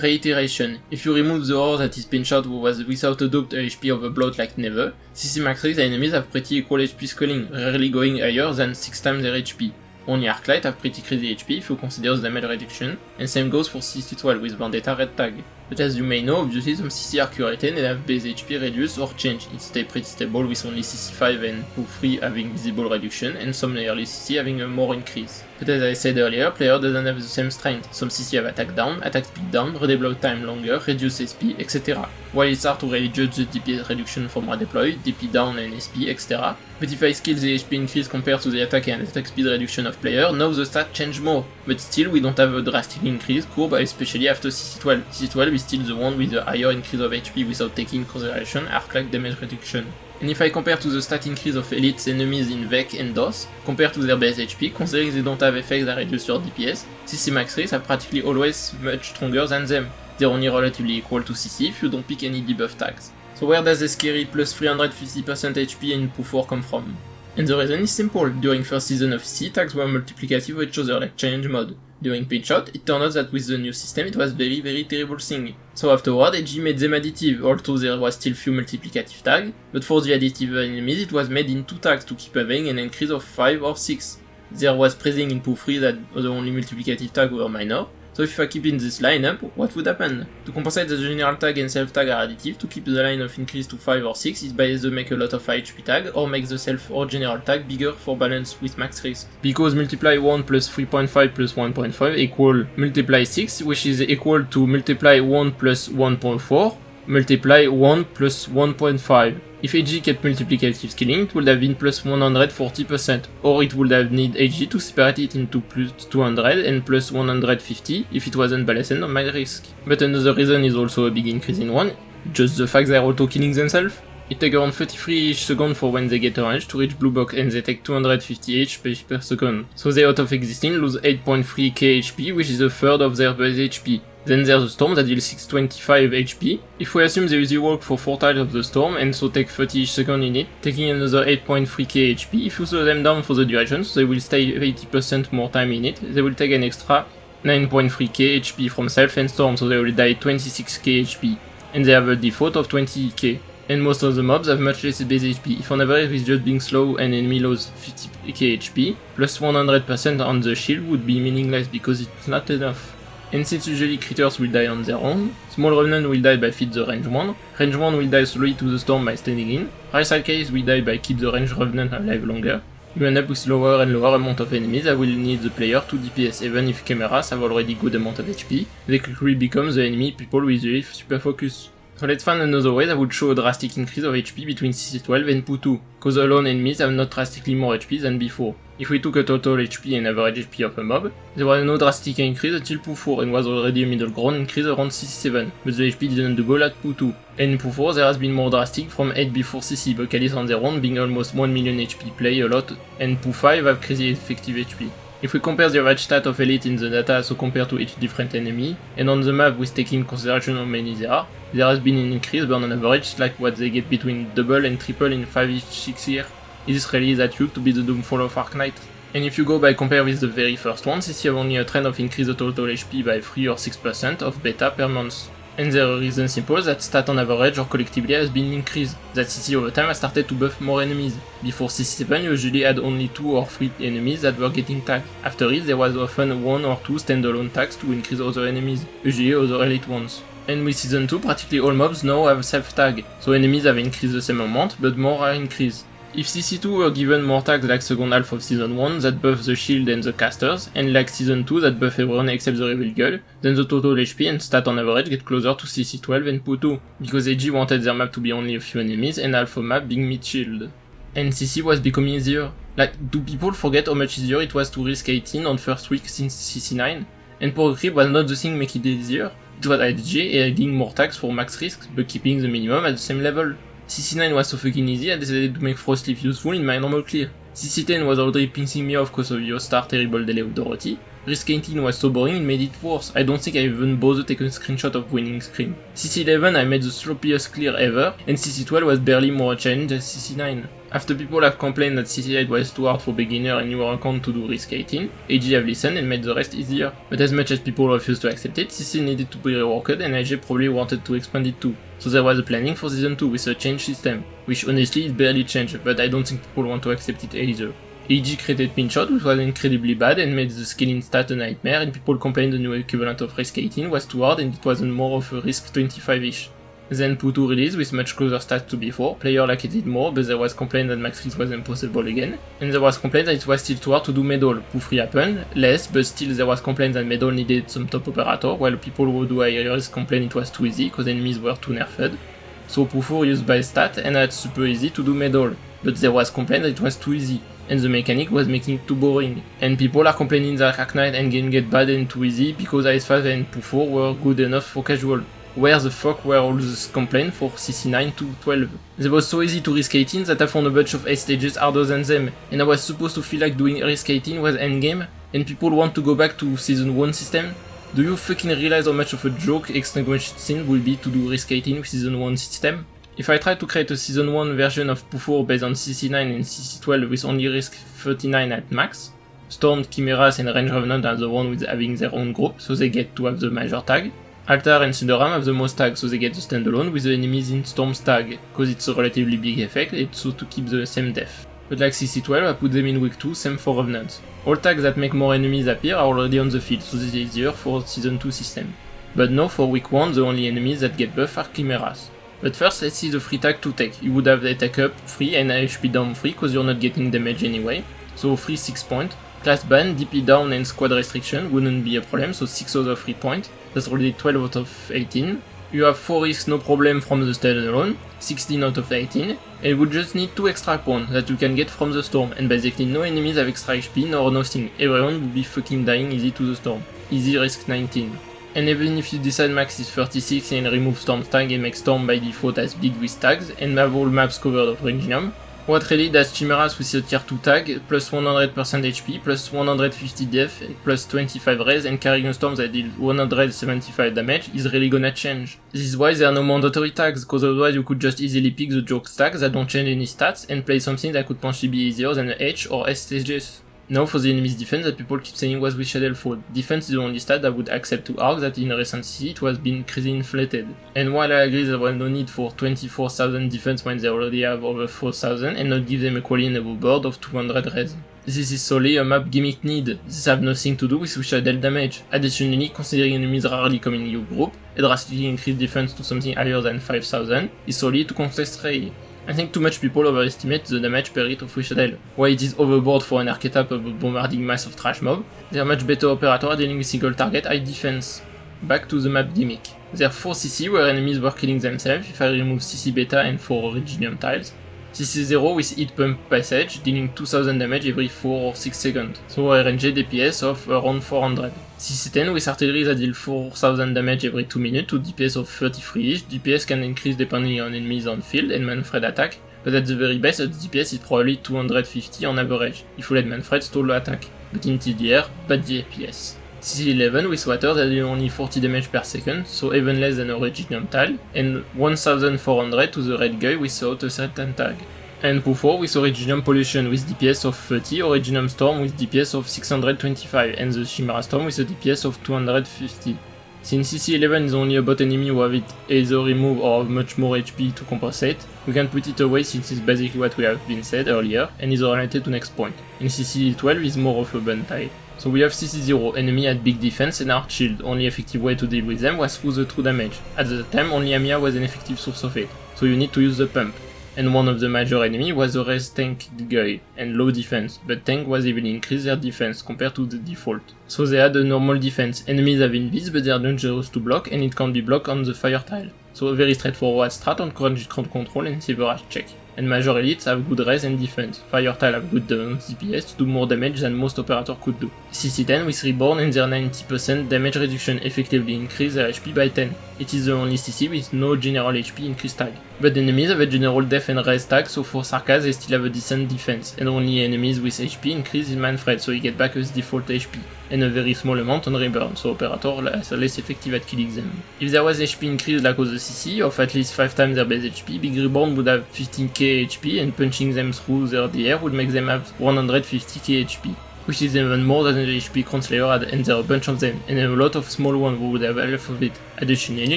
S1: Reiteration. If you remove the horror that is Pinch-Out who was without a doubt a HP of a bloat like never, CC Macris enemies have pretty equal HP scaling, rarely going higher than 6 times their HP. Only Arclight have pretty crazy HP if you consider the damage reduction, and same goes for CC12 with Vendetta Red Tag. But as you may know, obviously some CC are curated and have base HP reduced or changed. It stays pretty stable with only CC5 and PO3 having visible reduction, and some early CC having a more increase. But as I said earlier, player doesn't have the same strength. Some CC have attack down, attack speed down, redeploy time longer, reduce SP, etc. While it's hard to really judge the DPS reduction from redeploy, DP down and SP, etc. But if I scale the HP increase compared to the attack and attack speed reduction of player, now the stats change more. But still we don't have a drastic increase curve, especially after CC12. CC12 is still the one with the higher increase of HP without taking into consideration Arc-like damage reduction. And if I compare to the stat increase of elites enemies in Vec and DOS, compared to their base HP, considering they don't have effects that reduce your DPS, CC Maxris are practically always much stronger than them. They're only relatively equal to CC if you don't pick any debuff tags. So where does the scary plus 350% HP in PO4 come from? And the reason is simple. During first season of CC, tags were multiplicative with each other like challenge mode. During Pinch-Out, it turned out that with the new system it was very terrible thing. So afterward, AG made them additive, although there was still few multiplicative tags, but for the additive enemies it was made in 2 tags to keep having an increase of 5 or 6. there was presing in Poo3 that the only multiplicative tag were minor. So if I keep in this lineup, what would happen? To compensate that the general tag and self tag are additive, to keep the line of increase to 5 or 6 is by either make a lot of HP tag or make the self or general tag bigger for balance with max risk. Because multiply 1 plus 3.5 plus 1.5 equal multiply 6, which is equal to multiply 1 plus 1.4 multiply 1 plus 1.5. If AG kept multiplicative scaling, it would have been plus 140%, or it would have need AG to separate it into plus 200 and plus 150 if it wasn't balanced on my risk. But another reason is also a big increase in 1, just the fact they're auto-killing themselves. It takes around 33 seconds for when they get orange to reach blue box, and they take 250 HP per second. So they out of existing lose 8.3k HP, which is a third of their base HP. Then there's the storm that deals 625 HP. If we assume they usually work for 4 tiles of the storm and so take 30 seconds in it, taking another 8.3k HP, if you slow them down for the duration so they will stay 80% more time in it, they will take an extra 9.3k HP from self and storm, so they will die 26k HP, and they have a default of 20k. And most of the mobs have much less base HP. If on average with just being slow and enemy lose 50k HP, plus 100% on the shield would be meaningless because it's not enough. And since usually critters will die on their own, small revenant will die by feed the range 1, range 1 will die slowly to the storm by standing in, right side case will die by keep the range revenant alive longer. You end up with lower and lower amount of enemies that will need the player to DPS, even if cameras have already good amount of HP, they quickly become the enemy people with the super focus. So let's find another way that would show a drastic increase of HP between CC12 and Poo2, cause alone enemies have not drastically more HP than before. If we took a total HP and average HP of a mob, there was no drastic increase until Poo4 and was already a middle ground increase around CC7, but the HP didn't double at Poo2. And in Poo4 there has been more drastic from 8 before CC, but Callis on their own being almost 1 million HP play a lot, and Poo5 have crazy effective HP. If we compare the average stat of elite in the data so compared to each different enemy, and on the map with taking consideration how many there has been an increase, but on average like what they get between double and triple in 5-6 years. Is this really that huge to be the doomfall of Arknight? And if you go by compare with the very first one, CC have only a trend of increase the total HP by 3 or 6% of beta per month. And the reason simple that stat on average or collectively has been increased, that CC over time has started to buff more enemies. Before CC7 usually had only 2 or 3 enemies that were getting tagged. After it there was often 1 or 2 standalone tags to increase other enemies, usually other elite ones. And with Season 2 practically all mobs now have self-tag, so enemies have increased the same amount, but more are increased. If CC2 were given more tags like second half of Season 1 that buff the shield and the casters, and like Season 2 that buff everyone except the Reveal Girl, then the total HP and stat on average get closer to CC12 and Poo2, because AG wanted their map to be only a few enemies and alpha map being mid-shield. And CC was becoming easier. Like, do people forget how much easier it was to risk 18 on first week since CC9? And Power Creep was not the thing making it easier, it was IDG adding more tags for max risks but keeping the minimum at the same level. CC9 was so fucking easy I decided to make Frostleaf useful in my normal clear. CC10 was already pissing me off cause of your star terrible delay of Dorothy. Risk 18 was so boring it made it worse, I don't think I even bothered to take a screenshot of winning screen. CC11 I made the sloppiest clear ever, and CC12 was barely more a challenge than CC9. After people have complained that CC8 was too hard for beginner and newer account to do Risk 18, AG have listened and made the rest easier. But as much as people refused to accept it, CC needed to be reworked and AG probably wanted to expand it too. So there was a planning for Season 2 with a change system, which honestly is barely changed, but I don't think people want to accept it either. AG created Pinshot, which was incredibly bad and made the scaling stat a nightmare, and people complained the new equivalent of Risk 18 was too hard and it wasn't more of a Risk 25-ish. Then Poo2 released with much closer stats to before, player like it did more, but there was complaint that max risk was impossible again, and there was complaint that it was still too hard to do Medal. Poo3 happened, less, but still there was complaint that Medal needed some top operator, while people who do higher risk complained it was too easy, cause enemies were too nerfed. So Poo4 used by stat and had super easy to do Medal, but there was complaint that it was too easy, and the mechanic was making it too boring. And people are complaining that Arknight endgame get bad and too easy because Ice5 and Poo4 were good enough for casual. Where the fuck were all these complaints for CC9 to 12? They was so easy to Risk 18 that I found a bunch of 8 stages harder than them, and I was supposed to feel like doing Risk 18 was endgame, and people want to go back to Season 1 system? Do you fucking realize how much of a joke Extinguished Sin will be to do Risk 18 with Season 1 system? If I try to create a Season 1 version of Poo4 based on CC9 and CC12 with only Risk 39 at max, Storm, Chimeras and Range Revenant are the ones with having their own group, so they get to have the major tag. Altar and Thunderram have the most tags, so they get the standalone with the enemies in Storm's tag, cause it's a relatively big effect and so to keep the same def. but like CC12 I put them in week 2, same for Revenants. All tags that make more enemies appear are already on the field, so this is easier for Season 2 system. But now for week 1 the only enemies that get buff are Chimeras. But first let's see the free tag to take. You would have attack up free and HP down free cause you're not getting damage anyway, so free 6 points. Class ban, DP down and squad restriction wouldn't be a problem, so 6 other free points, that's already 12 out of 18. You have 4 risks no problem from the standalone, 16 out of 18, and you would just need 2 extra pawns that you can get from the storm, and basically no enemies have extra HP nor nothing, everyone would be fucking dying easy to the storm. Easy risk 19. And even if you decide max is 36 and remove storm tag and make storm by default as big with tags, and have all maps covered of Reginum, what really does Chimeras with a tier 2 tag, plus 100% HP, plus 150 def, plus 25 res, and carrying a storm that deals 175 damage is really gonna change. This is why there are no mandatory tags, cause otherwise you could just easily pick the joke tags that don't change any stats and play something that could potentially be easier than the H or S stages. Now for the enemy's defense that people keep saying was with Shadowfall. Defense is the only stat that would accept to arc that in recent CC it was being crazy inflated. And while I agree there was no need for 24,000 defense when they already have over 4,000 and not give them a quality level board of 200 res. This is solely a map gimmick need, this have nothing to do with Shadow damage. Additionally, considering enemies rarely come in your group, a drastically increased defense to something higher than 5,000 is solely to contest Ray. I think too much people overestimate the damage per hit of Wishadel. While it is overboard for an archetype about bombarding mass of trash mob, they are much better operator at dealing with single target high defense. Back to the map gimmick. There are 4 CC where enemies were killing themselves if I remove CC beta and 4 Originium tiles. CC 0 with heat pump passage, dealing 2000 damage every 4 or 6 seconds, so a range DPS of around 400. CC 10 with artillery that deal 4000 damage every 2 minutes to DPS of 33ish, DPS can increase depending on enemies on field and Manfred attack, but at the very best its DPS is probably 250 on average, if you let Manfred stall the attack, but in TDR, bad DPS. CC 11 with water that deal only 40 damage per second, so even less than a Reginum tile, and 1400 to the red guy without a certain tag. And Q4 with Originium Pollution with DPS of 30, Originium Storm with DPS of 625, and the Chimera Storm with a DPS of 250. Since CC11 is only about enemy who have it either remove or have much more HP to compensate, we can put it away since it's basically what we have been said earlier, and is related to next point. And CC12 is more of a bun type. So we have CC0, enemy at big defense and hard shield, only effective way to deal with them was through the true damage. At the time only Amiya was an effective source of it, so you need to use the pump. And one of the major enemy was the res tank guy, and low defense, but tank was even increased their defense compared to the default. So they had a normal defense, enemies have invis but they are dangerous to block and it can't be blocked on the fire tile. So a very straightforward strat on current control and severage check. And major elites have good res and defense, fire tile have good DPS to do more damage than most operators could do. CC10 with Reborn and their 90% damage reduction effectively increase their HP by 10. It is the only CC with no general HP increase tag. But enemies have a general def and res tag, so for Sarkaz they still have a decent defense, and only enemies with HP increase in Manfred, so he get back his default HP, and a very small amount on Reborn, so operator are less effective at killing them. If there was HP increase like other CC, of at least 5 times their base HP, Big Reborn would have 15k HP, and punching them through their DR would make them have 150k HP. Which is even more than the HP Crown Slayer had, and there are a bunch of them, and a lot of small ones who would have half of it. Additionally,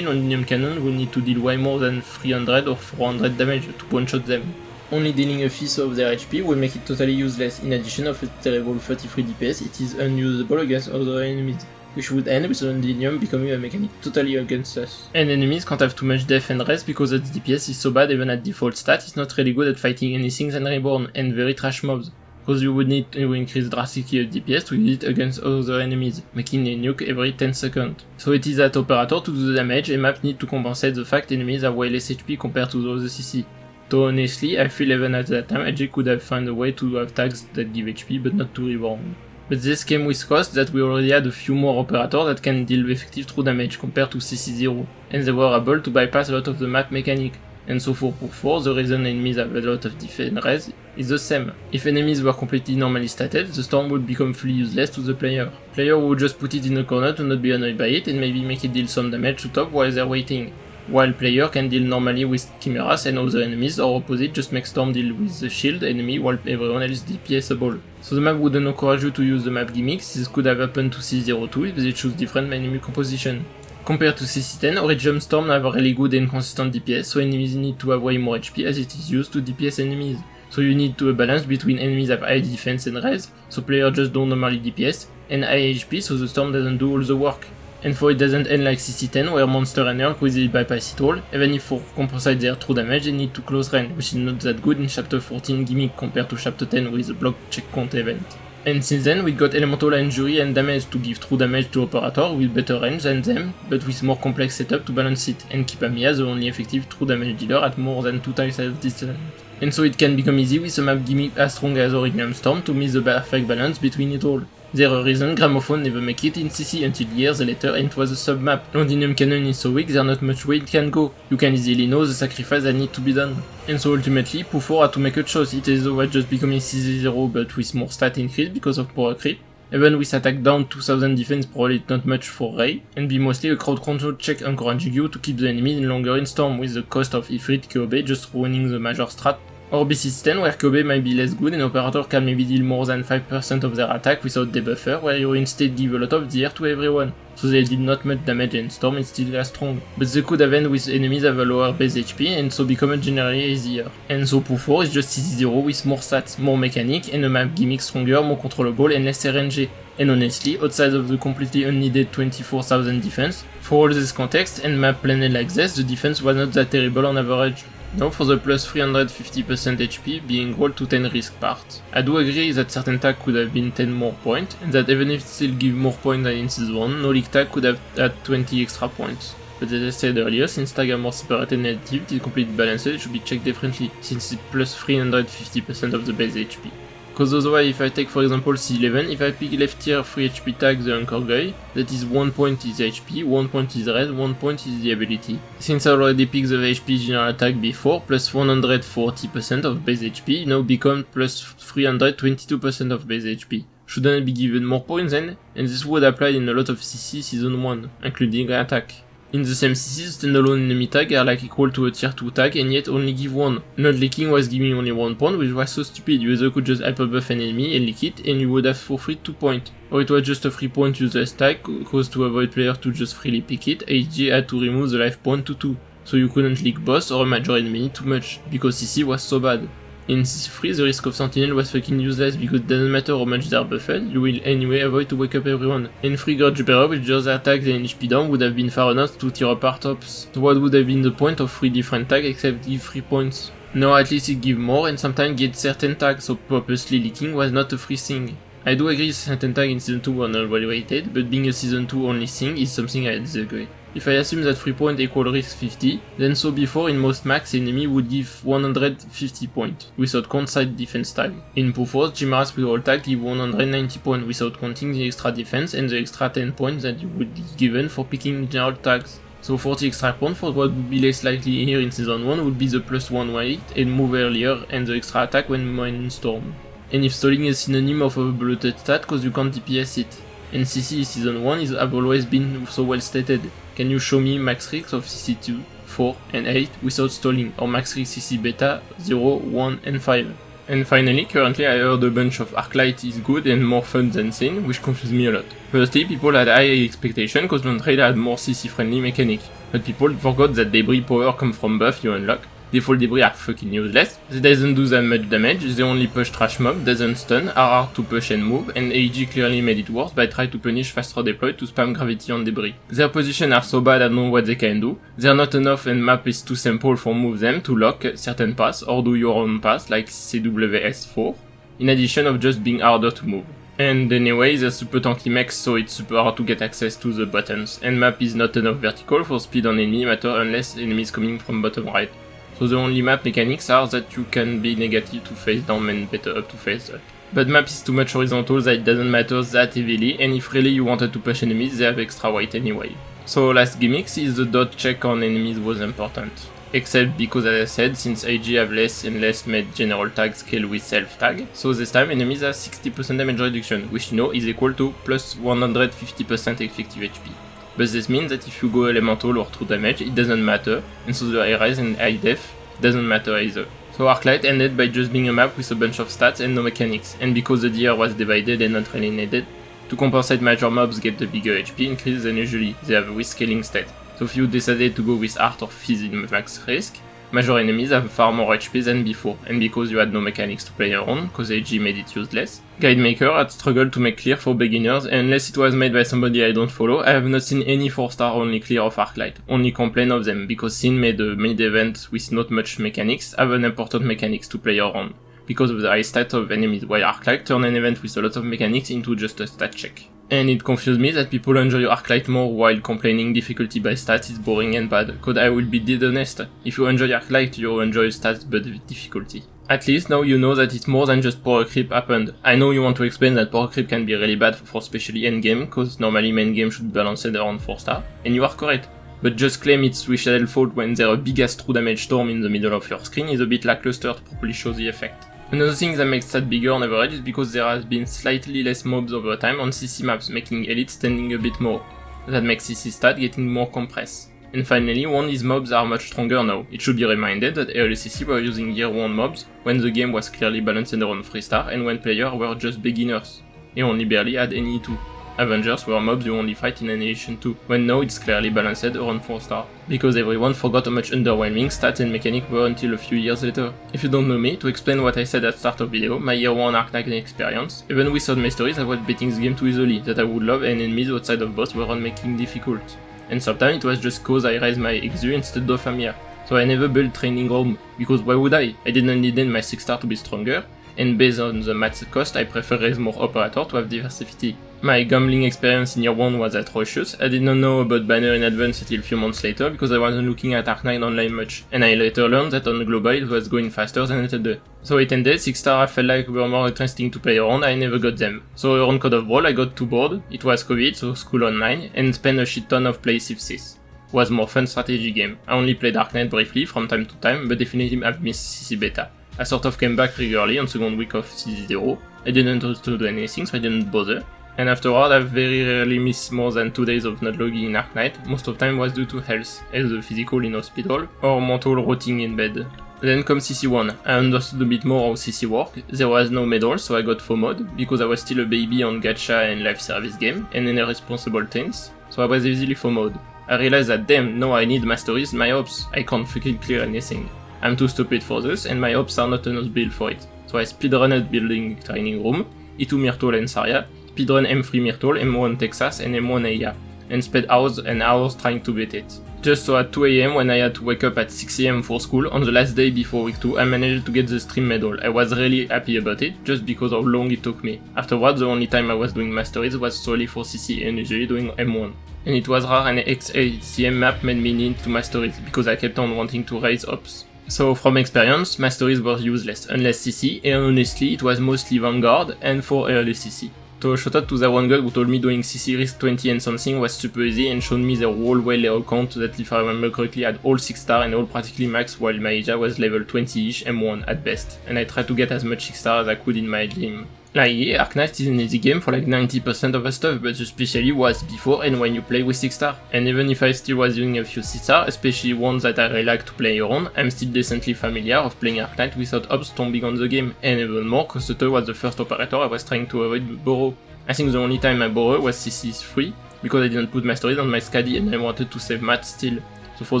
S1: Londinium Cannon will need to deal way more than 300 or 400 damage to one-shot them. Only dealing a fifth of their HP will make it totally useless. In addition of a terrible 33 DPS, it is unusable against other enemies, which would end with Londinium becoming a mechanic totally against us. And enemies can't have too much def and res because its DPS is so bad even at default stat, it's not really good at fighting anything than Reborn, and very trash mobs. Because you would need to increase drastically your DPS to use it against other enemies, making a nuke every 10 seconds. So it is at operator to do the damage, and map need to compensate the fact enemies have way less HP compared to the other CC. Though honestly, I feel even at that time AJ could have found a way to have tags that give HP but not to Reborn. But this came with cost that we already had a few more operators that can deal effective true damage compared to CC0, and they were able to bypass a lot of the map mechanic. And so for Q4, the reason enemies have a lot of defense res is the same. If enemies were completely normally statted, the storm would become fully useless to the player. Player would just put it in a corner to not be annoyed by it and maybe make it deal some damage to top while they're waiting. While player can deal normally with chimeras and other enemies, or opposite just make storm deal with the shield enemy while everyone else DPSable. So the map wouldn't encourage you to use the map gimmicks. This could have happened to C02 if they choose different enemy composition. Compared to CC10, Originium Storm have a really good and consistent DPS, so enemies need to have way more HP as it is used to DPS enemies. So you need to balance between enemies have high defense and res, so players just don't normally DPS, and high HP so the storm doesn't do all the work. And for it doesn't end like CC10 where monster and Urk easily bypass it all, even if for compensate their true damage they need to close range, which is not that good in chapter 14 gimmick compared to chapter 10 with the block check count event. And since then we got elemental injury and damage to give true damage to operator with better range than them, but with more complex setup to balance it, and keep Amiya the only effective true damage dealer at more than 2 times as distance. And so it can become easy with a map gimmick as strong as Originium Storm to miss the perfect balance between it all. There a reason Gramophone never make it in CC until years later and it was a sub-map. Londinium Cannon is so weak there's not much way it can go. You can easily know the sacrifice that need to be done. And so ultimately, Pu4 had to make a choice. It is was just becoming CC0 but with more stat increase because of power creep. Even with attack down 2000 defense probably not much for Ray, and be mostly a crowd control check encouraging you to keep the enemy longer in Storm with the cost of Ifrit Kyobei just ruining the major strat. Or B610 where Kyobei might be less good and operator can maybe deal more than 5% of their attack without debuffer, where you instead give a lot of DR to everyone, so they did not much damage and Storm is still as strong. But they could have ended with enemies have a lower base HP and so become generally easier. And so Pu4 is just CC0 with more stats, more mechanic and a map gimmick stronger, more controllable and less RNG. And honestly, outside of the completely unneeded 24,000 defense, for all this context and map planed like this, the defense was not that terrible on average. Now for the plus 350% HP being rolled to 10 risk part. I do agree that certain tag could have been 10 more points, and that even if it still give more points than in Season 1, no league tag could have had 20 extra points. But as I said earlier, since tag are more separated and additive, it completely balanced, it should be checked differently, since it's plus 350% of the base HP. Cause otherwise if I take for example C11, if I pick left tier 3 HP tag the Anchor Guy, that is 1 point is HP, 1 point is res, 1 point is the ability. Since I already picked the HP general attack before, plus 140% of base HP, now become plus 322% of base HP. Shouldn't I be given more points then? And this would apply in a lot of CC Season 1, including attack. In the same CC, standalone enemy tag are like equal to a tier 2 tag and yet only give 1. Not leaking was giving only 1 point, which was so stupid. You either could just hyper buff an enemy and leak it and you would have for free 2 points. Or it was just a 3 point useless tag, cause to avoid player to just freely pick it, HG had to remove the life point to 2. So you couldn't leak boss or a major enemy too much, because CC was so bad. In CC3, the risk of Sentinel was fucking useless because it doesn't matter how much they're buffed, you will anyway avoid to wake up everyone. And free Grudge Bearer with just attacks and HP down would have been far enough to tear apart ops. So what would have been the point of 3 different tags except give 3 points? Now at least it give more and sometimes get certain tags, so purposely leaking was not a free thing. I do agree certain tags in Season 2 were not well rated, but being a Season 2 only thing is something I disagree. If I assume that 3 point equal risk 50, then so before in most max enemy would give 150 points, without count side defense tag. In Pu4, Chimeras with all tag give 190 points without counting the extra defense and the extra 10 points that you would be given for picking general tags. So 40 extra points for what would be less likely here in Season 1 would be the plus 1 weight and move earlier and the extra attack when in Storm. And if stalling is synonym of a bloated stat cause you can't DPS it. And CC Season 1 have always been so well stated. Can you show me max risk of CC2, 4 and 8 without stalling, or max risk CC beta 0, 1 and 5? And finally, currently I heard a bunch of Arclight is good and more fun than Sane, which confused me a lot. Firstly, people had high expectation cause Lantrail had more CC friendly mechanic, but people forgot that debris power come from buff you unlock. Default debris are fucking useless, they doesn't do that much damage, they only push trash mob, doesn't stun, are hard to push and move, and AEG clearly made it worse by trying to punish faster deploy to spam gravity on debris. Their position are so bad I don't know what they can do, they're not enough and map is too simple for move them to lock certain paths or do your own path like CWS4, in addition of just being harder to move. And anyway, they're super tanky mechs so it's super hard to get access to the buttons, and map is not enough vertical for speed on enemy matter unless enemies coming from bottom right. So the only map mechanics are that you can be negative to face down and better up to face up. But map is too much horizontal that it doesn't matter that heavily, and if really you wanted to push enemies, they have extra weight anyway. So last gimmicks is the dot check on enemies was important. Except because as I said, since AG have less and less made general tag scale with self tag, so this time enemies have 60% damage reduction, which you know is equal to plus 150% effective HP. But this means that if you go elemental or true damage, it doesn't matter, and so the high res and high def doesn't matter either. So Arclight ended by just being a map with a bunch of stats and no mechanics, and because the DR was divided and not really needed, to compensate major mobs get the bigger HP increase than usually they have with scaling stat. So if you decided to go with Art or Fizz in max risk, Major enemies have far more HP than before, and because you had no mechanics to play around, cause AG made it useless. Guidemaker had struggled to make clear for beginners, and unless it was made by somebody I don't follow, I have not seen any 4-star only clear of Arclight, only complain of them, because Sin made a mid-event with not much mechanics have an important mechanics to play around, because of the high stats of enemies, while Arclight turned an event with a lot of mechanics into just a stat check. And it confused me that people enjoy Arclight more while complaining difficulty by stats is boring and bad, cause I will be dead honest, if you enjoy Arclight you enjoy stats but with difficulty. At least now you know that it's more than just power creep happened. I know you want to explain that power creep can be really bad for especially endgame, cause normally main game should be balanced around 4-star, and you are correct. But just claim it's Wish Shadow fault when there a big ass true damage storm in the middle of your screen is a bit lackluster to properly show the effect. Another thing that makes that bigger on average is because there has been slightly less mobs over time on CC maps, making Elite standing a bit more. That makes CC stat getting more compressed. And finally, 1 these mobs are much stronger now. It should be reminded that early CC were using year 1 mobs when the game was clearly balanced around 3-star and when players were just beginners. They only barely had any 2. Avengers were mobs you only fight in Annihilation 2, when now it's clearly balanced around 4-star. Because everyone forgot how much underwhelming stats and mechanics were until a few years later. If you don't know me, to explain what I said at start of video, my year 1 Arclight experience, even without my stories I was beating the game too easily, that I would love and enemies outside of boss were making difficult. And sometimes it was just cause I raised my Exu instead of Amir. So I never built training room, because why would I? I didn't need my 6-star to be stronger, and based on the max cost I prefer raise more operator to have diversity. My gambling experience in year 1 was atrocious. I did not know about Banner in advance until a few months later because I wasn't looking at Arc9 online much, and I later learned that on global it was going faster than it did. So it ended, 6-star I felt like were more interesting to play around, I never got them. So around Code of Brawl I got too bored, it was COVID so school online, and spent a shit ton of play Civ 6. Was more fun strategy game. I only played Arc9 briefly from time to time, but definitely have missed CC beta. I sort of came back regularly on second week of CZ0, I didn't understand anything so I didn't bother. And afterward I very rarely missed more than 2 days of not logging in Arc9, most of time was due to health, either physical in hospital or mental rotting in bed. Then comes CC1, I understood a bit more how CC worked, there was no medal so I got FOMOD, because I was still a baby on gacha and live service game, and in irresponsible things, so I was easily FOMOD. I realized that damn, now I need masteries my ops, I can't fucking clear anything. I'm too stupid for this, and my ops are not enough build for it. So I speedrunned building training room, E2 Myrtle and Saria, speedrun M3 Myrtle, M1 Texas and M1 Aya, and spent hours and hours trying to beat it. Just so at 2 AM when I had to wake up at 6 AM for school, on the last day before week 2, I managed to get the stream medal. I was really happy about it, just because how long it took me. Afterwards, the only time I was doing masteries was solely for CC and usually doing M1. And it was rare an XACM map made me need to masteries, because I kept on wanting to raise ops. So from experience, masteries were useless, unless CC, and honestly it was mostly Vanguard and for early CC. So shout out to that one guy who told me doing CC risk 20 and something was super easy and showed me the whole way level count that if I remember correctly had all 6-star and all practically max while my Aja was level 20ish M1 at best, and I tried to get as much 6-star as I could in my game. Like yeah, Arc9 is an easy game for like 90% of the stuff, but especially was before and when you play with 6-star. And even if I still was using a few 6-star, especially ones that I really like to play around, I'm still decently familiar of playing Arc9 without ops stomping on the game, and even more cause Tutor was the first operator I was trying to avoid borrow. I think the only time I borrow was CC3, because I didn't put masteries on my Scadi and I wanted to save math still. So for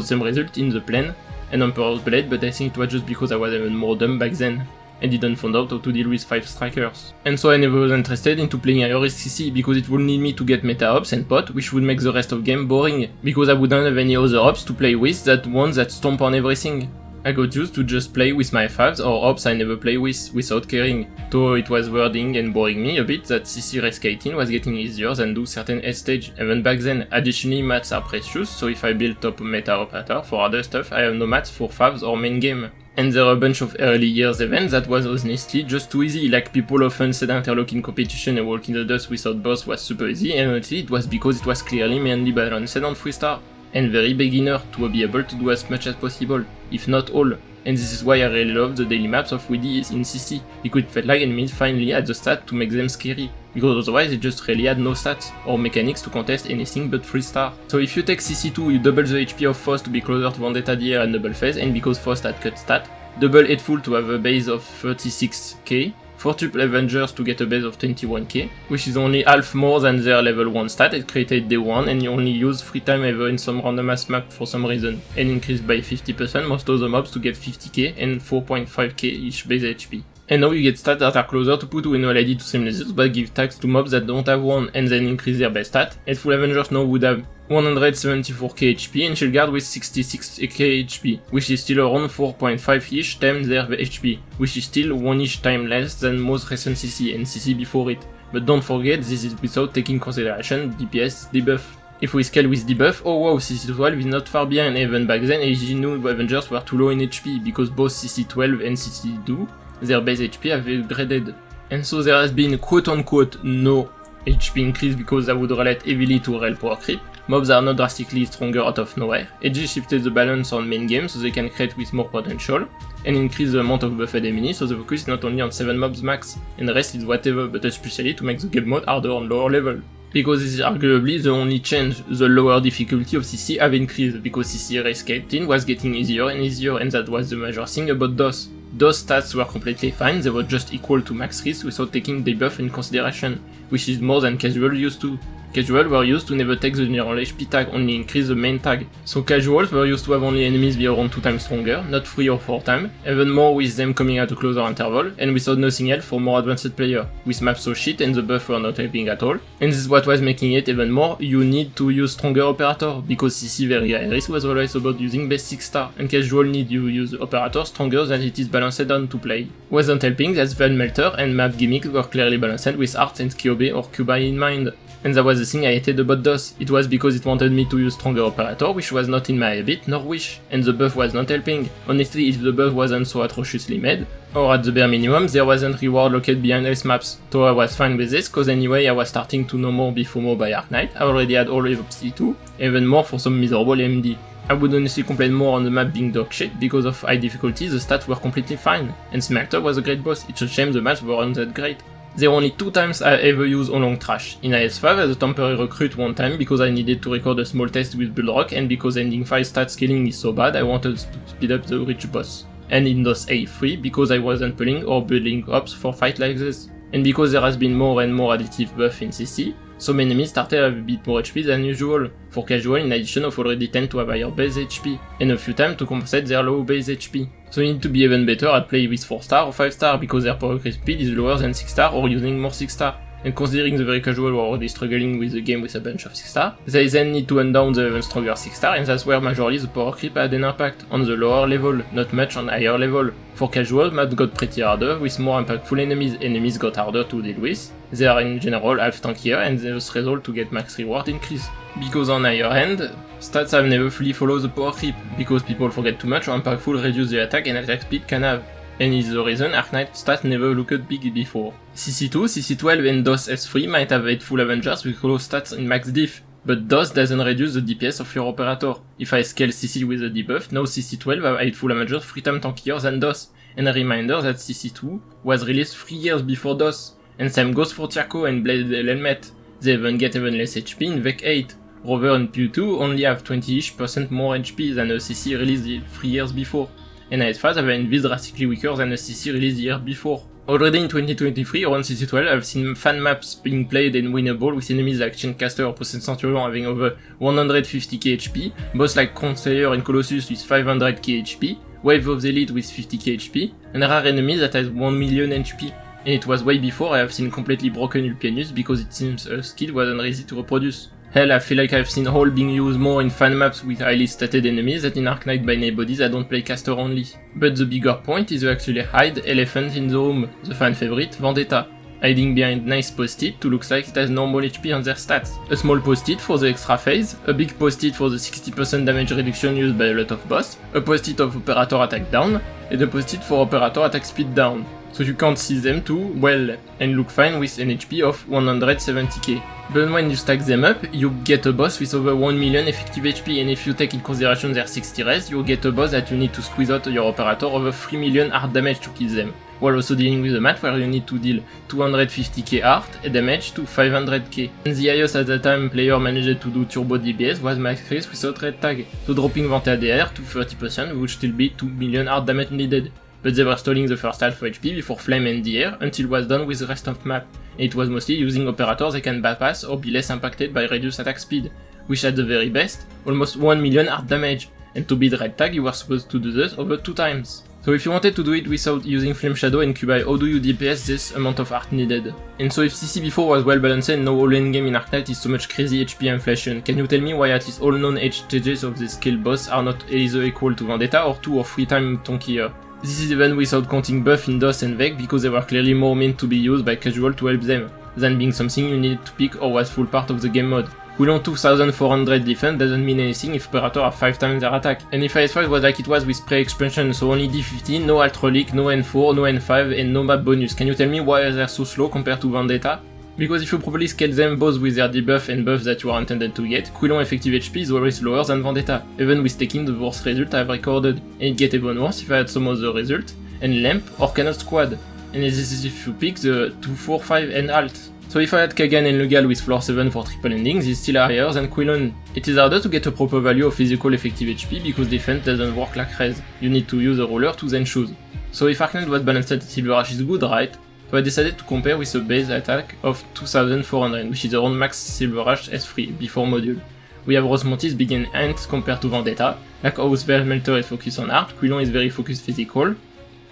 S1: the same result in the plan, and Emperor's Blade, but I think it was just because I was even more dumb back then. I didn't find out how to deal with 5 strikers. And so I never was interested into playing higher risk CC because it would need me to get meta ops and pot, which would make the rest of game boring, because I wouldn't have any other ops to play with that ones that stomp on everything. I got used to just play with my 5s or ops I never play with without caring, though it was wording and boring me a bit that CC Risk 18 was getting easier than do certain S stage, even back then. Additionally, mats are precious, so if I build top meta operator for other stuff I have no mats for 5s or main game. And there are a bunch of early years events that was honestly just too easy, like people often said Interlocking competition and Walk in the Dust without boss was super easy, and honestly it was because it was clearly mainly balanced on 3-star. And very beginner to be able to do as much as possible, if not all. And this is why I really love the daily maps of Weedy in CC, because it felt like enemies finally had the stat to make them scary, because otherwise it just really had no stats, or mechanics to contest anything but 3-star. So if you take CC2, you double the HP of Faust to be closer to Vendetta Deer and double phase, and because Faust had cut stat, double Hateful to have a base of 36k, 4 triple Avengers to get a base of 21k, which is only half more than their level 1 stat it created day 1 and you only use 3 times ever in some random ass map for some reason, and increased by 50% most of the mobs to get 50k and 4.5k each base HP. And now you get stats that are closer to put win already to same levels but give tags to mobs that don't have one and then increase their base stat, and full Avengers now would have 174k HP and Shield Guard with 66k HP, which is still around 4.5-ish times their HP, which is still 1-ish time less than most recent CC and CC before it. But don't forget, this is without taking consideration DPS debuff. If we scale with debuff, oh wow, CC12 is not far behind. Even back then AG knew Avengers were too low in HP, because both CC12 and CC2, their base HP have upgraded. And so there has been quote unquote no HP increase because that would relate heavily to rel power creep. Mobs are not drastically stronger out of nowhere. AG shifted the balance on main game so they can create with more potential, and increase the amount of buffed enemies so the focus is not only on 7 mobs max, and the rest is whatever, but especially to make the game mode harder on lower level. Because this is arguably the only change, the lower difficulty of CC have increased, because CC rescaling was getting easier and easier, and that was the major thing about DOS. DOS stats were completely fine, they were just equal to max risk without taking debuff in consideration, which is more than casual used to. Casual were used to never take the general HP tag, only increase the main tag. So casuals were used to have only enemies be around 2 times stronger, not 3 or 4 times, even more with them coming at a closer interval, and without nothing else for more advanced player, with maps so shit and the buff were not helping at all. And this is what was making it even more, you need to use stronger operator, because CC very high risk was always about using base 6 star, and casual need you use operator stronger than it is balanced on to play. Wasn't helping that Veil Melter and map gimmicks were clearly balanced with Art and Kyobe or Cuba in mind. And that was the thing I hated about DOS, it was because it wanted me to use stronger operator, which was not in my habit nor wish, and the buff was not helping. Honestly, if the buff wasn't so atrociously made, or at the bare minimum, there wasn't reward located behind else maps, so I was fine with this, cause anyway I was starting to know more BFOMO by Arknight, I already had all of C2, even more for some miserable MD. I would honestly complain more on the map being dog shit, because of high difficulty the stats were completely fine, and Smelter was a great boss, it's a shame the maps weren't that great. There were only 2 times I ever used Oolong Trash, in IS5 as a temporary recruit one time because I needed to record a small test with Bullrock, and because ending 5 stat scaling is so bad I wanted to speed up the reach boss. And in DOS A3 because I wasn't pulling or building ops for fight like this. And because there has been more and more additive buff in CC, some enemies started to have a bit more HP than usual, for casual in addition of already tend to have higher base HP, and a few times to compensate their low base HP. So you need to be even better at play with 4 star or 5 star, because their power creep speed is lower than 6 star or using more 6 star. And considering the very casual were already struggling with the game with a bunch of 6 star, they then need to undown the even stronger 6 star, and that's where majorly the power creep had an impact, on the lower level, not much on higher level. For casual, maps got pretty harder, with more impactful enemies got harder to deal with, they are in general half tankier and this result to get max reward increase. Because on higher end, stats have never fully followed the power creep, because people forget too much how impactful reduce the attack and attack speed can have. And is the reason Arknight stats never looked big before. CC2, CC12 and DOS S3 might have 8 full Avengers with low stats in max diff, but DOS doesn't reduce the DPS of your operator. If I scale CC with a debuff, now CC12 have 8 full Avengers 3 times tankier than DOS, and a reminder that CC2 was released 3 years before DOS, and same goes for Tiako and Blade Helmet, they even get even less HP in VEC 8. Rover and Pew2 only have 20-ish% more HP than a CC released 3 years before, and IS5 have an invis drastically weaker than a CC released the year before. Already in 2023, around CC12 I've seen fan maps being played and winnable with enemies like Chaincaster or Possessed Centurion having over 150k HP, boss like Crown Slayer and Colossus with 500k HP, Wave of the Elite with 50k HP, and rare enemies that has 1 million HP. And it was way before I have seen completely broken Ulpianus because it seems a skill wasn't easy to reproduce. Hell, I feel like I've seen Hall being used more in fan maps with highly stated enemies than in Arknight by anybody that don't play caster only. But the bigger point is to actually hide Elephant in the Room, the fan favorite Vendetta, hiding behind nice post-it to look like it has normal HP on their stats. A small post-it for the extra phase, a big post-it for the 60% damage reduction used by a lot of boss, a post-it of operator attack down, and a post-it for operator attack speed down. So you can't see them too well, and look fine with an HP of 170k. But when you stack them up, you get a boss with over 1 million effective HP, and if you take in consideration their 60 res, you get a boss that you need to squeeze out your operator over 3 million hard damage to kill them, while also dealing with a map where you need to deal 250k hard damage to 500k. And the highest at the time player managed to do turbo DPS was Max Chris without red tag, so dropping Vente ADR to 30% would still be 2 million hard damage needed. but they were stalling the first half of HP before Flame and the Air until it was done with the rest of the map, and it was mostly using operators they can bypass or be less impacted by reduced attack speed, which at the very best, almost 1 million hard damage, and to beat Red Tag you were supposed to do this over 2 times. So if you wanted to do it without using Flame Shadow and Cubi, how do you DPS this amount of art needed? And so if CC before was well balanced and now all endgame in Arknight is so much crazy HP inflation, can you tell me why at least all known HTGs of this skill boss are not either equal to Vendetta or 2 or 3 times tankier? This is even without counting buff in DOS and Vec because they were clearly more meant to be used by casual to help them, than being something you needed to pick or was full part of the game mode. Coolon 2400 defense doesn't mean anything if Operator have 5 times their attack, and if IS5 was like it was with pre-expansion, so only D15, no Alt Relic, no N4, no N5, and no map bonus, can you tell me why they're so slow compared to Vendetta? Because if you properly scale them both with their debuff and buff that you are intended to get, Coolon effective HP is always lower than Vendetta, even with taking the worst result I've recorded, and it get even worse if I had some other result, and Lamp or Cannot Squad, and this is if you pick the 2, 4, 5 and Alt. So if I had Kagan and Lugal with floor 7 for triple endings, it's still higher than Quilon. It is harder to get a proper value of physical effective HP because defense doesn't work like res. You need to use a ruler to then choose. So if Arknight was balanced at Silver Ash is good, right? So I decided to compare with a base attack of 2400, which is around max Silver Ash S3 before module. We have Rosmontis big and ant compared to Vendetta, like how Smelter is focused on art, Quilon is very focused physical.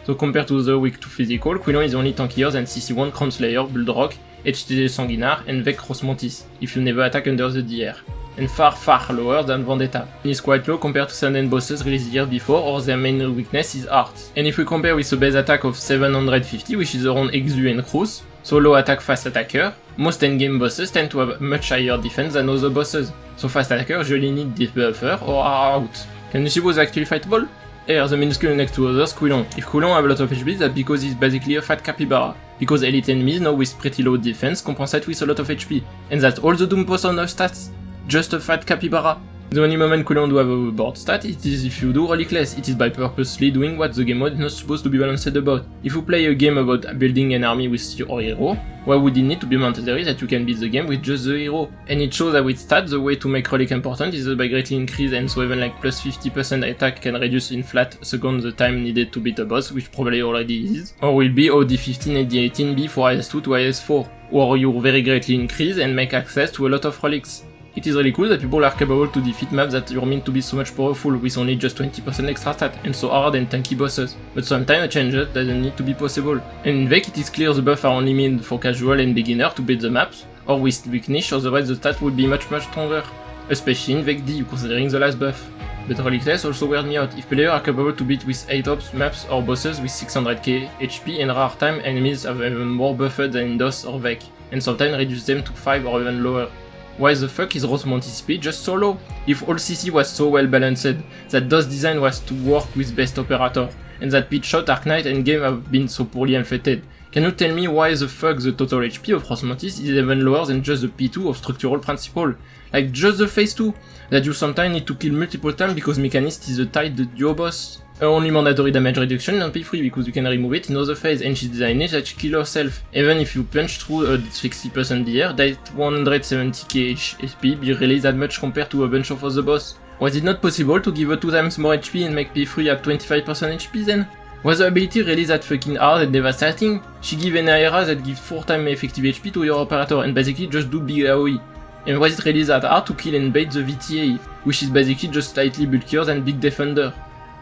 S1: So compared to the weak to physical, Quilon is only tankier than CC1 Crown Slayer, Bulldrock, HTG Sanguinar and Vec Rosmontis, if you never attack under the DR, and far lower than Vendetta. It is quite low compared to certain bosses released the year before, or their main weakness is art. And if we compare with the base attack of 750, which is around Exu and Cruz, so low attack fast attacker, most endgame bosses tend to have much higher defense than other bosses, so fast attacker usually need debuffer or are out. Can you suppose actually fightable? Here, the minuscule next to others, Quilon. If Quilon have a lot of HP, that's because he's basically a fat capybara. Because elite enemies now with pretty low defense compensate with a lot of HP. And that's all the Doompost on her stats. Just a fat capybara. The only moment Quilon do have a board stat, it is if you do Relickless. It is by purposely doing what the game mode is not supposed to be balanced about. If you play a game about building an army with your hero, why would it need to be mandatory that you can beat the game with just the hero? And it shows that with stats, the way to make Relic important is by greatly increase, and so even like plus 50% attack can reduce in flat second the time needed to beat a boss, which probably already is, or will be OD15 and D18 be for IS2 to IS4, or you very greatly increase and make access to a lot of relics. It is really cool that people are capable to defeat maps that are meant to be so much powerful with only just 20% extra stat and so hard and tanky bosses, but sometimes a change doesn't need to be possible. And in Vec it is clear the buffs are only meant for casual and beginner to beat the maps, or with weak niche, otherwise the stat would be much stronger, especially in Vec D considering the last buff. But Relickless also weird me out. If players are capable to beat with 8 ops maps or bosses with 600k HP and rare time enemies have even more buffed than in DOS or Vec, and sometimes reduce them to 5 or even lower. Why the fuck is Rosmontis speed just so low? If all CC was so well balanced, that DOS design was to work with best operator, and that pitch shot Arknight and game have been so poorly infected, can you tell me why the fuck the total HP of Rosmontis is even lower than just the P2 of structural principle? Like just the phase 2, that you sometimes need to kill multiple times because Mechanist is a tight duo boss. Only mandatory damage reduction on P3 because you can remove it in other phase, and she's designed that she kill herself. Even if you punch through a 60% DR, that 170k HP be really that much compared to a bunch of other boss. Was it not possible to give her 2 times more HP and make P3 at 25% HP then? Was the ability really that fucking hard and devastating? She give an IRA that gives 4 times effective HP to your operator and basically just do big AoE. And was it really that hard to kill and bait the VTA, which is basically just slightly bulkier than Big Defender?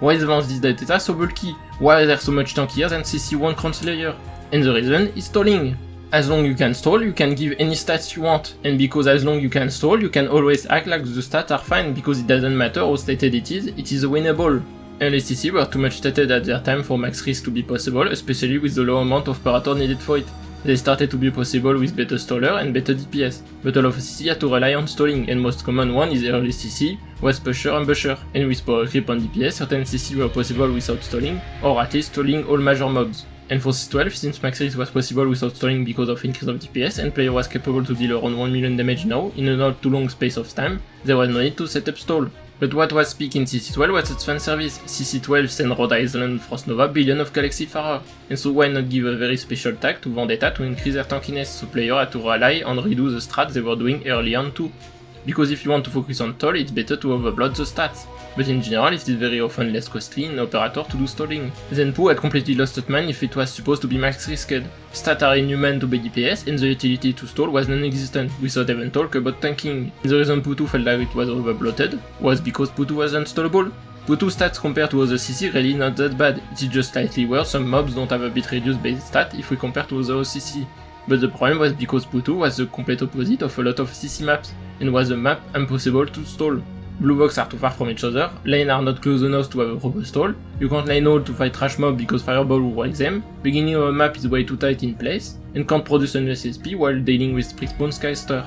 S1: Why is Vance data so bulky? Why are there so much tankier than CC1 Crown Slayer? And the reason is stalling. As long you can stall, you can give any stats you want, and because as long you can stall, you can always act like the stats are fine because it doesn't matter how stated it is winnable. LSTC were too much stated at their time for max risk to be possible, especially with the low amount of operator needed for it. They started to be possible with better staller and better DPS, but all of CC had to rely on stalling, and most common one is early CC, was pusher and busher, and with power creep on DPS certain CC were possible without stalling, or at least stalling all major mobs. And for C12, since max risk was possible without stalling because of increase of DPS, and player was capable to deal around 1 million damage now, in a not too long space of time, there was no need to set up stall. But what was peak in CC12 was its fan service. CC12 sent Rhode Island Frostnova billion of Galaxy Farer, and so why not give a very special tag to Vendetta to increase their tankiness, so player had to rely on redo the strats they were doing early on too. Because if you want to focus on toll, it's better to overbloat the stats. but in general it is very often less costly in operator to do stalling. Then Pooh had completely lost that mind if it was supposed to be max risked. Stats are inhuman to be DPS and the utility to stall was non-existent, without even talk about tanking. The reason Pooh 2 felt like it was overbloated was because Pooh 2 was unstallable. Pooh 2 stats compared to other CC really not that bad, it is just slightly worse. Some mobs don't have a bit reduced base stat if we compare to other CC. But the problem was because Pooh 2 was the complete opposite of a lot of CC maps, and was a map impossible to stall. Blue box are too far from each other, lane are not close enough to have a proper stall, you can't lane hold to fight trash mob because fireball will break them, beginning of a map is way too tight in place, and can't produce an SSP while dealing with pre-spawn Skyster.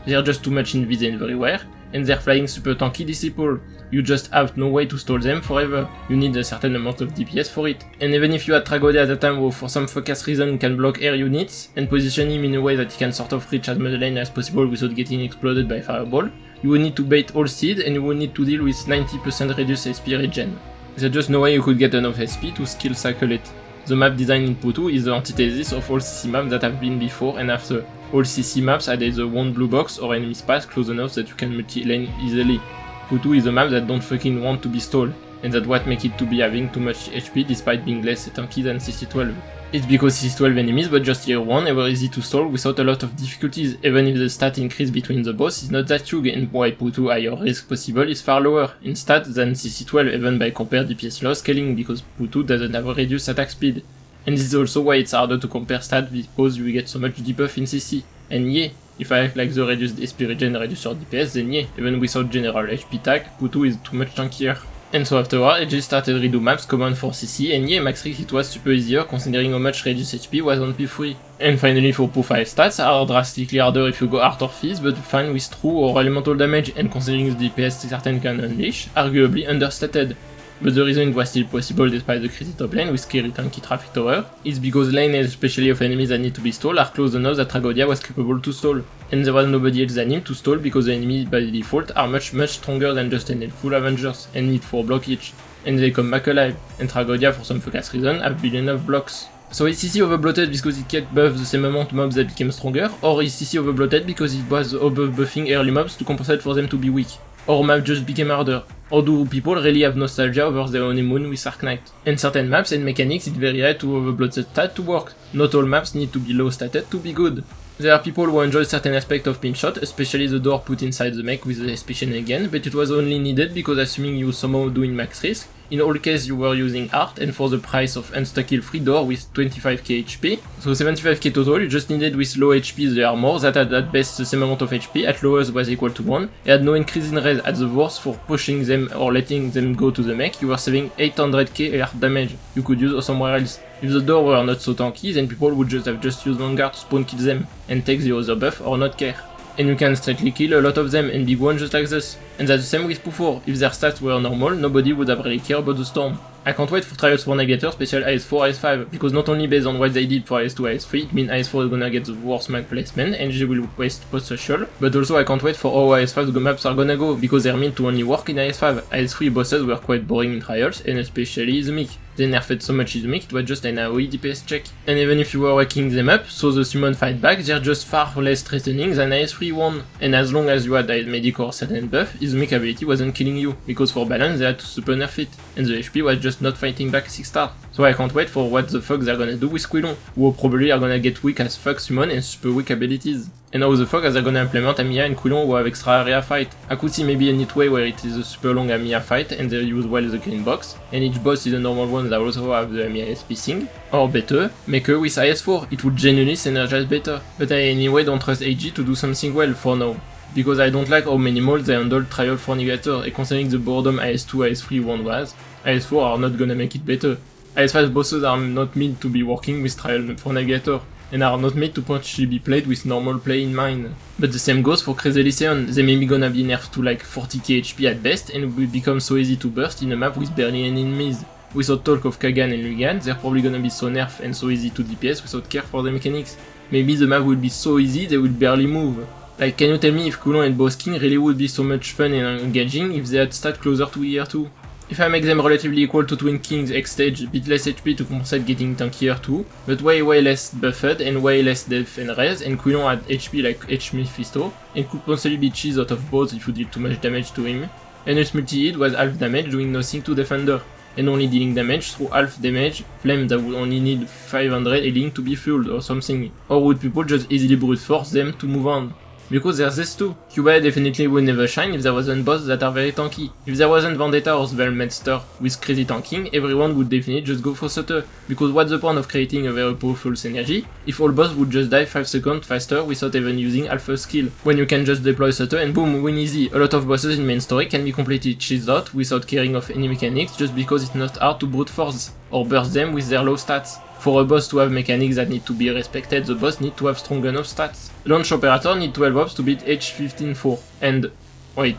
S1: They are just too much in VZ everywhere, and they're flying super tanky disciple. You just have no way to stall them forever, you need a certain amount of DPS for it. And even if you had Tragodia at the time who for some fuck-ass reason can block air units, and position him in a way that he can sort of reach as much lane as possible without getting exploded by fireball, you would need to bait all seed and you would need to deal with 90% reduced SP regen. There's just no way you could get enough SP to skill cycle it. The map design in Pooh 2 is the antithesis of all CC maps that have been before and after. All CC maps had either one blue box or enemy space close enough that you can multi-lane easily. Pooh 2 is a map that don't fucking want to be stalled, and that's what make it to be having too much HP despite being less tanky than CC12. It's because CC12 enemies but just tier 1 ever easy to stall without a lot of difficulties, even if the stat increase between the boss is not that huge, and why Pooh 2 higher risk possible is far lower in stats than CC12 even by compared DPS loss scaling, because Pooh 2 doesn't have a reduced attack speed. And this is also why it's harder to compare stats because you get so much debuff in CC. And yeah, if I act like the reduced SP regen reduce your DPS, then yeah, even without general HP tag, Pooh 2 is too much tankier. And so afterward, AJ started redo maps common for CC, and yeah, max risk it was super easier considering how much reduced HP was on P3. And finally for Pooh 5 stats are drastically harder if you go Art or Fizz, but fine with true or elemental damage, and considering the DPS certain can unleash, arguably understated. But the reason it was still possible despite the crazy top lane with scary tanky traffic tower is because lane, and especially of enemies that need to be stalled, are close enough that Tragodia was capable to stall. And there was nobody else than him to stall because the enemies by default are much stronger than just an full Avengers and need 4 blockage. And they come back alive, and Tragodia for some fuck-ass reason have billion of blocks. So is CC overbloated because it can't buff the same amount mobs that became stronger, or is CC overbloated because it was over-buffing early mobs to compensate for them to be weak? Or map just became harder? Or do people really have nostalgia over their honeymoon with Arc Knight? In certain maps and mechanics it's very hard to overbloat the stat to work. Not all maps need to be low stated to be good. There are people who enjoy certain aspects of pinshot, especially the door put inside the mech with the SP again, but it was only needed because assuming you somehow doing max risk, in all cases you were using art and for the price of insta-kill free door with 25k HP, so 75k total you just needed with low HP the armor that had at best the same amount of HP, at lowest was equal to 1, and had no increase in res at the worst for pushing them or letting them go to the mech, you were saving 800k art damage you could use somewhere else. If the door were not so tanky, then people would just have used Vanguard to spawn kill them, and take the other buff or not care. And you can straightly kill a lot of them and big one just like this. And that's the same with Pooh 4, if their stats were normal, nobody would have really cared about the storm. I can't wait for Trials for Navigator special IS4, IS5, because not only based on what they did for IS2, IS3, it means IS4 is gonna get the worst map placement and they will waste post social, but also I can't wait for how IS5 the maps are gonna go, because they're meant to only work in IS5. IS3 bosses were quite boring in Trials, and especially the Mick. They nerfed so much in the Mick, it was just an AoE DPS check. And even if you were waking them up, so the summon fight back, they're just far less threatening than IS3 one. And as long as you had a medic or certain buff, his Mick ability wasn't killing you, because for balance they had to super nerf it, and the HP was just not fighting back 6 star. So I can't wait for what the fuck they're gonna do with Quilon, who probably are gonna get weak as fuck summon and super weak abilities. And how the fuck are they gonna implement Amiya and Quilon who have extra area fight? I could see maybe a neat way where it is a super long Amiya fight and they use well the green box, and each boss is a normal one that also have the Amiya SP thing. Or better, make her with IS4, it would genuinely synergize better. But I anyway don't trust AG to do something well for now, because I don't like how minimal they handled Trial for Navigator, and considering the boredom IS2, IS3 one was, IS4 are not gonna make it better. IS5 bosses are not meant to be working with Trial for Navigator, and are not made to potentially be played with normal play in mind. But the same goes for Crazy Lyceon, they may be gonna be nerfed to like 40k HP at best, and will become so easy to burst in a map with barely any enemies. Without talk of Kagan and Lugan, they're probably gonna be so nerfed and so easy to DPS without care for the mechanics. Maybe the map will be so easy they will barely move. Like, can you tell me if Quilon and Boskin really would be so much fun and engaging if they had stats closer to year 2? If I make them relatively equal to Twin Kings X stage, a bit less HP to compensate getting tankier too, but way less buffed and way less def and res, and Quilon had HP like H Mephisto, and could possibly be cheese out of both if you did too much damage to him, and its multi-hit was half damage doing nothing to defender, and only dealing damage through half damage flame that would only need 500 healing to be fueled or something, or would people just easily brute force them to move on? Because there's this too. Cuba definitely would never shine if there wasn't boss that are very tanky. If there wasn't Vendetta or Svelmester with crazy tanking, everyone would definitely just go for Sutter, because what's the point of creating a very powerful synergy if all boss would just die 5 seconds faster without even using alpha skill, when you can just deploy Sutter and boom, win easy. A lot of bosses in main story can be completely cheesed out without caring of any mechanics just because it's not hard to brute force, or burst them with their low stats. For a boss to have mechanics that need to be respected, the boss need to have strong enough stats. Launch Operator need 12 ops to beat H15-4. And... wait.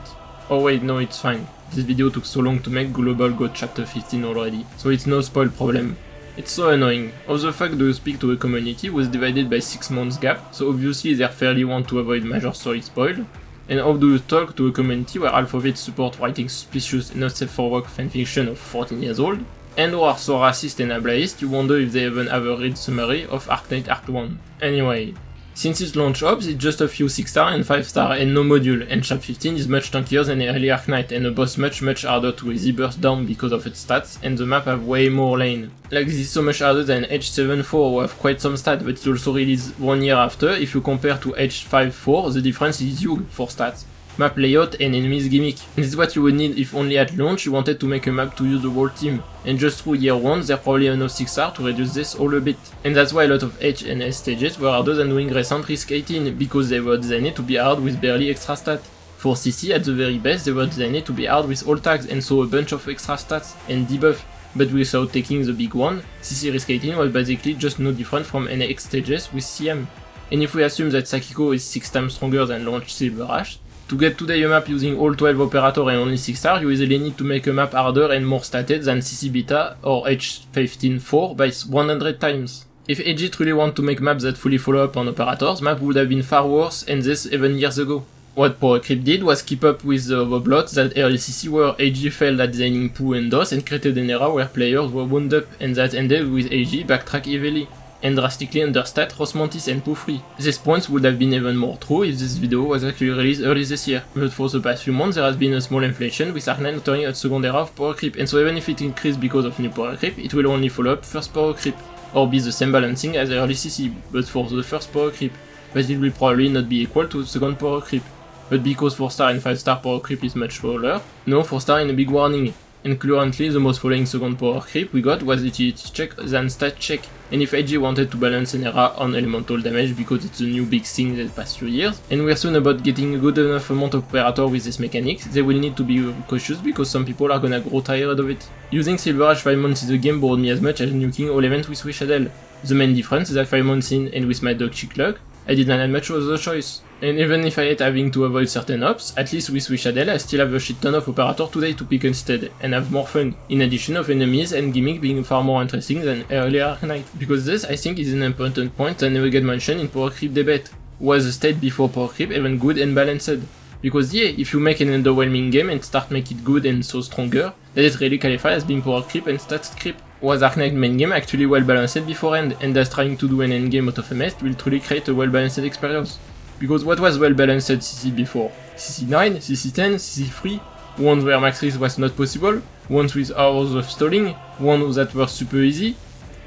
S1: Oh wait, no, it's fine. This video took so long to make, Global got chapter 15 already, so it's no spoil problem. It's so annoying. How the fuck do you speak to a community was divided by 6 months gap, so obviously they fairly want to avoid major story spoil? And how do you talk to a community where half of it support writing suspicious and not safe for work fanfiction of 14 years old? And who are so racist and ableist, you wonder if they even have a read summary of Arknight Act 1. Anyway, since its launch ops, it's just a few 6-star and 5-star and no module, and Chap 15 is much tankier than early Arknight, and a boss much harder to easy burst down because of its stats, and the map have way more lane. Like this is so much harder than H7-4, who have quite some stats, but it also released 1 year after. If you compare to H5-4, the difference is huge for stats, map layout and enemies gimmick. And this is what you would need if only at launch you wanted to make a map to use the whole team. And just through year 1 they're probably enough 6-star to reduce this all a bit. And that's why a lot of H and S stages were harder than doing recent Risk 18, because they were designed to be hard with barely extra stat. For CC at the very best they were designed to be hard with all tags and so a bunch of extra stats and debuff. But without taking the big one, CC Risk 18 was basically just no different from NX stages with CM. And if we assume that Sakiko is 6 times stronger than launch Silver Ash, to get today a map using all 12 operator and only 6-star, you easily need to make a map harder and more statted than CC Beta or H15-4 by 100 times. If AG truly want to make maps that fully follow up on operators, map would have been far worse, and this even years ago. What Power Creep did was keep up with the overbloats that early CC were. AG failed at designing Poo and DOS and created an era where players were wound up, and that ended with AG backtrack heavily and drastically understat Rosmantis and Poo free. These points would have been even more true if this video was actually released early this year, but for the past few months there has been a small inflation with Arknight entering a second era of Power Creep, and so even if it increased because of new Power Creep, it will only follow up first Power Creep, or be the same balancing as early CC, but for the first Power Creep, but it will probably not be equal to the second Power Creep. But because 4-star and 5-star Power Creep is much smaller, no 4-star in a big warning. And currently the most following second power creep we got was utility check than stat check. And if AG wanted to balance an era on elemental damage because it's a new big thing the past few years, and we're soon about getting a good enough amount of operator with this mechanics, they will need to be cautious because some people are gonna grow tired of it. Using Silver Ash 5 months in the game bored me as much as nuking all events with Wishadel. The main difference is that 5 months in and with my dog Chick Luck, I didn't have much other choice. And even if I hate having to avoid certain ops, at least with Wishadel I still have a shit ton of operator today to pick instead, and have more fun, in addition of enemies and gimmick being far more interesting than earlier Arknight. Because this, I think, is an important point that never get mentioned in Power Creep debate. Was the state before Power Creep even good and balanced? Because yeah, if you make an underwhelming game and start make it good and so stronger, then it really qualifies as being Power Creep and stats creep. Was Arknight main game actually well balanced beforehand, and does trying to do an endgame out of a mess will truly create a well balanced experience? Because what was well balanced CC before? CC9, CC10, CC3, ones where max risk was not possible, ones with hours of stalling, ones that were super easy.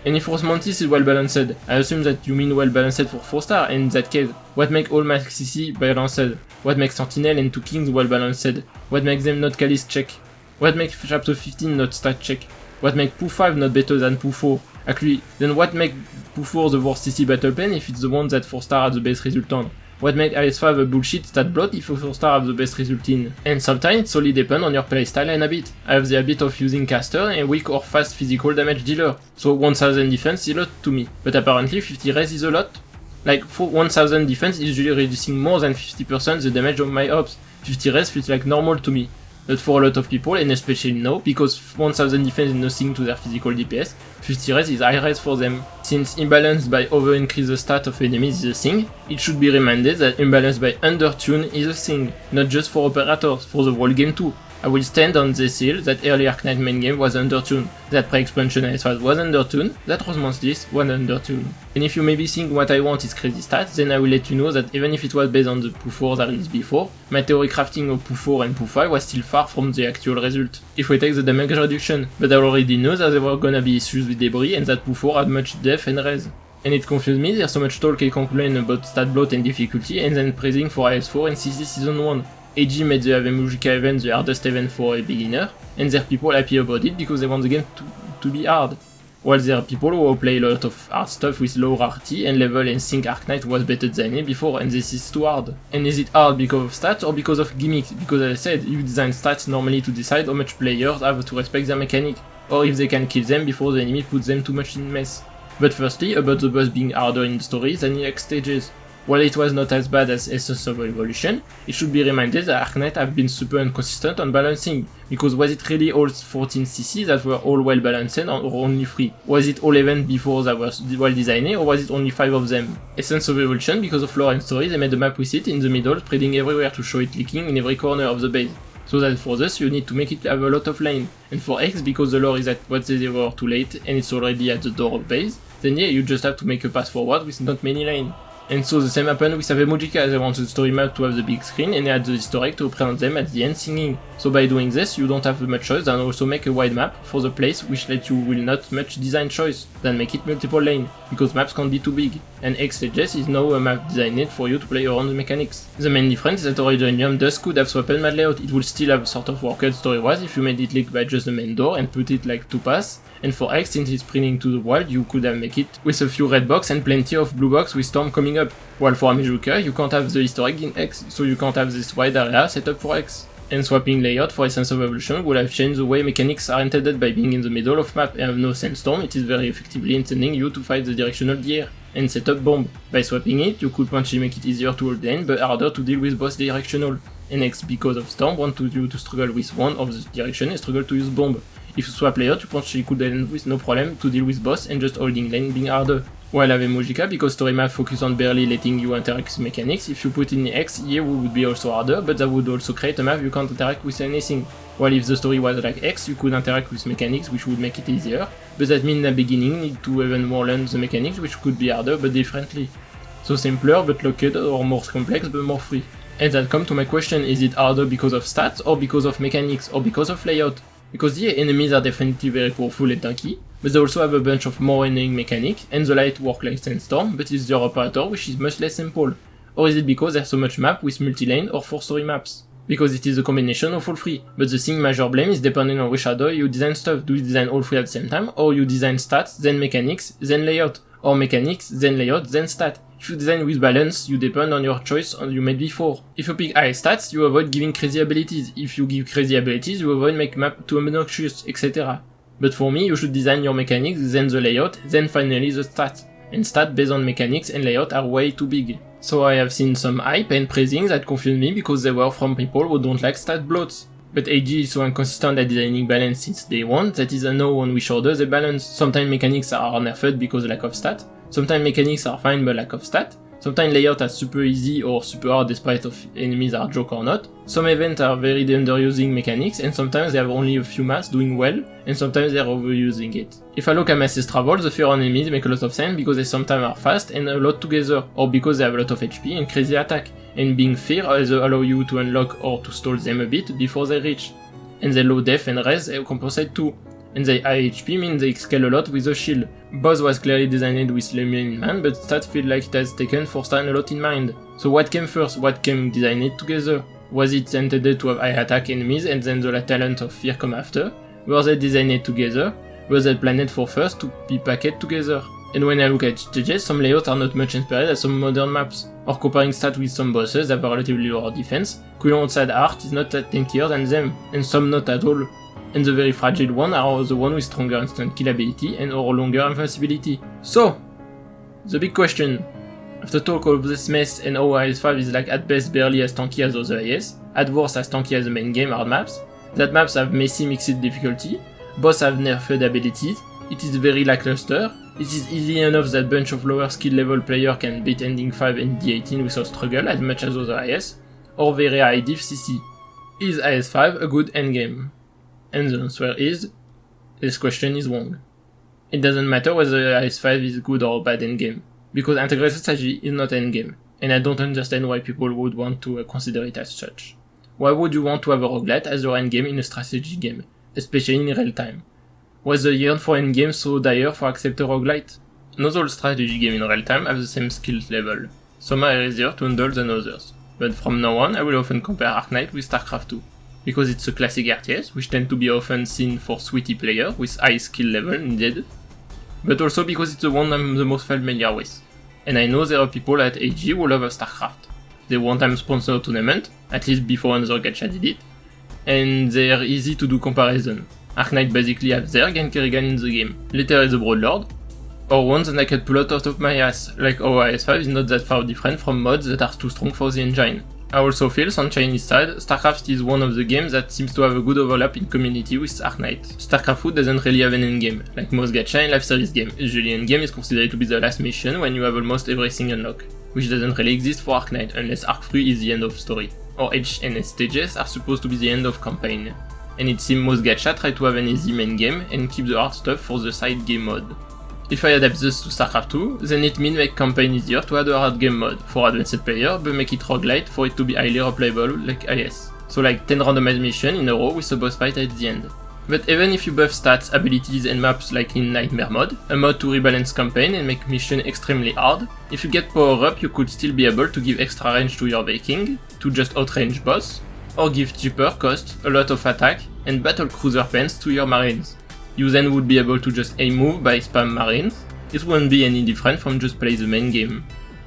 S1: And if Rosmantis is well balanced, I assume that you mean well balanced for 4-star, and in that case, what makes all max CC balanced? What makes Sentinel and 2 Kings well balanced? What makes them not Calist check? What makes chapter 15 not stat check? What makes Poo 5 not better than Poo 4? Actually, then what makes Poo 4 the worst CC battle pen if it's the one that 4-star has the best result on? What makes IS5 a bullshit stat blot if a 4-star have the best result in? And sometimes it solely depends on your playstyle and habit. I have the habit of using caster and weak or fast physical damage dealer, so 1000 defense is a lot to me, but apparently 50 res is a lot. Like, for 1000 defense is usually reducing more than 50% the damage of my ops. 50 res feels like normal to me. But for a lot of people, and especially now, because 1000 defense is nothing to their physical DPS, 50 res is high res for them. Since imbalance by over increase the stat of enemies is a thing, it should be reminded that imbalance by under tune is a thing, not just for operators, for the whole game too. I will stand on this hill that early Arknight main game was undertuned, that pre-expansion IS5 was undertuned, that Rosemonth list was undertuned. And if you maybe think what I want is crazy stats, then I will let you know that even if it was based on the POO4 that released before, my theory crafting of POO4 and POO5 was still far from the actual result. If we take the damage reduction, but I already know that there were gonna be issues with debris and that POO4 had much def and res. And it confused me, there's so much talk and complain about stat bloat and difficulty and then praising for IS4 and CC Season 1. AG made the Avemujika event the hardest event for a beginner, and there are people happy about it because they want the game to be hard. While there are people who play a lot of hard stuff with low rarity and level and think Arknight was better than it before and this is too hard. And is it hard because of stats or because of gimmicks? Because as I said, you design stats normally to decide how much players have to respect their mechanic, or if they can kill them before the enemy puts them too much in mess. But firstly, about the boss being harder in the story than in next stages. While it was not as bad as Essence of Evolution, it should be reminded that Arknight have been super inconsistent on balancing, because was it really all 14 CC that were all well balanced or only 3? Was it all events before that were well designed or was it only 5 of them? Essence of Evolution, because of lore and story, they made a map with it in the middle, spreading everywhere to show it leaking in every corner of the base. So that for this you need to make it have a lot of lane. And for X, because the lore is at what they were too late and it's already at the door of base, then yeah, you just have to make a pass forward with not many lane. And so the same happened with Avemujika, they wanted the story map to have the big screen and they had the historic to represent them at the end singing. So by doing this, you don't have much choice than also make a wide map for the place which let you will not much design choice, than make it multiple lane, because maps can't be too big. And X Stages is now a map designed for you to play around the mechanics. The main difference is that Originium Dusk could have swapped mad layout, it would still have sort of worked story-wise if you made it leak by just the main door and put it like 2 pass. And for X, since it's sprinting to the wild, you could have make it with a few red box and plenty of blue box with Storm coming up. While for Avemujika, you can't have the historic in X, so you can't have this wide area set up for X. And swapping layout for Essence of Evolution would have changed the way mechanics are intended by being in the middle of map and have no sandstorm, it is very effectively intending you to fight the directional gear and set up bomb. By swapping it, you could potentially make it easier to hold lane but harder to deal with boss directional. And X, because of Storm, wanted you to struggle with one of the direction and struggle to use bomb. If you swap layout, you potentially could end with no problem to deal with boss and just holding lane being harder. While Avemujika, because story map focus on barely letting you interact with mechanics, if you put in X, yeah, would be also harder, but that would also create a map you can't interact with anything. While if the story was like X, you could interact with mechanics, which would make it easier, but that means in the beginning need to even more learn the mechanics, which could be harder but differently. So simpler but locked, or more complex but more free. And that comes to my question, is it harder because of stats, or because of mechanics, or because of layout? Because the enemies are definitely very powerful and tanky, but they also have a bunch of more annoying mechanic, and the light work like Sandstorm, but it's the operator which is much less simple. Or is it because there's so much map with multi-lane or 4-story maps? Because it is a combination of all 3, but the thing major blame is depending on which order you design stuff. Do you design all 3 at the same time, or you design stats, then mechanics, then layout, or mechanics, then layout, then stat? If you design with balance, you depend on your choice you made before. If you pick high stats, you avoid giving crazy abilities. If you give crazy abilities, you avoid make map too obnoxious, etc. But for me, you should design your mechanics, then the layout, then finally the stats. And stats based on mechanics and layout are way too big. So I have seen some hype and praising that confused me because they were from people who don't like stat bloats. But AG is so inconsistent at designing balance since day one that is a no on which order they balance. Sometimes mechanics are nerfed because of lack of stat. Sometimes mechanics are fine but lack of stat. Sometimes layout are super easy or super hard despite of enemies are joke or not. Some events are very underusing mechanics and sometimes they have only a few mass doing well and sometimes they are overusing it. If I look at Mass's Travel, the fear on enemies make a lot of sense because they sometimes are fast and a lot together, or because they have a lot of HP and crazy attack, and being fear either allow you to unlock or to stall them a bit before they reach. And they low def and res compensate too. And the high HP means they scale a lot with the shield. Boss was clearly designed with Lemion in mind, but stat feel like it has taken for Stan a lot in mind. So what came first? What came designed together? Was it intended to have high attack enemies and then the talent of fear come after? Were they designed together? Were they planned for first to be packaged together? And when I look at stages, some layouts are not much inspired as some modern maps, or comparing stats with some bosses that have relatively lower defense, Coulon outside art is not that tankier than them, and some not at all. And the very fragile one are the one with stronger instant kill ability and or longer invincibility. So, the big question. After talk of this mess and how IS5 is like at best barely as tanky as other IS, at worst as tanky as the main game hard maps, that maps have messy mixed difficulty, boss have nerfed abilities, it is very lackluster, it is easy enough that bunch of lower skill level player can beat Ending 5 and D18 without struggle as much as other IS, or very high diff CC. Is IS-5 a good endgame? And the answer is, this question is wrong. It doesn't matter whether IS-5 is good or bad endgame, because integrated strategy is not endgame, and I don't understand why people would want to consider it as such. Why would you want to have a roguelite as your endgame in a strategy game, especially in real time? Was the yearn for endgame so dire for accept a roguelite? Not all strategy games in real time have the same skills level. Some are easier to handle than others, but from now on I will often compare Arknight with StarCraft 2, because it's a classic RTS, which tend to be often seen for sweaty players with high skill level needed, but also because it's the one I'm the most familiar with. And I know there are people at AG who love StarCraft. They one-time sponsor a tournament, at least before another gacha did it, and they are easy to do comparison. Arknight basically have Zerg and Kerrigan in the game, later is a Broadlord, or ones that I can pull out of my ass, like how IS-5 is not that far different from mods that are too strong for the engine. I also feel, on Chinese side, StarCraft is one of the games that seems to have a good overlap in community with Arknight. StarCraft 2 doesn't really have an endgame, like most gacha and live service game. Usually endgame is considered to be the last mission when you have almost everything unlocked, which doesn't really exist for Arknight unless Arc 3 is the end of story, or HNS stages are supposed to be the end of campaign. And it seems most gacha try to have an easy main game and keep the hard stuff for the side game mode. If I adapt this to StarCraft 2, then it means make campaign easier to add a hard game mode for advanced player, but make it roguelite for it to be highly replayable like IS. So like 10 randomized missions in a row with a boss fight at the end. But even if you buff stats, abilities and maps like in Nightmare mode, a mod to rebalance campaign and make mission extremely hard, if you get power up you could still be able to give extra range to your Viking, to just outrange boss, or give cheaper cost, a lot of attack, and battle cruiser pens to your marines. You then would be able to just aim move by spam marines. It won't be any different from just play the main game.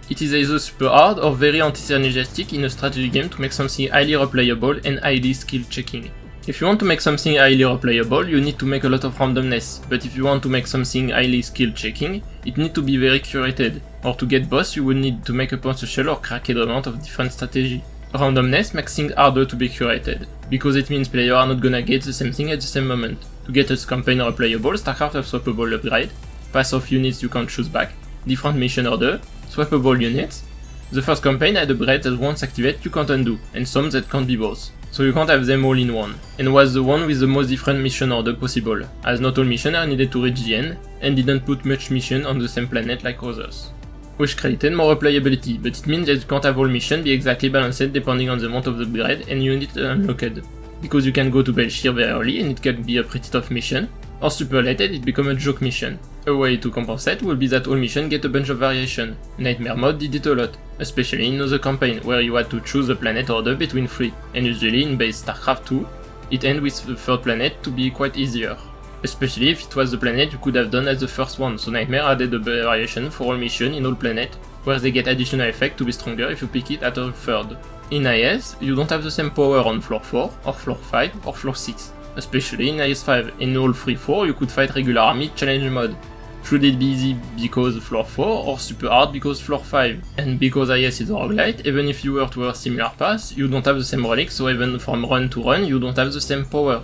S1: It is either super hard or very anti-synergistic in a strategy game to make something highly replayable and highly skill checking. If you want to make something highly replayable, you need to make a lot of randomness, but if you want to make something highly skill checking, it needs to be very curated, or to get boss you would need to make a potential or cracked amount of different strategy. Randomness makes things harder to be curated, because it means players are not gonna get the same thing at the same moment. To get its campaign replayable, StarCraft have swappable upgrade, pass of units you can't choose back, different mission order, swappable units. The first campaign had upgrades that once activate you can't undo, and some that can't be both, so you can't have them all in one, and was the one with the most different mission order possible, as not all missions are needed to reach the end, and didn't put much mission on the same planet like others. Which created more replayability, but it means that you can't have all missions be exactly balanced depending on the amount of the upgrade and unit unlocked. Because you can go to Belshir very early and it can be a pretty tough mission, or super late and it become a joke mission. A way to compensate will be that all missions get a bunch of variation. Nightmare mode did it a lot, especially in other campaign where you had to choose a planet order between 3, and usually in base StarCraft 2, it ends with the third planet to be quite easier. Especially if it was the planet you could have done as the first one, so Nightmare added a variation for all missions in all planets, where they get additional effect to be stronger if you pick it at a third. In IS, you don't have the same power on floor 4, or floor 5, or floor 6, especially in IS-5. In all 3-4 you could fight regular army challenge mode. Should it be easy because floor 4, or super hard because floor 5? And because IS is a roguelite, even if you were to a similar path, you don't have the same relics, so even from run to run you don't have the same power.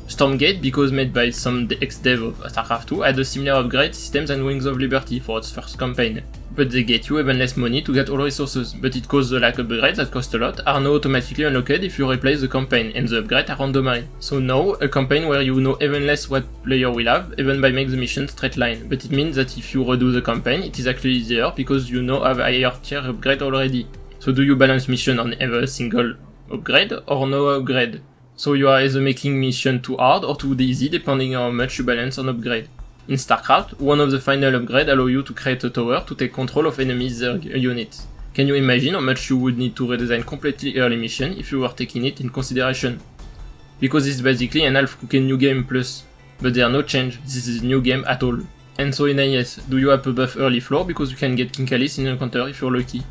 S1: Stormgate, because made by some ex-dev of StarCraft 2, had a similar upgrade system than Wings of Liberty for its first campaign. But they get you even less money to get all resources, but it causes the lack upgrades that cost a lot are now automatically unlocked if you replace the campaign, and the upgrades are randomized. So now, a campaign where you know even less what player will have, even by make the mission straight line, but it means that if you redo the campaign, it is actually easier because you now have a higher tier upgrade already. So do you balance mission on every single upgrade, or no upgrade? So you are either making mission too hard or too easy depending on how much you balance on upgrade. In StarCraft, one of the final upgrades allow you to create a tower to take control of enemy Zerg units. Can you imagine how much you would need to redesign completely early mission if you were taking it in consideration? Because it's basically an half-cooked new game plus, but there are no change, this is a new game at all. And so in IS, do you have a buff early floor because you can get King Khalis in an encounter if you're lucky?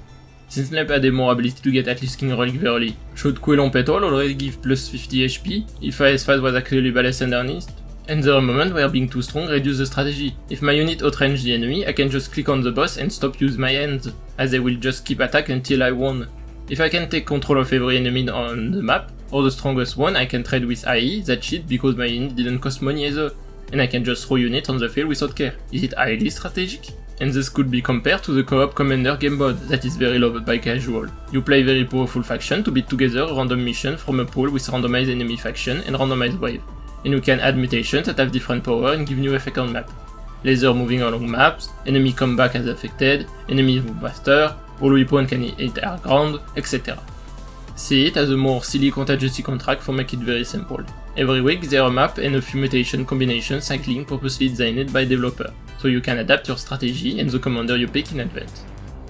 S1: Since Snap had more ability to get at least King Relic very early, should Quelon Petrol already give plus 50 HP if IS-5 was actually balanced underneath? And there are moments where being too strong reduces the strategy. If my unit outrange the enemy, I can just click on the boss and stop use my hands, as they will just keep attack until I won. If I can take control of every enemy on the map, or the strongest one, I can trade with IE, that cheat because my unit didn't cost money either, and I can just throw units on the field without care. Is it highly strategic? and this could be compared to the co-op Commander game mode that is very loved by casual. You play very powerful faction to beat together a random mission from a pool with randomized enemy faction and randomized wave, and you can add mutations that have different power and give new effect on map. Laser moving along maps, enemy come back as affected, enemies move faster, all weapons can hit air ground, etc. See it as a more silly contingency contract for make it very simple. Every week there are a map and a few mutation combinations cycling purposely designed by developer, so you can adapt your strategy and the commander you pick in advance.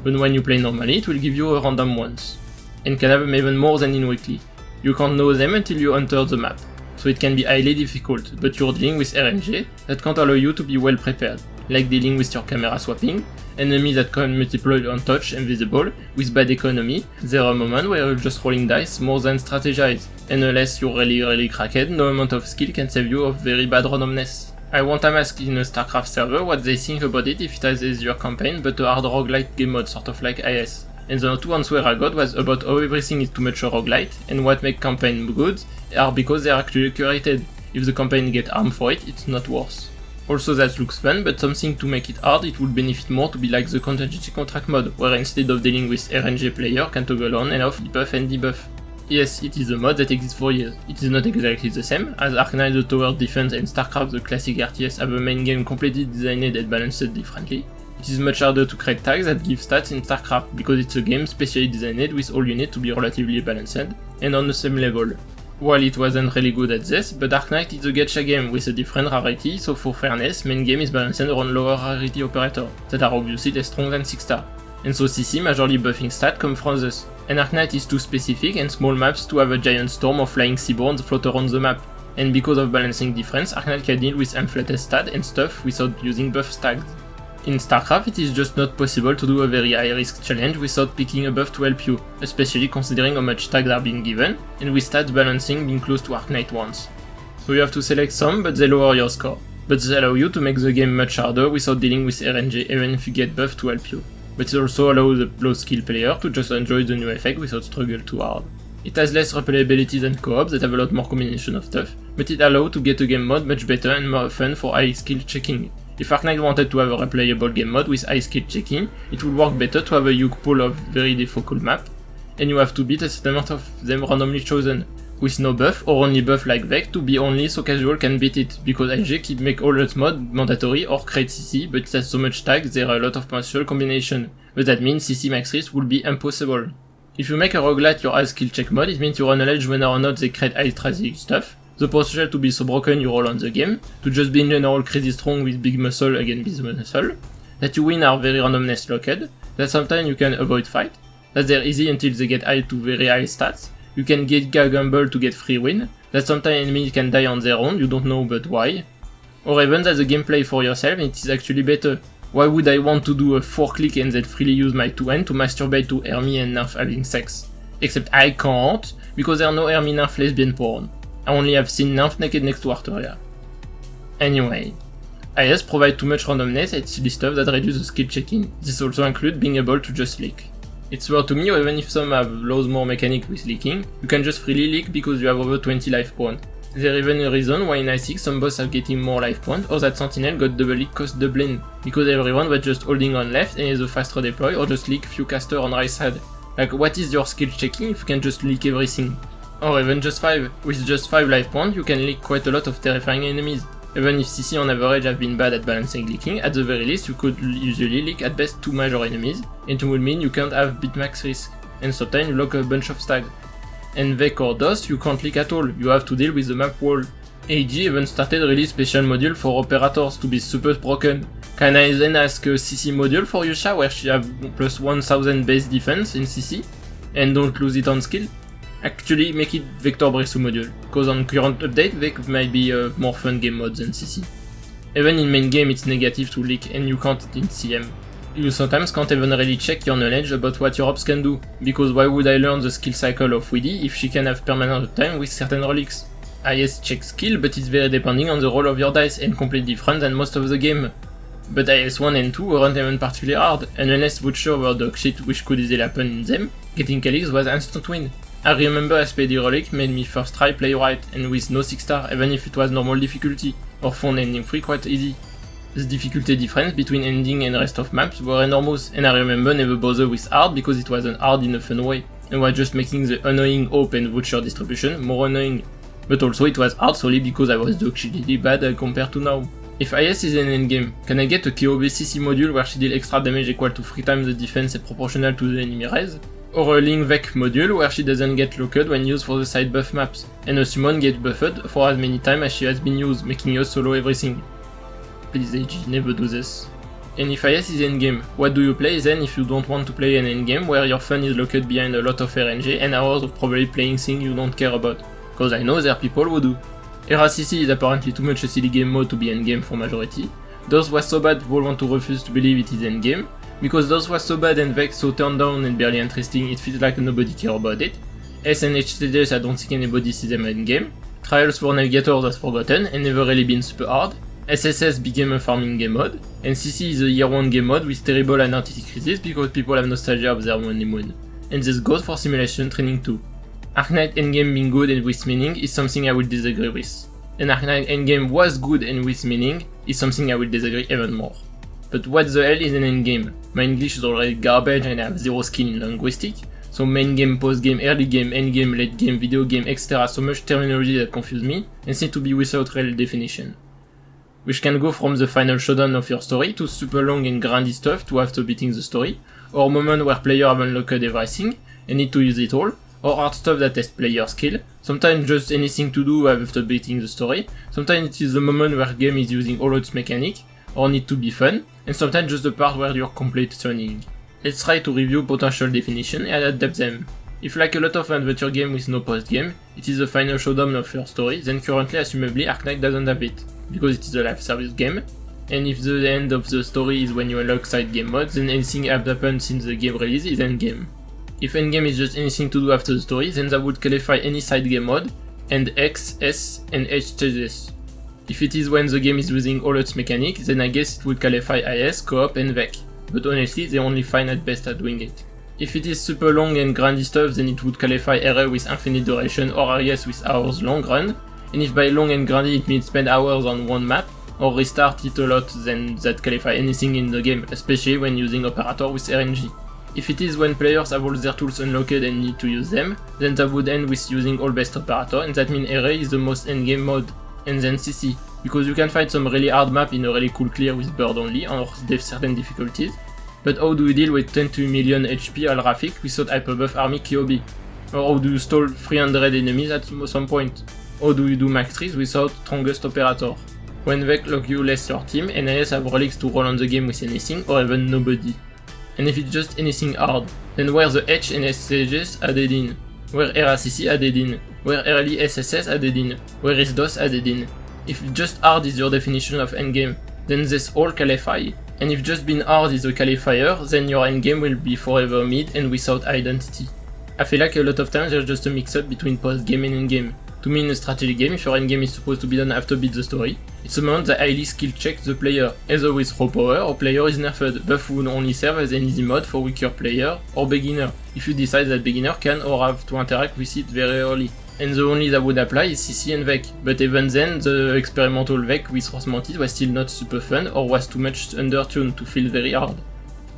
S1: But when you play normally it will give you a random ones, and can have them even more than in weekly. You can't know them until you enter the map, so it can be highly difficult, but you're dealing with RNG that can't allow you to be well prepared, like dealing with your camera swapping, enemies that can multiply untouched and visible, with bad economy. There are moments where you're just rolling dice more than strategize, and unless you're really cracked, no amount of skill can save you of very bad randomness. I want to ask in a StarCraft server what they think about it if it has easier campaign but a hard roguelite game mode sort of like IS. And the two answers I got was about how everything is too much a roguelite, and what make campaign good are because they're actually curated. If the campaign get harm for it, it's not worse. Also that looks fun, but something to make it hard, it would benefit more to be like the contingency contract mode, where instead of dealing with RNG player can toggle on and off debuff and debuff. Yes, it is a mod that exists for years. It is not exactly the same, as Arknight the Tower Defense and StarCraft the classic RTS have a main game completely designed and balanced differently. It is much harder to create tags that give stats in StarCraft, because it's a game specially designed with all units to be relatively balanced and on the same level. While it wasn't really good at this, but Arknight is a gacha game with a different rarity, so for fairness, main game is balanced around lower rarity operators, that are obviously less strong than 6 star. And so CC majorly buffing stat come from this. And Arknight is too specific and small maps to have a giant storm of flying seaborns float around the map. And because of balancing difference, Arknight can deal with inflated stat and stuff without using buff stacks. In StarCraft, it is just not possible to do a very high risk challenge without picking a buff to help you, especially considering how much tags are being given, and with stats balancing being close to Arknight ones. So you have to select some, but they lower your score. But they allow you to make the game much harder without dealing with RNG even if you get buff to help you. But it also allows the low skill player to just enjoy the new effect without struggle too hard. It has less replayability than co-op that have a lot more combination of stuff, but it allows to get a game mode much better and more fun for high skill checking. If Arknight wanted to have a replayable game mode with high skill checking, it would work better to have a huge pool of very difficult map, and you have to beat a certain amount of them randomly chosen, with no buff or only buff like Vec to be only so casual can beat it, because IG keep make all its mod mandatory or create CC, but it has so much tags there are a lot of potential combination, but that means CC max risk would be impossible. If you make a roguelite your high skill check mod, it means you run knowledge whether or not they create high strategic stuff, the potential to be so broken you roll on the game, to just be in general crazy strong with big muscle against big muscle, that you win are very randomness locked, that sometimes you can avoid fight, that they're easy until they get high to very high stats, you can get gamble to get free win, that sometimes enemies can die on their own, you don't know but why, or even that the gameplay for yourself it is actually better. Why would I want to do a 4-click and then freely use my 2N to masturbate to Hermie and Nymph having sex? Except I can't, because there are no Hermie Nymph lesbian porn. I only have seen Nymph naked next to Arteria. Anyway, IS provide too much randomness and silly stuff that reduce the skill checking. This also includes being able to just leak. It's rare to me, even if some have loads more mechanic with leaking, you can just freely leak because you have over 20 life points. There even a reason why in I6 some boss are getting more life points, or that Sentinel got double leak cost doubling, because everyone was just holding on left and is a fast redeploy or just leak few caster on right side. Like, what is your skill checking if you can just leak everything? Or even just 5. With just 5 life points you can leak quite a lot of terrifying enemies. Even if CC on average have been bad at balancing leaking, at the very least you could usually leak at best 2 major enemies, and it would mean you can't have beat max risk, and sometimes you lock a bunch of stags. And Vec or DOS you can't leak at all, you have to deal with the map wall. AG even started release special module for operators to be super broken. Can I then ask a CC module for Yusha where she have plus 1000 base defense in CC, and don't lose it on skill? Actually make it Vector Brisou module, cause on current update Vec might be a more fun game mode than CC. Even in main game it's negative to leak and you can't in CM. You sometimes can't even really check your knowledge about what your ops can do, because why would I learn the skill cycle of Weedy if she can have permanent uptime with certain relics? IS checks skill, but it's very depending on the roll of your dice and completely different than most of the game. But IS 1 and 2 weren't even particularly hard, and unless Butcher were dog shit which could easily happen in them, getting Calyx was instant win. I remember SPD Relic made me first try play right and with no 6 star even if it was normal difficulty, or found ending free quite easy. The difficulty difference between ending and rest of maps were enormous, and I remember never bother with hard because it wasn't hard in a fun way, and was just making the annoying hope and voucher distribution more annoying. But also it was hard solely because I was actually bad compared to now. If IS is an endgame, can I get a KOB CC module where she deals extra damage equal to 3 times the defense and proportional to the enemy res? Or a Ling Vec module where she doesn't get locked when used for the side buff maps, and a summon gets buffed for as many times as she has been used, making us solo everything. Please AG, never do this. And if IS is endgame, what do you play then if you don't want to play an endgame where your fun is locked behind a lot of RNG and hours of probably playing things you don't care about? Cause I know there are people who do. Era CC is apparently too much a silly game mode to be endgame for majority. Those was so bad people want to refuse to believe it is endgame, because those was so bad and Vex so turned down and barely interesting it feels like nobody care about it. S and HTDs I don't think anybody sees them endgame. Trials for Navigator that's forgotten and never really been super hard. SSS became a farming game mode, and CC is a year 1 game mode with terrible identity crisis because people have nostalgia of their honeymoon. And this goes for simulation training too. Arknight endgame being good and with meaning is something I will disagree with. And Arknight endgame was good and with meaning is something I will disagree even more. But what the hell is an endgame? My English is already garbage and I have zero skill in linguistic, so main game, post game, early game, end game, late game, video game, etc. So much terminology that confuse me and seem to be without real definition. Which can go from the final showdown of your story to super long and grindy stuff to after beating the story, or a moment where players have unlocked everything and need to use it all, or hard stuff that tests player skill, sometimes just anything to do after beating the story, sometimes it is the moment where game is using all its mechanic, or need to be fun, and sometimes just the part where you're complete turning. Let's try to review potential definition and adapt them. If like a lot of adventure game with no post game, it is the final showdown of your story, then currently assumably Arknight doesn't have it, because it is a live service game, and if the end of the story is when you unlock side game modes, then anything that happened since the game release is endgame. If endgame is just anything to do after the story, then that would qualify any side game mode, and X, S, and H stages. If it is when the game is using all its mechanics, then I guess it would qualify IS, co-op, and VEC, but honestly they only fine at best at doing it. If it is super long and grindy stuff, then it would qualify RA with infinite duration or RES with hours long run, and if by long and grindy it means spend hours on one map, or restart it a lot, then that qualify anything in the game, especially when using operator with RNG. If it is when players have all their tools unlocked and need to use them, then that would end with using all best operator, and that means RA is the most endgame mode, and then CC, because you can find some really hard map in a really cool clear with bird only, or certain difficulties. But how do you deal with 10 to million HP all graphic without hyperbuff army KOB? Or how do you stall 300 enemies at some point? How do you do max 3s without strongest operator? When Vec lock you less your team, and IS have relics to roll on the game with anything, or even nobody. And if it's just anything hard, then where the H and S stages added in? Where RACC added in? Where early SSS added in? Where is DOS added in? If just hard is your definition of endgame, then this all qualify. And if just being hard is a qualifier, then your endgame will be forever mid and without identity. I feel like a lot of times there's just a mix-up between post-game and endgame. To me in a strategy game, if your endgame is supposed to be done after beat the story, it's a moment that highly skill checks the player, either with raw power or player is nerfed. Buff would only serve as an easy mod for weaker player or beginner, if you decide that beginner can or have to interact with it very early. And the only that would apply is CC and VEC, but even then the experimental VEC with Rosmantis was still not super fun or was too much undertuned to feel very hard.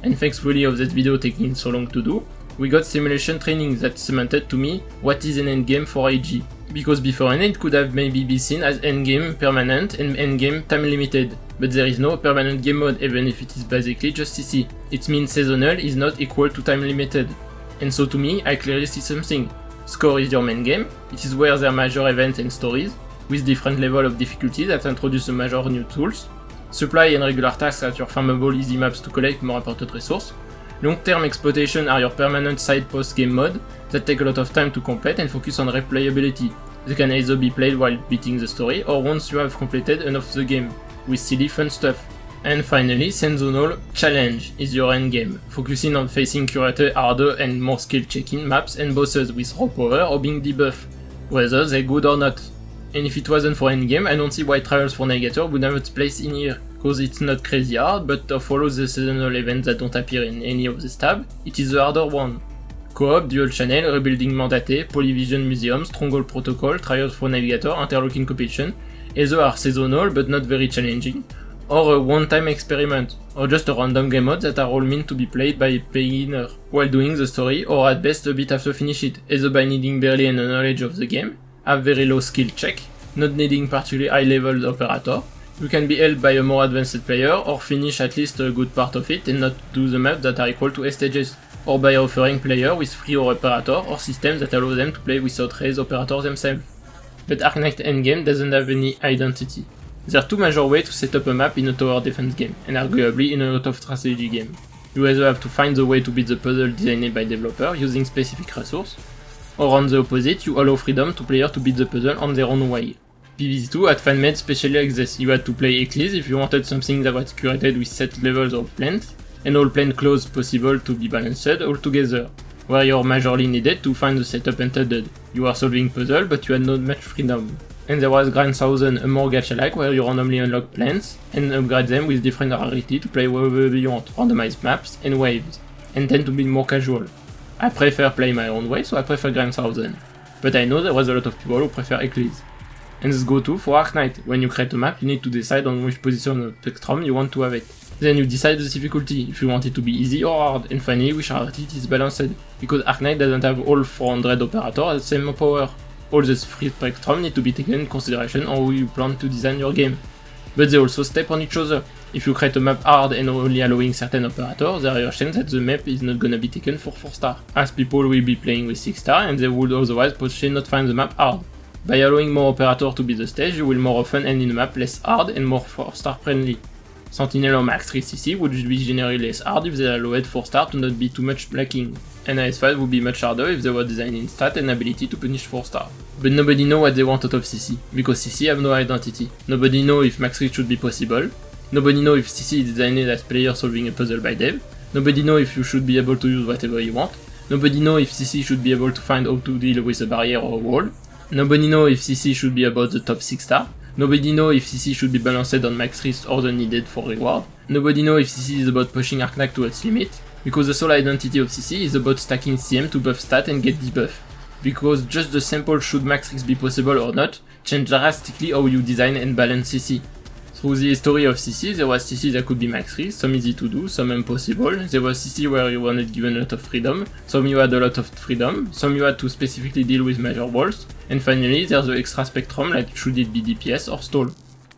S1: And thankfully of that video taking so long to do, we got simulation training that cemented to me what is an endgame for AG. Because beforehand it could have maybe been seen as endgame permanent and endgame time limited, but there is no permanent game mode even if it is basically just CC. It means seasonal is not equal to time limited. And so to me, I clearly see something. Score is your main game, it is where there are major events and stories, with different level of difficulty that introduce a major new tools. Supply and regular tasks are your farmable easy maps to collect more important resources. Long-term exploitation are your permanent side post game mode that take a lot of time to complete and focus on replayability. They can either be played while beating the story or once you have completed enough of the game, with silly fun stuff. And finally, Senzonal Challenge is your endgame, focusing on facing curated harder and more skill checking maps and bosses with raw power or being debuffed, whether they're good or not. And if it wasn't for endgame, I don't see why Trials for Navigator would have its place in here, cause it's not crazy hard, but follows the seasonal events that don't appear in any of the tabs, it is the harder one. Co-op, dual channel, rebuilding mandate, Polyvision Museum, Stronghold Protocol, Trials for Navigator, interlocking competition, either are seasonal but not very challenging, or a one-time experiment, or just a random game mode that are all meant to be played by a beginner, while doing the story, or at best a bit after finish it, either by needing barely any knowledge of the game, have very low skill check, not needing particularly high level operator, you can be helped by a more advanced player, or finish at least a good part of it and not do the maps that are equal to A stages, or by offering player with free operator or systems that allow them to play without raised operator themselves. But Arknight Endgame doesn't have any identity. There are two major ways to set up a map in a tower defense game, and arguably in a lot of strategy game. You either have to find the way to beat the puzzle designed by developer using specific resource, or on the opposite, you allow freedom to players to beat the puzzle on their own way. PvZ2 had fan-made specially like this. You had to play Eclipse if you wanted something that was curated with set levels of plants, and all plant close possible to be balanced all together, where you're majorly needed to find the setup intended. You are solving puzzle, but you had not much freedom. And there was Grand Thousand, a more gacha-like, where you randomly unlock plants and upgrade them with different rarity to play wherever you want, randomized maps and waves, and tend to be more casual. I prefer playing my own way, so I prefer Grand Thousand. But I know there was a lot of people who prefer Eclipse. And this go to for Arknight. When you create a map, you need to decide on which position of the spectrum you want to have it. Then you decide the difficulty, if you want it to be easy or hard, and finally which rarity it is balanced, because Arknight doesn't have all 400 operators at the same power. All this free spectrum need to be taken in consideration on how you plan to design your game. But they also step on each other. If you create a map hard and only allowing certain operators, there are a chance that the map is not gonna be taken for 4 star, as people will be playing with 6 star and they would otherwise potentially not find the map hard. By allowing more operators to be the stage, you will more often end in a map less hard and more 4 star friendly. Sentinel or Max 3 CC would be generally less hard if they allowed 4 star to not be too much lacking, and AS5 would be much harder if they were designed in stat and ability to punish 4 star. But nobody know what they want out of CC, because CC have no identity. Nobody know if Max 3 should be possible, nobody know if CC is designed as player solving a puzzle by dev, nobody know if you should be able to use whatever you want, nobody know if CC should be able to find how to deal with a barrier or a wall, nobody know if CC should be about the top 6 star, nobody know if CC should be balanced on max risk or the needed for reward, nobody know if CC is about pushing Arknight to its limit, because the sole identity of CC is about stacking CM to buff stat and get debuff. Because just the simple should max risk be possible or not change drastically how you design and balance CC. Through the history of CC, there was CC that could be max risk, some easy to do, some impossible. There was CC where you weren't given a lot of freedom, some you had a lot of freedom, some you had to specifically deal with major walls, and finally there's the extra spectrum like should it be DPS or stall.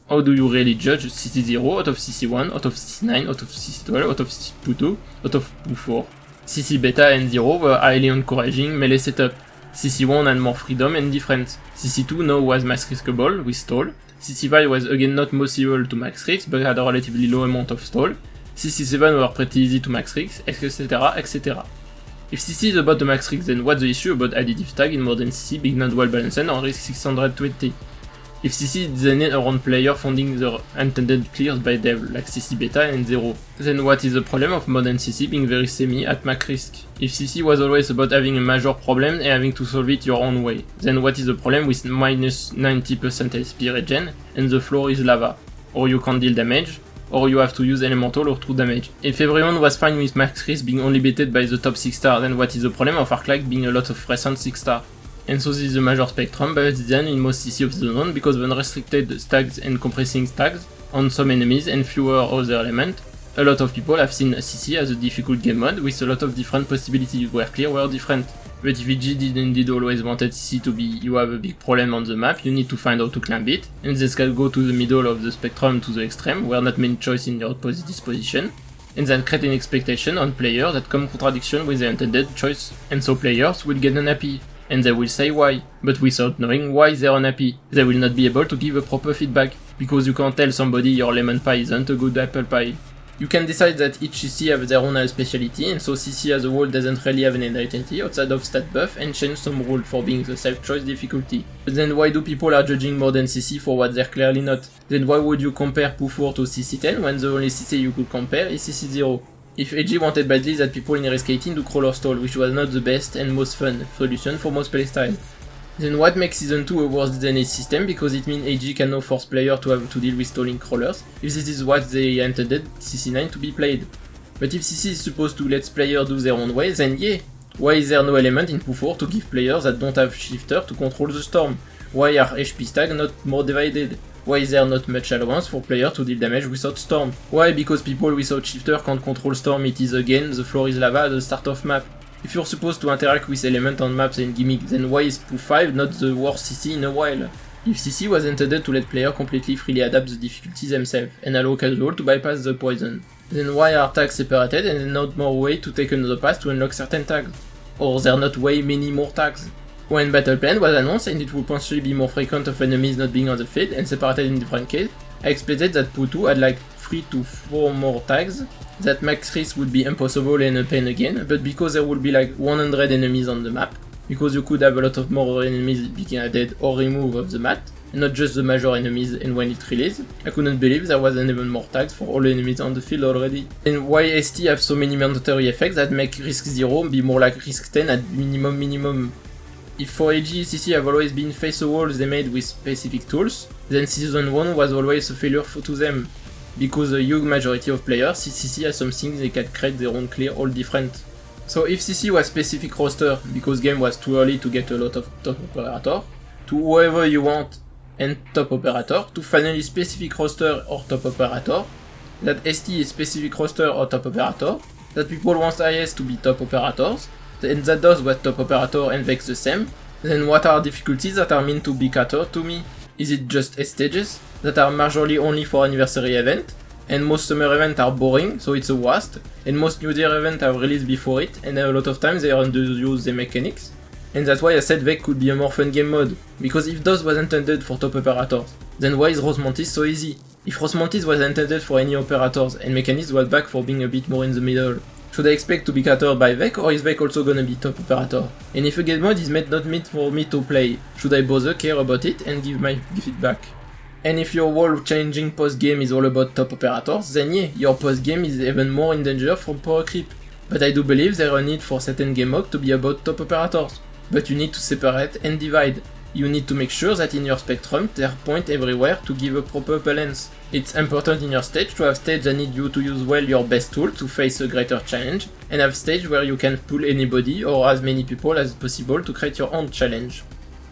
S1: How do you really judge CC0 out of CC1, out of CC9, out of CC12, out of CC2, out of PU4? CC beta and 0 were highly encouraging melee setup. CC1 had more freedom and difference. CC2 now was max riskable with stall. CC5 was again not possible to max risk but had a relatively low amount of stall. CC7 were pretty easy to max risk, etc, etc. If CC is about the max risk, then what's the issue about additive tag in modern CC being not well balanced on risk 620? If CC is designed around player finding the intended clears by dev, like CC beta and 0, then what is the problem of modern CC being very semi at max risk? If CC was always about having a major problem and having to solve it your own way, then what is the problem with minus 90% SP regen and the floor is lava? Or you can't deal damage, or you have to use elemental or true damage. If everyone was fine with max risk being only beaten by the top 6 star, then what is the problem of Arklight being a lot of recent 6 star? And so this is a major spectrum by design in most CC of the zone because of unrestricted stacks and compressing stacks on some enemies and fewer other elements. A lot of people have seen CC as a difficult game mode with a lot of different possibilities where clear were different. But if VG did indeed always wanted CC to be you have a big problem on the map, you need to find how to climb it, and this can go to the middle of the spectrum to the extreme where not many choice in your disposition, and then create an expectation on players that come contradiction with the intended choice, and so players will get unhappy. And they will say why, but without knowing why they're unhappy. They will not be able to give a proper feedback, because you can't tell somebody your lemon pie isn't a good apple pie. You can decide that each CC have their own speciality, and so CC as a whole doesn't really have an identity outside of stat buff, and change some rule for being the self-choice difficulty. But then why do people are judging modern CC for what they're clearly not? Then why would you compare PU4 to CC10 when the only CC you could compare is CC0? If AG wanted badly that people in Risk 18 do crawler stall, which was not the best and most fun solution for most playstyles, then what makes Season 2 a worse designed system because it means AG can now force players to have to deal with stalling crawlers, if this is what they intended CC9 to be played. But if CC is supposed to let players do their own way, then yeah, why is there no element in PU4 to give players that don't have shifter to control the storm? Why are HP stacks not more divided? Why is there not much allowance for players to deal damage without Storm? Why? Because people without Shifter can't control Storm, it is again, the floor is lava at the start of map. If you're supposed to interact with elements on maps and gimmicks, then why is Pooh 5 not the worst CC in a while? If CC was intended to let players completely freely adapt the difficulty themselves, and allow casual to bypass the poison, then why are tags separated and there's not more way to take another pass to unlock certain tags? Or there are not way many more tags? When Battle Plan was announced and it would potentially be more frequent of enemies not being on the field and separated in different cases, I expected that Pooh 2 had like 3 to 4 more tags, that max risk would be impossible and a pain again, but because there would be like 100 enemies on the map, because you could have a lot of more enemies being added or removed of the map, and not just the major enemies and when it released, I couldn't believe there wasn't even more tags for all enemies on the field already. And why ST have so many mandatory effects that make risk 0 be more like risk 10 at minimum. If for AG, CC have always been face walls they made with specific tools, then Season 1 was always a failure to them, because the huge majority of players see CC as something they can create their own clear all different. So if CC was specific roster, because game was too early to get a lot of top operator, to whoever you want and top operator, to finally specific roster or top operator, that ST is specific roster or top operator, that people want IS to be top operators, and that does what top operator and Vex the same, then what are difficulties that are meant to be catered to me? Is it just stages that are majorly only for anniversary event, and most summer events are boring, so it's a waste, and most New Year events are released before it, and a lot of times they underuse the mechanics, and that's why I said Vex could be a more fun game mode, because if DOS was intended for top operators, then why is Rose Mantis so easy? If Rose Mantis was intended for any operators, and Mechanist was back for being a bit more in the middle, should I expect to be catered by Vex, or is Vex also gonna be top operator? And if a game mode is not meant for me to play, should I bother care about it and give feedback? And if your whole changing post-game is all about top operators, then yeah, your post-game is even more in danger from power creep. But I do believe there are need for certain game mode to be about top operators. But you need to separate and divide. You need to make sure that in your spectrum there are points everywhere to give a proper balance. It's important in your stage to have stage that need you to use well your best tool to face a greater challenge, and have stage where you can pull anybody or as many people as possible to create your own challenge.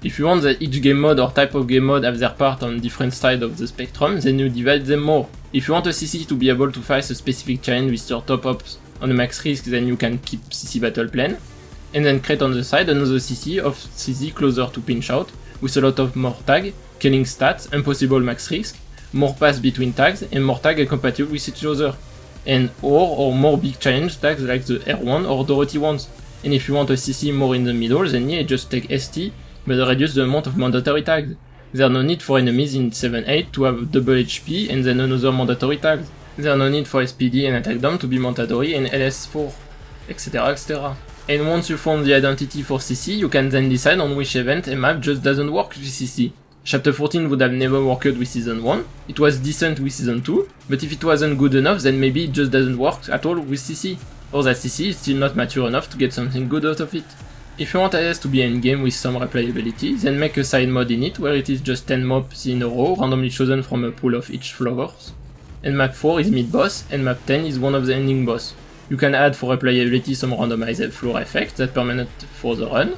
S1: If you want that each game mode or type of game mode have their part on different sides of the spectrum, then you divide them more. If you want a CC to be able to face a specific challenge with your top ups on a max risk, then you can keep CC battle plan, and then create on the side another CC of CC closer to pinch out, with a lot of more tag, killing stats, impossible max risk, more pass between tags, and more tag compatible with each other, and or more big challenge tags like the R1 or Dorothy ones. And if you want a CC more in the middle, then yeah, just take ST, but reduce the amount of mandatory tags. There's no need for enemies in 7-8 to have double HP and then another mandatory tags. There's no need for SPD and attack down to be mandatory and LS4, etc, etc. And once you found the identity for CC, you can then decide on which event and map just doesn't work with CC. Chapter 14 would have never worked with Season 1, it was decent with Season 2, but if it wasn't good enough, then maybe it just doesn't work at all with CC. Or that CC is still not mature enough to get something good out of it. If you want IS to be endgame with some replayability, then make a side mode in it where it is just 10 mobs in a row randomly chosen from a pool of each floors. And map 4 is mid boss, and map 10 is one of the ending boss. You can add for replayability some randomized floor effects that permanent for the run,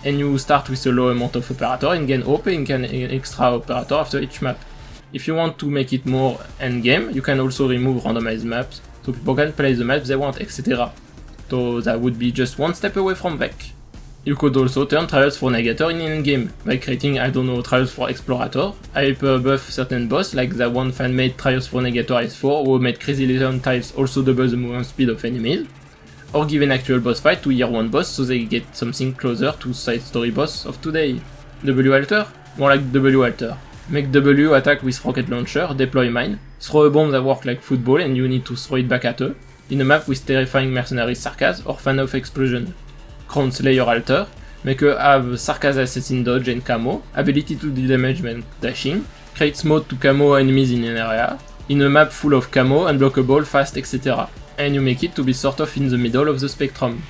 S1: and you start with a low amount of operator and gain OP and gain extra operator after each map. If you want to make it more endgame, you can also remove randomized maps, so people can play the maps they want, etc. So that would be just one step away from Vex. You could also turn Trials for Negator in endgame, by creating, I don't know, Trials for Explorator, hyper buff certain boss like the one fan-made Trials for Negator S4 who made Crazy Legion tiles also double the movement speed of enemies, or give an actual boss fight to year 1 boss so they get something closer to side story boss of today. W alter? More like W alter. Make W attack with rocket launcher, deploy mine, throw a bomb that works like football and you need to throw it back at her, in a map with terrifying mercenary sarcasm or fan of explosion. Crown Slayer alter, make her have sarcasm assassin dodge and camo, ability to deal damage when dashing, creates mode to camo enemies in an area, in a map full of camo, unblockable, fast, etc. And you make it to be sort of in the middle of the spectrum.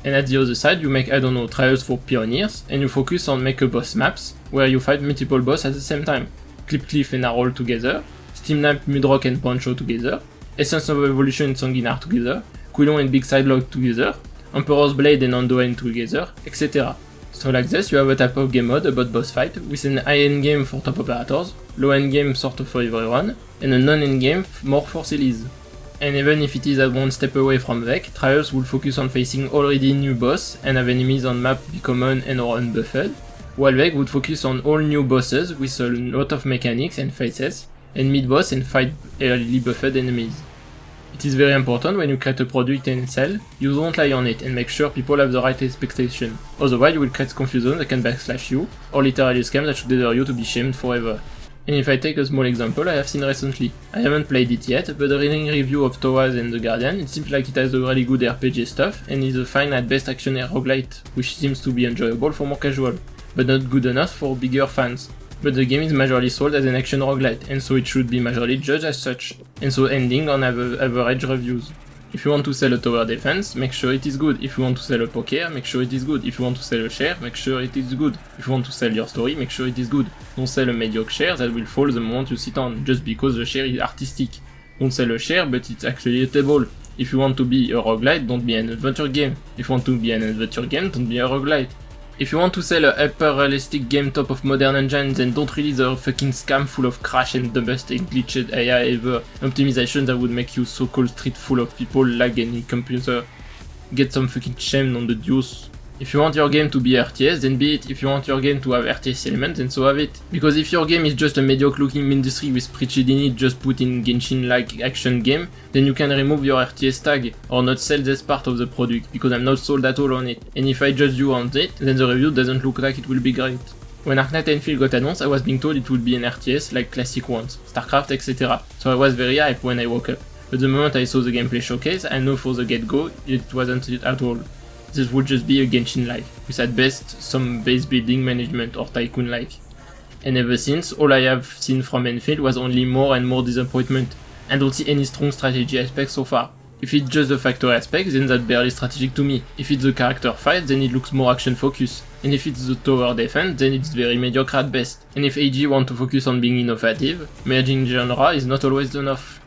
S1: And at the other side you make, I don't know, Trials for Pioneers, and you focus on make a boss maps, where you fight multiple boss at the same time. Clip Cliff and Arrow together, Steam Lamp, Mudrock and Poncho together, Essence of Evolution and Sanguinar together, Quilon and Big Sidelog together, Emperor's Blade and Anduin together, etc. So like this, you have a type of game mode about boss fight, with an high-end game for top operators, low-end game sort of for everyone, and a non-end game more for sillies. And even if it is at one step away from Vec, Trials will focus on facing already new boss and have enemies on map be common and or unbuffed, while Vec would focus on all new bosses with a lot of mechanics and faces, and mid-boss and fight early buffed enemies. It is very important when you create a product and sell, you don't lie on it and make sure people have the right expectation, otherwise you will create confusion that can backslash you, or literally a scam that should deserve you to be shamed forever. And if I take a small example I have seen recently, I haven't played it yet, but reading review of Towers and The Guardian, it seems like it has a really good RPG stuff, and is a fine at best action roguelite, which seems to be enjoyable for more casual, but not good enough for bigger fans. But the game is majorly sold as an action roguelite, and so it should be majorly judged as such, and so ending on average reviews. If you want to sell a tower defense, make sure it is good. If you want to sell a poker, make sure it is good. If you want to sell a share, make sure it is good. If you want to sell your story, make sure it is good. Don't sell a mediocre share that will fall the moment you sit on, just because the share is artistic. Don't sell a share, but it's actually a table. If you want to be a roguelite, don't be an adventure game. If you want to be an adventure game, don't be a roguelite. If you want to sell a hyper-realistic game top of modern engines, then don't release a fucking scam full of crash and the best and glitched AI ever, optimization that would make you so-called street full of people lag any computer. Get some fucking shame on the deuce. If you want your game to be RTS, then be it. If you want your game to have RTS elements, then so have it. Because if your game is just a mediocre looking industry with spreadsheet in it just put in Genshin-like action game, then you can remove your RTS tag, or not sell this part of the product, because I'm not sold at all on it. And if I judge you on it, then the review doesn't look like it will be great. When Arknight Enfield got announced, I was being told it would be an RTS like classic ones, StarCraft, etc. So I was very hyped when I woke up. But the moment I saw the gameplay showcase, I knew for the get-go, it wasn't it at all. This would just be a Genshin-like, with at best some base building management or Tycoon-like. And ever since, all I have seen from Enfield was only more and more disappointment. I don't see any strong strategy aspects so far. If it's just the factory aspect, then that's barely strategic to me. If it's the character fight, then it looks more action focused. And if it's the tower defense, then it's very mediocre at best. And if AG want to focus on being innovative, merging genre is not always enough.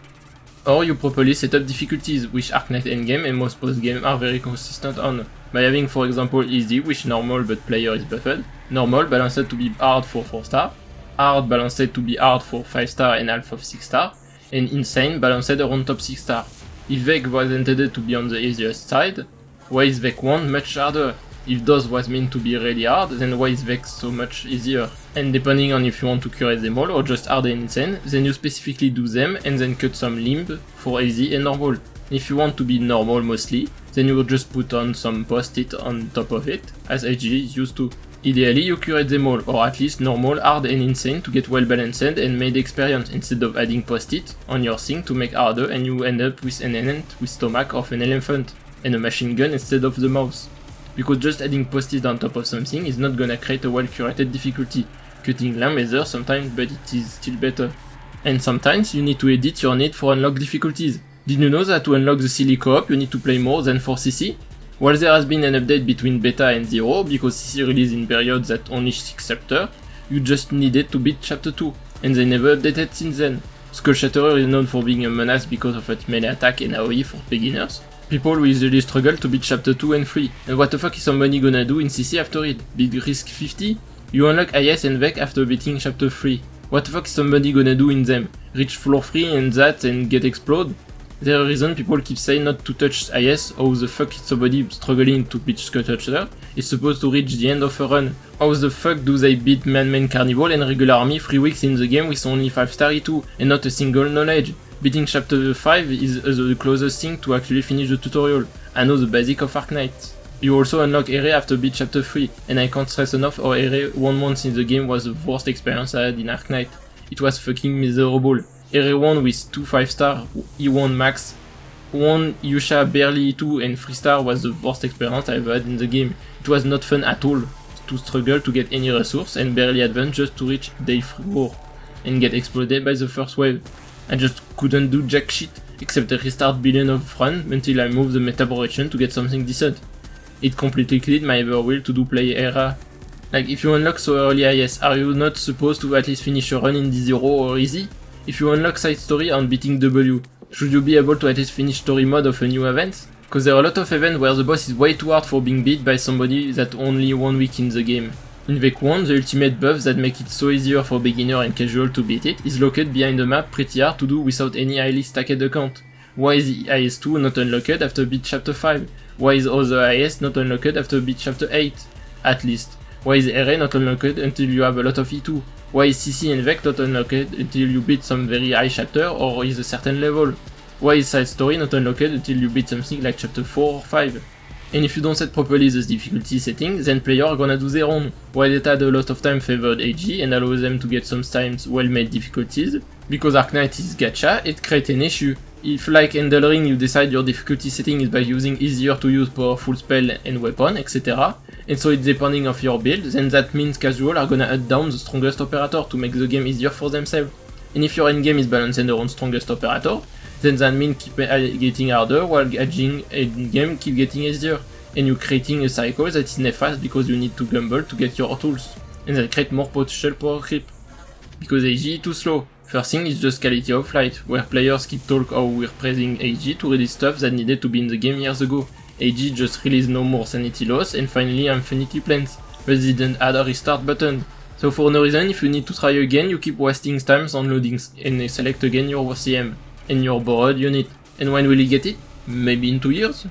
S1: Or you properly set up difficulties, which Arknight Endgame and most post-game are very consistent on. By having for example easy, which normal but player is buffed, normal balanced to be hard for 4 star, hard balanced to be hard for 5 star and half of 6 star, and insane balanced around top 6 star. If Vec was intended to be on the easiest side, why is Vec 1 much harder? If DOS was meant to be really hard, then why is Vec so much easier? And depending on if you want to curate them all or just hard and insane, then you specifically do them and then cut some limb for easy and normal. If you want to be normal mostly, then you will just put on some post-it on top of it, as HG is used to. Ideally you curate them all, or at least normal, hard and insane to get well balanced and made experience, instead of adding post-it on your thing to make harder and you end up with an ant with stomach of an elephant, and a machine gun instead of the mouse. Because just adding post-it on top of something is not gonna create a well-curated difficulty. Cutting lamb either sometimes, but it is still better. And sometimes you need to edit your need for unlock difficulties. Did you know that to unlock the silly co-op you need to play more than 4 CC? While there has been an update between beta and 0, because CC released in periods that only 6 chapters, you just needed to beat chapter 2, and they never updated since then. Skull Shatterer is known for being a menace because of its melee attack and AoE for beginners. People will usually struggle to beat chapter 2 and 3, and what the fuck is somebody gonna do in CC after it? Big risk 50? You unlock IS and Vec after beating chapter 3. What the fuck is somebody gonna do in them? Reach floor 3 and that and get explode? There a reason people keep saying not to touch IS. How the fuck is somebody struggling to beat Skull Shatterer is supposed to reach the end of a run? How the fuck do they beat Man Carnival and Regular Army 3 weeks in the game with only 5 star E2 and not a single knowledge? Beating chapter 5 is the closest thing to actually finish the tutorial. I know the basic of Arknight. You also unlock Ere after beat chapter 3, and I can't stress enough how Ere 1 month in the game was the worst experience I had in Arknight. It was fucking miserable. Ere 1 with 2 5 star, E1 max, 1 Yusha barely E2 and 3 star was the worst experience I ever had in the game. It was not fun at all to struggle to get any resource and barely advance just to reach day 4 and get exploded by the first wave. I just couldn't do jack shit except restart billion of run until I moved the meta progression to get something decent. It completely killed my ever will to do play era. Like, if you unlock so early IS, are you not supposed to at least finish a run in D0 or easy? If you unlock side story on beating W, should you be able to at least finish story mode of a new event? Cause there are a lot of events where the boss is way too hard for being beat by somebody that only 1 week in the game. In Vec 1, the ultimate buff that make it so easier for beginner and casual to beat it is located behind the map pretty hard to do without any highly stacked account. Why is the IS2 not unlocked after beat chapter 5? Why is other IS not unlocked after beat chapter 8? At least. Why is RA not unlocked until you have a lot of E2? Why is CC and Vec not unlocked until you beat some very high chapter or is a certain level? Why is side story not unlocked until you beat something like chapter 4 or 5? And if you don't set properly the difficulty setting, then players are gonna do their own. While it had a lot of time favored AG and allows them to get sometimes well-made difficulties, because Arknight is gacha, it creates an issue. If like Elden Ring you decide your difficulty setting is by using easier to use powerful spell and weapon, etc., and so it's depending of your build, then that means casual are gonna hunt down the strongest operator to make the game easier for themselves. And if your endgame is balanced around strongest operator, then that means keep getting harder while edging endgame keep getting easier, and you're creating a cycle that is nefast because you need to gamble to get your tools, and that create more potential power creep. Because AG is too slow. First thing is just quality of life, where players keep talk how we're praising AG to release stuff that needed to be in the game years ago. AG just released no more sanity loss and finally infinity plans, but didn't add a restart button. So for no reason, if you need to try again, you keep wasting times on loadings and select again your CM and your borrowed unit. And when will you get it? Maybe in 2 years?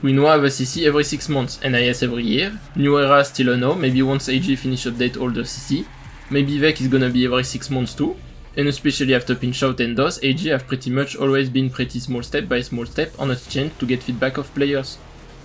S1: We now have a CC every 6 months, and IS every year. New Era still a no, maybe once AG finish update all the CC. Maybe Vec is gonna be every 6 months too. And especially after Pinch-Out and DOS, AG have pretty much always been pretty small step by small step on a change to get feedback of players.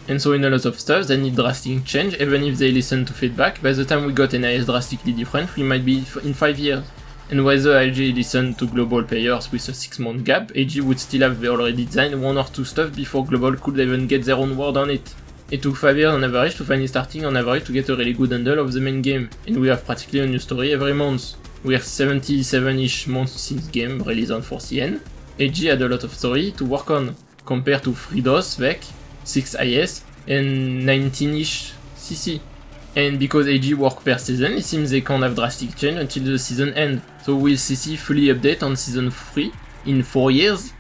S1: And so in a lot of stuff they need drastic change, even if they listen to feedback. By the time we got an IS drastically different, we might be in 5 years. And whether AG listened to global players with a 6-month gap, AG would still have already designed 1 or 2 stuff before global could even get their own word on it. It took 5 years on average to finally starting on average to get a really good handle of the main game, and we have practically a new story every month. We are 77-ish months since game release on 4CN. AG had a lot of story to work on, compared to 3 DOS, Vec, 6 IS, and 19-ish CC. And because AG work per season, it seems they can't have drastic change until the season end. So will CC fully update on season 3 in 4 years?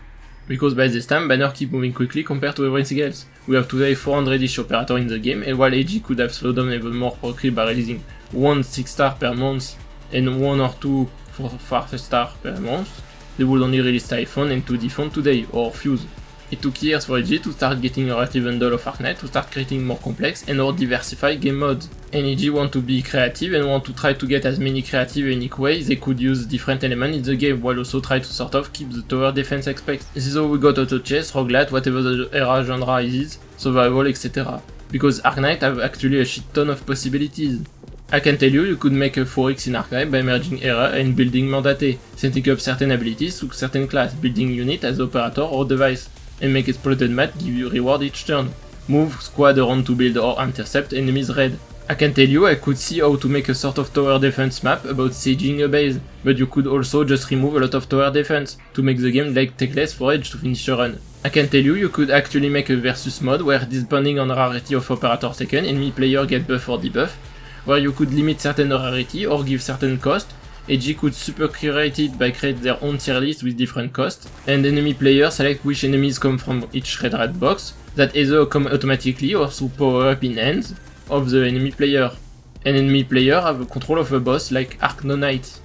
S1: Because by this time, Banner keep moving quickly compared to everything else. We have today 400-ish operator in the game, and while AG could have slowed down even more quickly by releasing 1 6-star per month and 1 or 2 4-star per month, they would only release Typhon and 2 Defon today, or Fuse. It took years for AG to start getting a relative bundle of Arknight to start creating more complex and more diversified game modes. And AG want to be creative and want to try to get as many creative and unique ways they could use different elements in the game, while also try to sort of keep the tower defense aspect. This is how we got auto chess, roguelite, whatever the era genre is, survival, etc. Because Arknight have actually a shit ton of possibilities. I can tell you could make a 4x in Arknight by merging era and building Mandate, setting up certain abilities to certain class, building unit as operator or device, and make exploded map give you reward each turn. Move squad around to build or intercept enemies raid. I can tell you I could see how to make a sort of tower defense map about sieging a base, but you could also just remove a lot of tower defense to make the game like take less for edge to finish a run. I can tell you could actually make a versus mode where depending on rarity of operator taken, enemy player get buff or debuff, where you could limit certain rarity or give certain cost. AG could super curate it by create their own tier list with different costs, and enemy players select which enemies come from each red box, that either come automatically or through power up in hands of the enemy player. An enemy player have control of a boss like Arknonite,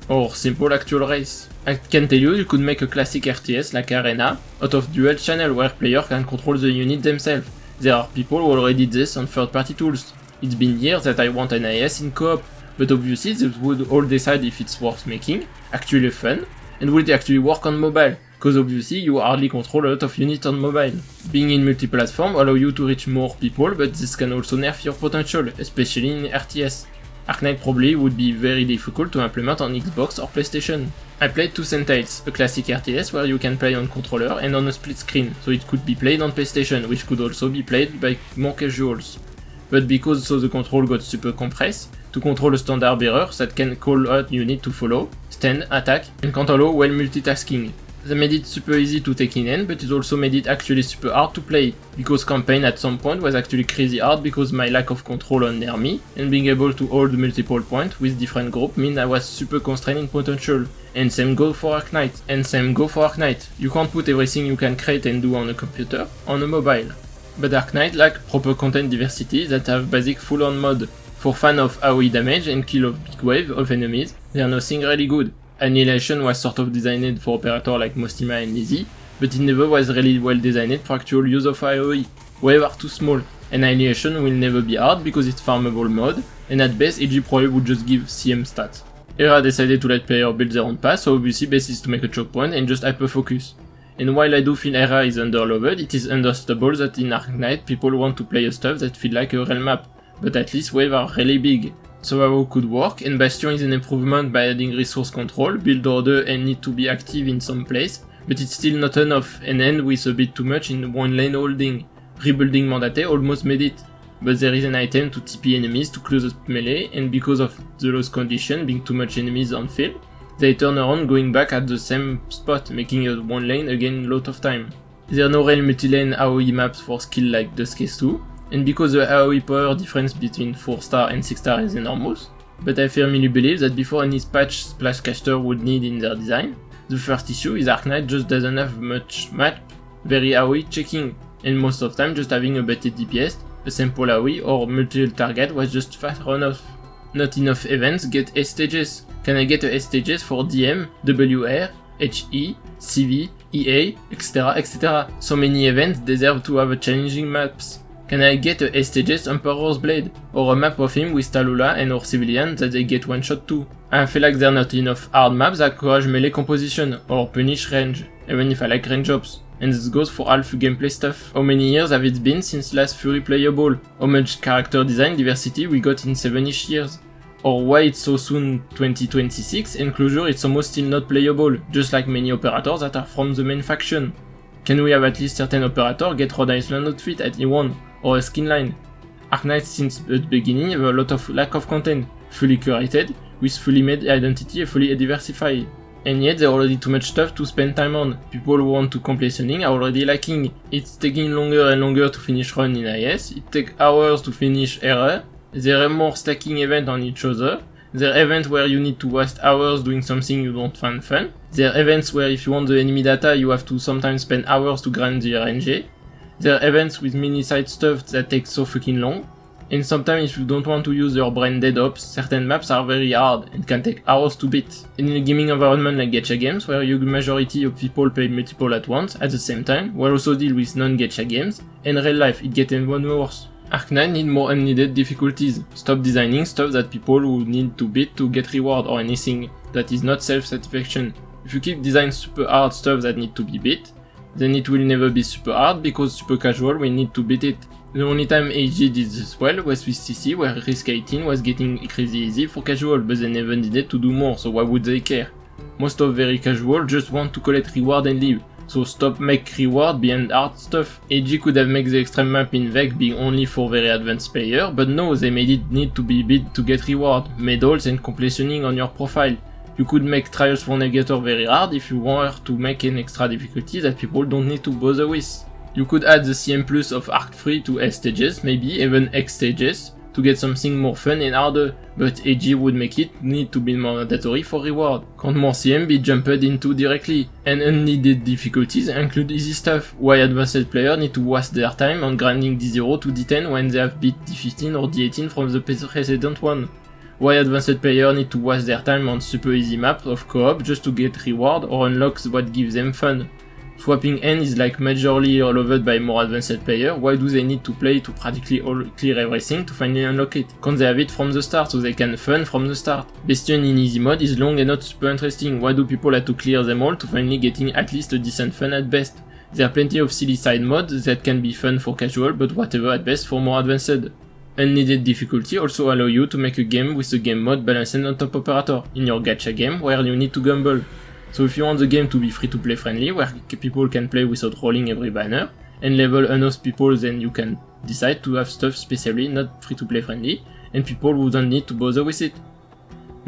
S1: or simple actual race. I can tell you could make a classic RTS like Arena out of dual channel where players can control the unit themselves. There are people who already did this on third party tools. It's been years that I want an IS in co-op, but obviously they would all decide if it's worth making, actually fun, and will it actually work on mobile, cause obviously you hardly control a lot of units on mobile. Being in multi-platform allow you to reach more people, but this can also nerf your potential, especially in RTS. Arknight probably would be very difficult to implement on Xbox or PlayStation. I played Two Sentinels, a classic RTS where you can play on controller and on a split screen, so it could be played on PlayStation, which could also be played by more casuals. But because so the control got super compressed, to control a standard bearer that can call out unit to follow, stand, attack, and can't allow well multitasking. They made it super easy to take in hand, but it also made it actually super hard to play, because campaign at some point was actually crazy hard because my lack of control on near me, and being able to hold multiple points with different groups mean I was super constrained in potential. And same go for Arknight. You can't put everything you can create and do on a computer on a mobile. But Arknight lack proper content diversity that have basic full-on mode. For fans of AoE damage and kill of big wave of enemies, they are nothing really good. Annihilation was sort of designed for operator like Mostima and Lizzie, but it never was really well designed for actual use of AoE. Waves are too small. Annihilation will never be hard because it's farmable mode, and at best EG probably would just give CM stats. Era decided to let players build their own path, so obviously best is to make a choke point and just hyper-focus. And while I do feel Era is underloved, it is understandable that in Arknight people want to play a stuff that feel like a real map, but at least waves are really big. So AoE could work, and Bastion is an improvement by adding resource control, build order and need to be active in some place, but it's still not enough, and end with a bit too much in one lane holding. Rebuilding Mandate almost made it, but there is an item to TP enemies to close up melee, and because of the lost condition being too much enemies on field, they turn around going back at the same spot, making a one lane again a lot of time. There are no real multi-lane AoE maps for skill like Dusk Case 2, and because the AoE power difference between 4-star and 6-star is enormous, but I firmly believe that before any patch Splashcaster would need in their design, the first issue is Arknight just doesn't have much map, very AoE checking, and most of time just having a better DPS, a simple AoE or multiple target was just fast enough. Not enough events get S stages. Can I get a S stages for DM, WR, HE, CV, EA, etc, etc. So many events deserve to have a challenging maps. Can I get a S stages Emperor's Blade, or a map of him with Tallulah and or civilian that they get one shot to? I feel like there are not enough hard maps that encourage melee composition, or punish range, even if I like range ops. And this goes for half gameplay stuff. How many years have it been since last Fury playable? How much character design diversity we got in 7ish years? Or why it's so soon 2026 and Closure it's almost still not playable, just like many operators that are from the main faction? Can we have at least certain operators get Rhode Island outfit at E1, or a skin line? Arknight since the beginning have a lot of lack of content, fully curated, with fully made identity and fully diversified. And yet there are already too much stuff to spend time on. People who want to completioning are already lacking. It's taking longer and longer to finish run in IS, it takes hours to finish Era, there are more stacking events on each other, there are events where you need to waste hours doing something you don't find fun, there are events where if you want the enemy data you have to sometimes spend hours to grind the RNG, there are events with mini side stuff that takes so fucking long, and sometimes if you don't want to use your brain dead ops, certain maps are very hard and can take hours to beat. And in a gaming environment like gacha games, where a huge majority of people play multiple at once at the same time, we also deal with non-gacha games, and real life it gets even worse. Arknight need more unneeded difficulties. Stop designing stuff that people who need to beat to get reward or anything that is not self-satisfaction. If you keep designing super hard stuff that need to be beat, then it will never be super hard because super casual will need to beat it. The only time AG did this well was with CC, where Risk 18 was getting crazy easy for casual, but they never needed to do more, so why would they care? Most of very casual just want to collect reward and leave, so stop make reward behind hard stuff. AG could have made the extreme map in VEC being only for very advanced player, but no, they made it need to be beat to get reward, medals and completioning on your profile. You could make Trials for Negator very hard if you want to make an extra difficulty that people don't need to bother with. You could add the CM plus of Arc 3 to S stages, maybe even X stages, to get something more fun and harder, but AG would make it need to be more mandatory for reward. Can't more CM be jumped into directly? And unneeded difficulties include easy stuff. Why advanced players need to waste their time on grinding D0 to D10 when they have beat D15 or D18 from the precedent one? Why advanced players need to waste their time on super easy maps of co-op just to get reward or unlock what gives them fun? Swapping end is like majorly loved by more advanced players. Why do they need to play to practically clear everything to finally unlock it? Can't they have it from the start so they can fun from the start? Bastion in easy mode is long and not super interesting. Why do people have to clear them all to finally getting at least a decent fun at best? There are plenty of silly side modes that can be fun for casual but whatever at best for more advanced. Unneeded difficulty also allow you to make a game with a game mode balanced on top operator in your gacha game where you need to gamble. So if you want the game to be free-to-play friendly, where people can play without rolling every banner, and level enough people, then you can decide to have stuff specially not free-to-play friendly, and people who don't need to bother with it.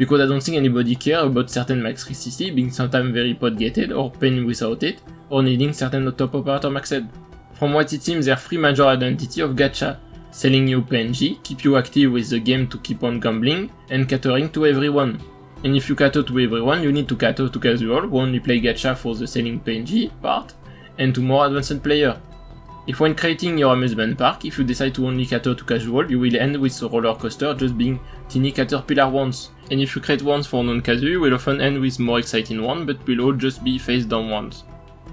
S1: because I don't think anybody care about certain max 3CC being sometimes very pot-gated or paying without it, or needing certain top operator maxed. From what it seems, their three major identity of gacha: selling you PNG, keep you active with the game to keep on gambling, and catering to everyone. And if you cater to everyone, you need to cater to casual who only play gacha for the selling PNG part, and to more advanced player. If when creating your amusement park, if you decide to only cater to casual, you will end with a roller coaster just being teeny caterpillar ones. And if you create ones for non-casual, you will often end with more exciting one, but will all just be face down ones.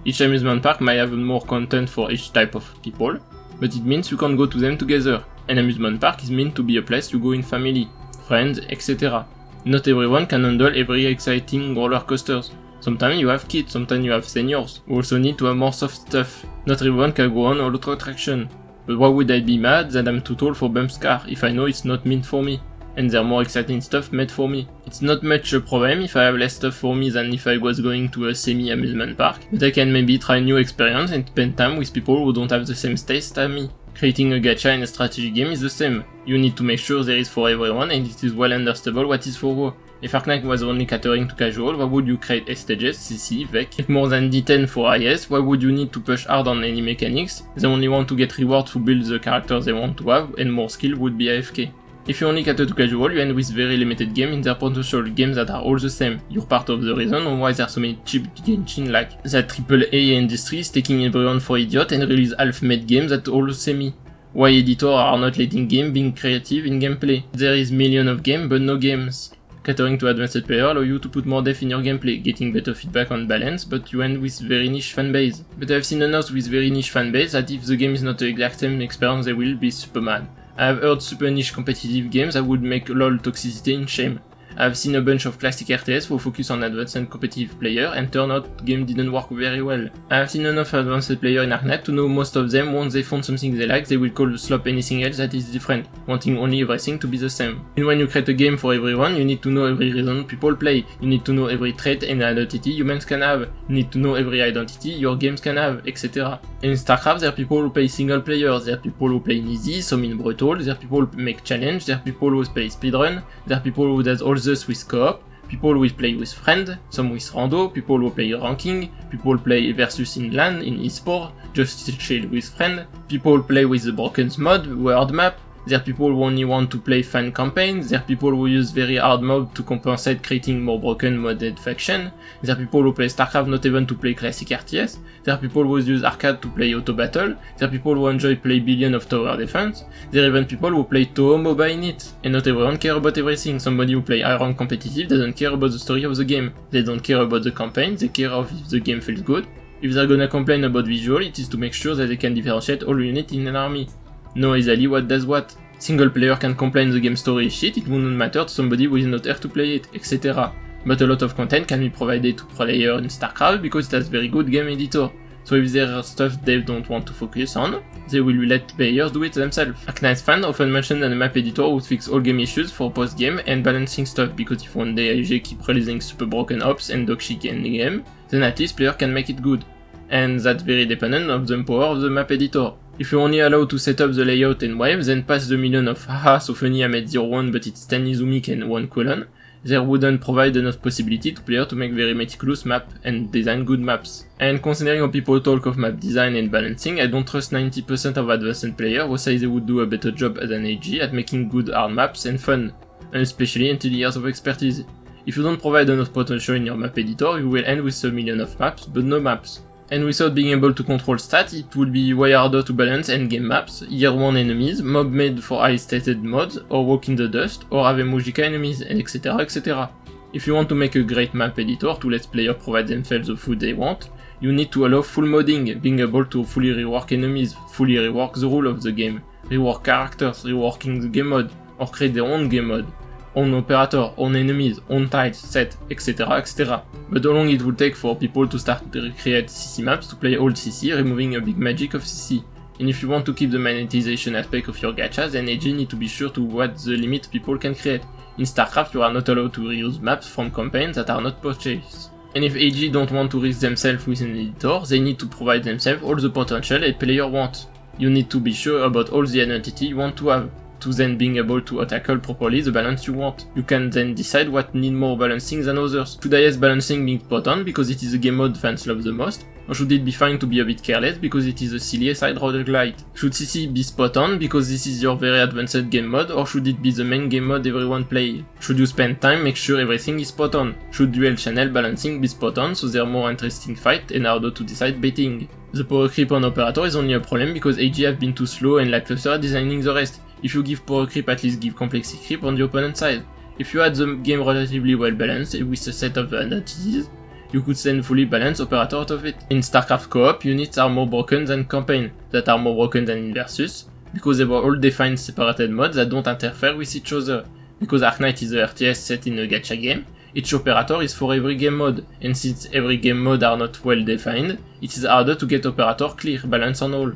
S1: Each amusement park might have more content for each type of people, but it means you can go to them together. An amusement park is meant to be a place you go in family, friends, etc. Not everyone can handle every exciting roller coasters. Sometimes you have kids, sometimes you have seniors, who also need to have more soft stuff. Not everyone can go on all auto attraction. But why would I be mad that I'm too tall for bump car if I know it's not meant for me, and there are more exciting stuff made for me? It's not much a problem if I have less stuff for me than if I was going to a semi-amusement park, but I can maybe try new experience and spend time with people who don't have the same taste as me. Creating a gacha in a strategy game is the same. You need to make sure there is for everyone and it is well understandable what is for who. If Arknight was only catering to casual, why would you create STGs, CC, VEC? If more than D10 for IS, why would you need to push hard on any mechanics? They only want to get rewards to build the characters they want to have, and more skill would be AFK. If you only cater to casual, you end with very limited game in their potential games that are all the same. You're part of the reason on why there are so many cheap Genshin like that AAA industry is taking everyone for idiot and release half-made games that all semi. Why editors are not letting game being creative in gameplay? There is millions of games but no games. Catering to advanced player allow you to put more depth in your gameplay, getting better feedback on balance, but you end with very niche fanbase. But I've seen enough with very niche fanbase that if the game is not the exact same experience they will be super mad. I have heard super niche competitive games that would make LoL toxicity in shame. I have seen a bunch of classic RTS who focus on advanced and competitive player and turn out game didn't work very well. I have seen enough advanced player in Arknight to know most of them once they found something they like they will call slop anything else that is different, wanting only everything to be the same. And when you create a game for everyone, you need to know every reason people play, you need to know every trait and identity humans can have, you need to know every identity your games can have, etc. In StarCraft there are people who play single players, there are people who play in easy, some in brutal, there are people who make challenge, there are people who play speedrun, there are people who does all this with co-op, people who play with friends, some with rando, people who play ranking, people play versus in LAN, in eSport, just chill with friends, people play with the broken mod, world map, there are people who only want to play fan campaigns, there are people who use very hard mode to compensate creating more broken modded faction, there are people who play StarCraft not even to play classic RTS, there are people who use arcade to play auto battle, there are people who enjoy play billion of tower defense, there are even people who play Toho MOBA in it, and not everyone care about everything. Somebody who play high rank competitive doesn't care about the story of the game, they don't care about the campaign, they care of if the game feels good. If they're gonna complain about visual, it is to make sure that they can differentiate all units in an army. Know easily what does what. Single player can complain the game story is shit, it wouldn't matter to somebody who is not here to play it, etc. But a lot of content can be provided to player in StarCraft because it has very good game editor. So if there are stuff they don't want to focus on, they will let players do it themselves. Arknight fans often mention that a map editor would fix all game issues for post-game and balancing stuff, because if one day IGN keep releasing super broken ops and dogshit endgame, then at least player can make it good. And that's very dependent of the power of the map editor. If you only allow to set up the layout and waves, then past the million of haha so funny I made 0-1 but it's 10 Izumi and 1 colon, there wouldn't provide enough possibility to player to make very meticulous map and design good maps. And considering how people talk of map design and balancing, I don't trust 90% of advanced players who say they would do a better job as an AG at making good hard maps and fun, and especially until years of expertise. If you don't provide enough potential in your map editor, you will end with a million of maps, but no maps. And without being able to control stats, it would be way harder to balance endgame maps, year 1 enemies, mob made for high stated mods, or walk in the dust, or have Emojika enemies, etc, etc. If you want to make a great map editor to let players provide themselves the food they want, you need to allow full modding, being able to fully rework enemies, fully rework the rule of the game, rework characters, reworking the game mode, or create their own game mode, own operator, own enemies, own tiles, set, etc, etc. But how long it would take for people to start to recreate CC maps to play old CC, removing a big magic of CC. And if you want to keep the monetization aspect of your gachas, then AG need to be sure to what the limit people can create. In StarCraft you are not allowed to reuse maps from campaigns that are not purchased. And if AG don't want to risk themselves with an editor, they need to provide themselves all the potential a player want. You need to be sure about all the identity you want to have. to then being able to tackle properly the balance you want. You can then decide what need more balancing than others. Should IS balancing be spot on because it is the game mode fans love the most, or should it be fine to be a bit careless because it is a silly side roguelite? Should CC be spot on because this is your very advanced game mode, or should it be the main game mode everyone play? Should you spend time make sure everything is spot on? Should dual channel balancing be spot on so there are more interesting fight and harder to decide betting? The power creep on operator is only a problem because AG have been too slow and lackluster at designing the rest. If you give power creep, at least give complexity creep on the opponent side. If you had the game relatively well balanced with a set of entities, you could send fully balanced operator out of it. In StarCraft co-op, units are more broken than campaign, that are more broken than in Versus, because they were all defined separated modes that don't interfere with each other. Because Arknight is a RTS set in a gacha game, each operator is for every game mode, and since every game mode are not well defined, it is harder to get operator clear, balance on all.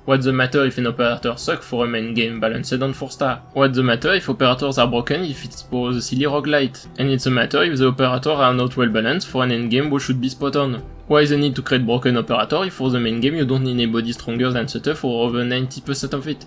S1: What's the matter if an operator sucks for a main game balanced on 4-star? What's the matter if operators are broken if it's for the silly roguelite? And it's a matter if the operators are not well balanced for an endgame which should be spot on. Why is the need to create broken operator if for the main game you don't need anybody stronger than Sutter for over 90% of it?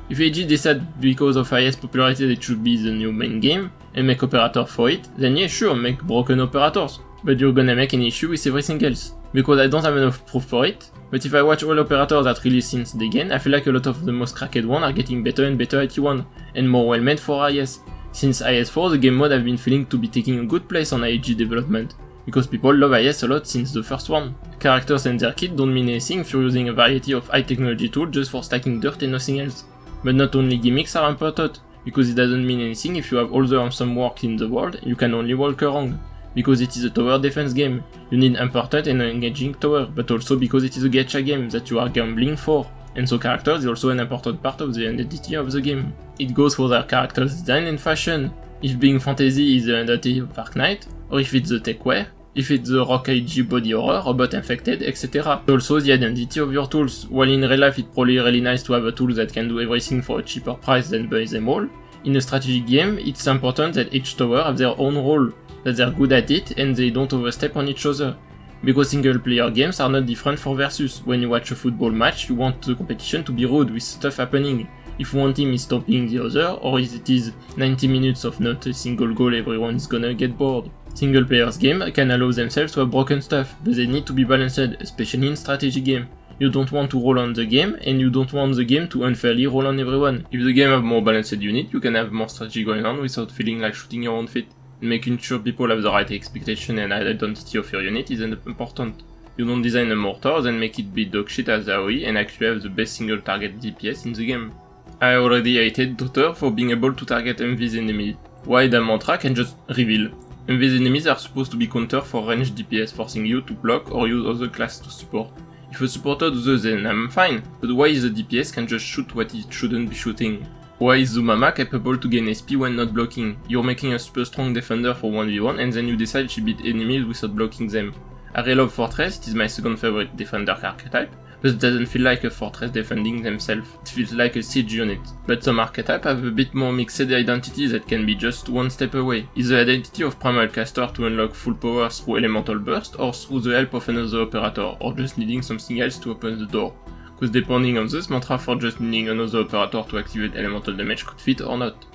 S1: If AG decide because of IS popularity that it should be the new main game, and make operator for it, then yeah sure, make broken operators. But you're gonna make an issue with everything else. Because I don't have enough proof for it, but if I watch all operators that release since the game, I feel like a lot of the most cracked ones are getting better and better at E1, and more well made for IS. Since IS4, the game mode have been feeling to be taking a good place on AG development, because people love IS a lot since the first one. Characters and their kit don't mean anything if you're using a variety of high technology tools just for stacking dirt and nothing else. But not only gimmicks are important, because it doesn't mean anything if you have all the awesome work in the world and you can only walk around. Because it is a tower defense game, you need important and engaging tower, but also because it is a gacha game that you are gambling for, and so characters is also an important part of the identity of the game. It goes for their characters design and fashion, if being fantasy is the identity of Arknight, or if it's the techwear, if it's the rock IG body horror, robot infected, etc. Also the identity of your tools. While in real life it's probably really nice to have a tool that can do everything for a cheaper price than buy them all, in a strategic game it's important that each tower have their own role, that they're good at it and they don't overstep on each other. Because single player games are not different for Versus. When you watch a football match, you want the competition to be rude with stuff happening. If one team is stopping the other, or if it is 90 minutes of not a single goal, everyone is gonna get bored. Single players game can allow themselves to have broken stuff, but they need to be balanced, especially in strategy game. You don't want to roll on the game, and you don't want the game to unfairly roll on everyone. If the game have more balanced unit, you can have more strategy going on without feeling like shooting your own feet. Making sure people have the right expectation and identity of your unit is important. You don't design a mortar, then make it be dogshit as AoE and actually have the best single target DPS in the game. I already hated Dota for being able to target MV's enemies. Why the mantra can just reveal. MV's enemies are supposed to be counter for ranged DPS, forcing you to block or use other class to support. If a supporter does this, then I'm fine, but why is the DPS can just shoot what it shouldn't be shooting? Why is Zumama capable to gain SP when not blocking? You're making a super strong defender for 1v1 and then you decide she beat enemies without blocking them. I really love Fortress, it is my second favorite defender archetype, but it doesn't feel like a Fortress defending themselves, it feels like a siege unit. But some archetypes have a bit more mixed identity that can be just one step away. Is the identity of Primal Caster to unlock full power through Elemental Burst or through the help of another operator, or just needing something else to open the door? Because depending on this, mantra for just needing another operator to activate elemental damage could fit or not.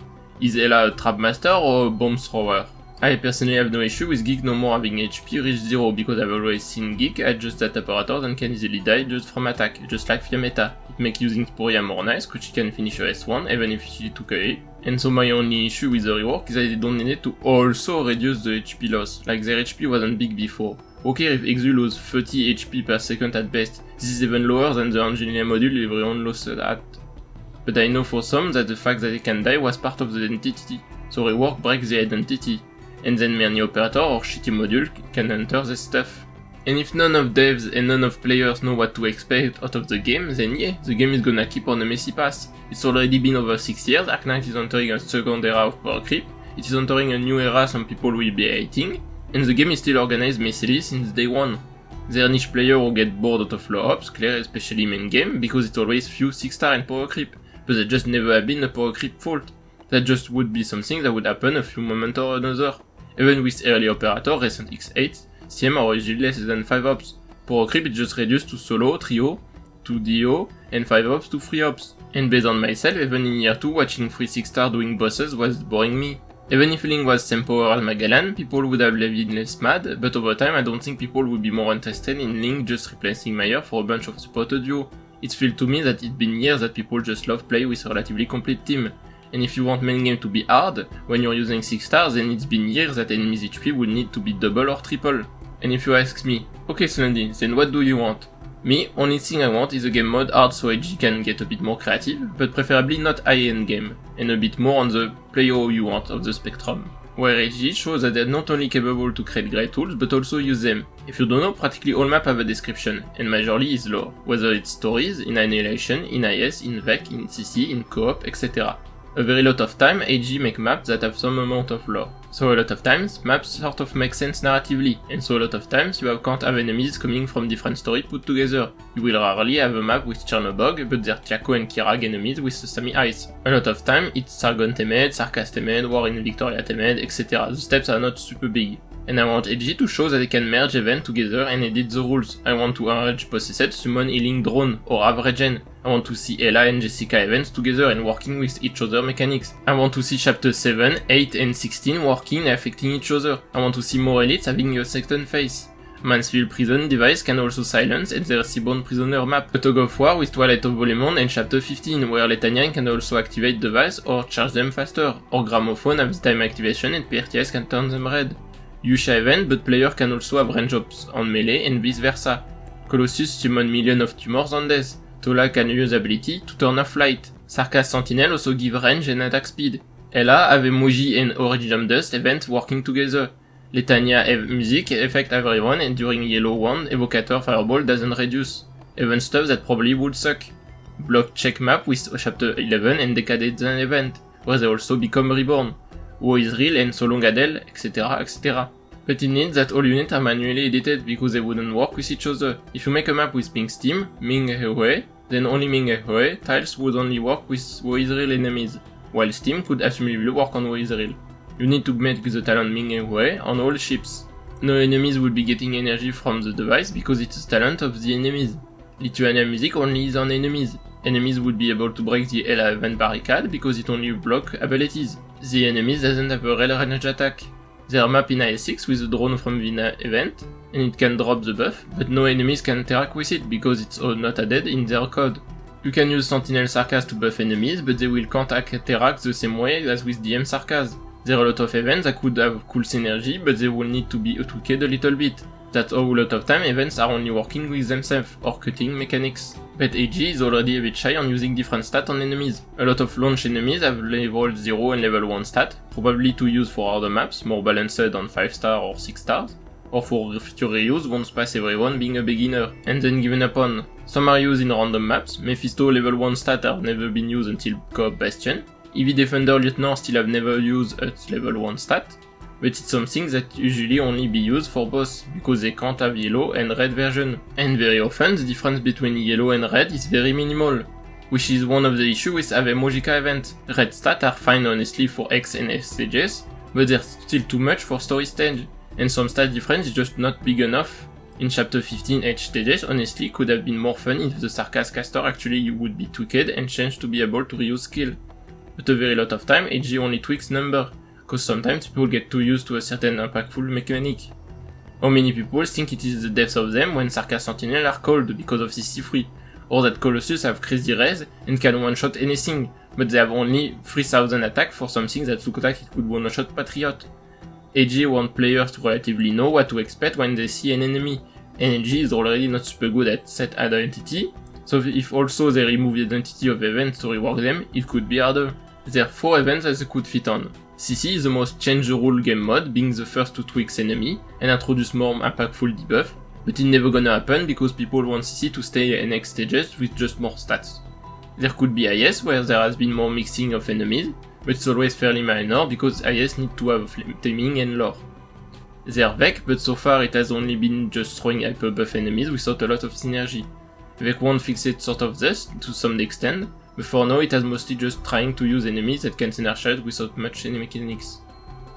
S1: Is Ela a trap master or a bomb thrower? I personally have no issue with Geek no more having HP reach 0 because I've always seen Geek adjust that operator and can easily die just from attack, just like Fiametta. It makes using Sporia more nice, cause she can finish her S1 even if she took a hit. And so my only issue with the rework is that they don't need it to also reduce the HP loss, like their HP wasn't big before. Okay if Exul loses 30 HP per second at best, this is even lower than the Angelina module everyone lost at. But I know for some that the fact that they can die was part of the identity, so rework breaks the identity, and then many operator or shitty module can enter this stuff. And if none of devs and none of players know what to expect out of the game, then yeah, the game is gonna keep on a messy path. It's already been over 6 years, Arknight is entering a second era of power creep, it is entering a new era some people will be hating, and the game is still organized messily since day one. There are niche players who get bored out of low ops, clear especially main game, because it's always few 6-star and power creep, but that just never have been a power creep fault. That just would be something that would happen a few moments or another. Even with early operator, recent X8, CM are usually less than 5 ops. Power creep is just reduced to solo, trio, 2 DO, and 5 ops to 3 ops. And based on myself, even in year 2, watching 3 6-star doing bosses was boring me. Even if Link was same power as Magellan, people would have been less mad, but over time I don't think people would be more interested in Link just replacing Meyer for a bunch of supported duo. It feels to me that it's been years that people just love play with a relatively complete team. And if you want main game to be hard, when you're using 6 stars, then it's been years that enemies HP would need to be double or triple. And if you ask me, okay Slendy, then what do you want? Me, only thing I want is a game mode hard so AG can get a bit more creative, but preferably not high-end game, and a bit more on the play how you want of the spectrum. Where AG shows that they're not only capable to create great tools, but also use them. If you don't know, practically all maps have a description, and majorly is lore, whether it's stories, in Annihilation, in IS, in VEC, in CC, in co-op, etc. A very lot of time, AG make maps that have some amount of lore. So a lot of times, maps sort of make sense narratively, and so a lot of times you can't have enemies coming from different stories put together. You will rarely have a map with Chernobog, but they're Tiako and Kirag enemies with Sesame Ice. A lot of time, it's Sargon Temed, Sarkas Temed, War in Victoria Temed, etc. The steps are not super big. And I want AG to show that they can merge events together and edit the rules. I want to enrage Possessed, summon Healing Drone, or have Regen. I want to see Ella and Jessica events together and working with each other mechanics. I want to see chapter 7, 8 and 16 working and affecting each other. I want to see more elites having a second phase. Mansfield Prison device can also silence and the Seaborn Prisoner map. A Tug of War with Twilight of Volemon and chapter 15, where Letanian can also activate device or charge them faster, or Gramophone has time activation and PRTS can turn them red. Yusha event, but player can also have range ups on melee and vice versa. Colossus summon million of tumors on death. Tola can use ability to turn off light. Sarkas Sentinel also give range and attack speed. Ella have emoji and Origin Dust event working together. Letania music affect everyone and during Yellow Wand, Evocator Fireball doesn't reduce. Even stuff that probably would suck. Block check map with chapter 11 and Decaded Zen event, where they also become reborn. Wo is real and Solong Adele, etc, etc. But it needs that all units are manually edited because they wouldn't work with each other. If you make a map with Pink Steam, Ming Hue, then only Ming Hue tiles would only work with Wo is real enemies, while Steam could assumably work on Wo is real. You need to make the talent Ming Hue on all ships. No enemies will be getting energy from the device because it's a talent of the enemies. Lithuania music only is on enemies. Enemies would be able to break the Ella event barricade because it only block abilities. The enemies doesn't have a real range attack. Their map in IS6 with a drone from Vina event, and it can drop the buff, but no enemies can interact with it because it's not added in their code. You can use Sentinel Sarkas to buff enemies, but they will can't interact the same way as with DM Sarkas. There are a lot of events that could have cool synergy, but they will need to be tweaked a little bit. That's how a lot of time events are only working with themselves, or cutting mechanics. But AG is already a bit shy on using different stats on enemies. A lot of launch enemies have level 0 and level 1 stat, probably to use for other maps, more balanced on 5 star or 6 stars, or for future reuse once past everyone being a beginner, and then given up on. Some are used in random maps, Mephisto level 1 stat have never been used until Co-op Bastion, Heavy Defender Lieutenant still have never used its level 1 stat, but it's something that usually only be used for boss, because they can't have yellow and red version. And very often the difference between yellow and red is very minimal, which is one of the issues with Ave Mojica event. Red stats are fine honestly for X and S stages, but they're still too much for story stage, and some stat difference is just not big enough. In chapter 15 H stages honestly could have been more fun if the Sarkas caster actually would be tweaked and changed to be able to reuse skill. But a very lot of time HG only tweaks number, cause sometimes people get too used to a certain impactful mechanic. How many people think it is the death of them when Sarkas Sentinel are cold because of CC3, or that Colossus have crazy res and can one-shot anything, but they have only 3000 attack for something that looks like it could one-shot Patriot. AG want players to relatively know what to expect when they see an enemy, and AG is already not super good at set identity, so if also they remove the identity of events to rework them, it could be harder. There are 4 events that they could fit on. CC is the most change the rule game mode, being the first to tweak enemy and introduce more impactful debuff, but it's never gonna happen because people want CC to stay in next stages with just more stats. There could be IS where there has been more mixing of enemies, but it's always fairly minor because IS need to have taming and lore. There are VEC, but so far it has only been just throwing hyper buff enemies without a lot of synergy. VEC won't fix it sort of this to some extent, but for now it has mostly just trying to use enemies that can synergize without much mechanics.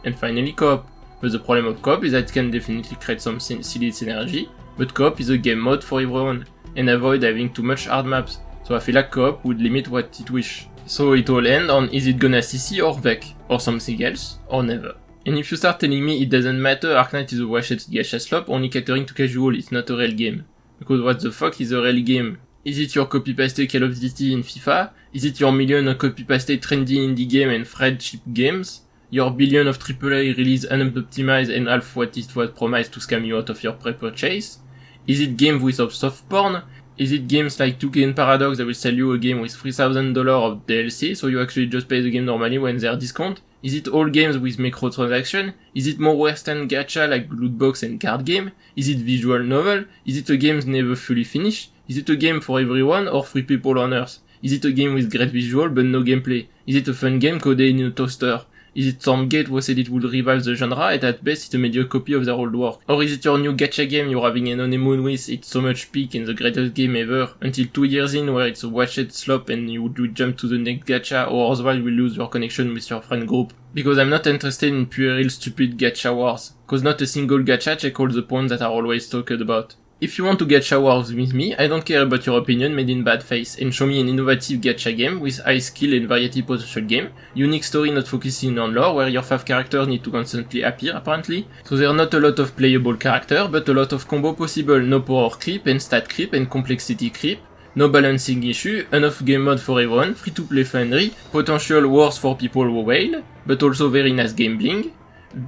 S1: And finally co-op, but the problem of co-op is that it can definitely create some silly synergy, but co-op is a game mode for everyone. and avoid having too much hard maps, so I feel like co-op would limit what it wish. So it all end on is it gonna CC or VEC, or something else, or never. And if you start telling me it doesn't matter, Arknight is a washed gacha slop only catering to casual, it's not a real game. Because what the fuck is a real game? Is it your copy-paste Call of Duty in FIFA? Is it your million of copy-paste trendy indie game and friendship games? Your billion of AAA release unoptimized and half what it was promised to scam you out of your pre-purchase? Is it games with soft porn? Is it games like 2K and Paradox that will sell you a game with $3,000 of DLC so you actually just pay the game normally when they're discount? Is it all games with microtransaction? Is it more western gacha like loot box and card game? Is it visual novel? Is it a game never fully finished? Is it a game for everyone or free people on earth? Is it a game with great visual but no gameplay? Is it a fun game coded in a toaster? Is it Stormgate who said it would revive the genre and at best it's a mediocre copy of their old work? Or is it your new gacha game you're having an honeymoon with, it's so much peak and the greatest game ever, until 2 years in where it's a watched slop and you would jump to the next gacha or otherwise you will lose your connection with your friend group? Because I'm not interested in puerile stupid gacha wars, cause not a single gacha check all the points that are always talked about. If you want to gacha wars with me, I don't care about your opinion made in bad faith, and show me an innovative gacha game with high skill and variety potential game, unique story not focusing on lore where your 5 characters need to constantly appear apparently, so there are not a lot of playable character but a lot of combo possible, no power creep and stat creep and complexity creep, no balancing issue, enough game mode for everyone, free to play friendly, potential wars for people who whale, but also very nice game bling,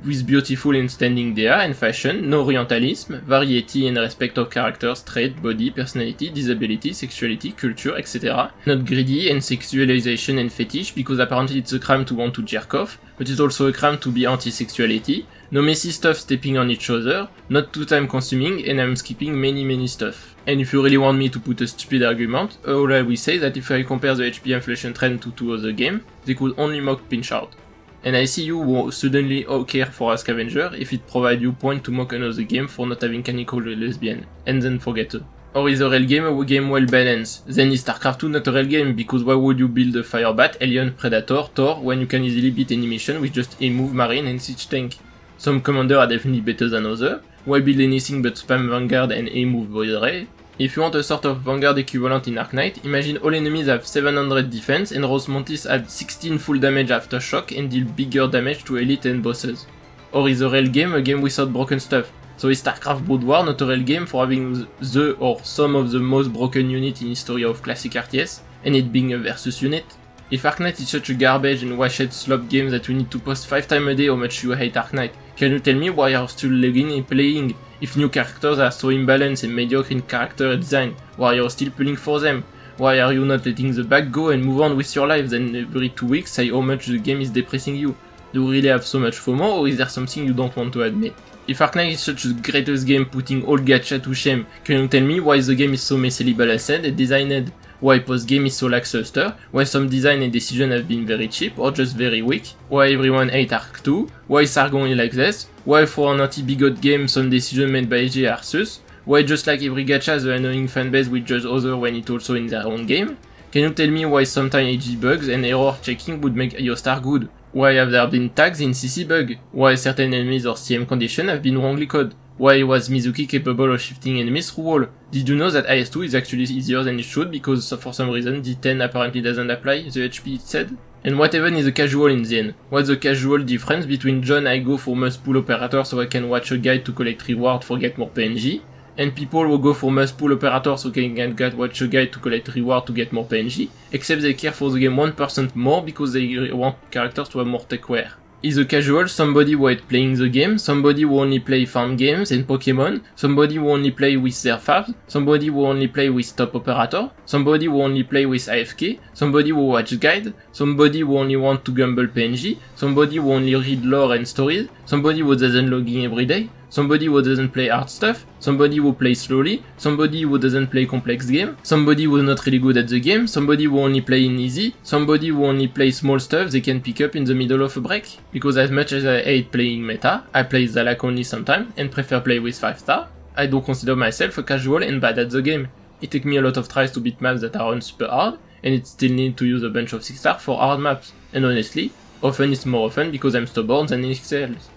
S1: with beautiful and standing DA and fashion, no orientalism, variety and respect of characters, trait, body, personality, disability, sexuality, culture, etc. Not greedy and sexualization and fetish, because apparently it's a crime to want to jerk off, but it's also a crime to be anti-sexuality. No messy stuff stepping on each other, not too time consuming, and I'm skipping many stuff. And if you really want me to put a stupid argument, all I will say that if I compare the HP inflation trend to 2 other games, they could only mock Pinch Out. And I see you will suddenly care for a scavenger if it provides you point to mock another game for not having canonical lesbian, and then forget it. Or is a real game a game well balanced? Then is StarCraft 2 not a real game, because why would you build a Firebat, Alien, Predator, Thor, when you can easily beat any mission with just a move, Marine and Siege Tank? Some commander are definitely better than others. Why build anything but spam Vanguard and a move Void Ray? If you want a sort of Vanguard equivalent in Arknight, imagine all enemies have 700 defense and Rose Mantis add 16 full damage after shock and deal bigger damage to elite and bosses. Or is a real game a game without broken stuff? So is StarCraft Brood War not a real game for having the or some of the most broken unit in history of classic RTS, and it being a versus unit? If Arknight is such a garbage and washed slop game that you need to post 5 times a day how much you hate Arknight, can you tell me why you're still lagging and playing? If new characters are so imbalanced and mediocre in character design, why are you still pulling for them? Why are you not letting the back go and move on with your life, then every 2 weeks say how much the game is depressing you? Do you really have so much FOMO, or is there something you don't want to admit? If Arknight is such the greatest game putting all gacha to shame, can you tell me why the game is so messily balanced and designed? Why post-game is so lackluster? Why some design and decision have been very cheap or just very weak? Why everyone hate Ark 2? Why Sargon is like this? Why for an anti-bigot game some decisions made by AG are sus? Why just like every gacha the annoying fanbase will judge other when it also in their own game? Can you tell me why sometimes AG bugs and error checking would make your star good? Why have there been tags in CC bug? Why certain enemies or CM condition have been wrongly coded? Why was Mizuki capable of shifting enemies through wall? Did you know that IS-2 is actually easier than it should because for some reason D10 apparently doesn't apply, the HP it said? And what even is a casual in the end? What's the casual difference between John I go for must pull operator so I can watch a guide to collect reward for get more PNG, and people who go for must pull operator so they can watch a guide to collect reward to get more PNG, except they care for the game 1% more because they want characters to have more techwear. Is a casual somebody who ain't playing the game, somebody who only play farm games and Pokemon, somebody who only play with their fabs, somebody who only play with top operator, somebody who only play with AFK, somebody who watch guide, somebody who only want to gamble PNG, somebody who only read lore and stories, somebody who doesn't log in every day, somebody who doesn't play hard stuff, somebody who plays slowly, somebody who doesn't play complex game, somebody who's not really good at the game, somebody who only play in easy, somebody who only plays small stuff they can pick up in the middle of a break. Because as much as I hate playing meta, I play Zalak only sometimes and prefer play with 5 star, I don't consider myself a casual and bad at the game. It took me a lot of tries to beat maps that are super hard, and it still need to use a bunch of 6 star for hard maps, and honestly, often it's more often because I'm stubborn than anything else.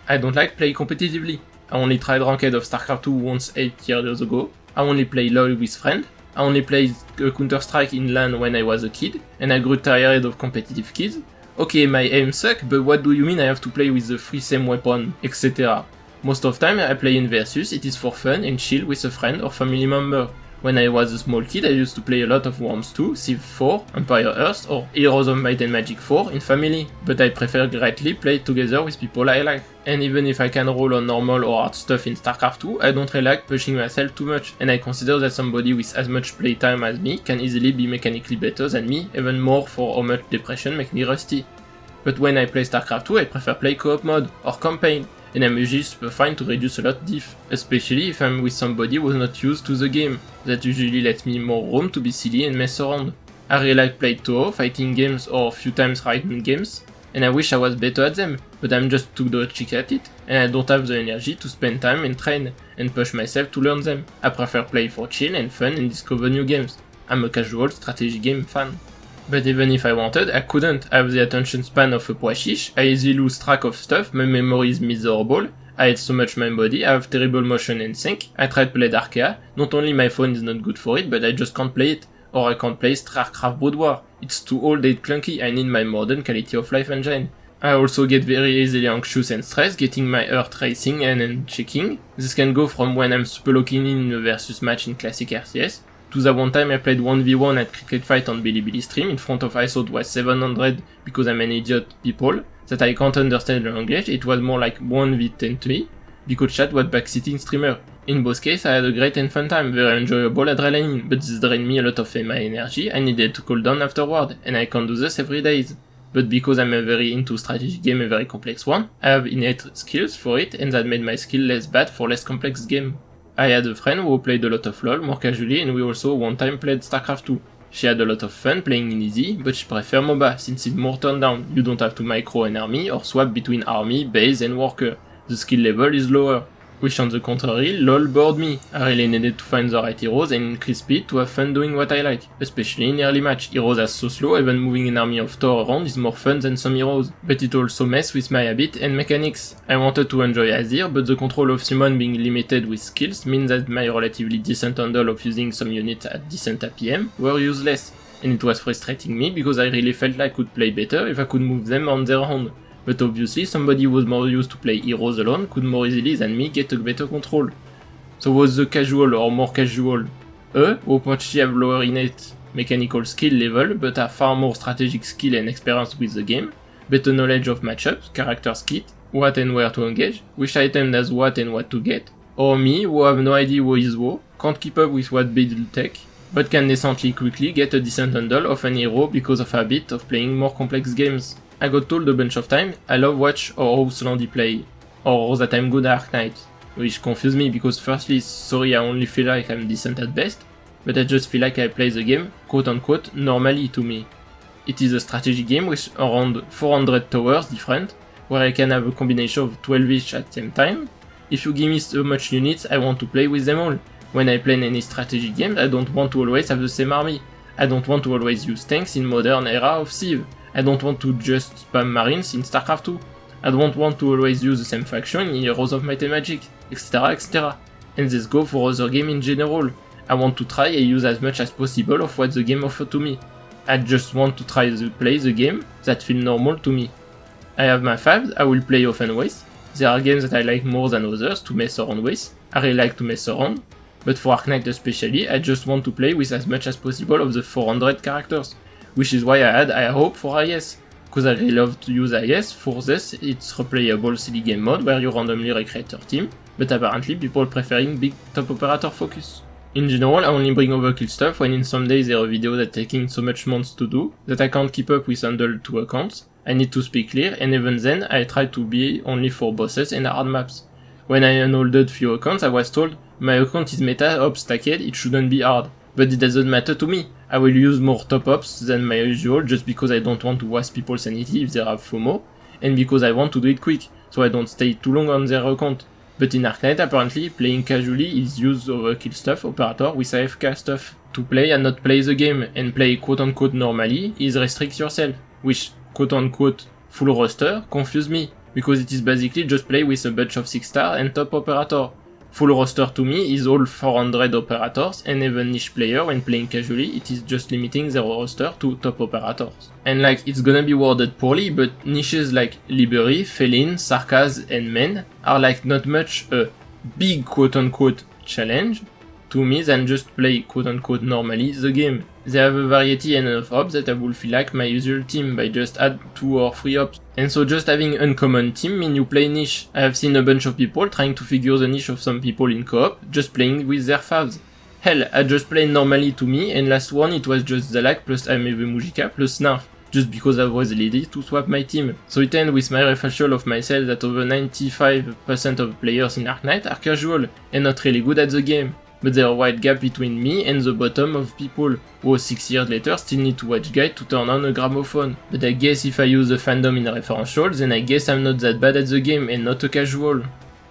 S1: I don't like playing competitively. I only tried Ranked of StarCraft 2 once 8 years ago, I only play LoL with friends. I only played Counter-Strike in LAN when I was a kid, and I grew tired of competitive kids. Okay, my aim suck, but what do you mean I have to play with the free same weapon, etc. Most of time I play in Versus, it is for fun and chill with a friend or family member. When I was a small kid, I used to play a lot of Worms 2, Civ 4, Empire Earth, or Heroes of Might and Magic 4 in family, but I prefer greatly play together with people I like. And even if I can roll on normal or hard stuff in StarCraft 2, I don't really like pushing myself too much, and I consider that somebody with as much playtime as me can easily be mechanically better than me, even more for how much depression makes me rusty. But when I play StarCraft 2, I prefer play co-op mode, or campaign, and I'm usually super fine to reduce a lot diff, especially if I'm with somebody who's not used to the game. That usually lets me more room to be silly and mess around. I really like play Toho, fighting games or a few times writing games, and I wish I was better at them, but I'm just too dodgy at it, and I don't have the energy to spend time and train, and push myself to learn them. I prefer play for chill and fun and discover new games. I'm a casual strategy game fan. But even if I wanted, I couldn't. I have the attention span of a pois chiche, I easily lose track of stuff, my memory is miserable, I hate so much my body, I have terrible motion and sync, I tried to play Darkea, not only my phone is not good for it, but I just can't play it. Or I can't play StarCraft Brood War. It's too old and clunky, I need my modern quality of life engine. I also get very easily anxious and stressed getting my heart racing and checking. This can go from when I'm super locking in a versus match in classic RTS, to the one time I played 1v1 at Cricket Fight on Bilibili stream in front of I thought was 700 because I'm an idiot people, that I can't understand the language. It was more like 1v10 because chat was backseating streamer. In both cases I had a great and fun time, very enjoyable adrenaline, but this drained me a lot of my energy, I needed to cool down afterward, and I can't do this every day. But because I'm a very into strategy game, a very complex one, I have innate skills for it, and that made my skill less bad for less complex game. I had a friend who played a lot of LoL more casually, and we also one time played StarCraft 2. She had a lot of fun playing in easy, but she preferred MOBA since it's more turned down. You don't have to micro an army or swap between army, base and worker. The skill level is lower. Which on the contrary, LoL bored me. I really needed to find the right heroes and increase speed to have fun doing what I like, especially in early match. Heroes are so slow, even moving an army of Thor around is more fun than some heroes, but it also messes with my habit and mechanics. I wanted to enjoy Azir, but the control of Simon being limited with skills means that my relatively decent handle of using some units at decent APM were useless, and it was frustrating me because I really felt like I could play better if I could move them on their own. But obviously somebody who was more used to play heroes alone could more easily than me get a better control. So was the casual or more casual? Who potentially have lower innate mechanical skill level but have far more strategic skill and experience with the game, better knowledge of matchups, characters kit, what and where to engage, which item does what and what to get, or me who have no idea who is who, can't keep up with what build tech, but can decently quickly get a decent handle of an hero because of habit of playing more complex games. I got told a bunch of time I love watch or how Slandy play, or that I'm good at Arknight, which confused me because firstly, sorry I only feel like I'm decent at best, but I just feel like I play the game, quote unquote, normally to me. It is a strategy game with around 400 towers different, where I can have a combination of 12 each at the same time. If you give me so much units, I want to play with them all. When I play any strategy game, I don't want to always have the same army. I don't want to always use tanks in modern era of Civ. I don't want to just spam marines in StarCraft 2. I don't want to always use the same faction in Heroes of Might and Magic, etc, etc. And this goes for other games in general. I want to try and use as much as possible of what the game offers to me. I just want to try to play the game that feel normal to me. I have my faves I will play often with. There are games that I like more than others to mess around with. I really like to mess around. But for Arknight especially, I just want to play with as much as possible of the 400 characters. Which is why I had I hope for IS, cause I really love to use IS. For this, it's replayable silly game mode where you randomly recreate your team, but apparently people preferring big top operator focus. In general, I only bring overkill stuff when in some days there are videos that taking so much months to do, that I can't keep up with under 2 accounts, I need to speak clear, and even then I try to be only for bosses and hard maps. When I unholded few accounts I was told, my account is meta ops stacked, it shouldn't be hard. But it doesn't matter to me. I will use more top-ups than my usual just because I don't want to waste people's sanity if they have FOMO, and because I want to do it quick, so I don't stay too long on their account. But in Arknight apparently, playing casually is use overkill stuff operator with AFK stuff. To play and not play the game, and play quote-unquote normally, is restrict yourself, which quote-unquote full roster confuse me, because it is basically just play with a bunch of 6-star and top operator. Full roster to me is all 400 operators, and even niche player when playing casually, it is just limiting their roster to top operators. And like, it's gonna be worded poorly, but niches like Liberi, Felin, Sarkaz, and Men are like not much a big quote-unquote challenge to me than just play quote-unquote normally the game. They have a variety and enough ops that I would feel like my usual team by just add 2 or 3 ops. And so just having uncommon team mean you play niche. I have seen a bunch of people trying to figure the niche of some people in co-op, just playing with their favs. Hell, I just played normally to me, and last one it was just Zalak plus AMV Mujica plus Snarf, just because I was ready to swap my team. So it ends with my reflection of myself that over 95% of players in Arknight are casual, and not really good at the game. But there are a wide gap between me and the bottom of people, who 6 years later still need to watch guide to turn on a gramophone. But I guess if I use the fandom in referential, then I guess I'm not that bad at the game and not a casual.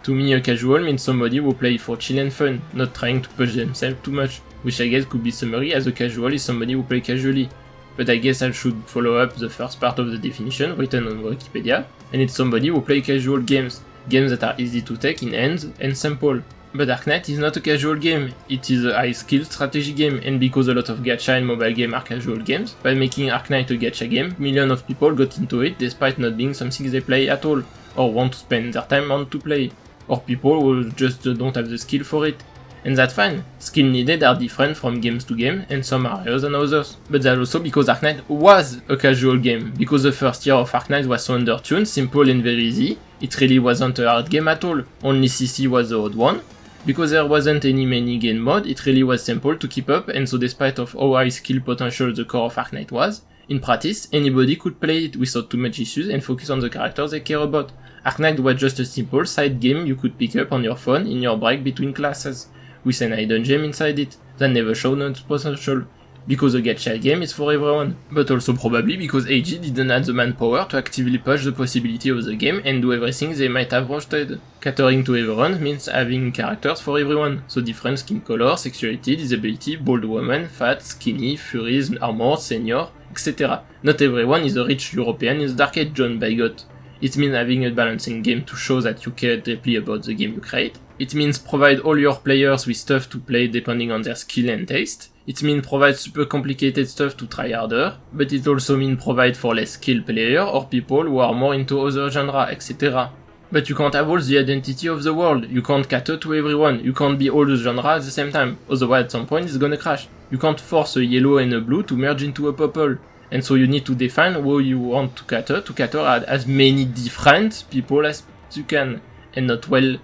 S1: To me, a casual means somebody who plays for chill and fun, not trying to push themselves too much, which I guess could be summary as a casual is somebody who plays casually. But I guess I should follow up the first part of the definition written on Wikipedia, and it's somebody who plays casual games that are easy to take in hands and simple. But Arknight is not a casual game, it is a high-skill strategy game, and because a lot of gacha and mobile games are casual games, by making Arknight a gacha game, millions of people got into it despite not being something they play at all, or want to spend their time on to play, or people who just don't have the skill for it. And that's fine, skill needed are different from games to game, and some are higher than others. But that's also because Arknight was a casual game, because the first year of Arknight was so undertuned, simple and very easy, it really wasn't a hard game at all, only CC was the odd one. Because there wasn't any mini-game mode, it really was simple to keep up, and so despite of how high skill potential the core of Arknight was, in practice, anybody could play it without too much issues and focus on the characters they care about. Arknight was just a simple side game you could pick up on your phone in your break between classes, with an hidden gem inside it, that never showed its potential. Because a gacha game is for everyone, but also probably because AG didn't have the manpower to actively push the possibility of the game and do everything they might have wanted. Catering to everyone means having characters for everyone, so different skin color, sexuality, disability, bald woman, fat, skinny, furries, armor, senior, etc. Not everyone is a rich European in the Dark Age John Bigot. It means having a balancing game to show that you care deeply about the game you create. It means provide all your players with stuff to play depending on their skill and taste. It means provide super complicated stuff to try harder, but it also means provide for less skilled players or people who are more into other genre, etc. But you can't have all the identity of the world, you can't cater to everyone, you can't be all the genre at the same time, otherwise at some point it's gonna crash. You can't force a yellow and a blue to merge into a purple. And so you need to define who you want to cater at as many different people as you can, and not well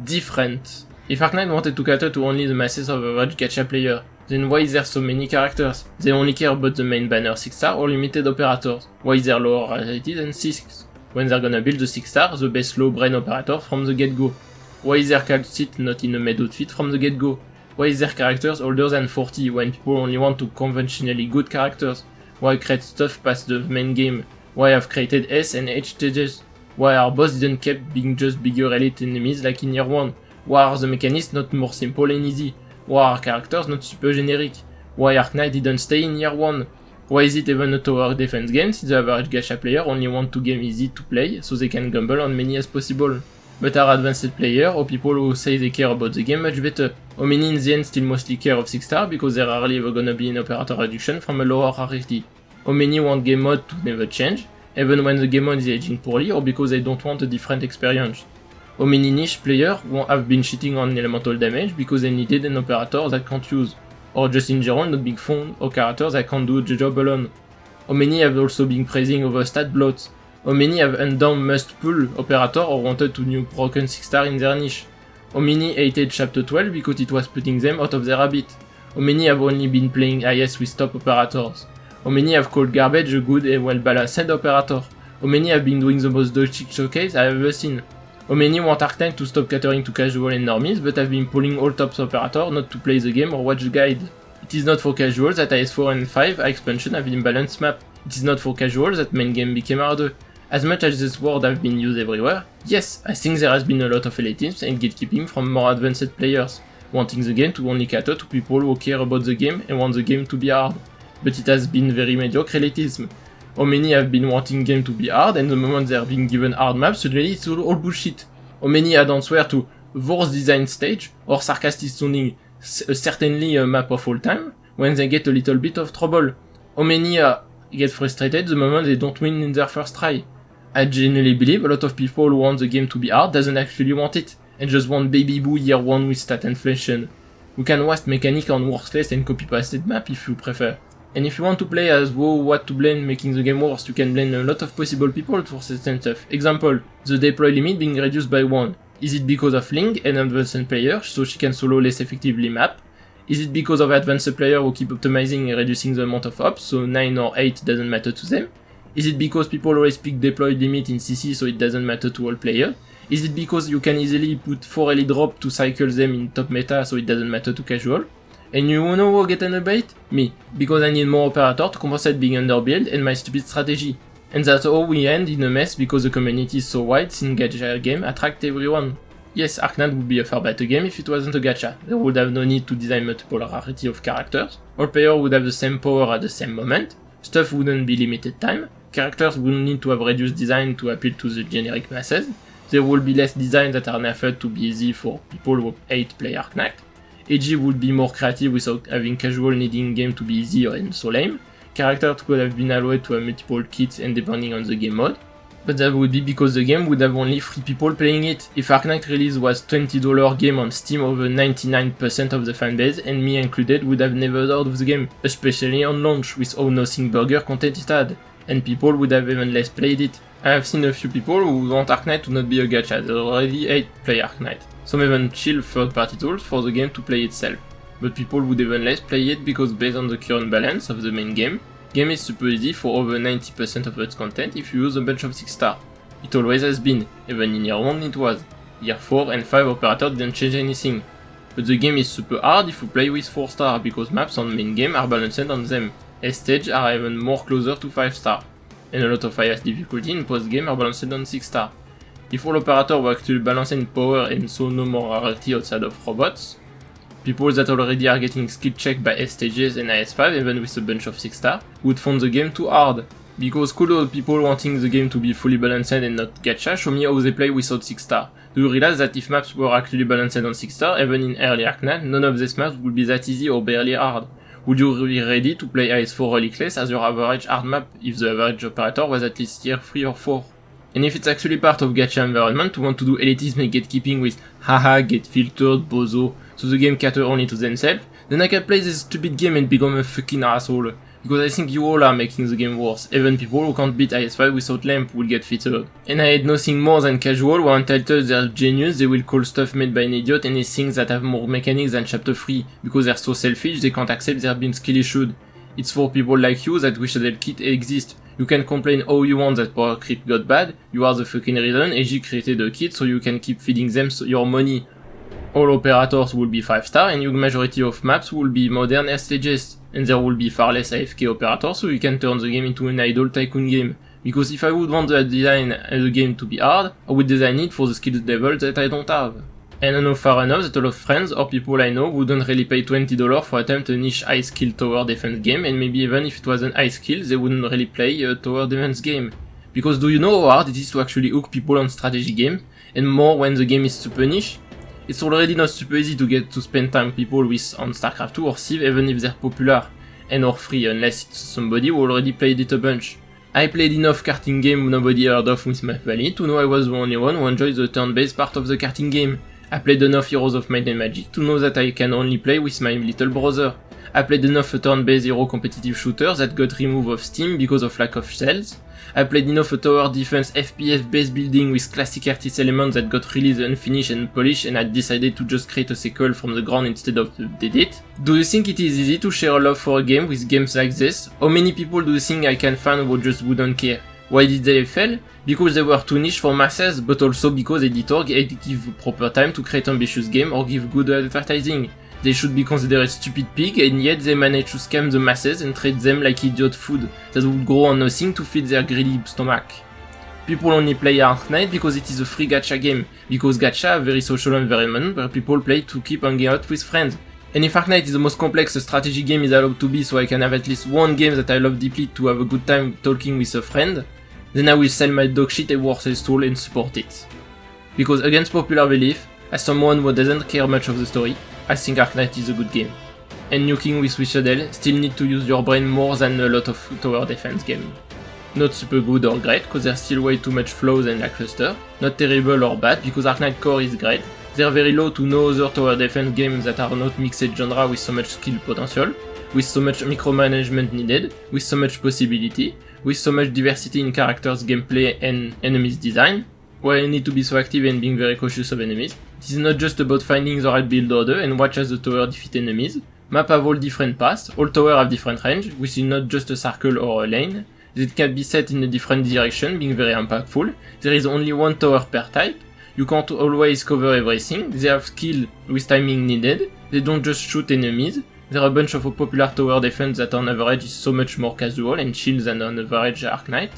S1: different. If Arknight wanted to cater to only the masses of average gacha player, then why is there so many characters? They only care about the main banner 6-star or limited operators. Why is there lower rarity than 6? When they're gonna build the 6-star, the best low brain operator from the get-go. Why is there Calcit not in a med outfit from the get-go? Why is there characters older than 40 when people only want to conventionally good characters? Why create stuff past the main game? Why have created S and H stages? Why our boss didn't keep being just bigger elite enemies like in year 1? Why are the mechanics not more simple and easy? Why are characters not super generic? Why Arknight didn't stay in year 1? Why is it even a tower defense game since the average gacha player only want to game easy to play so they can gamble on many as possible? But are advanced players or people who say they care about the game much better? How many in the end still mostly care of 6-star because they're rarely ever gonna be an operator reduction from a lower rarity? How many want game mode to never change, even when the game mode is aging poorly or because they don't want a different experience? How many niche players have been cheating on elemental damage because they needed an operator that can't use, or just in general not being fond of characters that can't do the job alone? How many have also been praising over stat bloats? How many have undone must pull operator or wanted to new broken 6-star in their niche? How many hated chapter 12 because it was putting them out of their habit? How many have only been playing IS with top operators? How many have called garbage a good and well balanced operator? How many have been doing the most dodgy showcase I have ever seen? How many want Arknight to stop catering to casual and normies but have been pulling all top operators not to play the game or watch the guide? It is not for casuals that IS4 and 5 expansion have imbalanced map. It is not for casuals that main game became harder. As much as this word have been used everywhere, yes, I think there has been a lot of elitism and gatekeeping from more advanced players, wanting the game to only cater to people who care about the game and want the game to be hard. But it has been very mediocre elitism. How many have been wanting game to be hard and the moment they are being given hard maps, suddenly it's all bullshit? How many don't swear to worst design stage, or sarcastic sounding certainly a map of all time, when they get a little bit of trouble. How many get frustrated the moment they don't win in their first try? I genuinely believe a lot of people who want the game to be hard doesn't actually want it, and just want Baby Boo year 1 with stat inflation. You can waste mechanic on worthless and copy-pasted map if you prefer. And if you want to play as what to blame making the game worse, you can blame a lot of possible people for certain stuff. Example, the deploy limit being reduced by 1. Is it because of Ling, an advanced player, so she can solo less effectively map? Is it because of advanced player who keep optimizing and reducing the amount of ops, so 9 or 8 doesn't matter to them? Is it because people always pick deploy limit in CC so it doesn't matter to all players? Is it because you can easily put 4 LE drop to cycle them in top meta so it doesn't matter to casual? And you know who get an bait? Me. Because I need more operator to compensate being underbuild and my stupid strategy. And that's how we end in a mess because the community is so wide since gacha game attract everyone. Yes, Arknight would be a far better game if it wasn't a gacha. There would have no need to design multiple rarity of characters. All players would have the same power at the same moment. Stuff wouldn't be limited time. Characters wouldn't need to have reduced design to appeal to the generic masses. There will be less designs that are nerfed to be easy for people who hate play Arknight. AG would be more creative without having casual needing game to be easier and so lame. Characters could have been allowed to have multiple kits and depending on the game mode. But that would be because the game would have only 3 people playing it. If Arknight release was $20 game on Steam, over 99% of the fanbase, and me included, would have never heard of the game, especially on launch, with all nothing burger content it had, and people would have even less played it. I have seen a few people who want Arknight to not be a gacha, they already hate play Arknight. Some even chill third-party tools for the game to play itself. But people would even less play it because based on the current balance of the main game is super easy for over 90% of its content if you use a bunch of 6 star. It always has been, even in year 1 it was. Year 4 and 5 operator didn't change anything. But the game is super hard if you play with 4 star because maps on main game are balanced on them. S-stage are even more closer to 5 star. And a lot of highest difficulty in post game are balanced on 6 star. If all operators were actually balanced in power and so no more rarity outside of robots, people that already are getting skill checked by S stages and IS5 even with a bunch of 6 star would find the game too hard. Because cool old people wanting the game to be fully balanced and not gacha show me how they play without 6 star. Do you realize that if maps were actually balanced on 6 star, even in early Arknight, none of these maps would be that easy or barely hard? Would you be ready to play IS4 Relicless as your average hard map if the average operator was at least tier 3 or 4? And if it's actually part of gacha environment to want to do elitism and gatekeeping with haha get filtered bozo so the game cater only to themselves, then I can play this stupid game and become a fucking asshole. Because I think you all are making the game worse. Even people who can't beat IS5 without lamp will get filtered. And I had nothing more than casual who entitled they're genius, they will call stuff made by an idiot anything that have more mechanics than chapter 3, because they're so selfish they can't accept they're being skill issued. It's for people like you that wish that kit exist. You can complain all you want that power creep got bad, you are the fucking reason AG created a kit so you can keep feeding them your money. All operators will be 5 star and your majority of maps will be modern S stages, and there will be far less AFK operators so you can turn the game into an idle tycoon game. Because if I would want the design the game to be hard, I would design it for the skill level that I don't have. And I know far enough that a lot of friends or people I know wouldn't really pay $20 for attempt a niche high skill tower defense game, and maybe even if it was an high skill they wouldn't really play a tower defense game. Because do you know how hard it is to actually hook people on strategy game, and more when the game is super niche? It's already not super easy to get to spend time people with on StarCraft 2 or Civ even if they're popular, and or free unless it's somebody who already played it a bunch. I played enough karting game nobody heard of with Map Valley to know I was the only one who enjoyed the turn-based part of the karting game. I played enough Heroes of Might and Magic to know that I can only play with my little brother. I played enough a turn-based hero competitive shooter that got removed off Steam because of lack of sales. I played enough a tower defense FPS based building with classic artist elements that got released unfinished and polished, and I decided to just create a sequel from the ground instead of did it. Do you think it is easy to share a love for a game with games like this? How many people do you think I can find who just wouldn't care? Why did they fail? Because they were too niche for masses, but also because editors give proper time to create ambitious game or give good advertising. They should be considered stupid pig, and yet they manage to scam the masses and treat them like idiot food that would grow on nothing to feed their greedy stomach. People only play Arknight because it is a free gacha game, because gacha are a very social environment where people play to keep hanging out with friends. And if Arknight is the most complex a strategy game is allowed to be so I can have at least one game that I love deeply to have a good time talking with a friend, then I will sell my dog shit and worthless tool and support it. Because against popular belief, As someone who doesn't care much of the story, I think Arknight is a good game. And nuking with Wishadel still need to use your brain more than a lot of tower defense game. Not super good or great, cause there's still way too much flaws and lackluster. Not terrible or bad, because Arknight core is great. They're very low to no other tower defense games that are not mixed genre with so much skill potential, with so much micromanagement needed, with so much possibility, with so much diversity in characters, gameplay and enemies design, where you need to be so active and being very cautious of enemies. It is not just about finding the right build order and watch as the tower defeat enemies. Map have all different paths, all tower have different range, which is not just a circle or a lane. It can be set in a different direction, being very impactful. There is only one tower per type. You can't always cover everything. They have skill with timing needed. They don't just shoot enemies. There are a bunch of popular tower defense that on average is so much more casual and chill than on average Arknight.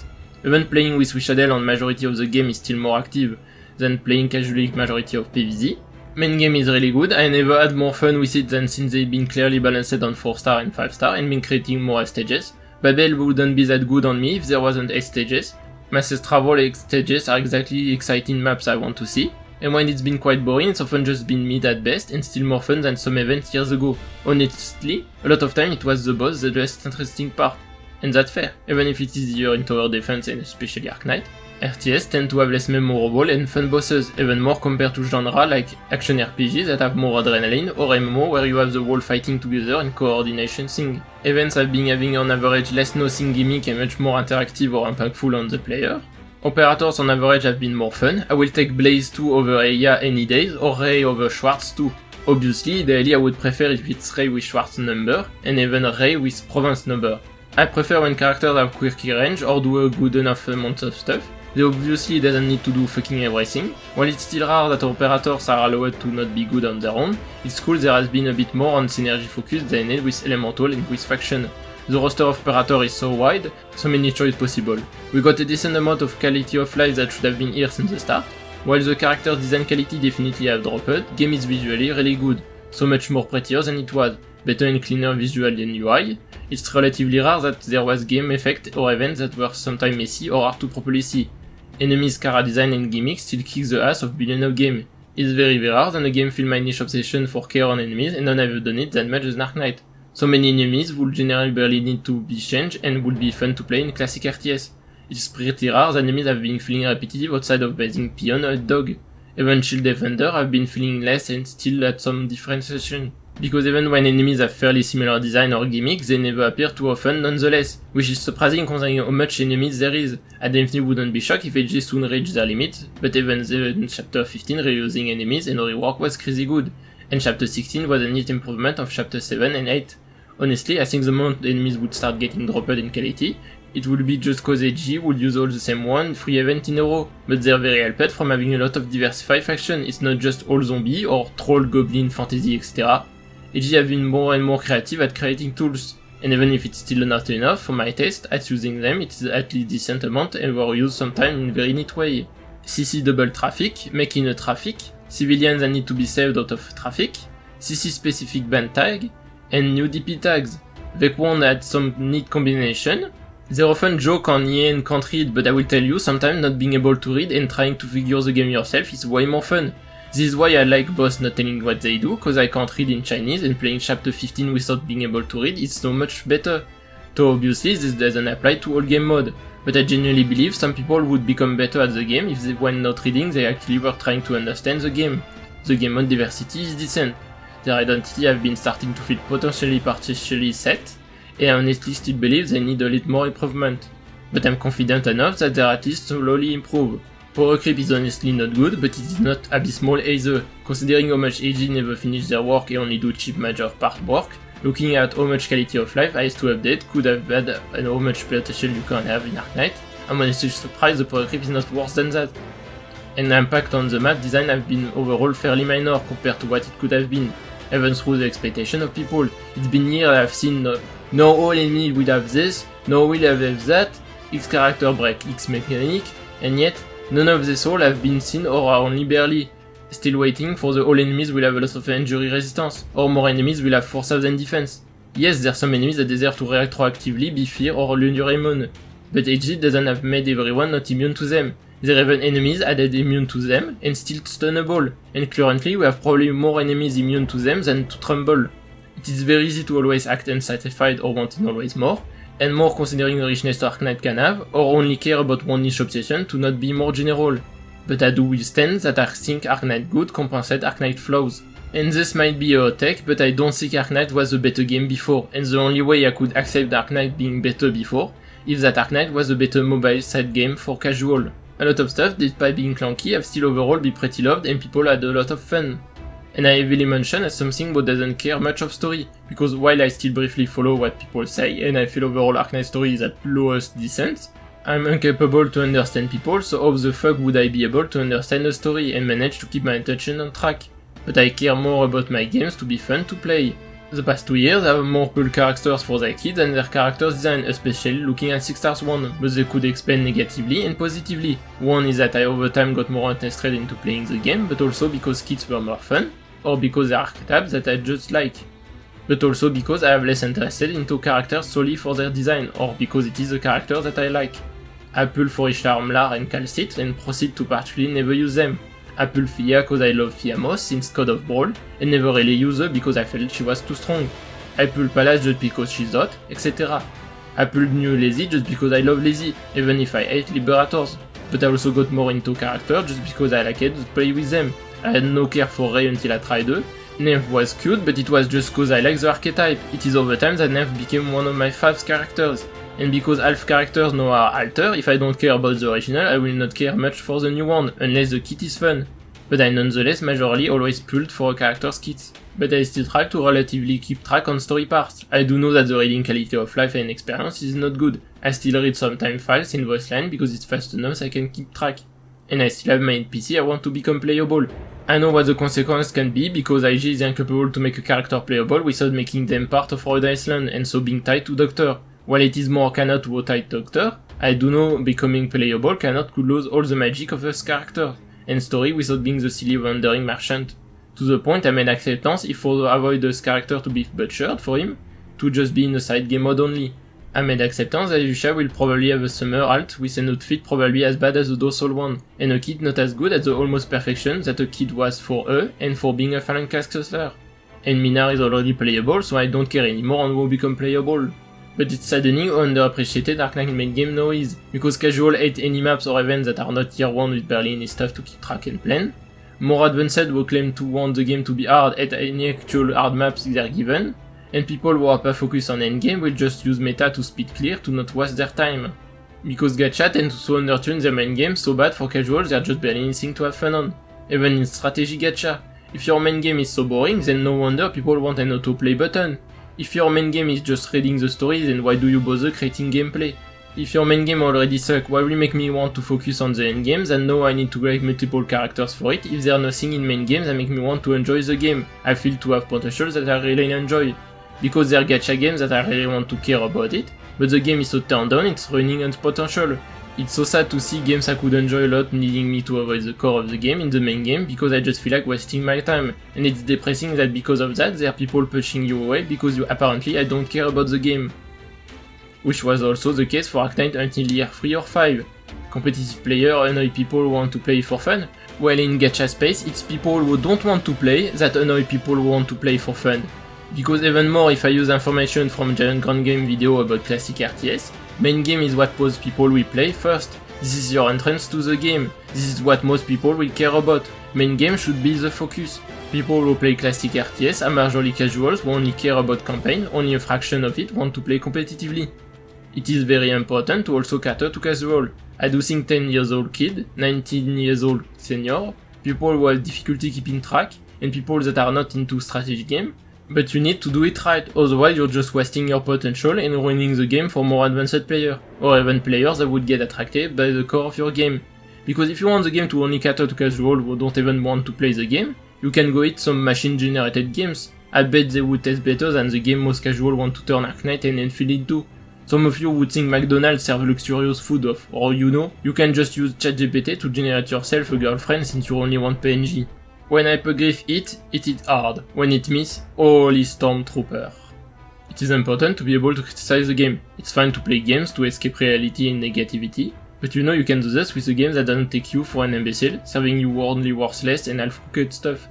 S1: Even playing with Wishadel on majority of the game is still more active than playing casually majority of PvZ. Main game is really good. I never had more fun with it than since they've been clearly balanced on 4-star and 5-star and been creating more stages. Babel wouldn't be that good on me if there wasn't 8 stages. Mass's Travel 8 stages are exactly exciting maps I want to see. And when it's been quite boring, it's often just been mid at best and still more fun than some events years ago. Honestly, a lot of time it was the boss the just interesting part. And that's fair, even if it is easier in tower defense and especially Arknight. RTS tend to have less memorable and fun bosses, even more compared to genre like action RPGs that have more adrenaline, or MMO where you have the whole fighting together and coordination thing. Events have been having on average less nothing gimmick and much more interactive or impactful on the player. Operators on average have been more fun. I will take Blaze 2 over Eya any days, or Ray over Schwartz 2. Obviously, ideally I would prefer if it's Ray with Schwartz number, and even Ray with Provence number. I prefer when characters have quirky range or do a good enough amount of stuff. They obviously doesn't need to do fucking everything. While it's still rare that operators are allowed to not be good on their own, it's cool there has been a bit more on synergy focus than it with Elemental and with Faction. The roster of operator is so wide, so many choices possible. We got a decent amount of quality of life that should have been here since the start. While the character design quality definitely have dropped, game is visually really good, so much more prettier than it was, better and cleaner visual than UI. It's relatively rare that there was game effect or events that were sometimes messy or hard to properly see. Enemies, cara design and gimmicks still kick the ass of billion of game. It's very rare than a game feel my niche obsession for care on enemies and none have done it that much as Arknight. So many enemies would generally barely need to be changed and would be fun to play in classic RTS. It's pretty rare that enemies have been feeling repetitive outside of basing Pion or Dog. Even Shield Defender have been feeling less and still at some differentiation. Because even when enemies have fairly similar design or gimmicks, they never appear too often nonetheless, which is surprising considering how much enemies there is. I definitely wouldn't be shocked if AG soon reached their limit, but even in chapter 15 reusing enemies and rework was crazy good, and chapter 16 was a neat improvement of chapter 7 and 8. Honestly, I think the moment enemies would start getting dropped in quality, it would be just cause AG would use all the same one free event in a row, but they're very helped from having a lot of diversified faction. It's not just all zombie or troll, goblin, fantasy, etc. AG have been more and more creative at creating tools, and even if it's still not enough for my taste at using them, it's at least decent amount and were used sometimes in a very neat way. CC double traffic, making a traffic, civilians that need to be saved out of traffic, CC specific band tag, and new DP tags. They won't add some neat combination. They often joke on EN can't read, but I will tell you, sometimes not being able to read and trying to figure the game yourself is way more fun. This is why I like boss not telling what they do, cause I can't read in Chinese and playing chapter 15 without being able to read is so much better. Though obviously this doesn't apply to all game mode, but I genuinely believe some people would become better at the game if they, when not reading they actually were trying to understand the game. The game mode diversity is decent. Their identity have been starting to feel potentially partially set, and I honestly still believe they need a little more improvement. But I'm confident enough that they're at least slowly improve. Power creep is honestly not good, but it is not abysmal either, considering how much AG never finish their work and only do cheap major part work. Looking at how much quality of life Ice 2 update could have had and how much potential you can have in Arknight, I'm honestly surprised the power creep is not worse than that. And the impact on the map design have been overall fairly minor compared to what it could have been, even through the expectation of people. It's been years I've seen no all enemy will have this, no will have that, X character break X mechanic, and yet none of this all have been seen or are only barely. Still waiting for the all enemies will have a lot of injury resistance, or more enemies will have 4000 defense. Yes, there are some enemies that deserve to retroactively be fear or endure immune, but AG doesn't have made everyone not immune to them, Their even enemies added immune to them, and still stunnable, and currently we have probably more enemies immune to them than to Trumbull. It is very easy to always act unsatisfied or wanting always more, and more considering the richness Arknight can have, or only care about one niche obsession to not be more general. But I do withstand that I think Arknight good compensate Arknight flaws. And this might be a hot take, but I don't think Arknight was a better game before, and the only way I could accept Arknight being better before is that Arknight was a better mobile side game for casual. A lot of stuff, despite being clunky, have still overall be pretty loved and people had a lot of fun. And I heavily mention as something who doesn't care much of story, because while I still briefly follow what people say, and I feel overall Arknight story is at lowest decent, I'm incapable to understand people, so how the fuck would I be able to understand a story and manage to keep my attention on track? But I care more about my games to be fun to play. The past 2 years I have more cool characters for their kids and their characters design, especially looking at 6 Stars 1, but they could explain negatively and positively. One is that I over time got more interested into playing the game, but also because kids were more fun, or because there are archetypes that I just like. But also because I have less interested into characters solely for their design, or because it is the character that I like. I pull for Ishtar Mlar and Calcit and proceed to partially never use them. I pull Fia cause I love Fia Moss since God of Brawl, and never really use her because I felt she was too strong. I pull Pallas just because she's hot, etc. I pulled New Lazy just because I love Lazy, even if I hate Liberators. But I also got more into character just because I liked to play with them. I had no care for Rey until I tried her. Nymph was cute, but it was just cause I like the archetype. It is over time that Nymph became one of my favorite characters. And because half characters now are alter, if I don't care about the original, I will not care much for the new one, unless the kit is fun. But I nonetheless majorly always pulled for a character's kit. But I still try to relatively keep track on story parts. I do know that the reading quality of life and experience is not good. I still read some time files in voice line because it's fast enough so I can keep track. And I still have my NPC I want to become playable. I know what the consequence can be because IG is incapable to make a character playable without making them part of Rhode Island and so being tied to Doctor. While it is more cannot to a tight Doctor, I do know becoming playable cannot could lose all the magic of his character and story without being the silly wandering merchant. To the point I made acceptance if to avoid this character to be butchered for him, to just be in a side game mode only. I made acceptance that Yusha will probably have a summer alt with an outfit probably as bad as the dorsal one, and a kit not as good at the almost perfection that a kit was for her and for being a Phalanx caster. And Minar is already playable so I don't care anymore on who will become playable. But it's saddening how underappreciated Arknight main game now is, because casual hate any maps or events that are not tier 1 with barely any stuff to keep track and plan. More advanced who claim to want the game to be hard at any actual hard maps they are given, and people who are pas focused on endgame will just use meta to speed clear to not waste their time. Because gacha tend to so undertune their main game so bad for casuals they're just barely anything to have fun on, even in strategy gacha. If your main game is so boring, then no wonder people want an autoplay button. If your main game is just reading the stories, then why do you bother creating gameplay? If your main game already sucks, why will you make me want to focus on the end games and know I need to create multiple characters for it if there's nothing in main games that make me want to enjoy the game? I feel to have potential that I really enjoy. Because they're gacha games that I really want to care about it, but the game is so turned down it's ruining its potential. It's so sad to see games I could enjoy a lot needing me to avoid the core of the game in the main game because I just feel like wasting my time, and it's depressing that because of that there are people pushing you away because you apparently I don't care about the game. Which was also the case for Arknight until year 3 or 5. Competitive player annoy people who want to play for fun, while in gacha space it's people who don't want to play that annoy people who want to play for fun. Because even more if I use information from Giant Grand Game video about classic RTS, main game is what most people will play first. This is your entrance to the game. This is what most people will care about. Main game should be the focus. People who play classic RTS are majorly casuals who only care about campaign, only a fraction of it want to play competitively. It is very important to also cater to casual. I do think 10 years old kid, 19 years old senior, people who have difficulty keeping track, and people that are not into strategy game. But you need to do it right, otherwise you're just wasting your potential and ruining the game for more advanced players, or even players that would get attracted by the core of your game. Because if you want the game to only cater to casual who don't even want to play the game, you can go hit some machine-generated games. I bet they would test better than the game most casual want to turn Arknight and Enfield into. Some of you would think McDonald's serve luxurious food off, or you can just use ChatGPT to generate yourself a girlfriend since you only want PNG. When Hypergriff hit it hard. When it miss, holy Stormtrooper. It is important to be able to criticize the game. It's fine to play games to escape reality and negativity, But you know you can do this with a game that doesn't take you for an imbecile, serving you only worthless and half-cooked stuff.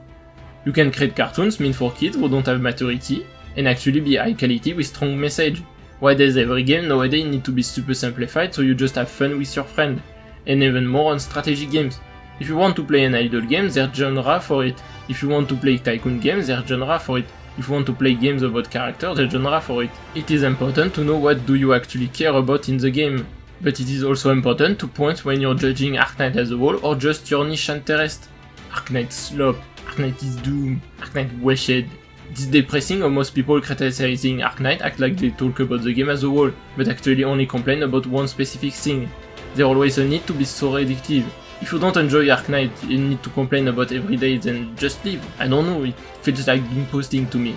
S1: You can create cartoons meant for kids who don't have maturity, and actually be high quality with strong message. Why does every game nowadays need to be super simplified so you just have fun with your friend? And even more on strategy games. If you want to play an idle game, there's genre for it. If you want to play tycoon games, there's genre for it. If you want to play games about characters, there's genre for it. It is important to know what do you actually care about in the game. But it is also important to point when you're judging Arknight as a whole or just your niche interest. Arknight slop, Arknight is doom, Arknight washed. It's depressing how most people criticizing Arknight act like they talk about the game as a whole, but actually only complain about one specific thing. There's always a need to be so reductive. If you don't enjoy Arknight, you need to complain about every day, then just leave. I don't know, it feels like imposting to me.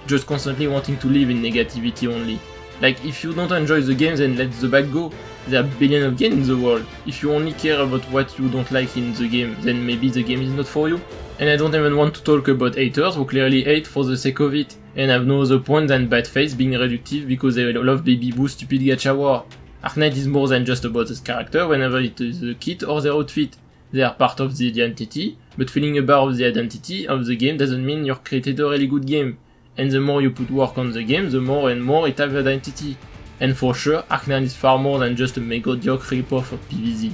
S1: Just constantly wanting to live in negativity only. Like, if you don't enjoy the game, then let the bag go. There are billions of games in the world. If you only care about what you don't like in the game, then maybe the game is not for you. And I don't even want to talk about haters who clearly hate for the sake of it, and have no other point than bad face being reductive because they love Baby Boo stupid gacha war. Arknight is more than just about this character whenever it is the kit or their outfit. They are part of the identity, but feeling a bar of the identity of the game doesn't mean you've created a really good game. And the more you put work on the game, the more and more it has identity. And for sure, Arknight is far more than just a mediocre ripoff of PvZ.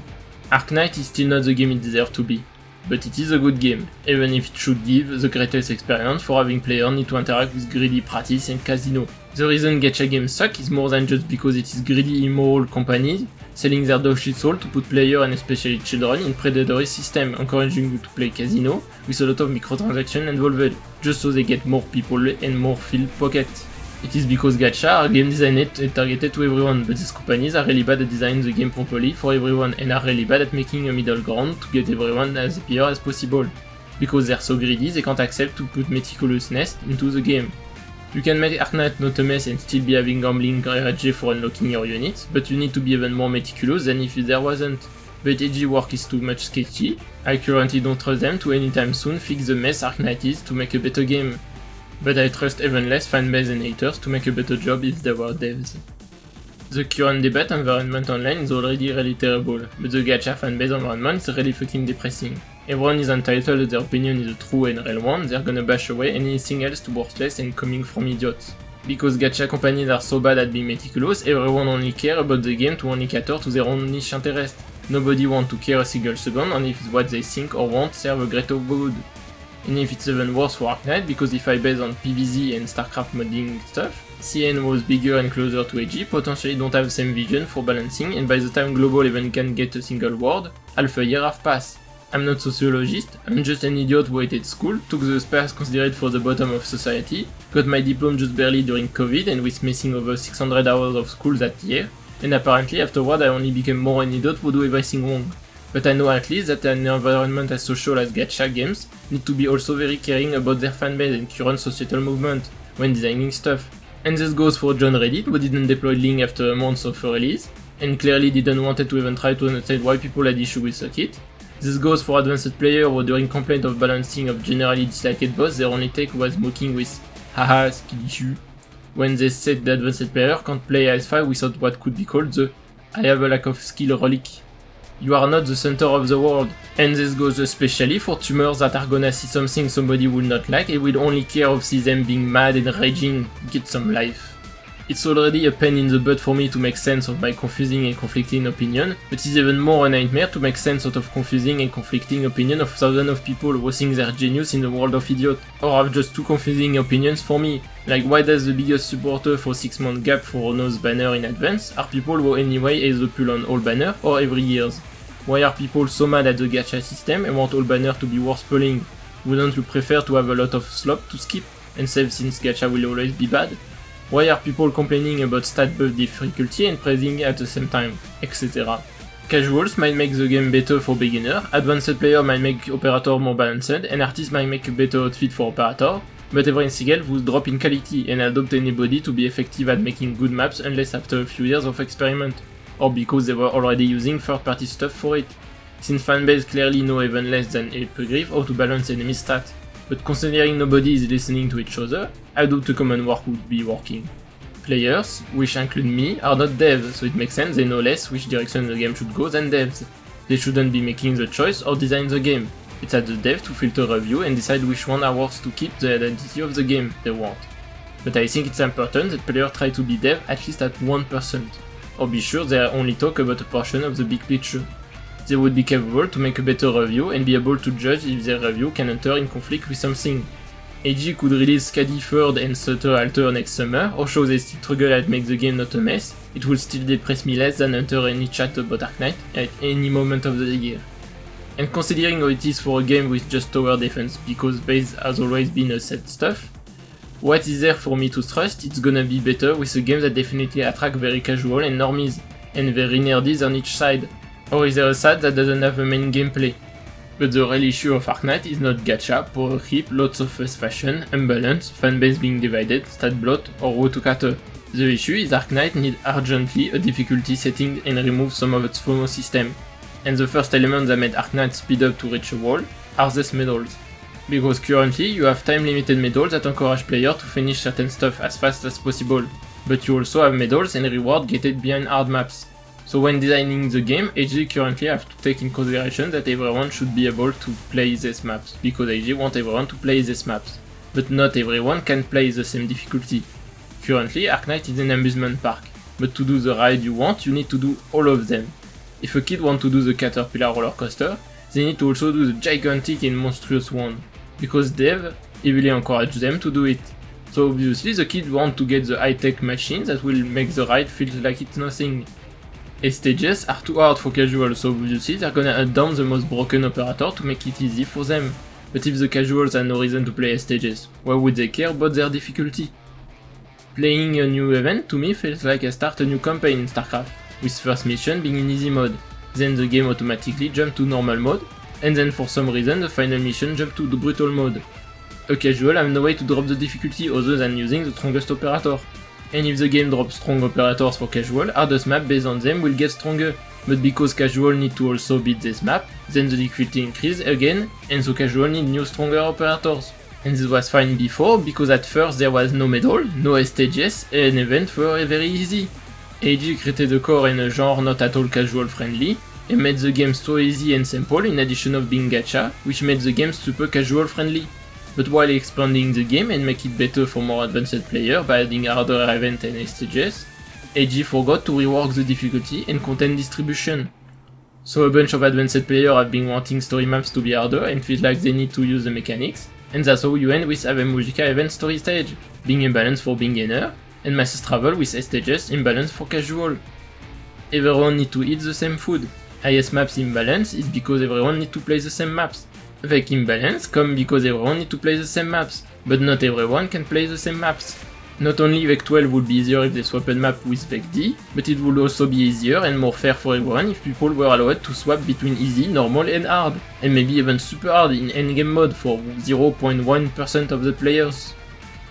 S1: Arknight is still not the game it deserves to be, but it is a good game, even if it should give the greatest experience for having players need to interact with greedy practice and casino. The reason gacha games suck is more than just because it is greedy immoral companies selling their dog-shit soul to put players and especially children in predatory system, encouraging you to play casino with a lot of microtransactions involved, just so they get more people and more filled pockets. It is because gacha are game designed and targeted to everyone, but these companies are really bad at designing the game properly for everyone and are really bad at making a middle ground to get everyone as happy as possible. Because they're so greedy, they can't accept to put meticulousness into the game. You can make Arknight not a mess and still be having gambling RNG for unlocking your units, but you need to be even more meticulous than if there wasn't. But AG work is too much sketchy. I currently don't trust them to anytime soon fix the mess Arknight is to make a better game. But I trust even less fanbase and haters to make a better job if they were devs. The current debate environment online is already really terrible, but the gacha fanbase environment is really fucking depressing. Everyone is entitled to their opinion is a true and real one, they're gonna bash away anything else to worthless and coming from idiots. Because gacha companies are so bad at being meticulous, everyone only care about the game to only cater to their own niche interest. Nobody want to care a single second on if what they think or want serve a greater good. And if it's even worse for Arknight, because if I base on PvZ and StarCraft modding stuff, CN was bigger and closer to AG, potentially don't have the same vision for balancing, and by the time Global even can get a single word, half a year have passed. I'm not a sociologist, I'm just an idiot who hated school, took the path considered for the bottom of society, got my diploma just barely during COVID and with missing over 600 hours of school that year, and apparently afterward I only became more an idiot who do everything wrong. But I know at least that an environment as social as gacha games need to be also very caring about their fanbase and current societal movement when designing stuff. And this goes for John Reddit, who didn't deploy Link after a month of release, and clearly didn't want to even try to understand why people had issue with the kit. This goes for advanced players who during complaint of balancing of generally disliked boss, their only take was mocking with haha skill issue, when they said the advanced player can't play IS-5 without what could be called the I have a lack of skill relic. You are not the center of the world. And this goes especially for tumors that are gonna see something somebody will not like and will only care of see them being mad and raging, get some life. It's already a pain in the butt for me to make sense of my confusing and conflicting opinion, but it's even more a nightmare to make sense out of confusing and conflicting opinion of thousands of people who think they're genius in the world of idiot, or have just two confusing opinions for me. Like why does the biggest supporter for 6 month gap for Ono's banner in advance are people who anyway either pull on all banner or every years? Why are people so mad at the gacha system and want all banner to be worth pulling? Wouldn't you prefer to have a lot of slop to skip and save since gacha will always be bad? Why are people complaining about stat buff difficulty and praising at the same time, etc. Casuals might make the game better for beginner, advanced player might make operator more balanced, and artists might make a better outfit for operator, but everything else will drop in quality and adopt anybody to be effective at making good maps unless after a few years of experiment, or because they were already using third-party stuff for it, since fanbase clearly know even less than Epigriff how to balance enemy stats. But considering nobody is listening to each other, I doubt the common work would be working. players, which include me, are not devs, so it makes sense they know less which direction the game should go than devs. They shouldn't be making the choice or design the game. It's at the dev to filter review and decide which one are worth to keep the identity of the game they want. But I think it's important that players try to be dev at least at 1%, or be sure they only talk about a portion of the big picture. They would be capable to make a better review and be able to judge if their review can enter in conflict with something. AG could release Scadi Third and Sutter Alter next summer, or show they still struggle at make the game not a mess. It would still depress me less than enter any chat about Arknight at any moment of the year. And considering how it is for a game with just tower defense, because base has always been a set stuff, what is there for me to trust? It's gonna be better with a game that definitely attract very casual and normies, and very nerdies on each side. Or is there a side that doesn't have a main gameplay? But the real issue of Arknight is not gacha, power creep, lots of fast fashion, imbalance, fanbase being divided, stat bloat, or row to cater. The issue is Arknight needs urgently a difficulty setting and remove some of its FOMO system. And the first element that made Arknight speed up to reach a wall are these medals. Because currently you have time limited medals that encourage players to finish certain stuff as fast as possible, but you also have medals and rewards gated behind hard maps. So when designing the game, AG currently have to take in consideration that everyone should be able to play these maps, because AG want everyone to play these maps. But not everyone can play the same difficulty. Currently, Arknight is an amusement park, but to do the ride you want, you need to do all of them. If a kid wants to do the Caterpillar roller coaster, they need to also do the gigantic and monstrous one, because dev heavily encourage them to do it. So obviously the kids want to get the high-tech machines that will make the ride feel like it's nothing. Stages are too hard for casuals, so obviously they're gonna hunt down the most broken operator to make it easy for them. But if the casuals have no reason to play stages, why would they care about their difficulty? Playing a new event to me feels like I start a new campaign in StarCraft, with first mission being in easy mode, then the game automatically jumps to normal mode, and then for some reason the final mission jumps to the brutal mode. A casual has no way to drop the difficulty other than using the strongest operator. And if the game drops strong operators for casual, hardest map based on them will get stronger. But because casual need to also beat this map, then the difficulty increases again, and so casual need new stronger operators. And this was fine before, because at first there was no medal, no stages, and events were very easy. AG created a core in a genre not at all casual friendly, and made the game so easy and simple in addition of being gacha, which made the game super casual friendly. But while expanding the game and make it better for more advanced players by adding harder events and stages, AG forgot to rework the difficulty and content distribution. So a bunch of advanced players have been wanting story maps to be harder and feel like they need to use the mechanics, and that's how you end with Ave Magica event story stage, being imbalanced for beginner, and Masses Travel with stages imbalanced for casual. Everyone need to eat the same food. Highest maps imbalance is because everyone need to play the same maps. Vec imbalance come because everyone need to play the same maps, but not everyone can play the same maps. Not only Vec 12 would be easier if they swapped map with Vec D, but it would also be easier and more fair for everyone if people were allowed to swap between easy, normal and hard, and maybe even super hard in endgame mode for 0.1% of the players.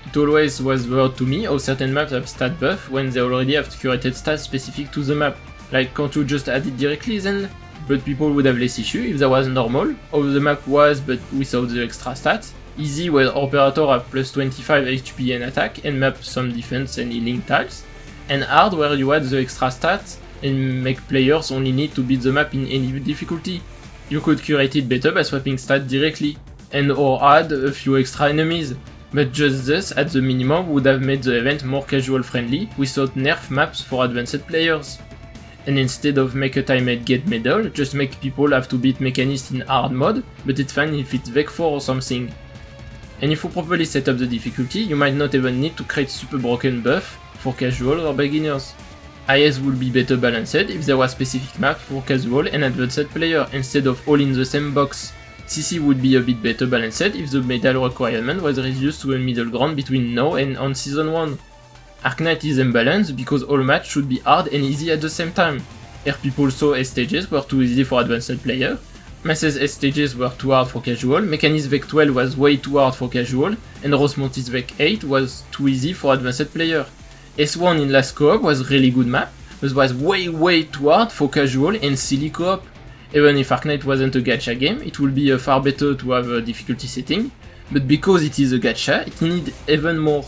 S1: It always was weird to me how certain maps have stat buff when they already have curated stats specific to the map. Like, can't you just add it directly then? But people would have less issue if there was normal, how the map was but without the extra stats, easy where operator have plus 25 HP and attack and map some defense and healing tiles, and hard where you add the extra stats and make players only need to beat the map in any difficulty. You could curate it better by swapping stats directly, and or add a few extra enemies, but just this at the minimum would have made the event more casual friendly without nerf maps for advanced players. And instead of make a timed get medal, just make people have to beat Mechanist in hard mode, but it's fine if it's Vec 4 or something. And if you properly set up the difficulty, you might not even need to create super broken buff for casual or beginners. IS would be better balanced if there was specific maps for casual and advanced player instead of all in the same box. CC would be a bit better balanced if the medal requirement was reduced to a middle ground between now and on season 1. Arknight is imbalanced because all matches should be hard and easy at the same time. Here people saw S stages were too easy for advanced player, Masses S stages were too hard for casual, Mechanist Vec 12 was way too hard for casual, and Rosmontis Vec 8 was too easy for advanced player. S1 in last co-op was really good map, but was way too hard for casual and silly co-op. Even if Arknight wasn't a gacha game, it would be far better to have a difficulty setting, but because it is a gacha, it needs even more.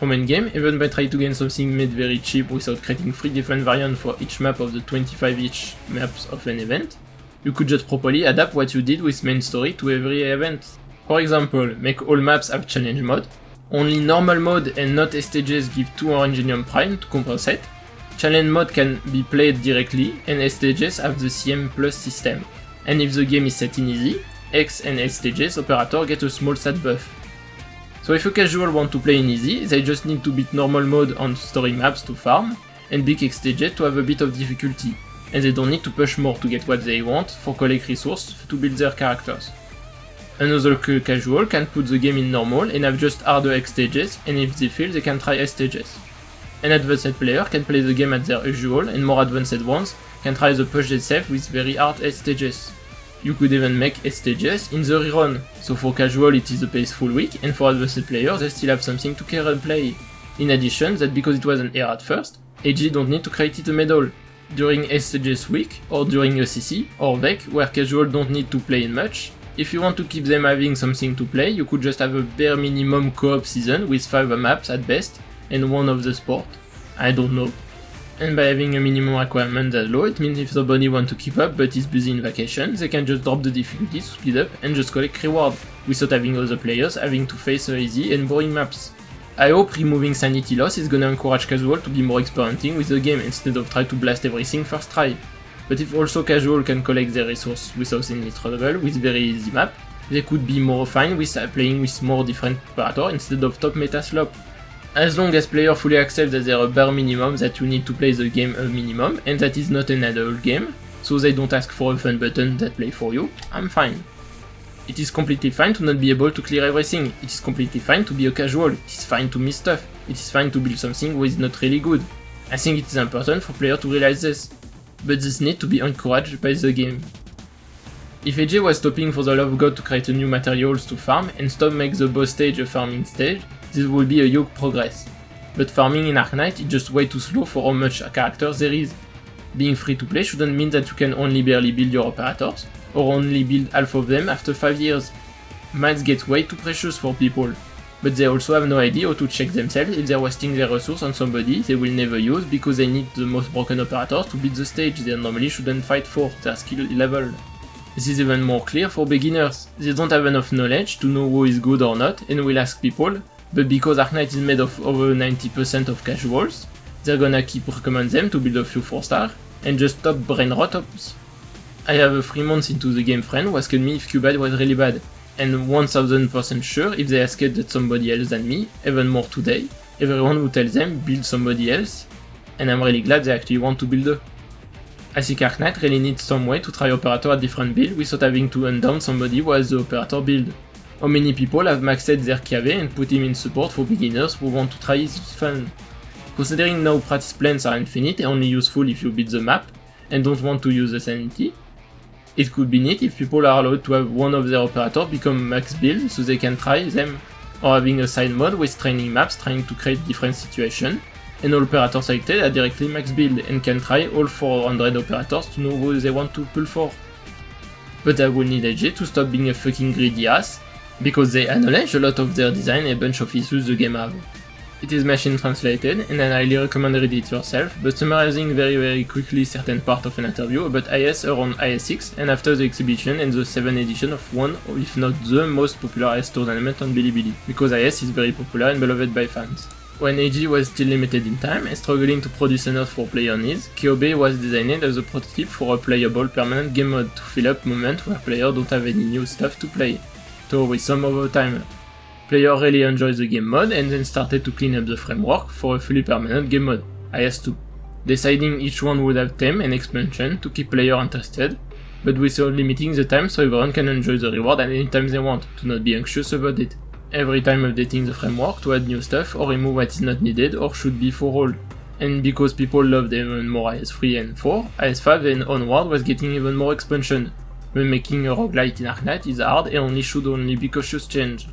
S1: From endgame, even by trying to gain something made very cheap without creating 3 different variants for each map of the 25 each maps of an event, you could just properly adapt what you did with main story to every event. For example, make all maps have challenge mode, only normal mode and not stages give 2 Orangenium Prime to compensate, challenge mode can be played directly, and stages have the CM plus system, and if the game is set in easy, X and S stages operator get a small stat buff. So if a casual want to play in easy, they just need to beat normal mode on story maps to farm, and big X stages to have a bit of difficulty, and they don't need to push more to get what they want for collect resources to build their characters. Another casual can put the game in normal and have just harder X stages, and if they feel they can try S stages. An advanced player can play the game at their usual, and more advanced ones can try the push themselves with very hard S stages. You could even make S stages in the rerun, so for casual it is a peaceful week, and for advanced players they still have something to care and play. In addition, that because it was an error at first, AG don't need to create it a medal. During S stages week, or during a CC, or VEC, where casual don't need to play in much, if you want to keep them having something to play, you could just have a bare minimum co-op season with 5 maps at best, and 1 of the sport. I don't know. And by having a minimum requirement that low, it means if somebody want to keep up but is busy in vacation, they can just drop the difficulty to speed up and just collect reward, without having other players having to face easy and boring maps. I hope removing sanity loss is gonna encourage casual to be more experimenting with the game instead of try to blast everything first try. But if also casual can collect their resources without any trouble with very easy map, they could be more fine with playing with more different operators instead of top meta slop. As long as players fully accept that there are bare minimum that you need to play the game a minimum, and that is not an adult game, so they don't ask for a fun button that play for you, I'm fine. It is completely fine to not be able to clear everything, it is completely fine to be a casual, it is fine to miss stuff, it is fine to build something which is not really good. I think it is important for players to realize this, but this needs to be encouraged by the game. If AJ was stopping for the love of God to create a new materials to farm and stop make the boss stage a farming stage, this will be a huge progress. But farming in Arknight is just way too slow for how much characters there is. Being free to play shouldn't mean that you can only barely build your operators, or only build half of them after 5 years. Mines get way too precious for people, but they also have no idea how to check themselves if they're wasting their resources on somebody they will never use because they need the most broken operators to beat the stage they normally shouldn't fight for their skill level. This is even more clear for beginners. They don't have enough knowledge to know who is good or not and will ask people, but because Arknight is made of over 90% of casuals, they're gonna keep recommend them to build a few 4-star and just stop brain rot ups. I have a 3 months into the game friend who asked me if Cubad was really bad, and 1000% sure if they asked that somebody else than me, even more today, everyone who tells them build somebody else, and I'm really glad they actually want to build a. I think Arknight really needs some way to try operator at different build without having to hunt down somebody who has the operator build. How many people have maxed their KV and put him in support for beginners who want to try his fun? Considering now practice plans are infinite and only useful if you beat the map and don't want to use the sanity, it could be neat if people are allowed to have one of their operators become max build so they can try them, or having a side mode with training maps trying to create different situations, and all operators selected are directly max build and can try all 400 operators to know who they want to pull for. But I will need AJ to stop being a fucking greedy ass, because they acknowledge a lot of their design and a bunch of issues the game have. It is machine translated, and I highly recommend read it yourself, but summarizing very quickly certain part of an interview about IS around IS6 and after the exhibition and the 7th edition of one, or if not the most popular IS tournament on Bilibili, because IS is very popular and beloved by fans. When AG was still limited in time and struggling to produce enough for player needs, KOB was designed as a prototype for a playable permanent game mode to fill up moments where players don't have any new stuff to play. So with some overtime, players really enjoyed the game mode and then started to clean up the framework for a fully permanent game mode, IS2, deciding each one would have theme and expansion to keep players interested, but without limiting the time so everyone can enjoy the reward at any time they want, to not be anxious about it. Every time updating the framework to add new stuff or remove what is not needed or should be for all. And because people loved even more IS3 and 4, IS5 and onward was getting even more expansion. But making a roguelite in Arknight is hard and should only be cautious change.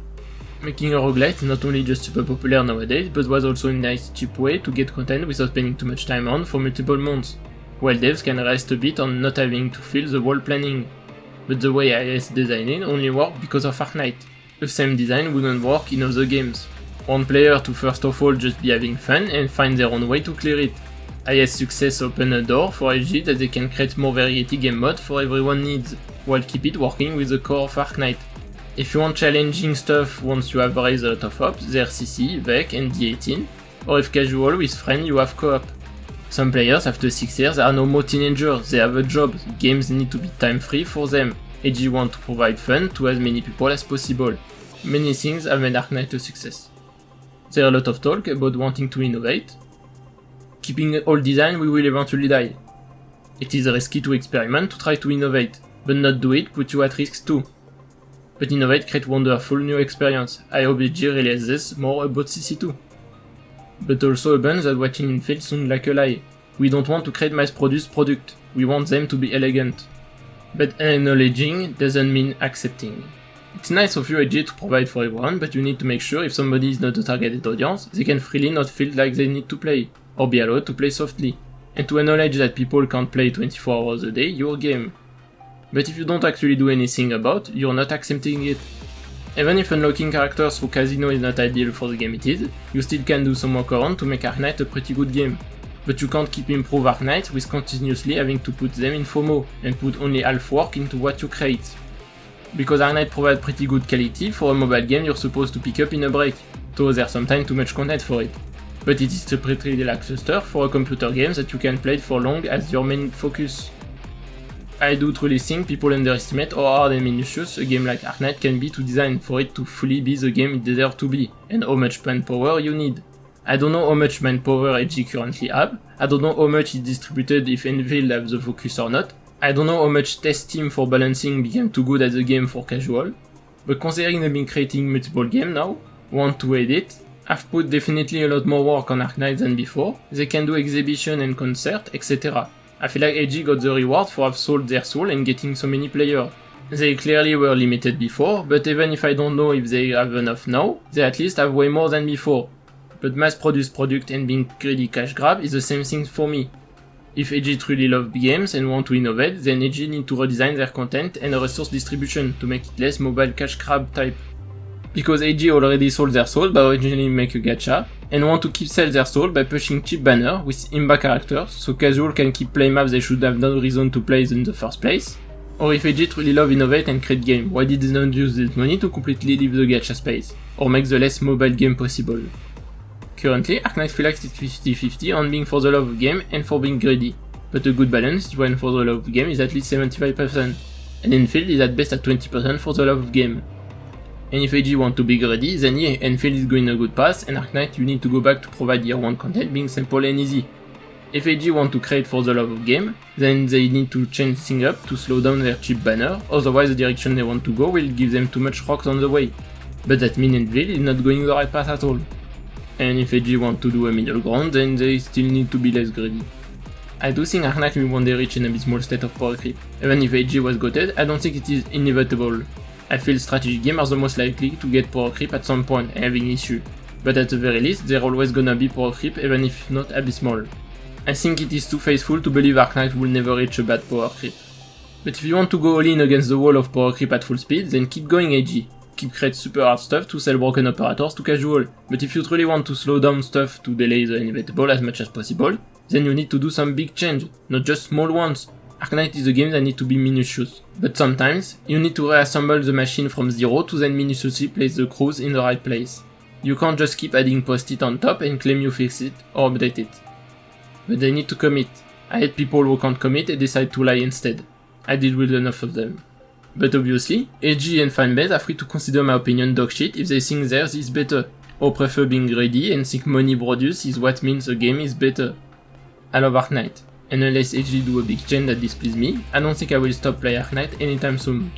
S1: Making a roguelite is not only just super popular nowadays, but was also a nice cheap way to get content without spending too much time on for multiple months, while devs can rest a bit on not having to feel the whole planning. But the way IS designed only worked because of Arknight. The same design wouldn't work in other games. Want player to first of all just be having fun and find their own way to clear it. Highest success open a door for AG that they can create more variety game mode for everyone needs, while keep it working with the core of Arknight. If you want challenging stuff once you have raised a lot of ops, there's CC, VEC and D18, or if casual with friend you have co-op. Some players after 6 years are no more teenagers, they have a job, games need to be time free for them. AG want to provide fun to as many people as possible. Many things have made Arknight a success. There are a lot of talk about wanting to innovate. Keeping old design we will eventually die. It is risky to experiment to try to innovate, but not do it put you at risk too. But innovate create wonderful new experience. I hope AG realizes more about CC2. But also abandons that watching infield sound like a lie. We don't want to create mass-produced product, we want them to be elegant. But acknowledging doesn't mean accepting. It's nice of you AG to provide for everyone, but you need to make sure if somebody is not the targeted audience, they can freely not feel like they need to play, or be allowed to play softly, and to acknowledge that people can't play 24 hours a day your game. But if you don't actually do anything about, you're not accepting it. Even if unlocking characters through Casino is not ideal for the game it is, you still can do some workaround to make Arknight a pretty good game. But you can't keep improve Arknight with continuously having to put them in FOMO, and put only half work into what you create. Because Arknight provides pretty good quality for a mobile game you're supposed to pick up in a break, though there's sometimes too much content for it. But it is a pretty lackluster for a computer game that you can play for long as your main focus. I do truly think people underestimate how hard and minutious a game like Arknight can be to design for it to fully be the game it deserves to be, and how much manpower you need. I don't know how much manpower AG currently have, I don't know how much is distributed if Envil have the focus or not, I don't know how much test team for balancing became too good at the game for casual, but considering they've been creating multiple games now, want to edit, have put definitely a lot more work on Arknight than before, they can do exhibition and concert, etc. I feel like AG got the reward for have sold their soul and getting so many players. They clearly were limited before, but even if I don't know if they have enough now, they at least have way more than before. But mass-produced product and being greedy cash grab is the same thing for me. If AG truly love games and want to innovate, then AG need to redesign their content and resource distribution to make it less mobile cash grab type. Because AG already sold their soul by originally make a gacha, and want to keep sell their soul by pushing cheap banner with imba characters, so casual can keep play maps they should have no reason to play in the first place. Or if AG truly love innovate and create game, why did they not use this money to completely leave the gacha space, or make the less mobile game possible? Currently, Arknight feels like it's 50-50 on being for the love of game and for being greedy, but a good balance when for the love of game is at least 75%, and Enfield is at best at 20% for the love of game. And if AG want to be greedy, then yeah, Enfield is going a good path, and Arknight you need to go back to provide year 1 content being simple and easy. If AG want to create for the love of game, then they need to change things up to slow down their cheap banner, otherwise the direction they want to go will give them too much rocks on the way. But that means Enfield is not going the right path at all. And if AG want to do a middle ground, then they still need to be less greedy. I do think Arknight will one day reach an abysmal state of power creep. Even if AG was goated, I don't think it is inevitable. I feel strategy games are the most likely to get power creep at some point and having issue, but at the very least they're always gonna be power creep even if not abysmal. I think it is too faithful to believe Arknight will never reach a bad power creep. But if you want to go all in against the wall of power creep at full speed, then keep going AG. Keep create super hard stuff to sell broken operators to casual, but if you truly want to slow down stuff to delay the inevitable as much as possible, then you need to do some big change, not just small ones. Arknight is a game that needs to be minutious, but sometimes you need to reassemble the machine from zero to then minutiously place the crews in the right place. You can't just keep adding post-it on top and claim you fix it or update it. But they need to commit. I hate people who can't commit and decide to lie instead. I deal with enough of them. But obviously, AG and fanbase are free to consider my opinion dog shit if they think theirs is better, or prefer being greedy and think money produced is what means a game is better. I love Arknight. And unless AG do a big change that displeases me, I don't think I will stop playing Arknight anytime soon.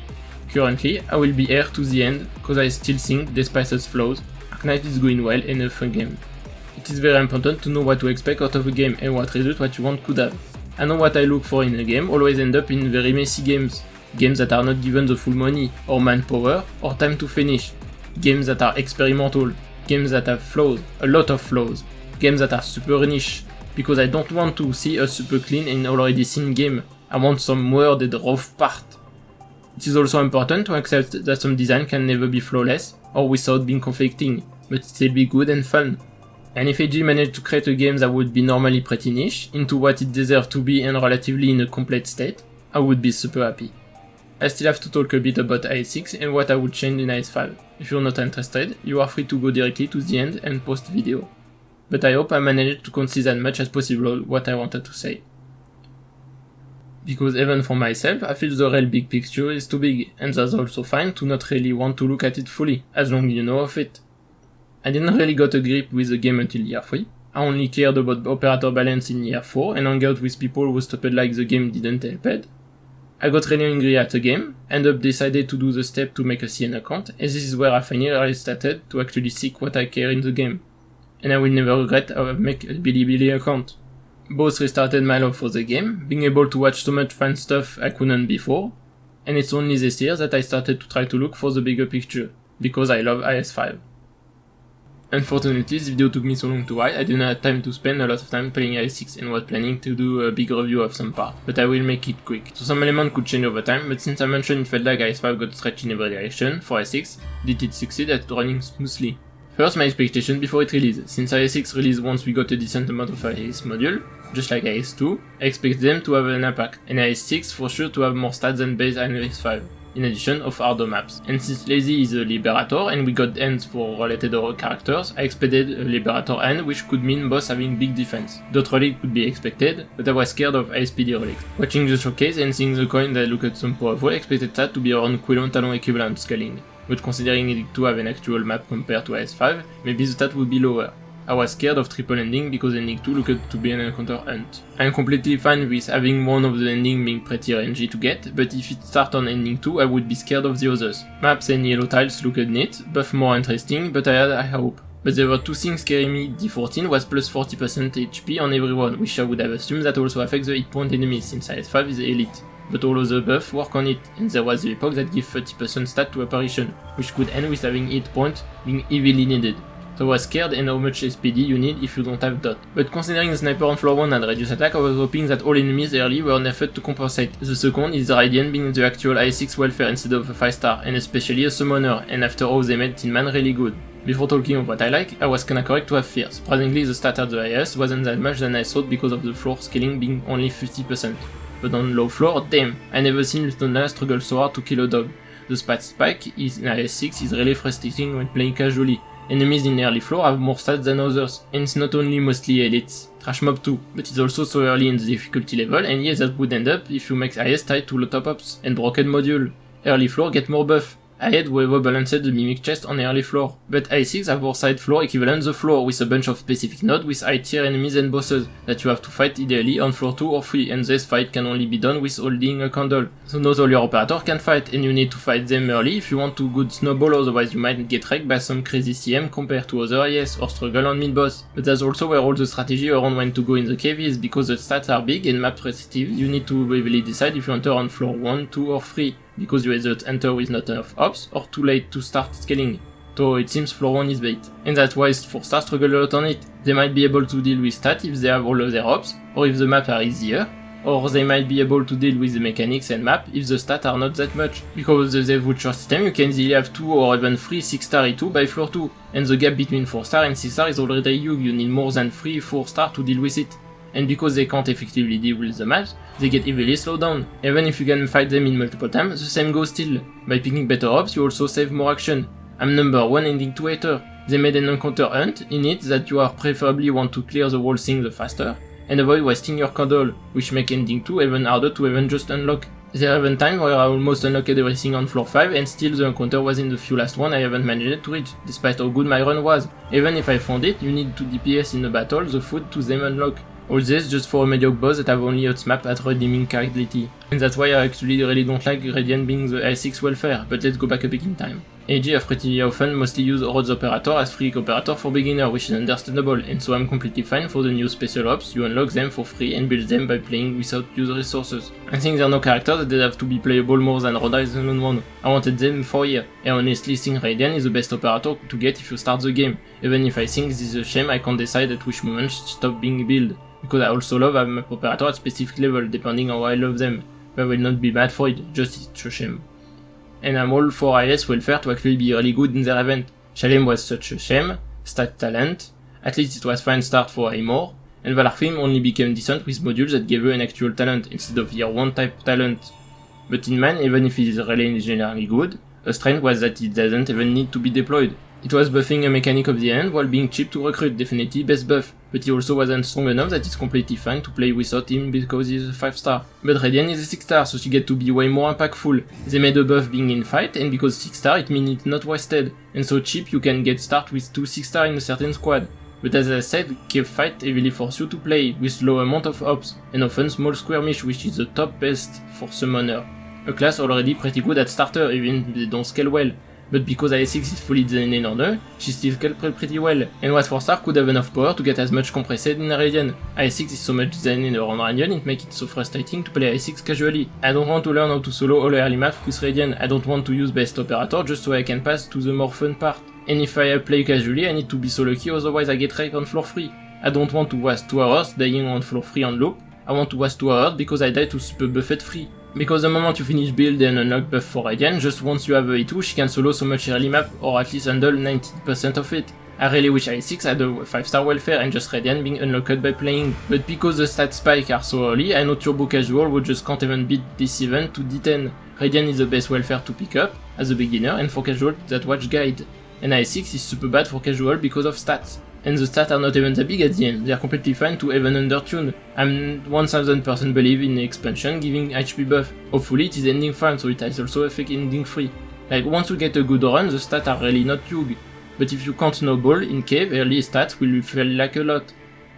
S1: Currently, I will be here to the end, cause I still think, despite its flaws, Arknight is going well and a fun game. It is very important to know what to expect out of a game and what result what you want could have. I know what I look for in a game always end up in very messy games. Games that are not given the full money, or manpower, or time to finish. Games that are experimental. Games that have flaws, a lot of flaws. Games that are super niche. Because I don't want to see a super clean and already seen game. I want some weird and rough part. It is also important to accept that some design can never be flawless or without being conflicting. but still be good and fun. And if AG managed to create a game that would be normally pretty niche, into what it deserved to be and relatively in a complete state, I would be super happy. I still have to talk a bit about IS-6 and what I would change in IS-5. If you're not interested, you are free to go directly to the end and post video. But I hope I managed to condense as much as possible what I wanted to say. Because even for myself, I feel the real big picture is too big, and that's also fine to not really want to look at it fully, as long as you know of it. I didn't really got a grip with the game until year 3, I only cared about operator balance in year 4 and hung out with people who stopped like the game didn't help it. I got really angry at the game, and up decided to do the step to make a CN account, and this is where I finally started to actually seek what I care in the game. And I will never regret I make a Bilibili account. Both restarted my love for the game, being able to watch so much fun stuff I couldn't before, and it's only this year that I started to try to look for the bigger picture, because I love IS-5. Unfortunately, this video took me so long to write, I didn't have time to spend a lot of time playing IS-6 and was planning to do a big review of some part, but I will make it quick. So some elements could change over time, but since I mentioned it felt like IS-5 got stretched in every direction, for IS-6, did it succeed at running smoothly? First, my expectation before it released. Since IS-6 released once we got a decent amount of IS module, just like IS-2, I expect them to have an impact, and IS-6 for sure to have more stats than base and IS-5. In addition of harder maps. And since Lazy is a Liberator and we got ends for related characters, I expected a Liberator end which could mean boss having big defense. That relic could be expected, but I was scared of ISPD relics. Watching the showcase and seeing the coin that looked some powerful, I expected that to be around Quilon Talon equivalent scaling. But considering it to have an actual map compared to IS-5, maybe the stat would be lower. I was scared of triple ending because ending 2 looked to be an encounter hunt. I am completely fine with having one of the ending being pretty RNG to get, but if it starts on ending 2 I would be scared of the others. Maps and yellow tiles looked neat, buff more interesting, but I had high hope. But there were two things scaring me. D14 was plus 40% HP on everyone, which I would have assumed that also affects the hit point enemies since IS-5 is elite. But all other buffs work on it, and there was the epoch that gave 30% stat to apparition, which could end with having hit point being heavily needed. So I was scared and how much SPD you need if you don't have dot. But considering the sniper on floor 1 and reduced attack, I was hoping that all enemies early were nerfed to compensate. The second is the Radiant being the actual IS-6 welfare instead of a 5-star, and especially a summoner, and after all they made Tin Man really good. Before talking of what I like, I was kinda correct to have fear. Surprisingly the stat at the highest wasn't that much than I thought because of the floor scaling being only 50%. But on low floor, damn, I never seen Lutona struggle so hard to kill a dog. The spat spike in IS-6 is really frustrating when playing casually. Enemies in early floor have more stats than others, and it's not only mostly elites, trash mob too, but it's also so early in the difficulty level, and yes that would end up if you make IS tied to low top ups and broken module. Early floor get more buff. I had whoever balanced the mimic chest on early floor, but IS-6 have more side floor equivalent the floor with a bunch of specific nodes with high tier enemies and bosses that you have to fight ideally on floor 2 or 3, and this fight can only be done with holding a candle. So not all your operators can fight, and you need to fight them early if you want to good snowball, otherwise you might get wrecked by some crazy CM compared to other IS or struggle on mid boss. But that's also where all the strategy around when to go in the cave is, because the stats are big and map restrictive, you need to heavily decide if you enter on floor 1, 2 or 3. Because you either enter with not enough ops, or too late to start scaling. So it seems floor 1 is bait. And that's why 4-star struggle a lot on it. They might be able to deal with stat if they have all of their ops, or if the maps are easier, or they might be able to deal with the mechanics and map if the stats are not that much. Because of the voucher system you can easily have 2 or even 3 6-star E2 by floor 2, and the gap between 4-star and 6-star is already huge, you need more than 3 4-star to deal with it. And because they can't effectively deal with the maps, they get heavily slowed down. Even if you can fight them in multiple times, the same goes still. By picking better ops, you also save more action. I'm number 1 ending 2 hater. They made an encounter hunt in it that you are preferably want to clear the whole thing the faster, and avoid wasting your candle, which make ending 2 even harder to even just unlock. There are even times where I almost unlocked everything on floor 5 and still the encounter was in the few last one I haven't managed to reach, despite how good my run was. Even if I found it, you need 2 DPS in the battle, the food to them unlock. All this just for a mediocre boss that have only its map at redeeming characterity. And that's why I actually really don't like Radiant being the IS-6 welfare, but let's go back a bit in time. AG have pretty often mostly used Rhodes Operator as free operator for beginner, which is understandable, and so I'm completely fine for the new special ops, you unlock them for free and build them by playing without user resources. I think there are no characters that have to be playable more than Rhoda is the known one. I wanted them for a year, and honestly think Radiant is the best operator to get if you start the game, even if I think this is a shame I can't decide at which moment to stop being built. Because I also love having my operator at specific level, depending on how I love them. But I will not be mad for it, just it's a shame. And I'm all for IS welfare to actually be really good in their event. Shalem was such a shame, stat talent, at least it was fine start for Aymor, and Valarthim only became decent with modules that gave her an actual talent instead of year 1 type talent. But in man, even if his relay is generally good, a strength was that it doesn't even need to be deployed. It was buffing a mechanic of the end while being cheap to recruit, definitely best buff, but he also wasn't strong enough that it's completely fine to play without him because he's a 5-star. But Radiant is a 6-star, so she get to be way more impactful. They made a buff being in fight, and because 6-star it means it's not wasted, and so cheap you can get start with 2 6-star in a certain squad. But as I said, Cave Fight heavily force you to play, with low amount of ops, and often small skirmish which is the top best for summoner. A class already pretty good at starter even if they don't scale well. But because IS-6 is fully designed in order, she still scales pretty well, and what 4-star could have enough power to get as much compressed in Radiant. IS-6 is so much designed around Radiant it makes it so frustrating to play IS-6 casually. I don't want to learn how to solo all early maps with Radiant, I don't want to use best operator just so I can pass to the more fun part. And if I play casually I need to be so lucky otherwise I get wrecked on floor 3. I don't want to waste 2 hours dying on floor 3 on loop, I want to waste 2 hours because I die to super buffet free. Because the moment you finish build and unlock buff for Radiant, just once you have a E2 she can solo so much early map or at least handle 90% of it. I really wish IS-6 had a 5-star welfare and just Radiant being unlocked by playing, but because the stat spike are so early, I know Turbo Casual would just can't even beat this event to D10. Radiant is the best welfare to pick up as a beginner and for casual that watch guide. And IS-6 is super bad for casual because of stats. And the stats are not even that big at the end, they are completely fine to even undertune. I'm 1000% believe in the expansion giving HP buff. Hopefully it is ending fine so it has also effect ending free. Like once you get a good run the stats are really not huge. But if you can't snowball in cave, early stats will feel like a lot.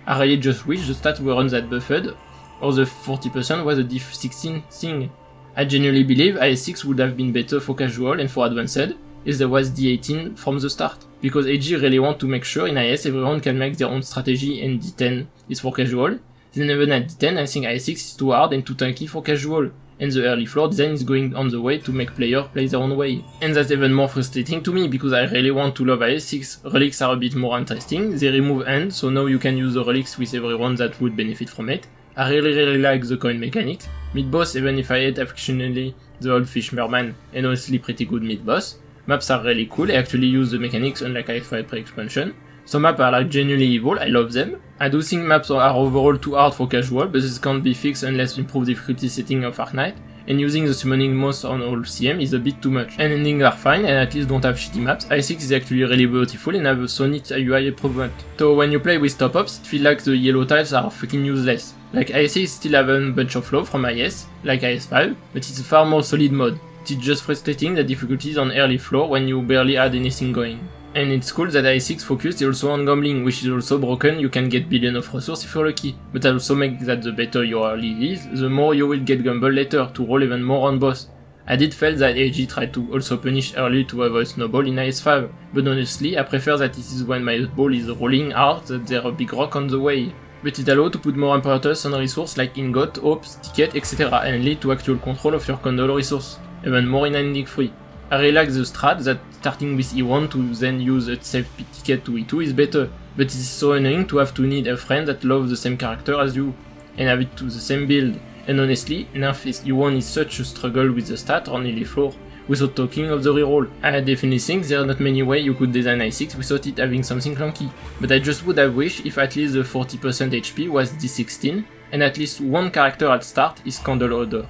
S1: I really just wish the stats were on that buffed, or the 40% was a diff 16 thing. I genuinely believe IS-6 would have been better for casual and for advanced, if there was D18 from the start. Because AG really want to make sure in IS everyone can make their own strategy and D10 is for casual. Then even at D10 I think IS-6 is too hard and too tanky for casual, and the early floor design is going on the way to make players play their own way. And that's even more frustrating to me because I really want to love IS-6. Relics are a bit more interesting, they remove end so now you can use the relics with everyone that would benefit from it. I really like the coin mechanics. Mid-boss even if I hate affectionately the old fish merman and honestly pretty good mid-boss. Maps are really cool, I actually use the mechanics unlike IS-5 pre-expansion. Some maps are like genuinely evil, I love them. I do think maps are overall too hard for casual, but this can't be fixed unless improved difficulty setting of Arknight, and using the summoning moss on all CM is a bit too much. And endings are fine and at least don't have shitty maps. IS-6 is actually really beautiful and have a so neat UI improvement. So when you play with top ups, it feels like the yellow tiles are fucking useless. Like IS-6 still have a bunch of flow from IS, like IS-5, but it's a far more solid mode. It's just frustrating the difficulties on early floor when you barely had anything going. And it's cool that IS-6 focus is also on gambling, which is also broken, you can get billion of resources if you're lucky, but that also makes that the better your early is, the more you will get gamble later to roll even more on boss. I did feel that AG tried to also punish early to avoid snowball in IS-5, but honestly I prefer that it is when my ball is rolling hard that there are a big rock on the way. But it allows to put more apparatus on resource like ingot, ops, ticket, etc. and lead to actual control of your condole resource. Even more in ending free. I really like the strat that starting with E1 to then use a safe ticket to E2 is better, but it is so annoying to have to need a friend that loves the same character as you, and have it to the same build, and honestly, nerf E1 is such a struggle with the stat on early floor, without talking of the reroll. I definitely think there are not many ways you could design IS-6 without it having something clunky, but I just would have wished if at least the 40% HP was D16, and at least one character at start is Candle Odor.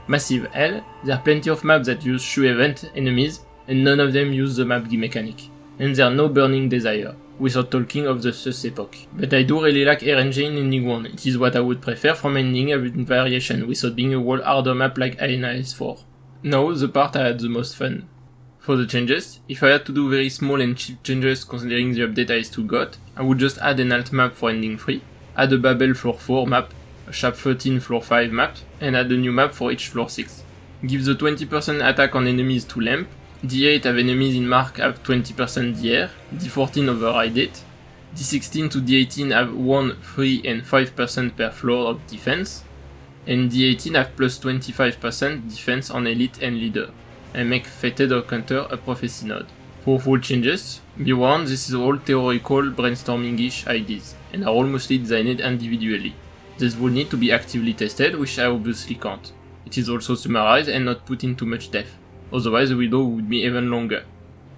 S1: Massive L, there are plenty of maps that use shoe event enemies, and none of them use the map mechanic. And there are no burning desire, without talking of the Sus epoch. But I do really like RNG in ending 1, it is what I would prefer from ending a variation, without being a whole harder map like IS-4. Now, the part I had the most fun. For the changes, if I had to do very small and cheap changes considering the update IS-2 got, I would just add an alt map for ending 3, add a Babel floor 4 map, a Sharp 13 floor 5 map, and add a new map for each floor 6. Give the 20% attack on enemies to Lamp, D8 have enemies in mark have 20% DR, D14 override it, D16 to D18 have 1, 3 and 5% per floor of defense, and D18 have plus 25% defense on elite and leader, and make Fated or Counter a prophecy node. For full changes, be warned this is all theoretical brainstorming-ish ideas, and are all mostly designed individually. This would need to be actively tested, which I obviously can't. It is also summarized and not put in too much depth, otherwise the video would be even longer.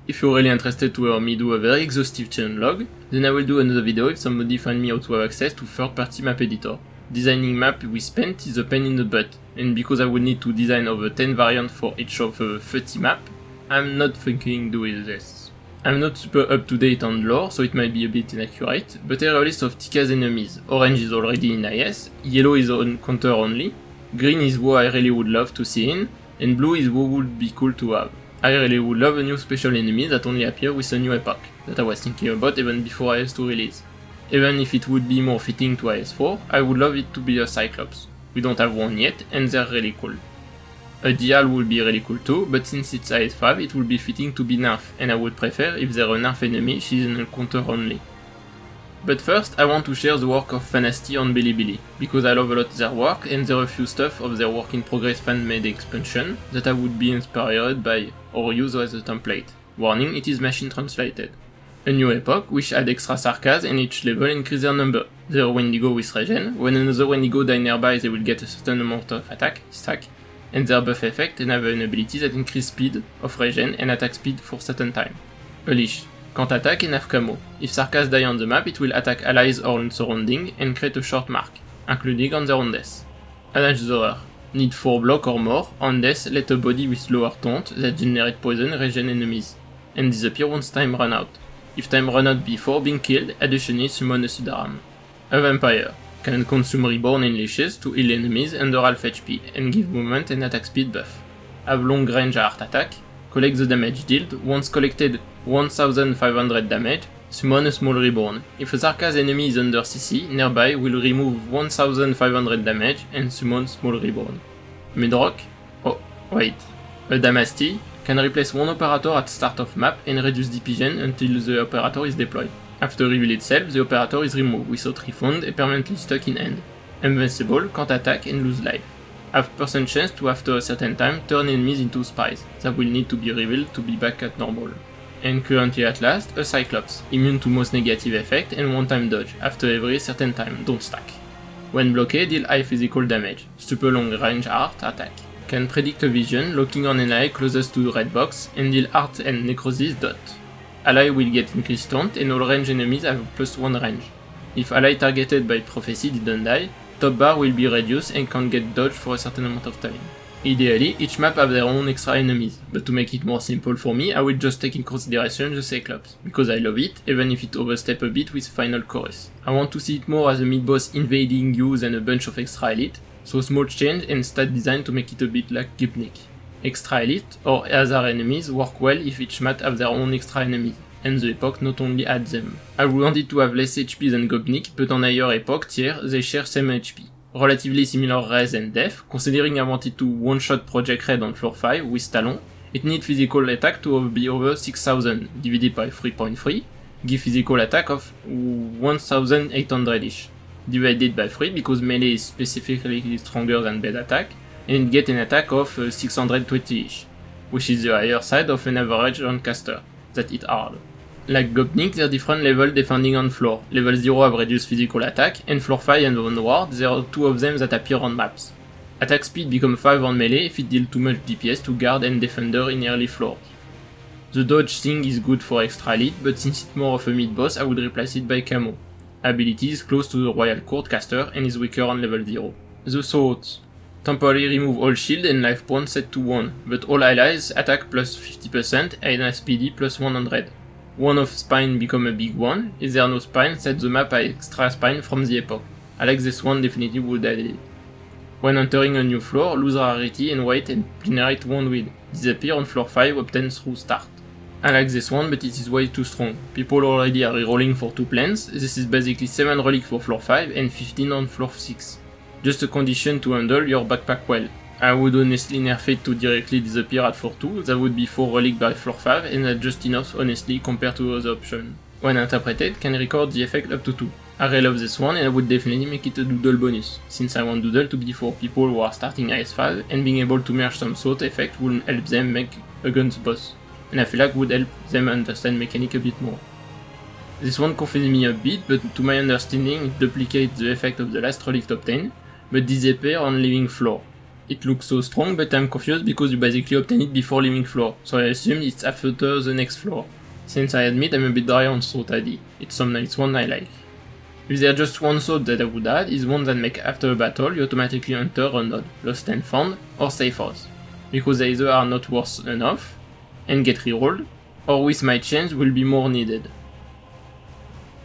S1: If you're really interested to hear me do a very exhaustive channel log, then I will do another video if somebody find me how to have access to third-party map editor. Designing map with Paint is a pain in the butt, and because I would need to design over 10 variants for each of the 30 map, I'm not thinking doing this. I'm not super up to date on lore, so it might be a bit inaccurate, but here are a list of TK's enemies. Orange is already in IS, yellow is on counter only, green is who I really would love to see in, and blue is who would be cool to have. I really would love a new special enemy that only appear with a new epoch, that I was thinking about even before IS2 release. Even if it would be more fitting to IS4, I would love it to be a Cyclops. We don't have one yet, and they're really cool. A Dial would be really cool too, but since it's IS5 it would be fitting to be Nerf, and I would prefer if they're a Nerf enemy she's an encounter only. But first I want to share the work of Fantasty on Bilibili, because I love a lot their work and there are a few stuff of their work in progress fan-made expansion that I would be inspired by or use as a template. Warning, it is machine translated. A new epoch, which add extra sarcasm and each level increase their number. There are Wendigo with regen, when another Wendigo die nearby they will get a certain amount of attack, stack, and their buff effect and have an ability that increase speed of regen and attack speed for certain time. A leash. Can't attack and have camo. If Sarkaz die on the map it will attack allies or in surrounding and create a short mark, including on their own death. Adage Horror. Need 4 block or more, on death let a body with lower taunt that generate poison regen enemies, and disappear once time run out. If time run out before being killed, additionally summon a Sidaram. A Vampire. Can consume Reborn and Leashes to heal enemies under half HP and give movement and attack speed buff. Have long range heart attack. Collect the damage dealt. Once collected 1500 damage, summon a small Reborn. If a Sarkaz enemy is under CC, nearby will remove 1500 damage and summon small Reborn. Midrock. Oh, wait. A Damasty can replace one operator at start of map and reduce DPGen until the operator is deployed. After reveal itself, the operator is removed without refund and permanently stuck in end. Invincible, can't attack and lose life. Have % chance to after a certain time turn enemies into spies, that will need to be revealed to be back at normal. And currently at last, a Cyclops, immune to most negative effect and one-time dodge, after every certain time, don't stack. When blockade, deal high physical damage, super long range art attack. Can predict a vision, locking on an ally closest to the red box, and deal art and necrosis dot. Ally will get increased taunt and all range enemies have +1 range. If ally targeted by prophecy didn't die, top bar will be reduced and can't get dodged for a certain amount of time. Ideally, each map have their own extra enemies, but to make it more simple for me, I will just take in consideration the Cyclops, because I love it, even if it overstep a bit with final chorus. I want to see it more as a mid-boss invading you than a bunch of extra elite, so small change and stat design to make it a bit like Gipnik. Extra elite or Azar enemies work well if each map have their own extra enemies, and the epoch not only adds them. I wanted to have less HP than Gopnik, but on higher epoch tier they share same HP. Relatively similar res and def, considering I wanted to one-shot Project Red on floor 5 with Talon, it needs physical attack to be over 6000, divided by 3.3, give physical attack of 1800-ish. Divided by 3 because melee is specifically stronger than base attack, and get an attack of 620-ish, which is the higher side of an average on caster, that hit hard. Like Gopnik, there are different levels depending on floor. Level 0 have reduced physical attack, and floor 5 and onward there are 2 of them that appear on maps. Attack speed become 5 on melee if it deals too much DPS to guard and defender in early floors. The dodge thing is good for extra elite, but since it's more of a mid-boss I would replace it by camo. Ability is close to the Royal Court caster and is weaker on level 0. The Thoughts. Temporarily remove all shield and life points set to 1, but all allies attack plus 50% and SPD plus 100. One of spine become a big one, if there are no spine set the map as extra spine from the epoch. I like this one definitely would add it. When entering a new floor, lose rarity and weight and generate one wheel. Disappear on floor 5 obtained through start. I like this one but it is way too strong. People already are rerolling for 2 plans, this is basically 7 relic for floor 5 and 15 on floor 6. Just a condition to handle your backpack well. I would honestly nerf it to directly disappear at floor 2, that would be 4 relic by floor 5 and that's just enough honestly compared to other options. When interpreted, can record the effect up to 2. I really love this one and I would definitely make it a doodle bonus, since I want doodle to be for people who are starting IS5 and being able to merge some thought effect will help them make a guns boss, and I feel like would help them understand mechanic a bit more. This one confused me a bit, but to my understanding it duplicates the effect of the last relic obtained, but disappear on leaving floor. It looks so strong, but I'm confused because you basically obtain it before leaving floor, so I assumed it's after the next floor. Since I admit I'm a bit dry on Sword ID, it's some nice one I like. If there's just one sword that I would add, is one that make after a battle you automatically enter a node, Lost and Found, or Safe House, because they either are not worth enough, and get rerolled, or with my change will be more needed.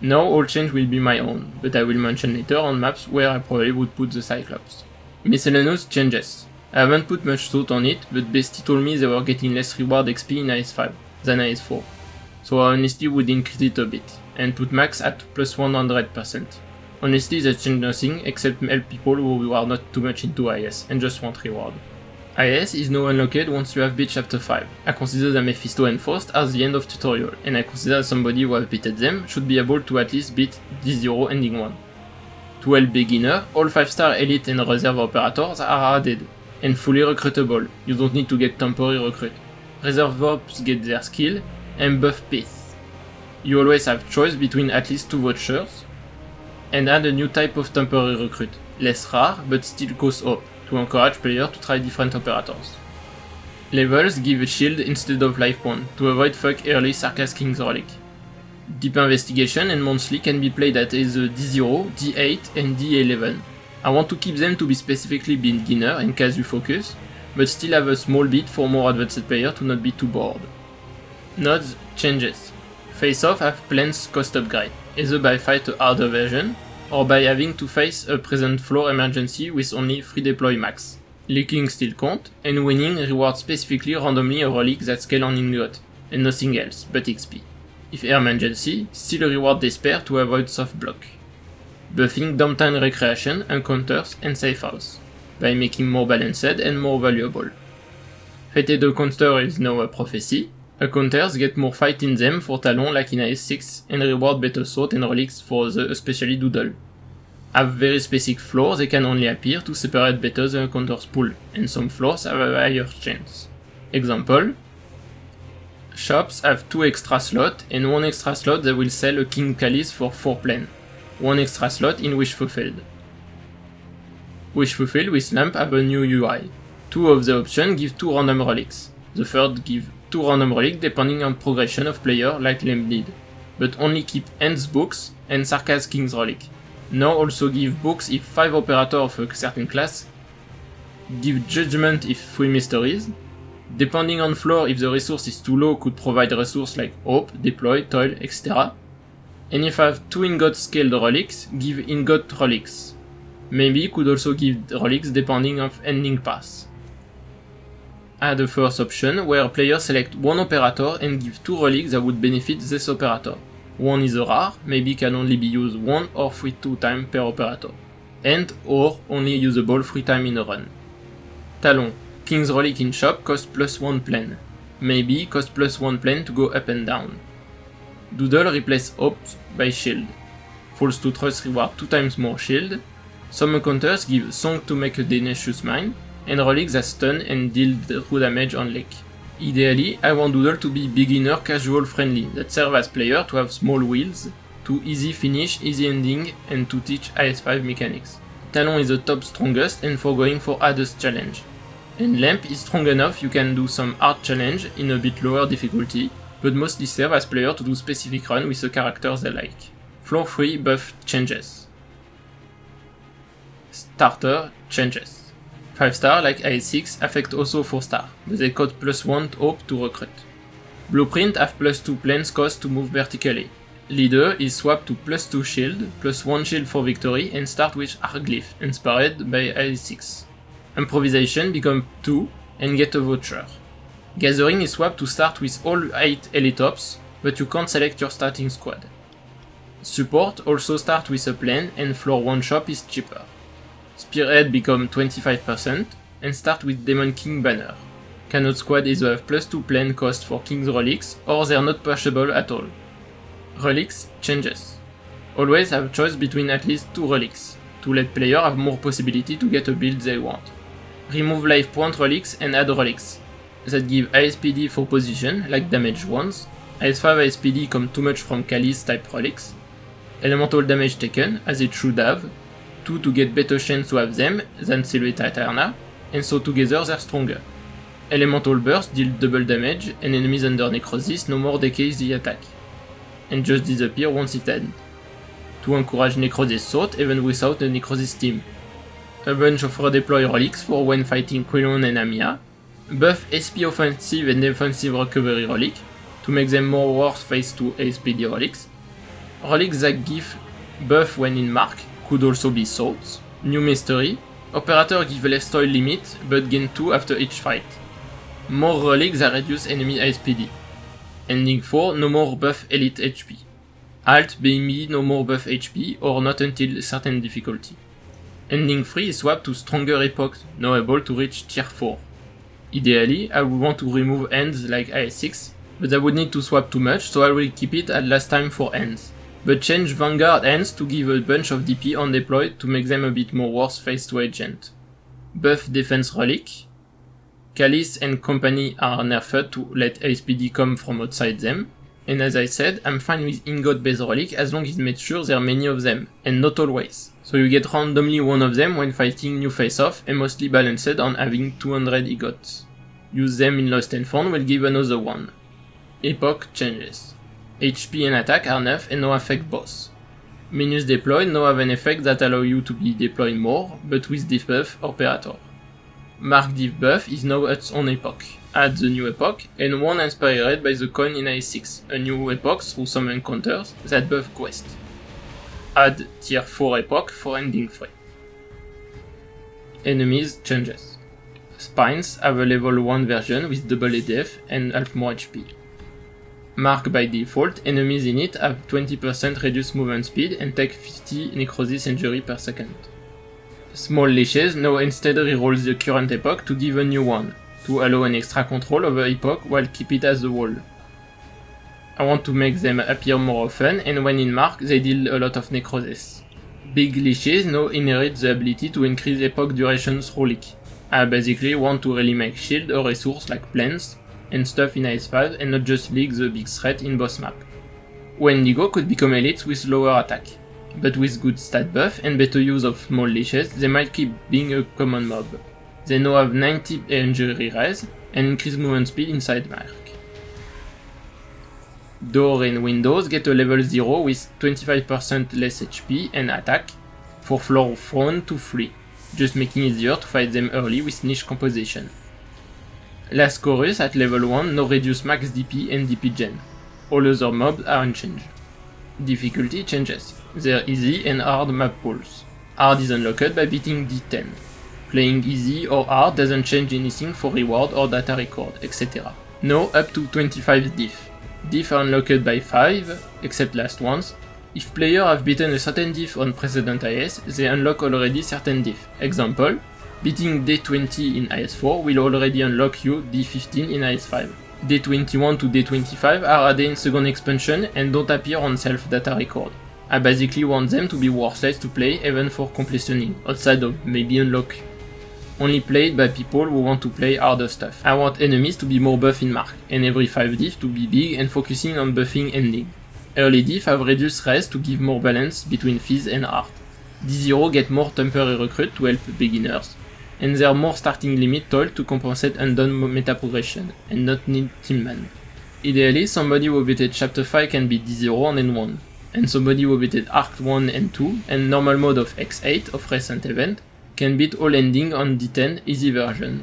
S1: Now all change will be my own, but I will mention later on maps where I probably would put the Cyclops. Miscellaneous changes. I haven't put much thought on it, but Bestie told me they were getting less reward XP in IS5 than IS4, so I honestly would increase it a bit, and put max at plus 100%. Honestly they change nothing except help people who are not too much into IS and just want reward. IS is now unlocked once you have beat chapter 5. I consider the Mephisto and Faust as the end of tutorial, and I consider somebody who has beaten them should be able to at least beat D0 ending 1. To help beginner, all 5-star elite and reserve operators are added, and fully recruitable, you don't need to get temporary recruit. Reserve ops get their skill, and buff pace. You always have choice between at least 2 vouchers, and add a new type of temporary recruit, less rare but still costs up, to encourage players to try different operators. Levels give a shield instead of life point, to avoid fuck early Sarkaz King's Relic. Deep Investigation and Monthly can be played at either D0, D8 and D11. I want to keep them to be specifically beginner in case you focus, but still have a small bit for more advanced players to not be too bored. Nodes changes. Face-off have plans cost upgrade, either by fight a harder version, or by having to face a present floor emergency with only 3 deploy max. Leaking still count, and winning rewards specifically randomly a relic that scale on ingot, and nothing else but XP. If emergency, still reward despair to avoid soft block. Buffing downtime recreation, encounters and safe house, by making more balanced and more valuable. Fated Encounter is now a prophecy. Encounters get more fight in them for Talon like in IS6 and reward better sword and relics for the especially Doodle. Have very specific floors they can only appear to separate better the encounters pool, and some floors have a higher chance. Example: shops have 2 extra slots and 1 extra slot that will sell a King Chalice for 4 plan, 1 extra slot in Wish Fulfilled. Wish Fulfilled with Lamp have a new UI. 2 of the options give 2 random relics, the third give 2 random relics depending on progression of player like Lamp did, but only keep Ends books and Sarkaz King's Relic. Now also give books if 5 operators of a certain class, give Judgment if 3 mysteries, depending on floor if the resource is too low could provide resources like Hope, Deploy, Toil, etc. And if I have 2 ingot scaled relics, give ingot relics. Maybe could also give relics depending on ending pass. Add a first option where players select 1 operator and give 2 relics that would benefit this operator. One is a rare, maybe can only be used 1 or 3 times per operator, and or only usable 3 times in a run. Talon, King's Relic in shop cost plus 1 plan, maybe cost plus 1 plan to go up and down. Doodle replace Hope by Shield. Falls to Trust reward 2 times more shield. Some encounters give Song to make a Tenacious Mine, and relics that stun and deal true damage on Lake. Ideally, I want Doodle to be beginner casual friendly, that serve as player to have small wheels, to easy finish, easy ending, and to teach IS5 mechanics. Talon is the top strongest and for going for hardest challenge. And Lamp is strong enough you can do some hard challenge in a bit lower difficulty, but mostly serve as player to do specific run with the characters they like. Floor 3 buff changes. Starter changes. 5-star like IS6 affect also 4-star, but they cost plus 1 hope to recruit. Blueprint have plus 2 plans cost to move vertically. Leader is swapped to plus 2 shield, plus 1 shield for victory and start with Arglyph, inspired by IS6. Improvisation become 2 and get a voucher. Gathering is swapped to start with all 8 elite ops, but you can't select your starting squad. Support also start with a plan and floor 1 shop is cheaper. Spearhead become 25% and start with Demon King banner. Cannot squad either have plus 2 plan cost for King's Relics or they are not pushable at all. Relics changes. Always have choice between at least 2 relics, to let player have more possibility to get a build they want. Remove life point relics and add relics, that give ISPD for position, like damaged ones. IS5 ISPD come too much from Chalice type relics. Elemental damage taken, as it should have, 2 to get better chance to have them than Silhouette Eterna, and so together they're stronger. Elemental Burst deal double damage, and enemies under Necrosis no more decay the attack, and just disappear once it ends, to encourage Necrosis thought even without a Necrosis team. A bunch of redeploy relics for when fighting Quilon and Amiya, buff SP offensive and defensive recovery relic, to make them more worth phase 2 ASPD relics. Relics that give buff when in mark could also be thoughts. New mystery, operator give less toil limit but gain 2 after each fight. More relics that reduce enemy ASPD. Ending 4, no more buff elite HP. Alt BME no more buff HP or not until certain difficulty. Ending 3 is swapped to stronger epoch, now able to reach tier 4. Ideally, I would want to remove ends like IS6, but I would need to swap too much, so I will keep it at last time for ends. But change Vanguard ends to give a bunch of DP on deploy to make them a bit more worth phase 2 agent. Buff defense relic. Callis and company are nerfed to let ASPD come from outside them, and as I said, I'm fine with ingot based relic as long as it makes sure there are many of them, and not always. So you get randomly one of them when fighting new face-off and mostly balanced on having 200 ingots. Use them in Lost and Found will give another one. Epoch changes. HP and attack are nerfed and now affect both. Menus deployed now have an effect that allow you to be deployed more, but with debuff operator. Mark div buff is now its own epoch. Add the new epoch, and one inspired by the coin in IS6, a new epoch through some encounters that buff quest. Add tier 4 epoch for ending 3. Enemies changes. Spines have a level 1 version with double ADF and half more HP. Mark by default, enemies in it have 20% reduced movement speed and take 50 necrosis injury per second. Small leashes now instead rerolls the current epoch to give a new one, to allow an extra control over epoch while keep it as a wall. I want to make them appear more often, and when in mark they deal a lot of necrosis. Big leashes now inherit the ability to increase epoch duration through leak. I basically want to really make shield a resource like plants and stuff in IS5 and not just leak the big threat in boss map. Wendigo could become elites with lower attack, but with good stat buff and better use of small leashes they might keep being a common mob. They now have 90 injury res and increased movement speed inside mark. Door and windows get a level 0 with 25% less HP and attack for floor 1 to 3, just making it easier to fight them early with niche composition. Last chorus at level 1 now reduce max DP and DP gen. All other mobs are unchanged. Difficulty changes. They're easy and hard map pools. Hard is unlocked by beating D10. Playing easy or hard doesn't change anything for reward or data record, etc. Now up to 25 diff. Diff are unlocked by 5, except last ones. If players have beaten a certain diff on precedent IS, they unlock already certain diff. Example, beating D20 in IS4 will already unlock you D15 in IS5. D21 to D25 are added in second expansion and don't appear on self-data record. I basically want them to be worthless to play even for completioning, outside of maybe unlock. Only played by people who want to play harder stuff. I want enemies to be more buff in mark, and every 5 diff to be big and focusing on buffing ending. Early diff have reduced res to give more balance between fizz and art. D0 get more temporary recruit to help beginners, and there are more starting limit toil to compensate undone meta progression, and not need teamman. Ideally, somebody who beated chapter 5 can be D0 on N1, and somebody who beated Arc 1 and 2 and normal mode of X8 of recent event can beat all ending on D10 easy version.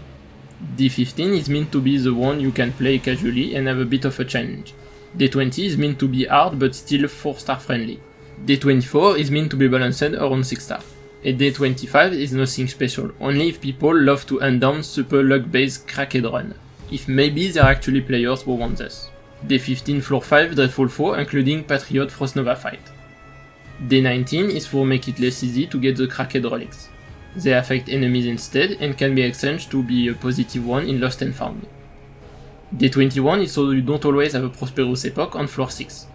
S1: D15 is meant to be the one you can play casually and have a bit of a challenge. D20 is meant to be hard but still 4-star friendly. D24 is meant to be balanced around 6-star. And D25 is nothing special, only if people love to end down super luck based cracked run. If maybe there are actually players who want this. D15 floor 5 Dreadful Foe including Patriot Frostnova fight. D19 is for make it less easy to get the cracked relics. They affect enemies instead and can be exchanged to be a positive one in Lost and Found. D21 is so you don't always have a Prosperous Epoch on floor 6.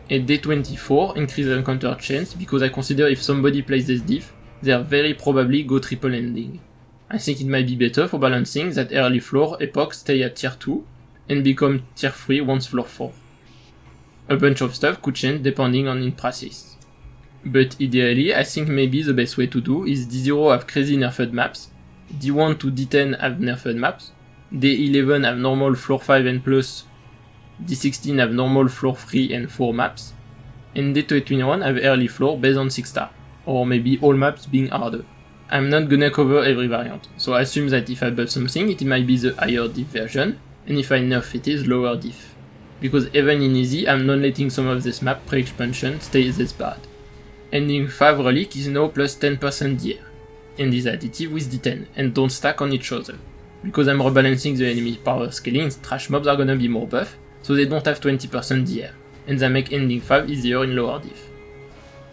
S1: And D24 increase the encounter chance because I consider if somebody plays this diff, they are very probably go triple ending. I think it might be better for balancing that early floor epoch stay at tier 2 and become tier 3 once floor 4. A bunch of stuff could change depending on in practice. But ideally, I think maybe the best way to do is D0 have crazy nerfed maps, D1 to D10 have nerfed maps, D11 have normal floor 5 and plus, D16 have normal floor 3 and 4 maps, and D21 have early floor based on 6 star, or maybe all maps being harder. I'm not gonna cover every variant, so I assume that if I buff something, it might be the higher diff version, and if I nerf it is lower diff. Because even in easy, I'm not letting some of this map pre-expansion stay this bad. Ending 5 relic is now plus 10% DR, and is additive with D10, and don't stack on each other. Because I'm rebalancing the enemy power scaling, trash mobs are gonna be more buff, so they don't have 20% DR, and that make ending 5 easier in lower diff.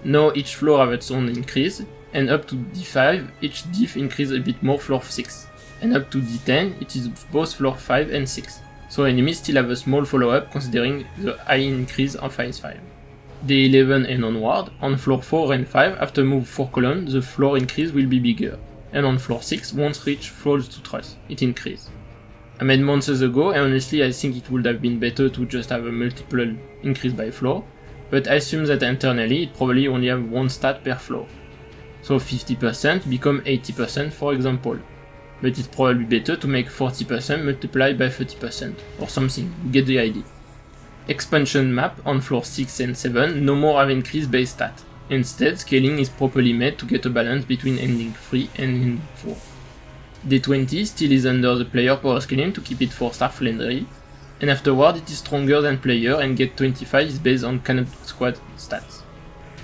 S1: Now each floor have its own increase, and up to D5, each diff increase a bit more floor 6, and up to D10, it is both floor 5 and 6, so enemies still have a small follow-up considering the high increase of Phase 5. D11 and onward, on floor 4 and 5, after move 4 columns, the floor increase will be bigger, and on floor 6, once reach floors to trust, it increase. I made months ago, and honestly I think it would have been better to just have a multiple increase by floor, but I assume that internally it probably only have one stat per floor. So 50% become 80% for example, but it's probably better to make 40% multiplied by 30%, or something, you get the idea. Expansion map on floor 6 and 7 no more have increased base stat, instead scaling is properly made to get a balance between ending 3 and ending 4. D20 still is under the player power scaling to keep it 4-star friendly, and afterward it is stronger than player and get 25 is based on Cannon Squad stats.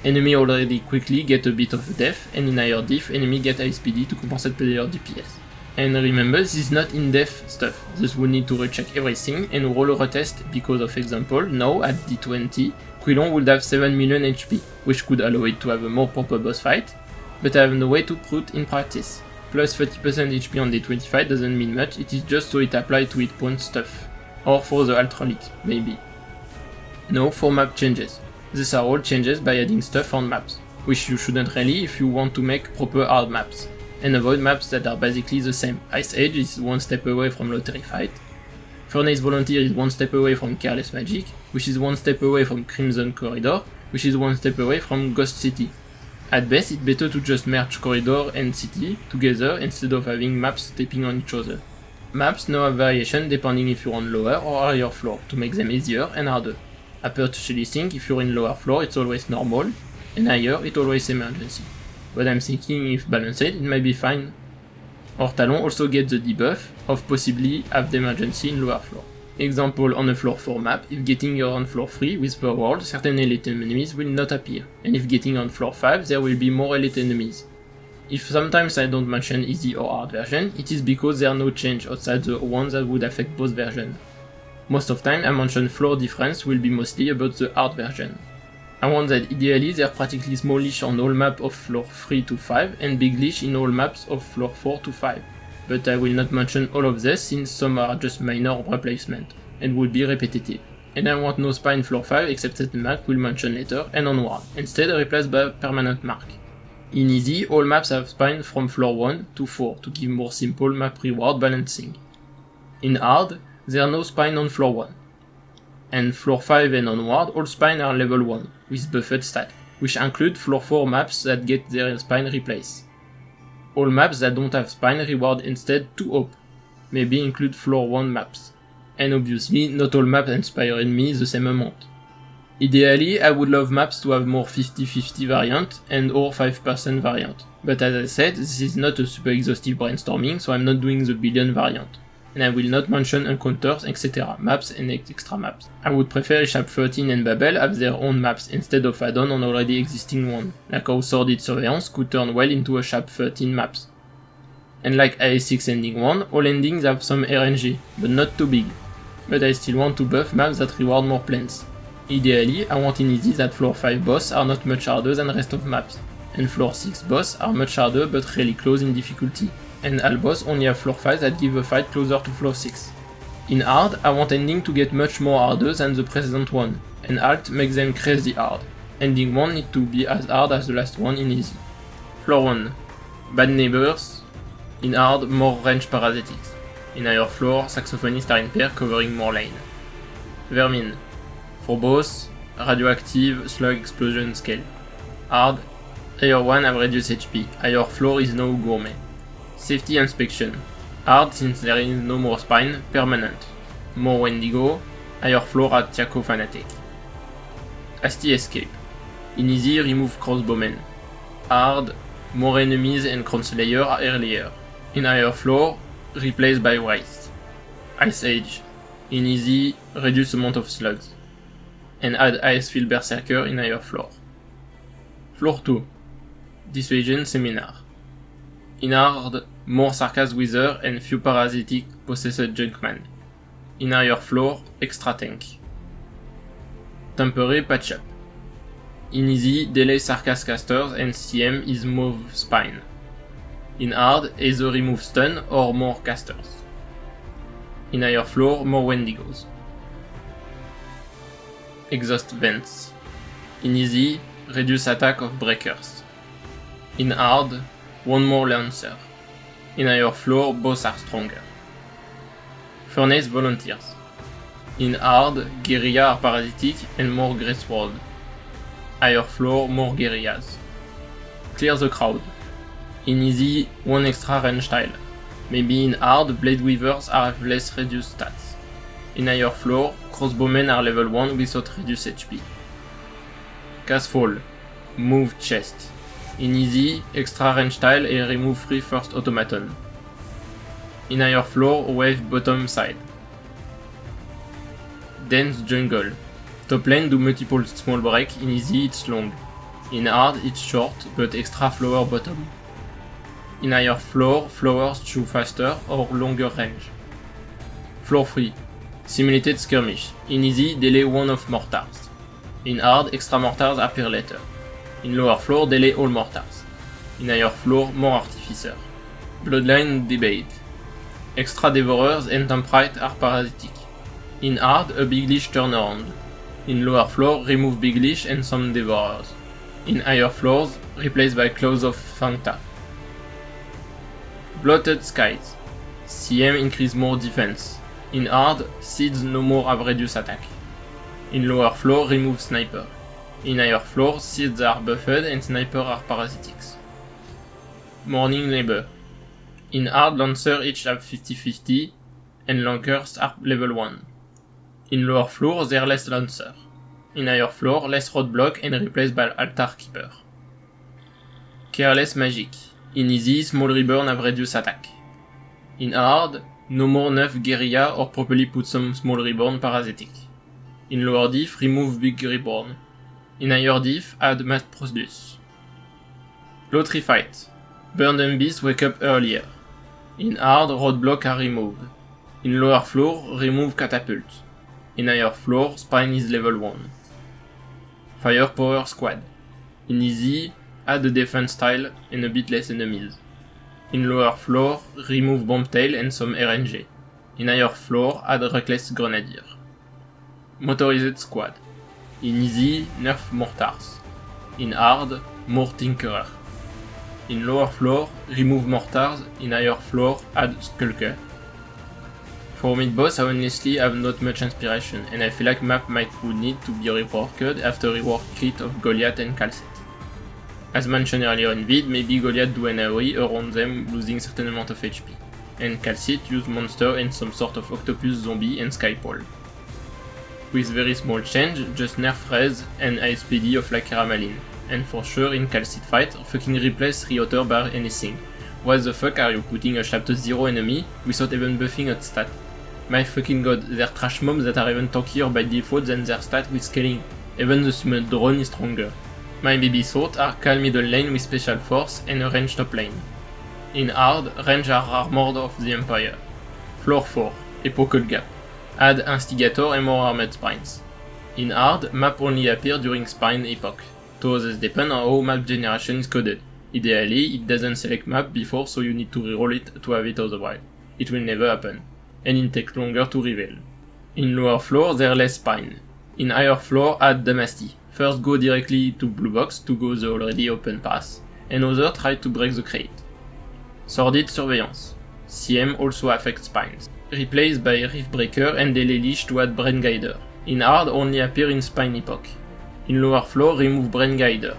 S1: Enemy already quickly get a bit of def, and in higher diff enemy get high speedy to compensate player DPS. And remember, this is not in-depth stuff, thus we need to recheck everything and roll a retest because of example, now at D20, Quilon would have 7 million HP, which could allow it to have a more proper boss fight, but I have no way to put in practice. Plus 30% HP on D25 doesn't mean much, it is just so it applies to hit point stuff. Or for the alt relic, maybe. Now for map changes. These are all changes by adding stuff on maps, which you shouldn't really if you want to make proper hard maps, and avoid maps that are basically the same. Ice Age is one step away from Lottery Fight, Furnace Volunteer is one step away from Careless Magic, which is one step away from Crimson Corridor, which is one step away from Ghost City. At best, it's better to just merge Corridor and City together instead of having maps stepping on each other. Maps now have variation depending if you're on lower or higher floor, to make them easier and harder. I personally think if you're in lower floor it's always normal, and higher it's always emergency. But I'm thinking if balanced it might be fine. Or Talon also gets the debuff of possibly have the emergency in lower floor. Example, on a floor 4 map, if getting you're on floor 3 with per world, certain elite enemies will not appear, and if getting on floor 5 there will be more elite enemies. If sometimes I don't mention easy or hard version, it is because there are no change outside the ones that would affect both versions. Most of time I mention floor difference will be mostly about the hard version. I want that ideally there are practically small leash on all maps of floor 3 to 5 and big leash in all maps of floor 4 to 5. But I will not mention all of this since some are just minor replacement and would be repetitive. And I want no spine floor 5 except that the map will mention later and onward, instead replaced by a permanent mark. In easy, all maps have spine from floor 1 to 4 to give more simple map reward balancing. In hard, there are no spine on floor 1. And floor 5 and onward, all spine are level 1, with buffed stat, which include floor 4 maps that get their spine replaced. All maps that don't have spine reward instead 2 hope, maybe include floor 1 maps. And obviously, not all maps inspire me the same amount. Ideally, I would love maps to have more 50-50 variant and or 5% variant, but as I said, this is not a super exhaustive brainstorming, so I'm not doing the billion variant. And I will not mention encounters, etc., maps and extra maps. I would prefer Sharp 13 and Babel have their own maps instead of add-on on already existing one, like how Sordid Surveillance could turn well into a Sharp 13 maps. And like AS6 Ending 1, all endings have some RNG, but not too big. But I still want to buff maps that reward more plants. Ideally, I want in easy that floor 5 boss are not much harder than the rest of maps, and floor 6 boss are much harder but really close in difficulty, and all boss only have floor 5 that give a fight closer to floor 6. In hard, I want ending to get much more harder than the precedent one, and alt makes them crazy hard. Ending 1 need to be as hard as the last one in easy. Floor 1. Bad Neighbors. In hard, more range parasitics. In higher floor, saxophonists are in pair covering more lane. Vermin. For both, radioactive slug explosion scale. Hard, higher one have reduced HP, higher floor is now gourmet. Safety inspection. Hard since there is no more spine, permanent. More Wendigo, higher floor at Tiako Fanatic. Asti escape. In easy, remove crossbowmen. Hard, more enemies and Crown Slayer earlier. In higher floor, replaced by Wraith. Ice Age. In easy, reduce amount of slugs. And add Icefield Berserker in higher floor. Floor 2. Dissuasion Seminar. In hard, more Sarkaz Wither and few parasitic possessed Junkman. In higher floor, extra tank. Temporary patch up. In easy, delay Sarkaz casters and CM is move spine. In hard, either remove stun or more casters. In higher floor, more Wendigos. Exhaust vents. In easy, reduce attack of breakers. In hard, one more lancer. In higher floor, both are stronger. Furnace volunteers. In hard, guerrilla are parasitic and more Grey Sword. Higher floor, more guerrillas. Clear the crowd. In easy, one extra range tile. Maybe in hard, blade weavers have less reduced stats. In higher floor, crossbowmen are level 1 without reduced HP. Casefall. Move chest. In easy, extra range tile and remove free first automaton. In higher floor, wave bottom side. Dense jungle. Top lane do multiple small break, in easy it's long. In hard it's short, but extra flower bottom. In higher floor, flowers chew faster or longer range. Floor 3. Simulated skirmish. In easy, delay one of mortars. In hard, extra mortars appear later. In lower floor, delay all mortars. In higher floor, more artificer. Bloodline debate. Extra devourers and temperate are parasitic. In hard, a big leash turnaround. In lower floor, remove big leash and some devourers. In higher floors, replaced by claws of Fangta. Blotted skies. CM increase more defense. In hard, seeds no more have reduced attack. In lower floor, remove sniper. In higher floor, seeds are buffed and sniper are parasitics. Morning labor. In hard, lancer each have 50-50 and lancers are level 1. In lower floor, there less lancer. In higher floor, less roadblock and replaced by altar keeper. Careless magic. In easy, small reborn have reduced attack. In hard, no more nerf guerrilla or properly put some small reborn parasitic. In lower diff, remove big reborn. In higher diff, add mass produce. Lottery fight. Burned and beast wake up earlier. In hard, roadblock are removed. In lower floor, remove catapult. In higher floor, spine is level 1. Firepower squad. In easy, add a defense tile and a bit less enemies. In lower floor, remove Bombtail and some RNG. In higher floor, add Reckless Grenadier. Motorized squad. In easy, nerf mortars. In hard, more Tinkerer. In lower floor, remove mortars. In higher floor, add Skulker. For mid-boss, I honestly have not much inspiration, and I feel like map would need to be reworked after rework kit of Goliath and Calcet. As mentioned earlier in vid, maybe Goliath do an AoE around them losing certain amount of HP, and Calcet use monster and some sort of octopus zombie and Skypole. With very small change, just nerf Rez and ISPD of Lakera Malin, and for sure in Calcet fight, fucking replace 3 otter by anything. Why the fuck are you putting a chapter 0 enemy without even buffing a stat? My fucking god, they're trash mobs that are even tankier by default than their stat with scaling. Even the summoned drone is stronger. My baby thought are calm middle lane with special force and a range top lane. In hard, range are armored of the Empire. Floor 4, Epochal Gap. Add Instigator and more armored spines. In hard, map only appear during spine epoch. Those depend on how map generation is coded. Ideally, it doesn't select map before, so you need to reroll it to have it otherwise. It will never happen, and it takes longer to reveal. In lower floor, there are less spine. In higher floor, add Damasty. First go directly to blue box to go the already open pass, and other try to break the crate. Sordid Surveillance. CM also affects spines. Replaced by Reefbreaker and Delay Leash to add Brain Guider. In hard only appear in spine epoch. In lower floor remove Brain Guider.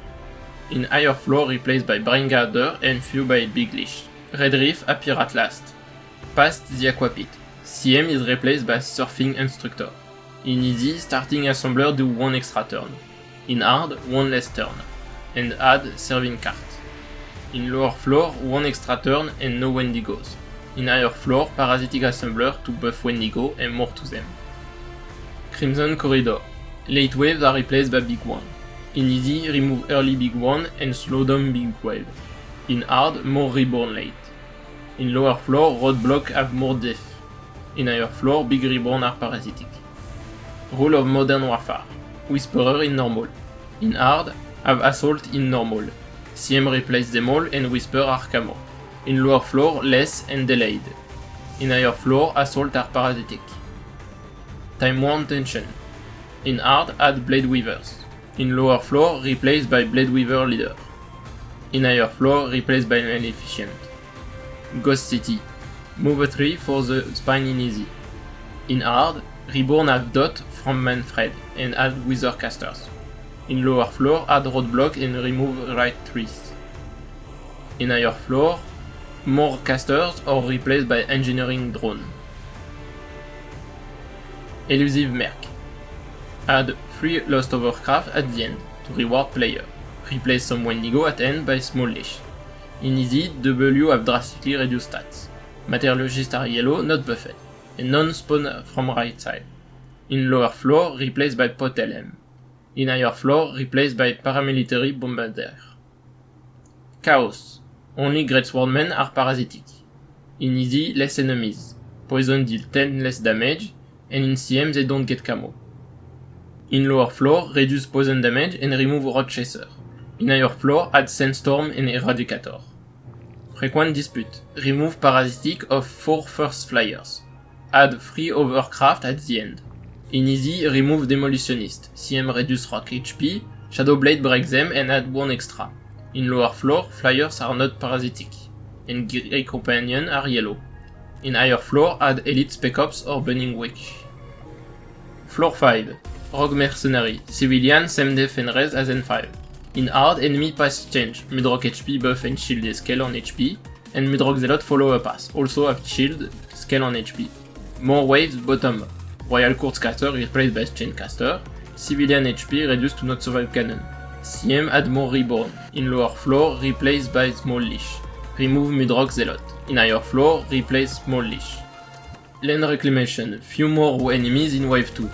S1: In higher floor replaced by Brain Guider and few by Big Leash. Red Reef appear at last. Past the Aqua Pit. CM is replaced by Surfing Instructor. In Easy, starting assembler do 1 extra turn. In Hard, 1 less turn. And add Serving Cart. In lower floor, 1 extra turn and no Wendigos. In higher floor, Parasitic Assembler to buff Wendigo and more to them. Crimson Corridor. Late waves are replaced by Big One. In Easy, remove early Big One and slow down Big Wave. In Hard, more Reborn late. In lower floor, Roadblock have more death. In higher floor, Big Reborn are parasitic. Rule of Modern Warfare. Whisperer in normal. In Hard, have Assault in normal. CM replace them all and Whisper are camo. In lower floor, less and delayed. In higher floor, Assault are parasitic. Time Worn Tension. In Hard, add Blade Weavers. In lower floor, replaced by Blade Weaver Leader. In higher floor, replaced by Maleficent. Ghost City. Move a tree for the spine in Easy. In Hard, Reborn have Dot from Manfred and add Wither Casters. In lower floor, add Roadblock and remove right trees. In higher floor, more casters or replaced by Engineering Drone. Elusive Merc. Add 3 Lost Overcraft at the end to reward player. Replace some Wendigo at end by Small Leash. In Easy, W have drastically reduced stats. Materiologists are yellow, not buffed, and none spawn from right side. In lower floor, replaced by Pot LM. In higher floor, replaced by Paramilitary Bombardier. Chaos. Only Great Swordmen are parasitic. In Easy, less enemies. Poison deal 10 less damage, and in CM they don't get camo. In lower floor, reduce poison damage and remove Road Chaser. In higher floor, add Sandstorm and Eradicator. Frequent Dispute. Remove Parasitic of 4 First Flyers. Add 3 Overcraft at the end. In Easy, remove Demolitionist. CM reduce Rock HP, Shadowblade break them and add 1 extra. In lower floor, Flyers are not parasitic, and Grey Companion are yellow. In higher floor, add Elite Spec Ops or Burning Witch. Floor 5. Rogue Mercenary. Civilian, same def and res as N5. In Hard, enemy pass change, Mudrock HP buff and shield and scale on HP, and Mudrock Zealot follow a pass, also have shield, scale on HP. More waves bottom. Royal Courts Caster replaced by Chaincaster, Civilian HP reduced to not survive cannon. CM add more Reborn. In lower floor, replaced by Small Leash. Remove Mudrock Zealot. In higher floor, replace Small Leash. Land Reclamation. Few more enemies in Wave 2.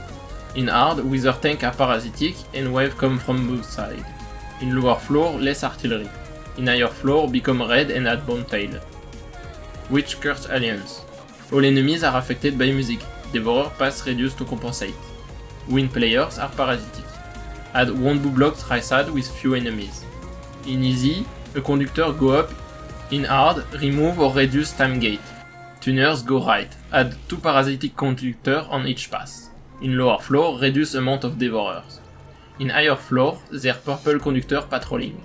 S1: In Hard, Wither Tank are parasitic and wave come from both sides. In lower floor, less artillery. In higher floor, become red and add Bone Tail. Witch Curse Alliance. All enemies are affected by music. Devourer pass reduced to compensate. Win players are parasitic. Add 1 blue block Trisad with few enemies. In Easy, a conductor go up. In Hard, remove or reduce time gate. Tuners go right. Add 2 parasitic conductors on each pass. In lower floor, reduce amount of devourers. In higher floor, their purple conductor patrolling.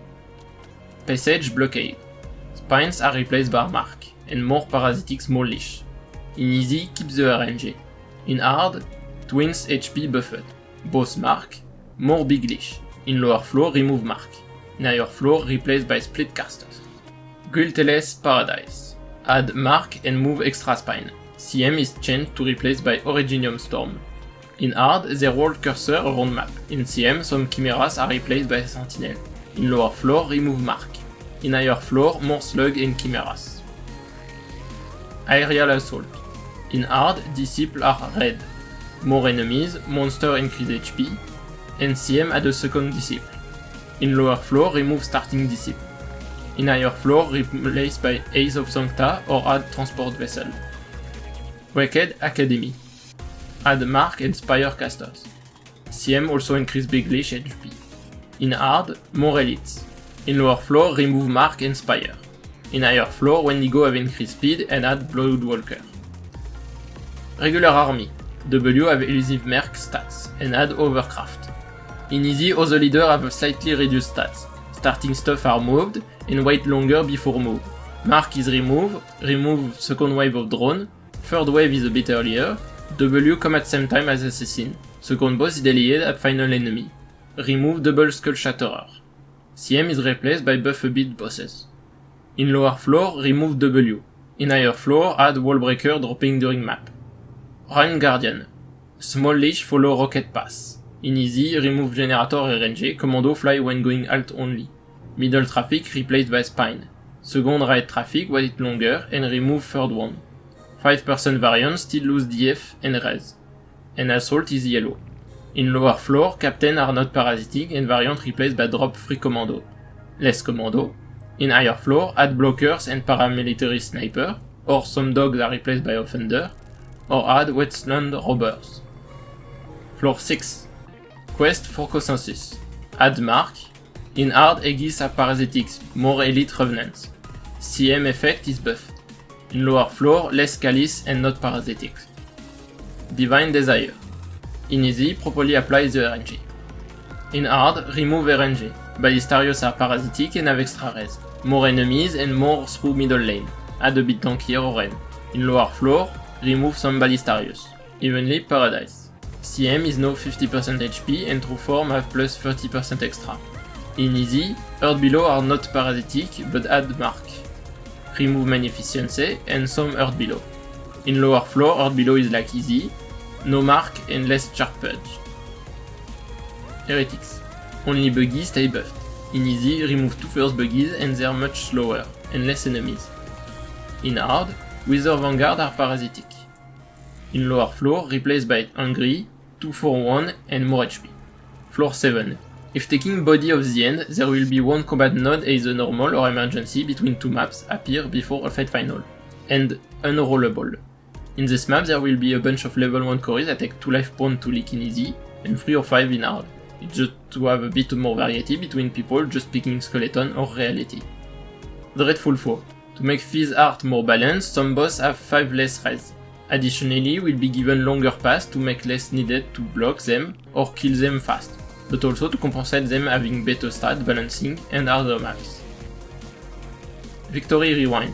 S1: Passage blockade. Spines are replaced by Mark, and more parasitic Small Leash. In Easy, keep the RNG. In Hard, Twins HP buffed. Both Mark, more Big Leash. In lower floor, remove Mark. In higher floor, replaced by Split Casters. Guiltless Paradise. Add Mark and move extra spine. CM is changed to replace by Originium Storm. In Hard, they roll cursor around map. In CM, some Chimeras are replaced by Sentinel. In lower floor, remove Mark. In higher floor, more Slug and Chimeras. Aerial Assault. In Hard, Disciple are red. More enemies, monster increase HP, and CM add a second Disciple. In lower floor, remove starting Disciple. In higher floor, replace by Ace of Sancta or add Transport Vessel. Wicked Academy. Add Mark and Spire Casters. CM also increase Big Leash HP. In Hard, more Elites. In lower floor, remove Mark and Spire. In higher floor, Wendigo have increased speed and add Bloodwalker. Regular Army. W have Elusive Merc stats and add Overcraft. In Easy, all the leaders have slightly reduced stats. Starting stuff are moved and wait longer before move. Mark is removed, remove second wave of drone, third wave is a bit earlier, W come at same time as Assassin, second boss is delayed at final enemy. Remove double Skull Shatterer. CM is replaced by buff a bit bosses. In lower floor, remove W. In higher floor, add wall breaker dropping during map. Run Guardian. Small leash follow rocket pass. In easy, remove generator RNG, commando fly when going alt only. Middle traffic replaced by spine. Second right traffic was it longer and remove third one. 5% variant still lose DF and res. And assault is yellow. In lower floor, captain are not parasitic and variant replaced by drop free commando. Less commando. In higher floor, add blockers and paramilitary sniper, or some dogs are replaced by offender, or add wetland robbers. Floor 6. Quest for consensus. Add mark. In hard, Aegis are parasitics, more elite revenants. CM effect is buffed. In lower floor, less calice and not parasitic. Divine Desire. In easy, properly apply the RNG. In hard, remove RNG. Ballistarius are parasitic and have extra res. More enemies and more through middle lane. Add a bit tankier or Ren. In lower floor, remove some Ballistarius. Evenly Paradise. CM is now 50% HP and true form have plus 30% extra. In easy, Earth Below are not parasitic but add mark. Remove Magnificency and some Earth Below. In lower floor, Earth Below is like easy, no mark and less sharp purge. Heretics. Only buggies stay buffed. In easy, remove 2 first buggies and they're much slower, and less enemies. In hard, Wither Vanguard are parasitic. In lower floor, replaced by Angry, 2 for 1 and more HP. Floor 7. If taking Body of the End, there will be one combat node either normal or emergency between 2 maps appear before a fight final, and unrollable. In this map there will be a bunch of level 1 Cories that take 2 life points to leak in easy, and 3 or 5 in hard. It's just to have a bit more variety between people just picking skeleton or reality. Dreadful Foe. To make Fizz art more balanced, some boss have 5 less res. Additionally, will be given longer pass to make less needed to block them or kill them fast, but also to compensate them having better stat balancing and harder maps. Victory Rewind.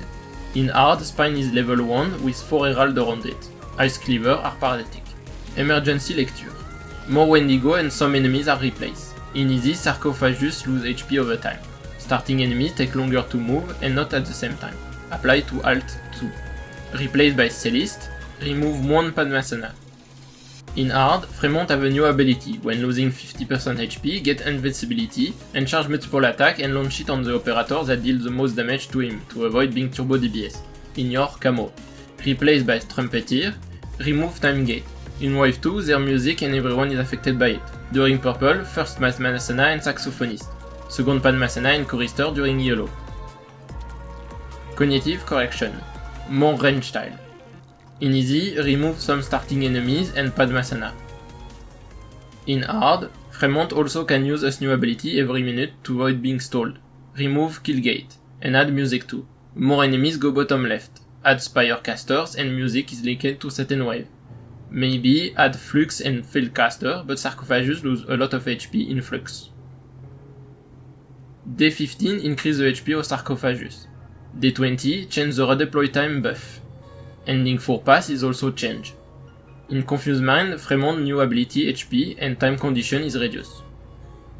S1: In hard, Spine is level 1 with 4 herald around it. Ice Cleaver are parasitic. Emergency Lecture. More Wendigo and some enemies are replaced. In easy, Sarcophagus lose HP over time. Starting enemies take longer to move and not at the same time. Apply to Alt 2. Replaced by Celeste, remove 1 Padmasana. In hard, Fremont have a new ability. When losing 50% HP, get invincibility and charge multiple attack and launch it on the operator that deals the most damage to him to avoid being turbo DPS. In your camo. Replaced by Trumpeter, remove Time Gate. In wave 2, their music and everyone is affected by it. During purple, first Padmasana and saxophonist. Second Padmasana and chorister during yellow. Cognitive Correction. More range style. In easy, remove some starting enemies and Padmasana. In hard, Fremont also can use a new ability every minute to avoid being stalled. Remove Killgate, and add music too. More enemies go bottom left. Add Spire casters and music is linked to certain wave. Maybe add Flux and Field caster, but Sarcophagus lose a lot of HP in Flux. Day 15 increase the HP of Sarcophagus. Day 20 change the redeploy time buff. Ending 4 pass is also changed. In Confused Mind, Fremont new ability HP and time condition is reduced.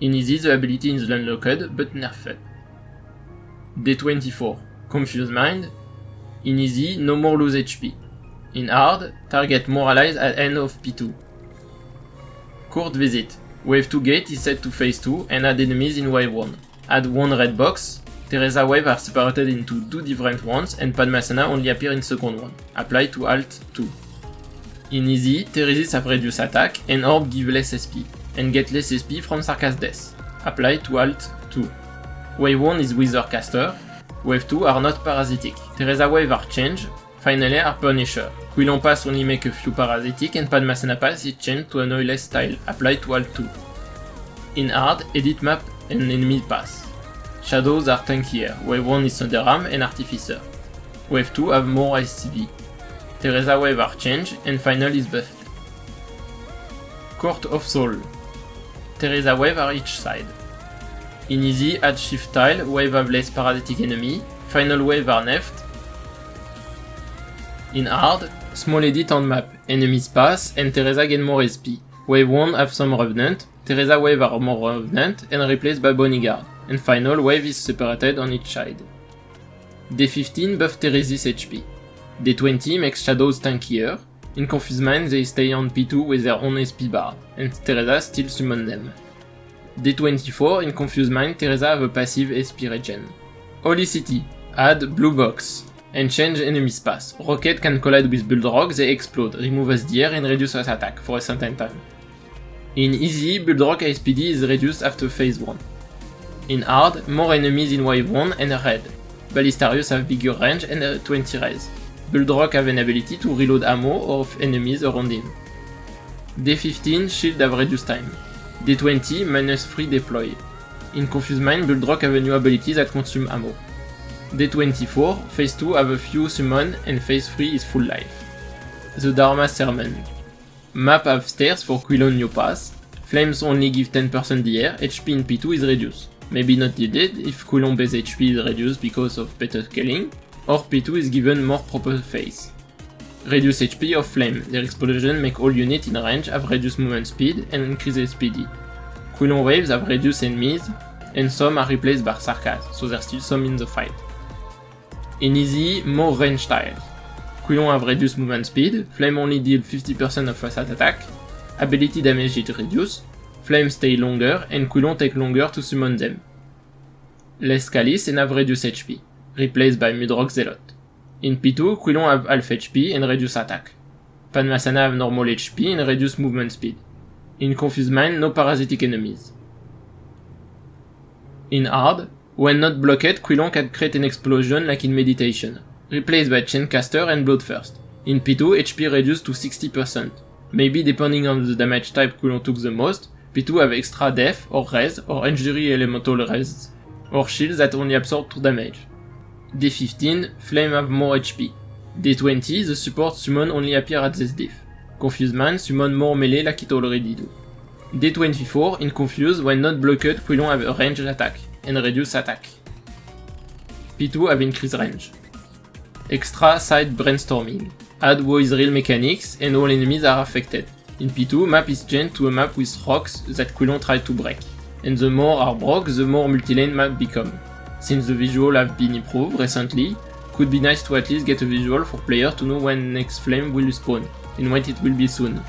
S1: In easy the ability is unlocked but nerfed. Day 24. Confused Mind. In easy, no more lose HP. In hard, target more allies at end of P2. Court Visit. Wave 2 gate is set to phase 2 and add enemies in wave 1. Add 1 red box. Teresa wave are separated into 2 different ones and Padmasana only appear in second one. Apply to Alt 2. In easy, Theresis have reduced attack and Orb give less SP, and get less SP from Sarkaz Death. Apply to Alt 2. Wave 1 is Wither Caster, Wave 2 are not parasitic. Teresa wave are changed, finally are Punisher. Quilon Pass only make a few parasitic and Padmasana Pass is changed to a noiseless style. Apply to Alt 2. In hard, edit map and enemy pass. Shadows are tankier, Wave 1 is Thunderram and Artificer. Wave 2 have more ICV. Teresa wave are changed and final is buffed. Court of Soul. Teresa wave are each side. In easy, add shift tile, wave have less parasitic enemy, final wave are nerfed. In hard, small edit on map, enemies pass and Teresa gain more SP. Wave 1 have some Revenant, Teresa wave are more Revenant and replaced by Bodyguard, and final wave is separated on each side. D15 buff Theresis HP. D20 makes shadows tankier. In Confused Mind they stay on P2 with their own SP bar, and Theresa still summon them. D24 in Confused Mind Theresa have a passive SP regen. Holy City, add Blue Box, and change enemy's path. Rocket can collide with Bulldog, they explode, remove SDR and reduce us attack for a certain time. In Easy, Bulldog SPD is reduced after phase 1. In Hard, more enemies in wave 1 and red. Ballistarius have bigger range and 20 res. Bulldog have an ability to reload ammo of enemies around him. D15 Shield have reduced time. D20 -3 deploy. In Confused Mind, Bulldog have a new ability that consume ammo. D24 phase 2 have a few summon and phase 3 is full life. The Dharma Sermon. Map have stairs for Quilon new pass. Flames only give 10% DR, HP in P2 is reduced. Maybe not needed if Quilon base HP is reduced because of better scaling, or P2 is given more proper phase. Reduce HP of Flame, their explosion make all units in range have reduced movement speed and increase SPD. Quilon waves have reduced enemies, and some are replaced by Sarkaz, so there's still some in the fight. In Easy, more range tiles. Quilon have reduced movement speed, Flame only deal 50% of first attack, ability damage is reduced, Flame stay longer, and Quilon take longer to summon them. Less Calice and have reduced HP, replaced by Mudrock Zealot. In P2, Quilon have half HP and reduce attack. Padmasana have normal HP and reduce movement speed. In Confused Mind, no parasitic enemies. In Hard, when not blocked, Quilon can create an explosion like in Meditation, replaced by Chaincaster and Bloodthirst. In P2, HP reduced to 60%. Maybe depending on the damage type Quilon took the most, P2 have extra death or res or injury elemental res, or shields that only absorb 2 damage. D15, Flame have more HP. D20, the support summon only appear at this diff. Confused Mind summon more melee like it already do. D24, in Confused, when not blocked, Quilon have a ranged attack, and reduce attack. P2 have increased range. Extra side brainstorming. Add Wo is real mechanics, and all enemies are affected. In P2, map is changed to a map with rocks that Quilon tried to break. And the more are broke, the more multi-lane map become. Since the visual have been improved recently, could be nice to at least get a visual for player to know when next flame will spawn, and when it will be soon.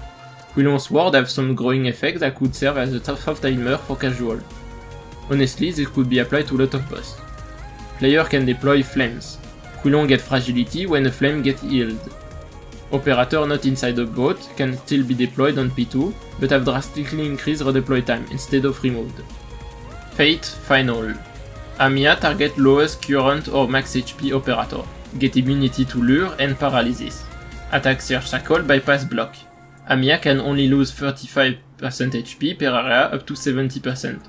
S1: Quilon's sword have some growing effect that could serve as a soft timer for casual. Honestly, this could be applied to a lot of boss. Player can deploy flames. Quilon get fragility when a flame get healed. Operator not inside the boat can still be deployed on P2, but have drastically increased redeploy time instead of removed. Fate Final. Amiya target lowest current or max HP operator, get immunity to lure and paralysis. Attack Search Shackle bypass block. Amiya can only lose 35% HP per area up to 70%.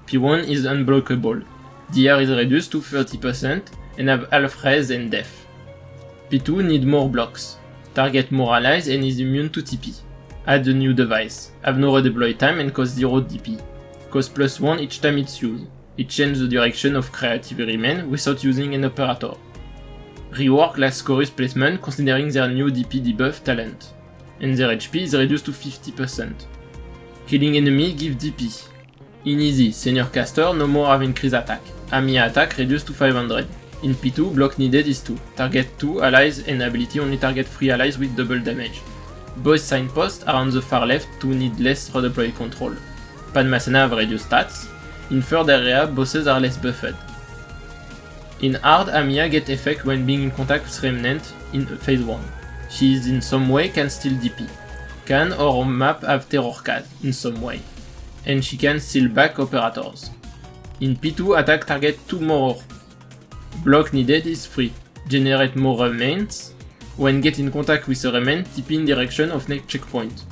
S1: P1 is unblockable. DR is reduced to 30% and have half res and death. P2 need more blocks. Target more allies and is immune to TP. Add a new device. Have no redeploy time and cost 0 DP. Cost +1 each time it's used. It changes the direction of creative remain without using an operator. Rework last chorus placement considering their new DP debuff talent. And their HP is reduced to 50%. Killing enemy give DP. In Easy, Senior Caster no more have increased attack. Amiya attack reduced to 500. In P2, block needed is 2. Target 2 allies and ability only target 3 allies with double damage. Boss signposts are on the far left to need less redeploy control. Padmasana have reduced stats. In third area, bosses are less buffed. In Hard, Amiya get effect when being in contact with Remnant in phase 1. She is in some way can still DP. Can or map have Terror Card in some way. And she can steal back operators. In P2, attack target 2 more. Block needed is 3. Generate more remains. When get in contact with a remain, TP in direction of next checkpoint.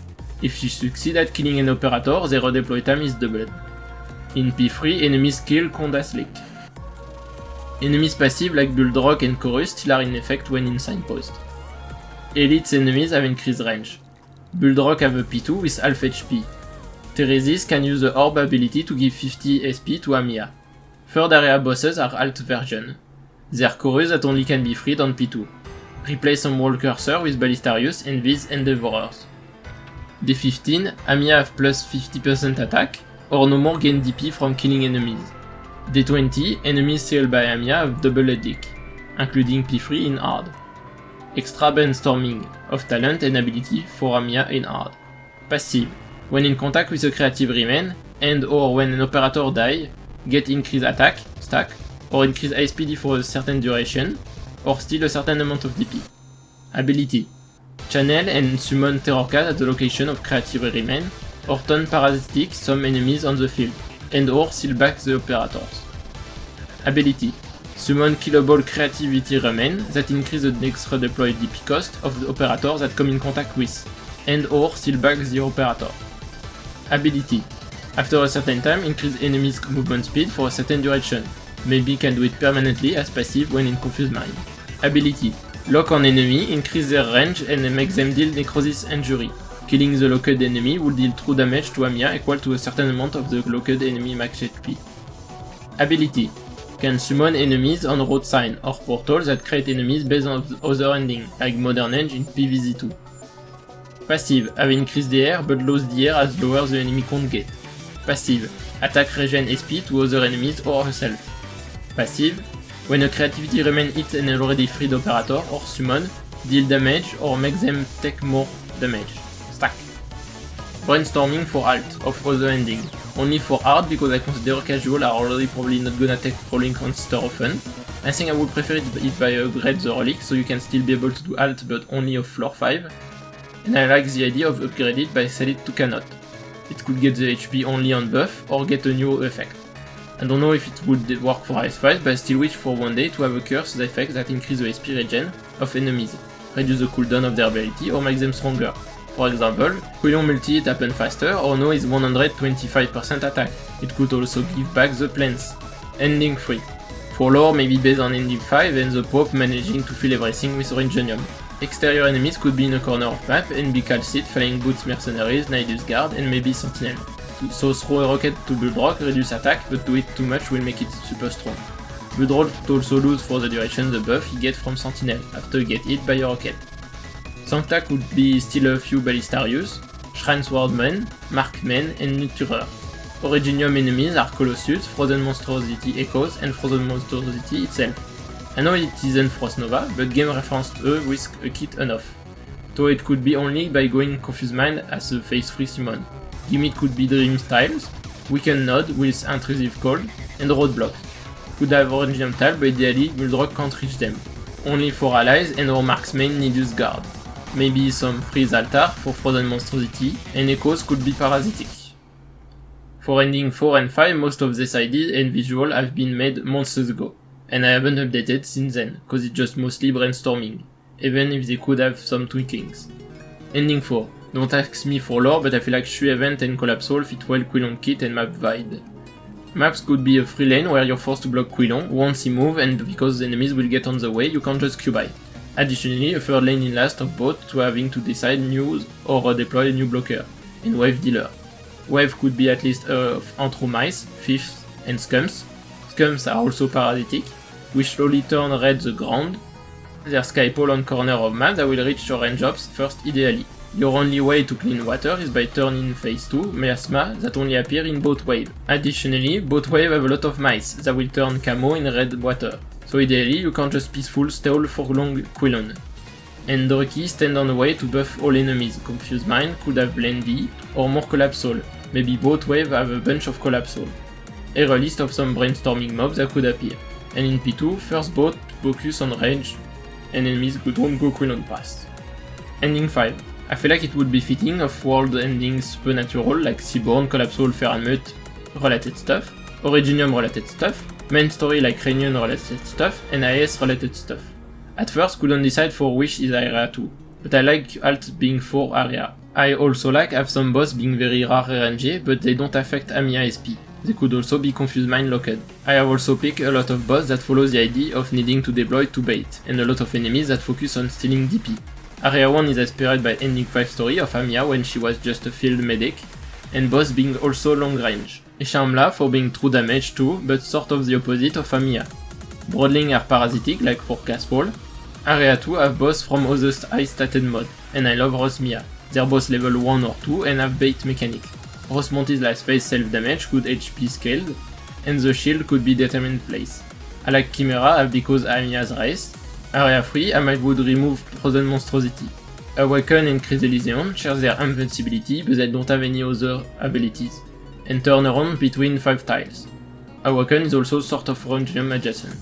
S1: If she succeed at killing an operator, their redeploy time is doubled. In P3, enemies kill Conda Slick. Enemies passive like Bulldog and Chorus still are in effect when in signpost. Elite's enemies have increased range. Bulldog have a P2 with half HP. Theresis can use the Orb ability to give 50 SP to Amiya. Third area bosses are alt version. Their chorus that only can be freed on P2. Replace some wall cursor with Ballistarius and Viz and Devourers. D15, Amiya have plus 50% attack, or no more gain DP from killing enemies. D20, enemies sealed by Amiya have double dick. including P3 in hard. Extra brainstorming of talent and ability for Amiya in hard. Passive. When in contact with a creative remain, and or when an operator die, get increased attack, stack, or increase ASPD for a certain duration, or steal a certain amount of DP. Ability. Channel and summon terror card at the location of creative remain, or turn parasitic some enemies on the field, and or seal back the operators. Ability. Summon killable creativity remain that increase the extra deployed DP cost of the operators that come in contact with, and or seal back the operator. Ability. After a certain time, increase enemies' movement speed for a certain duration. Maybe can do it permanently as passive when in Confused Mind. Ability. Lock on enemy, increase their range and make them deal necrosis injury. Killing the locked enemy will deal true damage to Amiya equal to a certain amount of the locked enemy max HP. Ability. Can summon enemies on road sign or portals that create enemies based on other ending, like Modern Age in PvZ2. Passive. Have increased the air but lose the air as lower the enemy count get. Passive. Attack regen SP to other enemies or herself. Passive. When a creativity remain hit an already freed operator or summon, deal damage or make them take more damage. Stack. Brainstorming for alt of other ending. Only for hard because I consider casual are already probably not gonna take rolling consider often. I think I would prefer it if I upgrade the relic so you can still be able to do alt but only of floor 5. And I like the idea of upgrade it by set it to cannot. It could get the HP only on buff or get a new effect. I don't know if it would work for Ice5, but I still wish for one day to have a curse effect that increase the SP regen of enemies, reduce the cooldown of their ability or make them stronger. For example, Quillon multi-hit happen faster or no is 125% attack. It could also give back the plants. Ending 3. For lore maybe based on Ending 5 and the Pope managing to fill everything with Originium. Exterior enemies could be in a corner of map and be Calcit, Flying Boots Mercenaries, Nidus Guard and maybe Sentinel. So throw a rocket to Bloodrock, reduce attack, but do it too much will make it super strong. Bloodrock could also lose for the duration the buff you get from Sentinel, after you get hit by a rocket. Sancta could be still a few Ballistarius, Shrine Swordmen, Markmen and Nutterer. Originium enemies are Colossus, Frozen Monstrosity Echoes and Frozen Monstrosity itself. I know it isn't Frost Nova, but game referenced with a kit enough. So it could be only by going Confused Mind as a phase 3 summon. Gimmick could be Dream Styles, Weakened Node with Intrusive Cold, and Roadblock. Could have Originium Tal, but ideally Bloodrock can't reach them. Only for allies and or marksmen Nidus Guard. Maybe some Freeze Altar for Frozen Monstrosity, and Echoes could be parasitic. For Ending 4 and 5 most of these ideas and visual have been made months ago, and I haven't updated since then, cause it's just mostly brainstorming, even if they could have some tweakings. Ending 4. Don't ask me for lore, but I feel like Shui Event and Collapsal fit well Quillon Kit and Map Vide. Maps could be a free lane where you're forced to block Quillon once he moves and because the enemies will get on the way you can't just queue by. Additionally, a third lane in last of both to having to decide new or deploy a new blocker, and Wave Dealer. Wave could be at least Antro Mice, Fifths and Scums. Scums are also parasitic, which slowly turn red the ground. Their Skypole on corner of map that will reach your range ops first ideally. Your only way to clean water is by turning phase 2 Miasma that only appear in both wave. Additionally, both wave have a lot of mice that will turn camo in red water. So ideally you can't just peaceful stall for long Quillon. And Dorky stand on the way to buff all enemies. Confused Mind could have Blendy or more Collapsal. Maybe both wave have a bunch of Collapsal. Here a list of some brainstorming mobs that could appear. And in P2, first both focus on range and enemies don't go Quillon past. Ending 5. I feel like it would be fitting of world endings supernatural like Seaborn, Collapsal, Faramut related stuff, Originium related stuff, main story like Reunion related stuff, and IS related stuff. At first couldn't decide for which is area 2, but I like alt being 4 area. I also like have some boss being very rare RNG, but they don't affect Amiya SP. They could also be Confused Mind locked. I have also picked a lot of boss that follow the idea of needing to deploy to bait, and a lot of enemies that focus on stealing DP. Area 1 is inspired by Ending 5 story of Amiya when she was just a field medic, and boss being also long range. Echamla for being true damage too, but sort of the opposite of Amiya. Broadling are parasitic like for Castfall. Area 2 have boss from other high stated mod, and I love Rosmia. They're boss level 1 or 2 and have bait mechanic. Rosmonti's last phase self damage could HP scaled, and the shield could be determined place. I like Chimera because Amiya's race. Area 3, I would remove Frozen Monstrosity. Awaken and Chris Elysium share their invincibility, but they don't have any other abilities, and turn around between 5 tiles. Awaken is also sort of Originum adjacent.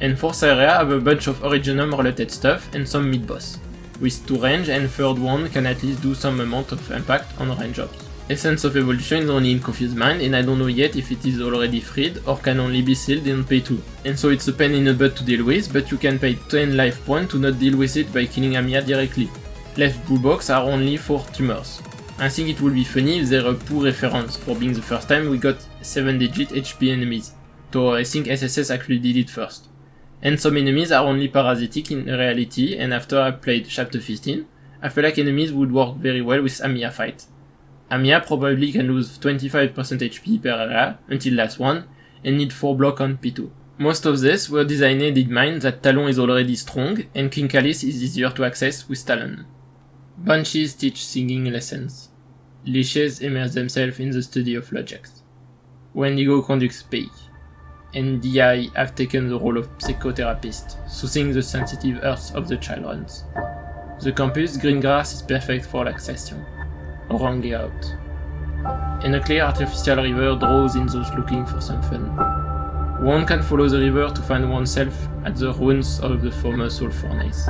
S1: And 4th area have a bunch of Originum related stuff and some mid-boss, with 2 range and 3rd one can at least do some amount of impact on range jobs. Essence of Evolution is only in Confused Mind, and I don't know yet if it is already freed or can only be sealed and pay 2. And so it's a pain in the butt to deal with, but you can pay 10 life points to not deal with it by killing Amiya directly. Left blue box are only for tumors. I think it would be funny if they're a poor reference for being the first time we got 7-digit HP enemies, though I think SSS actually did it first. And some enemies are only parasitic in reality, and after I played Chapter 15, I feel like enemies would work very well with Amiya fight. Amiya probably can lose 25% HP per area until last one, and need 4 block on P2. Most of this were designed in mind that Talon is already strong, and King Chalice is easier to access with Talon. Banshees teach singing lessons. Leashes immerse themselves in the study of logics. Wendigo conducts PI. And DI have taken the role of psychotherapist, soothing the sensitive earth of the children. The campus Greengrass is perfect for relaxation. Orange out. And a clear artificial river draws in those looking for some fun. One can follow the river to find oneself at the ruins of the former soul furnace.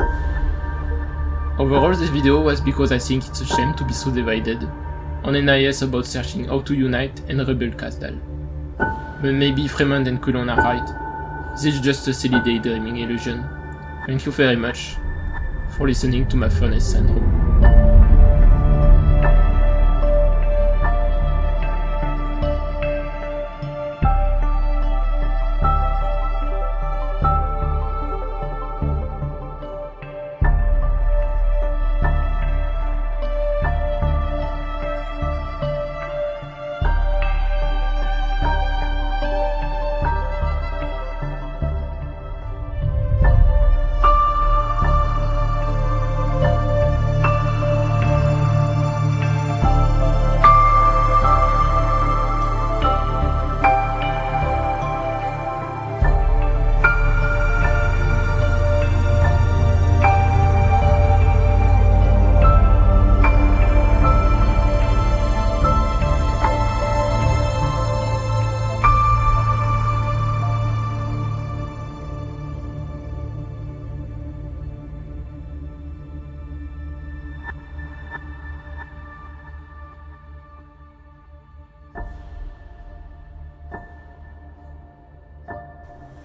S1: Overall, this video was because I think it's a shame to be so divided on NIS about searching how to unite and rebuild Casdal. But maybe Fremont and Coulon are right. This is just a silly daydreaming illusion. Thank you very much for listening to my Furnace Syndrome.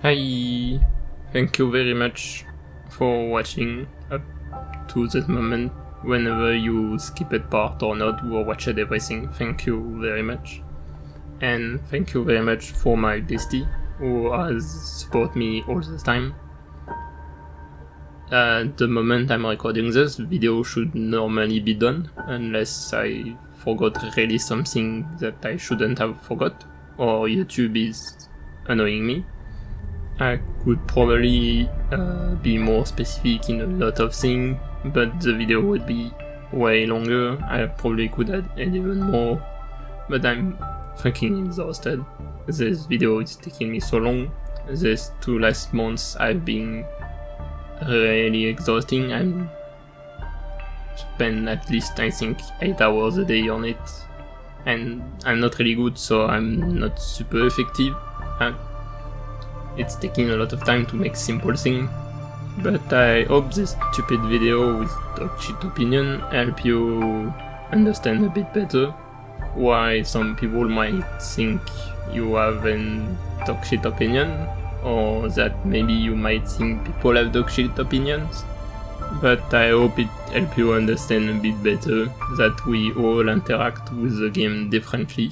S1: Hi, thank you very much for watching up to this moment. Whenever you skip a part or not, or watched everything, thank you very much. And thank you very much for my bestie, who has supported me all the time. At the moment I'm recording this, video should normally be done, unless I forgot really something that I shouldn't have forgot, or YouTube is annoying me. I could probably be more specific in a lot of things, but the video would be way longer. I probably could add even more, but I'm fucking exhausted. This video is taking me so long. These 2 last months I've been really exhausting. I'm spend at least I think 8 hours a day on it, and I'm not really good, so I'm not super effective. It's taking a lot of time to make simple things, but I hope this stupid video with dog shit opinion help you understand a bit better why some people might think you have an dog shit opinion, or that maybe you might think people have dog shit opinions. But I hope it helps you understand a bit better that we all interact with the game differently,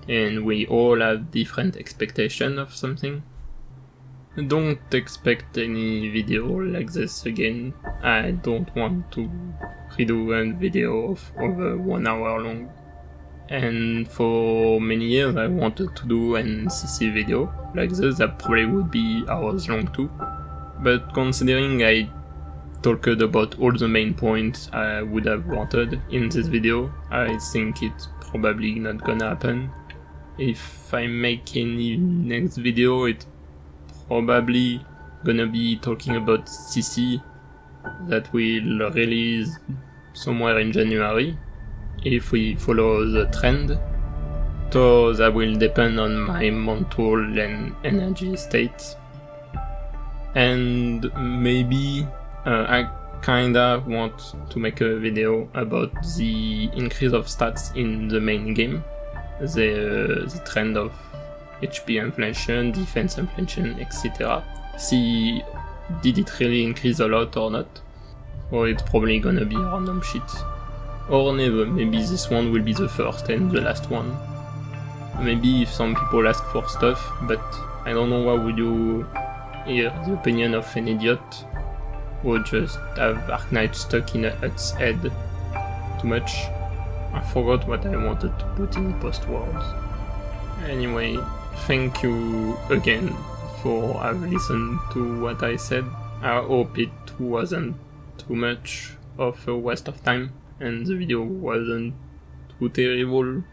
S1: and we all have different expectations of something. Don't expect any video like this again. I don't want to redo a video of over 1 hour long. And for many years I wanted to do an CC video like this that probably would be hours long too. But considering I talked about all the main points I would have wanted in this video, I think it's probably not gonna happen. If I make any next video, it's probably gonna be talking about CC that will release somewhere in January if we follow the trend. So that will depend on my mental and energy state. And maybe I kinda want to make a video about the increase of stats in the main game, the trend of HP inflation, defense inflation, etc. See, did it really increase a lot or not? Or it's probably gonna be random shit. Or never, maybe this one will be the first and the last one. Maybe if some people ask for stuff, but I don't know why would you hear the opinion of an idiot who just have Arknight stuck in its head too much. I forgot what I wanted to put in post-words. Anyway, thank you again for having listened to what I said. I hope it wasn't too much of a waste of time and the video wasn't too terrible.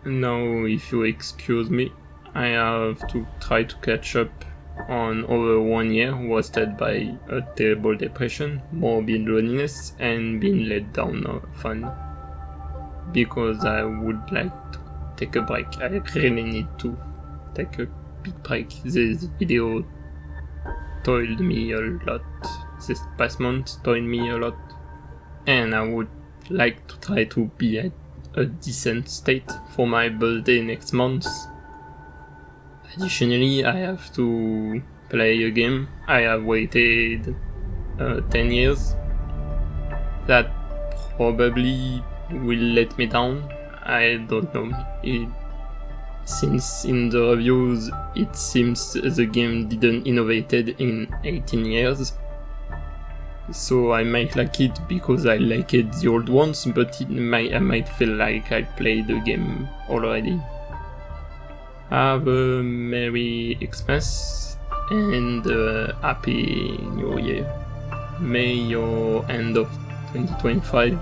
S1: Now, if you excuse me, I have to try to catch up on over 1 year wasted by a terrible depression, morbid loneliness, and being let down fun. Because I would like to take a break. I really need to take a big break. This video toiled me a lot. This past month toiled me a lot. And I would like to try to be at a decent state for my birthday next month. Additionally, I have to play a game. I have waited 10 years. That probably will let me down. I don't know. Since in the reviews it seems the game didn't innovated in 18 years. So I might like it because I liked the old ones, but I might feel like I played the game already. Have a Merry Xmas and a Happy New Year. May your end of 2025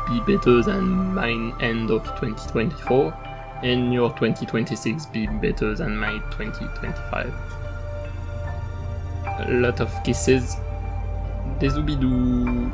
S1: be better than mine end of 2024, and your 2026 be better than my 2025. A lot of kisses. Des doobidoo.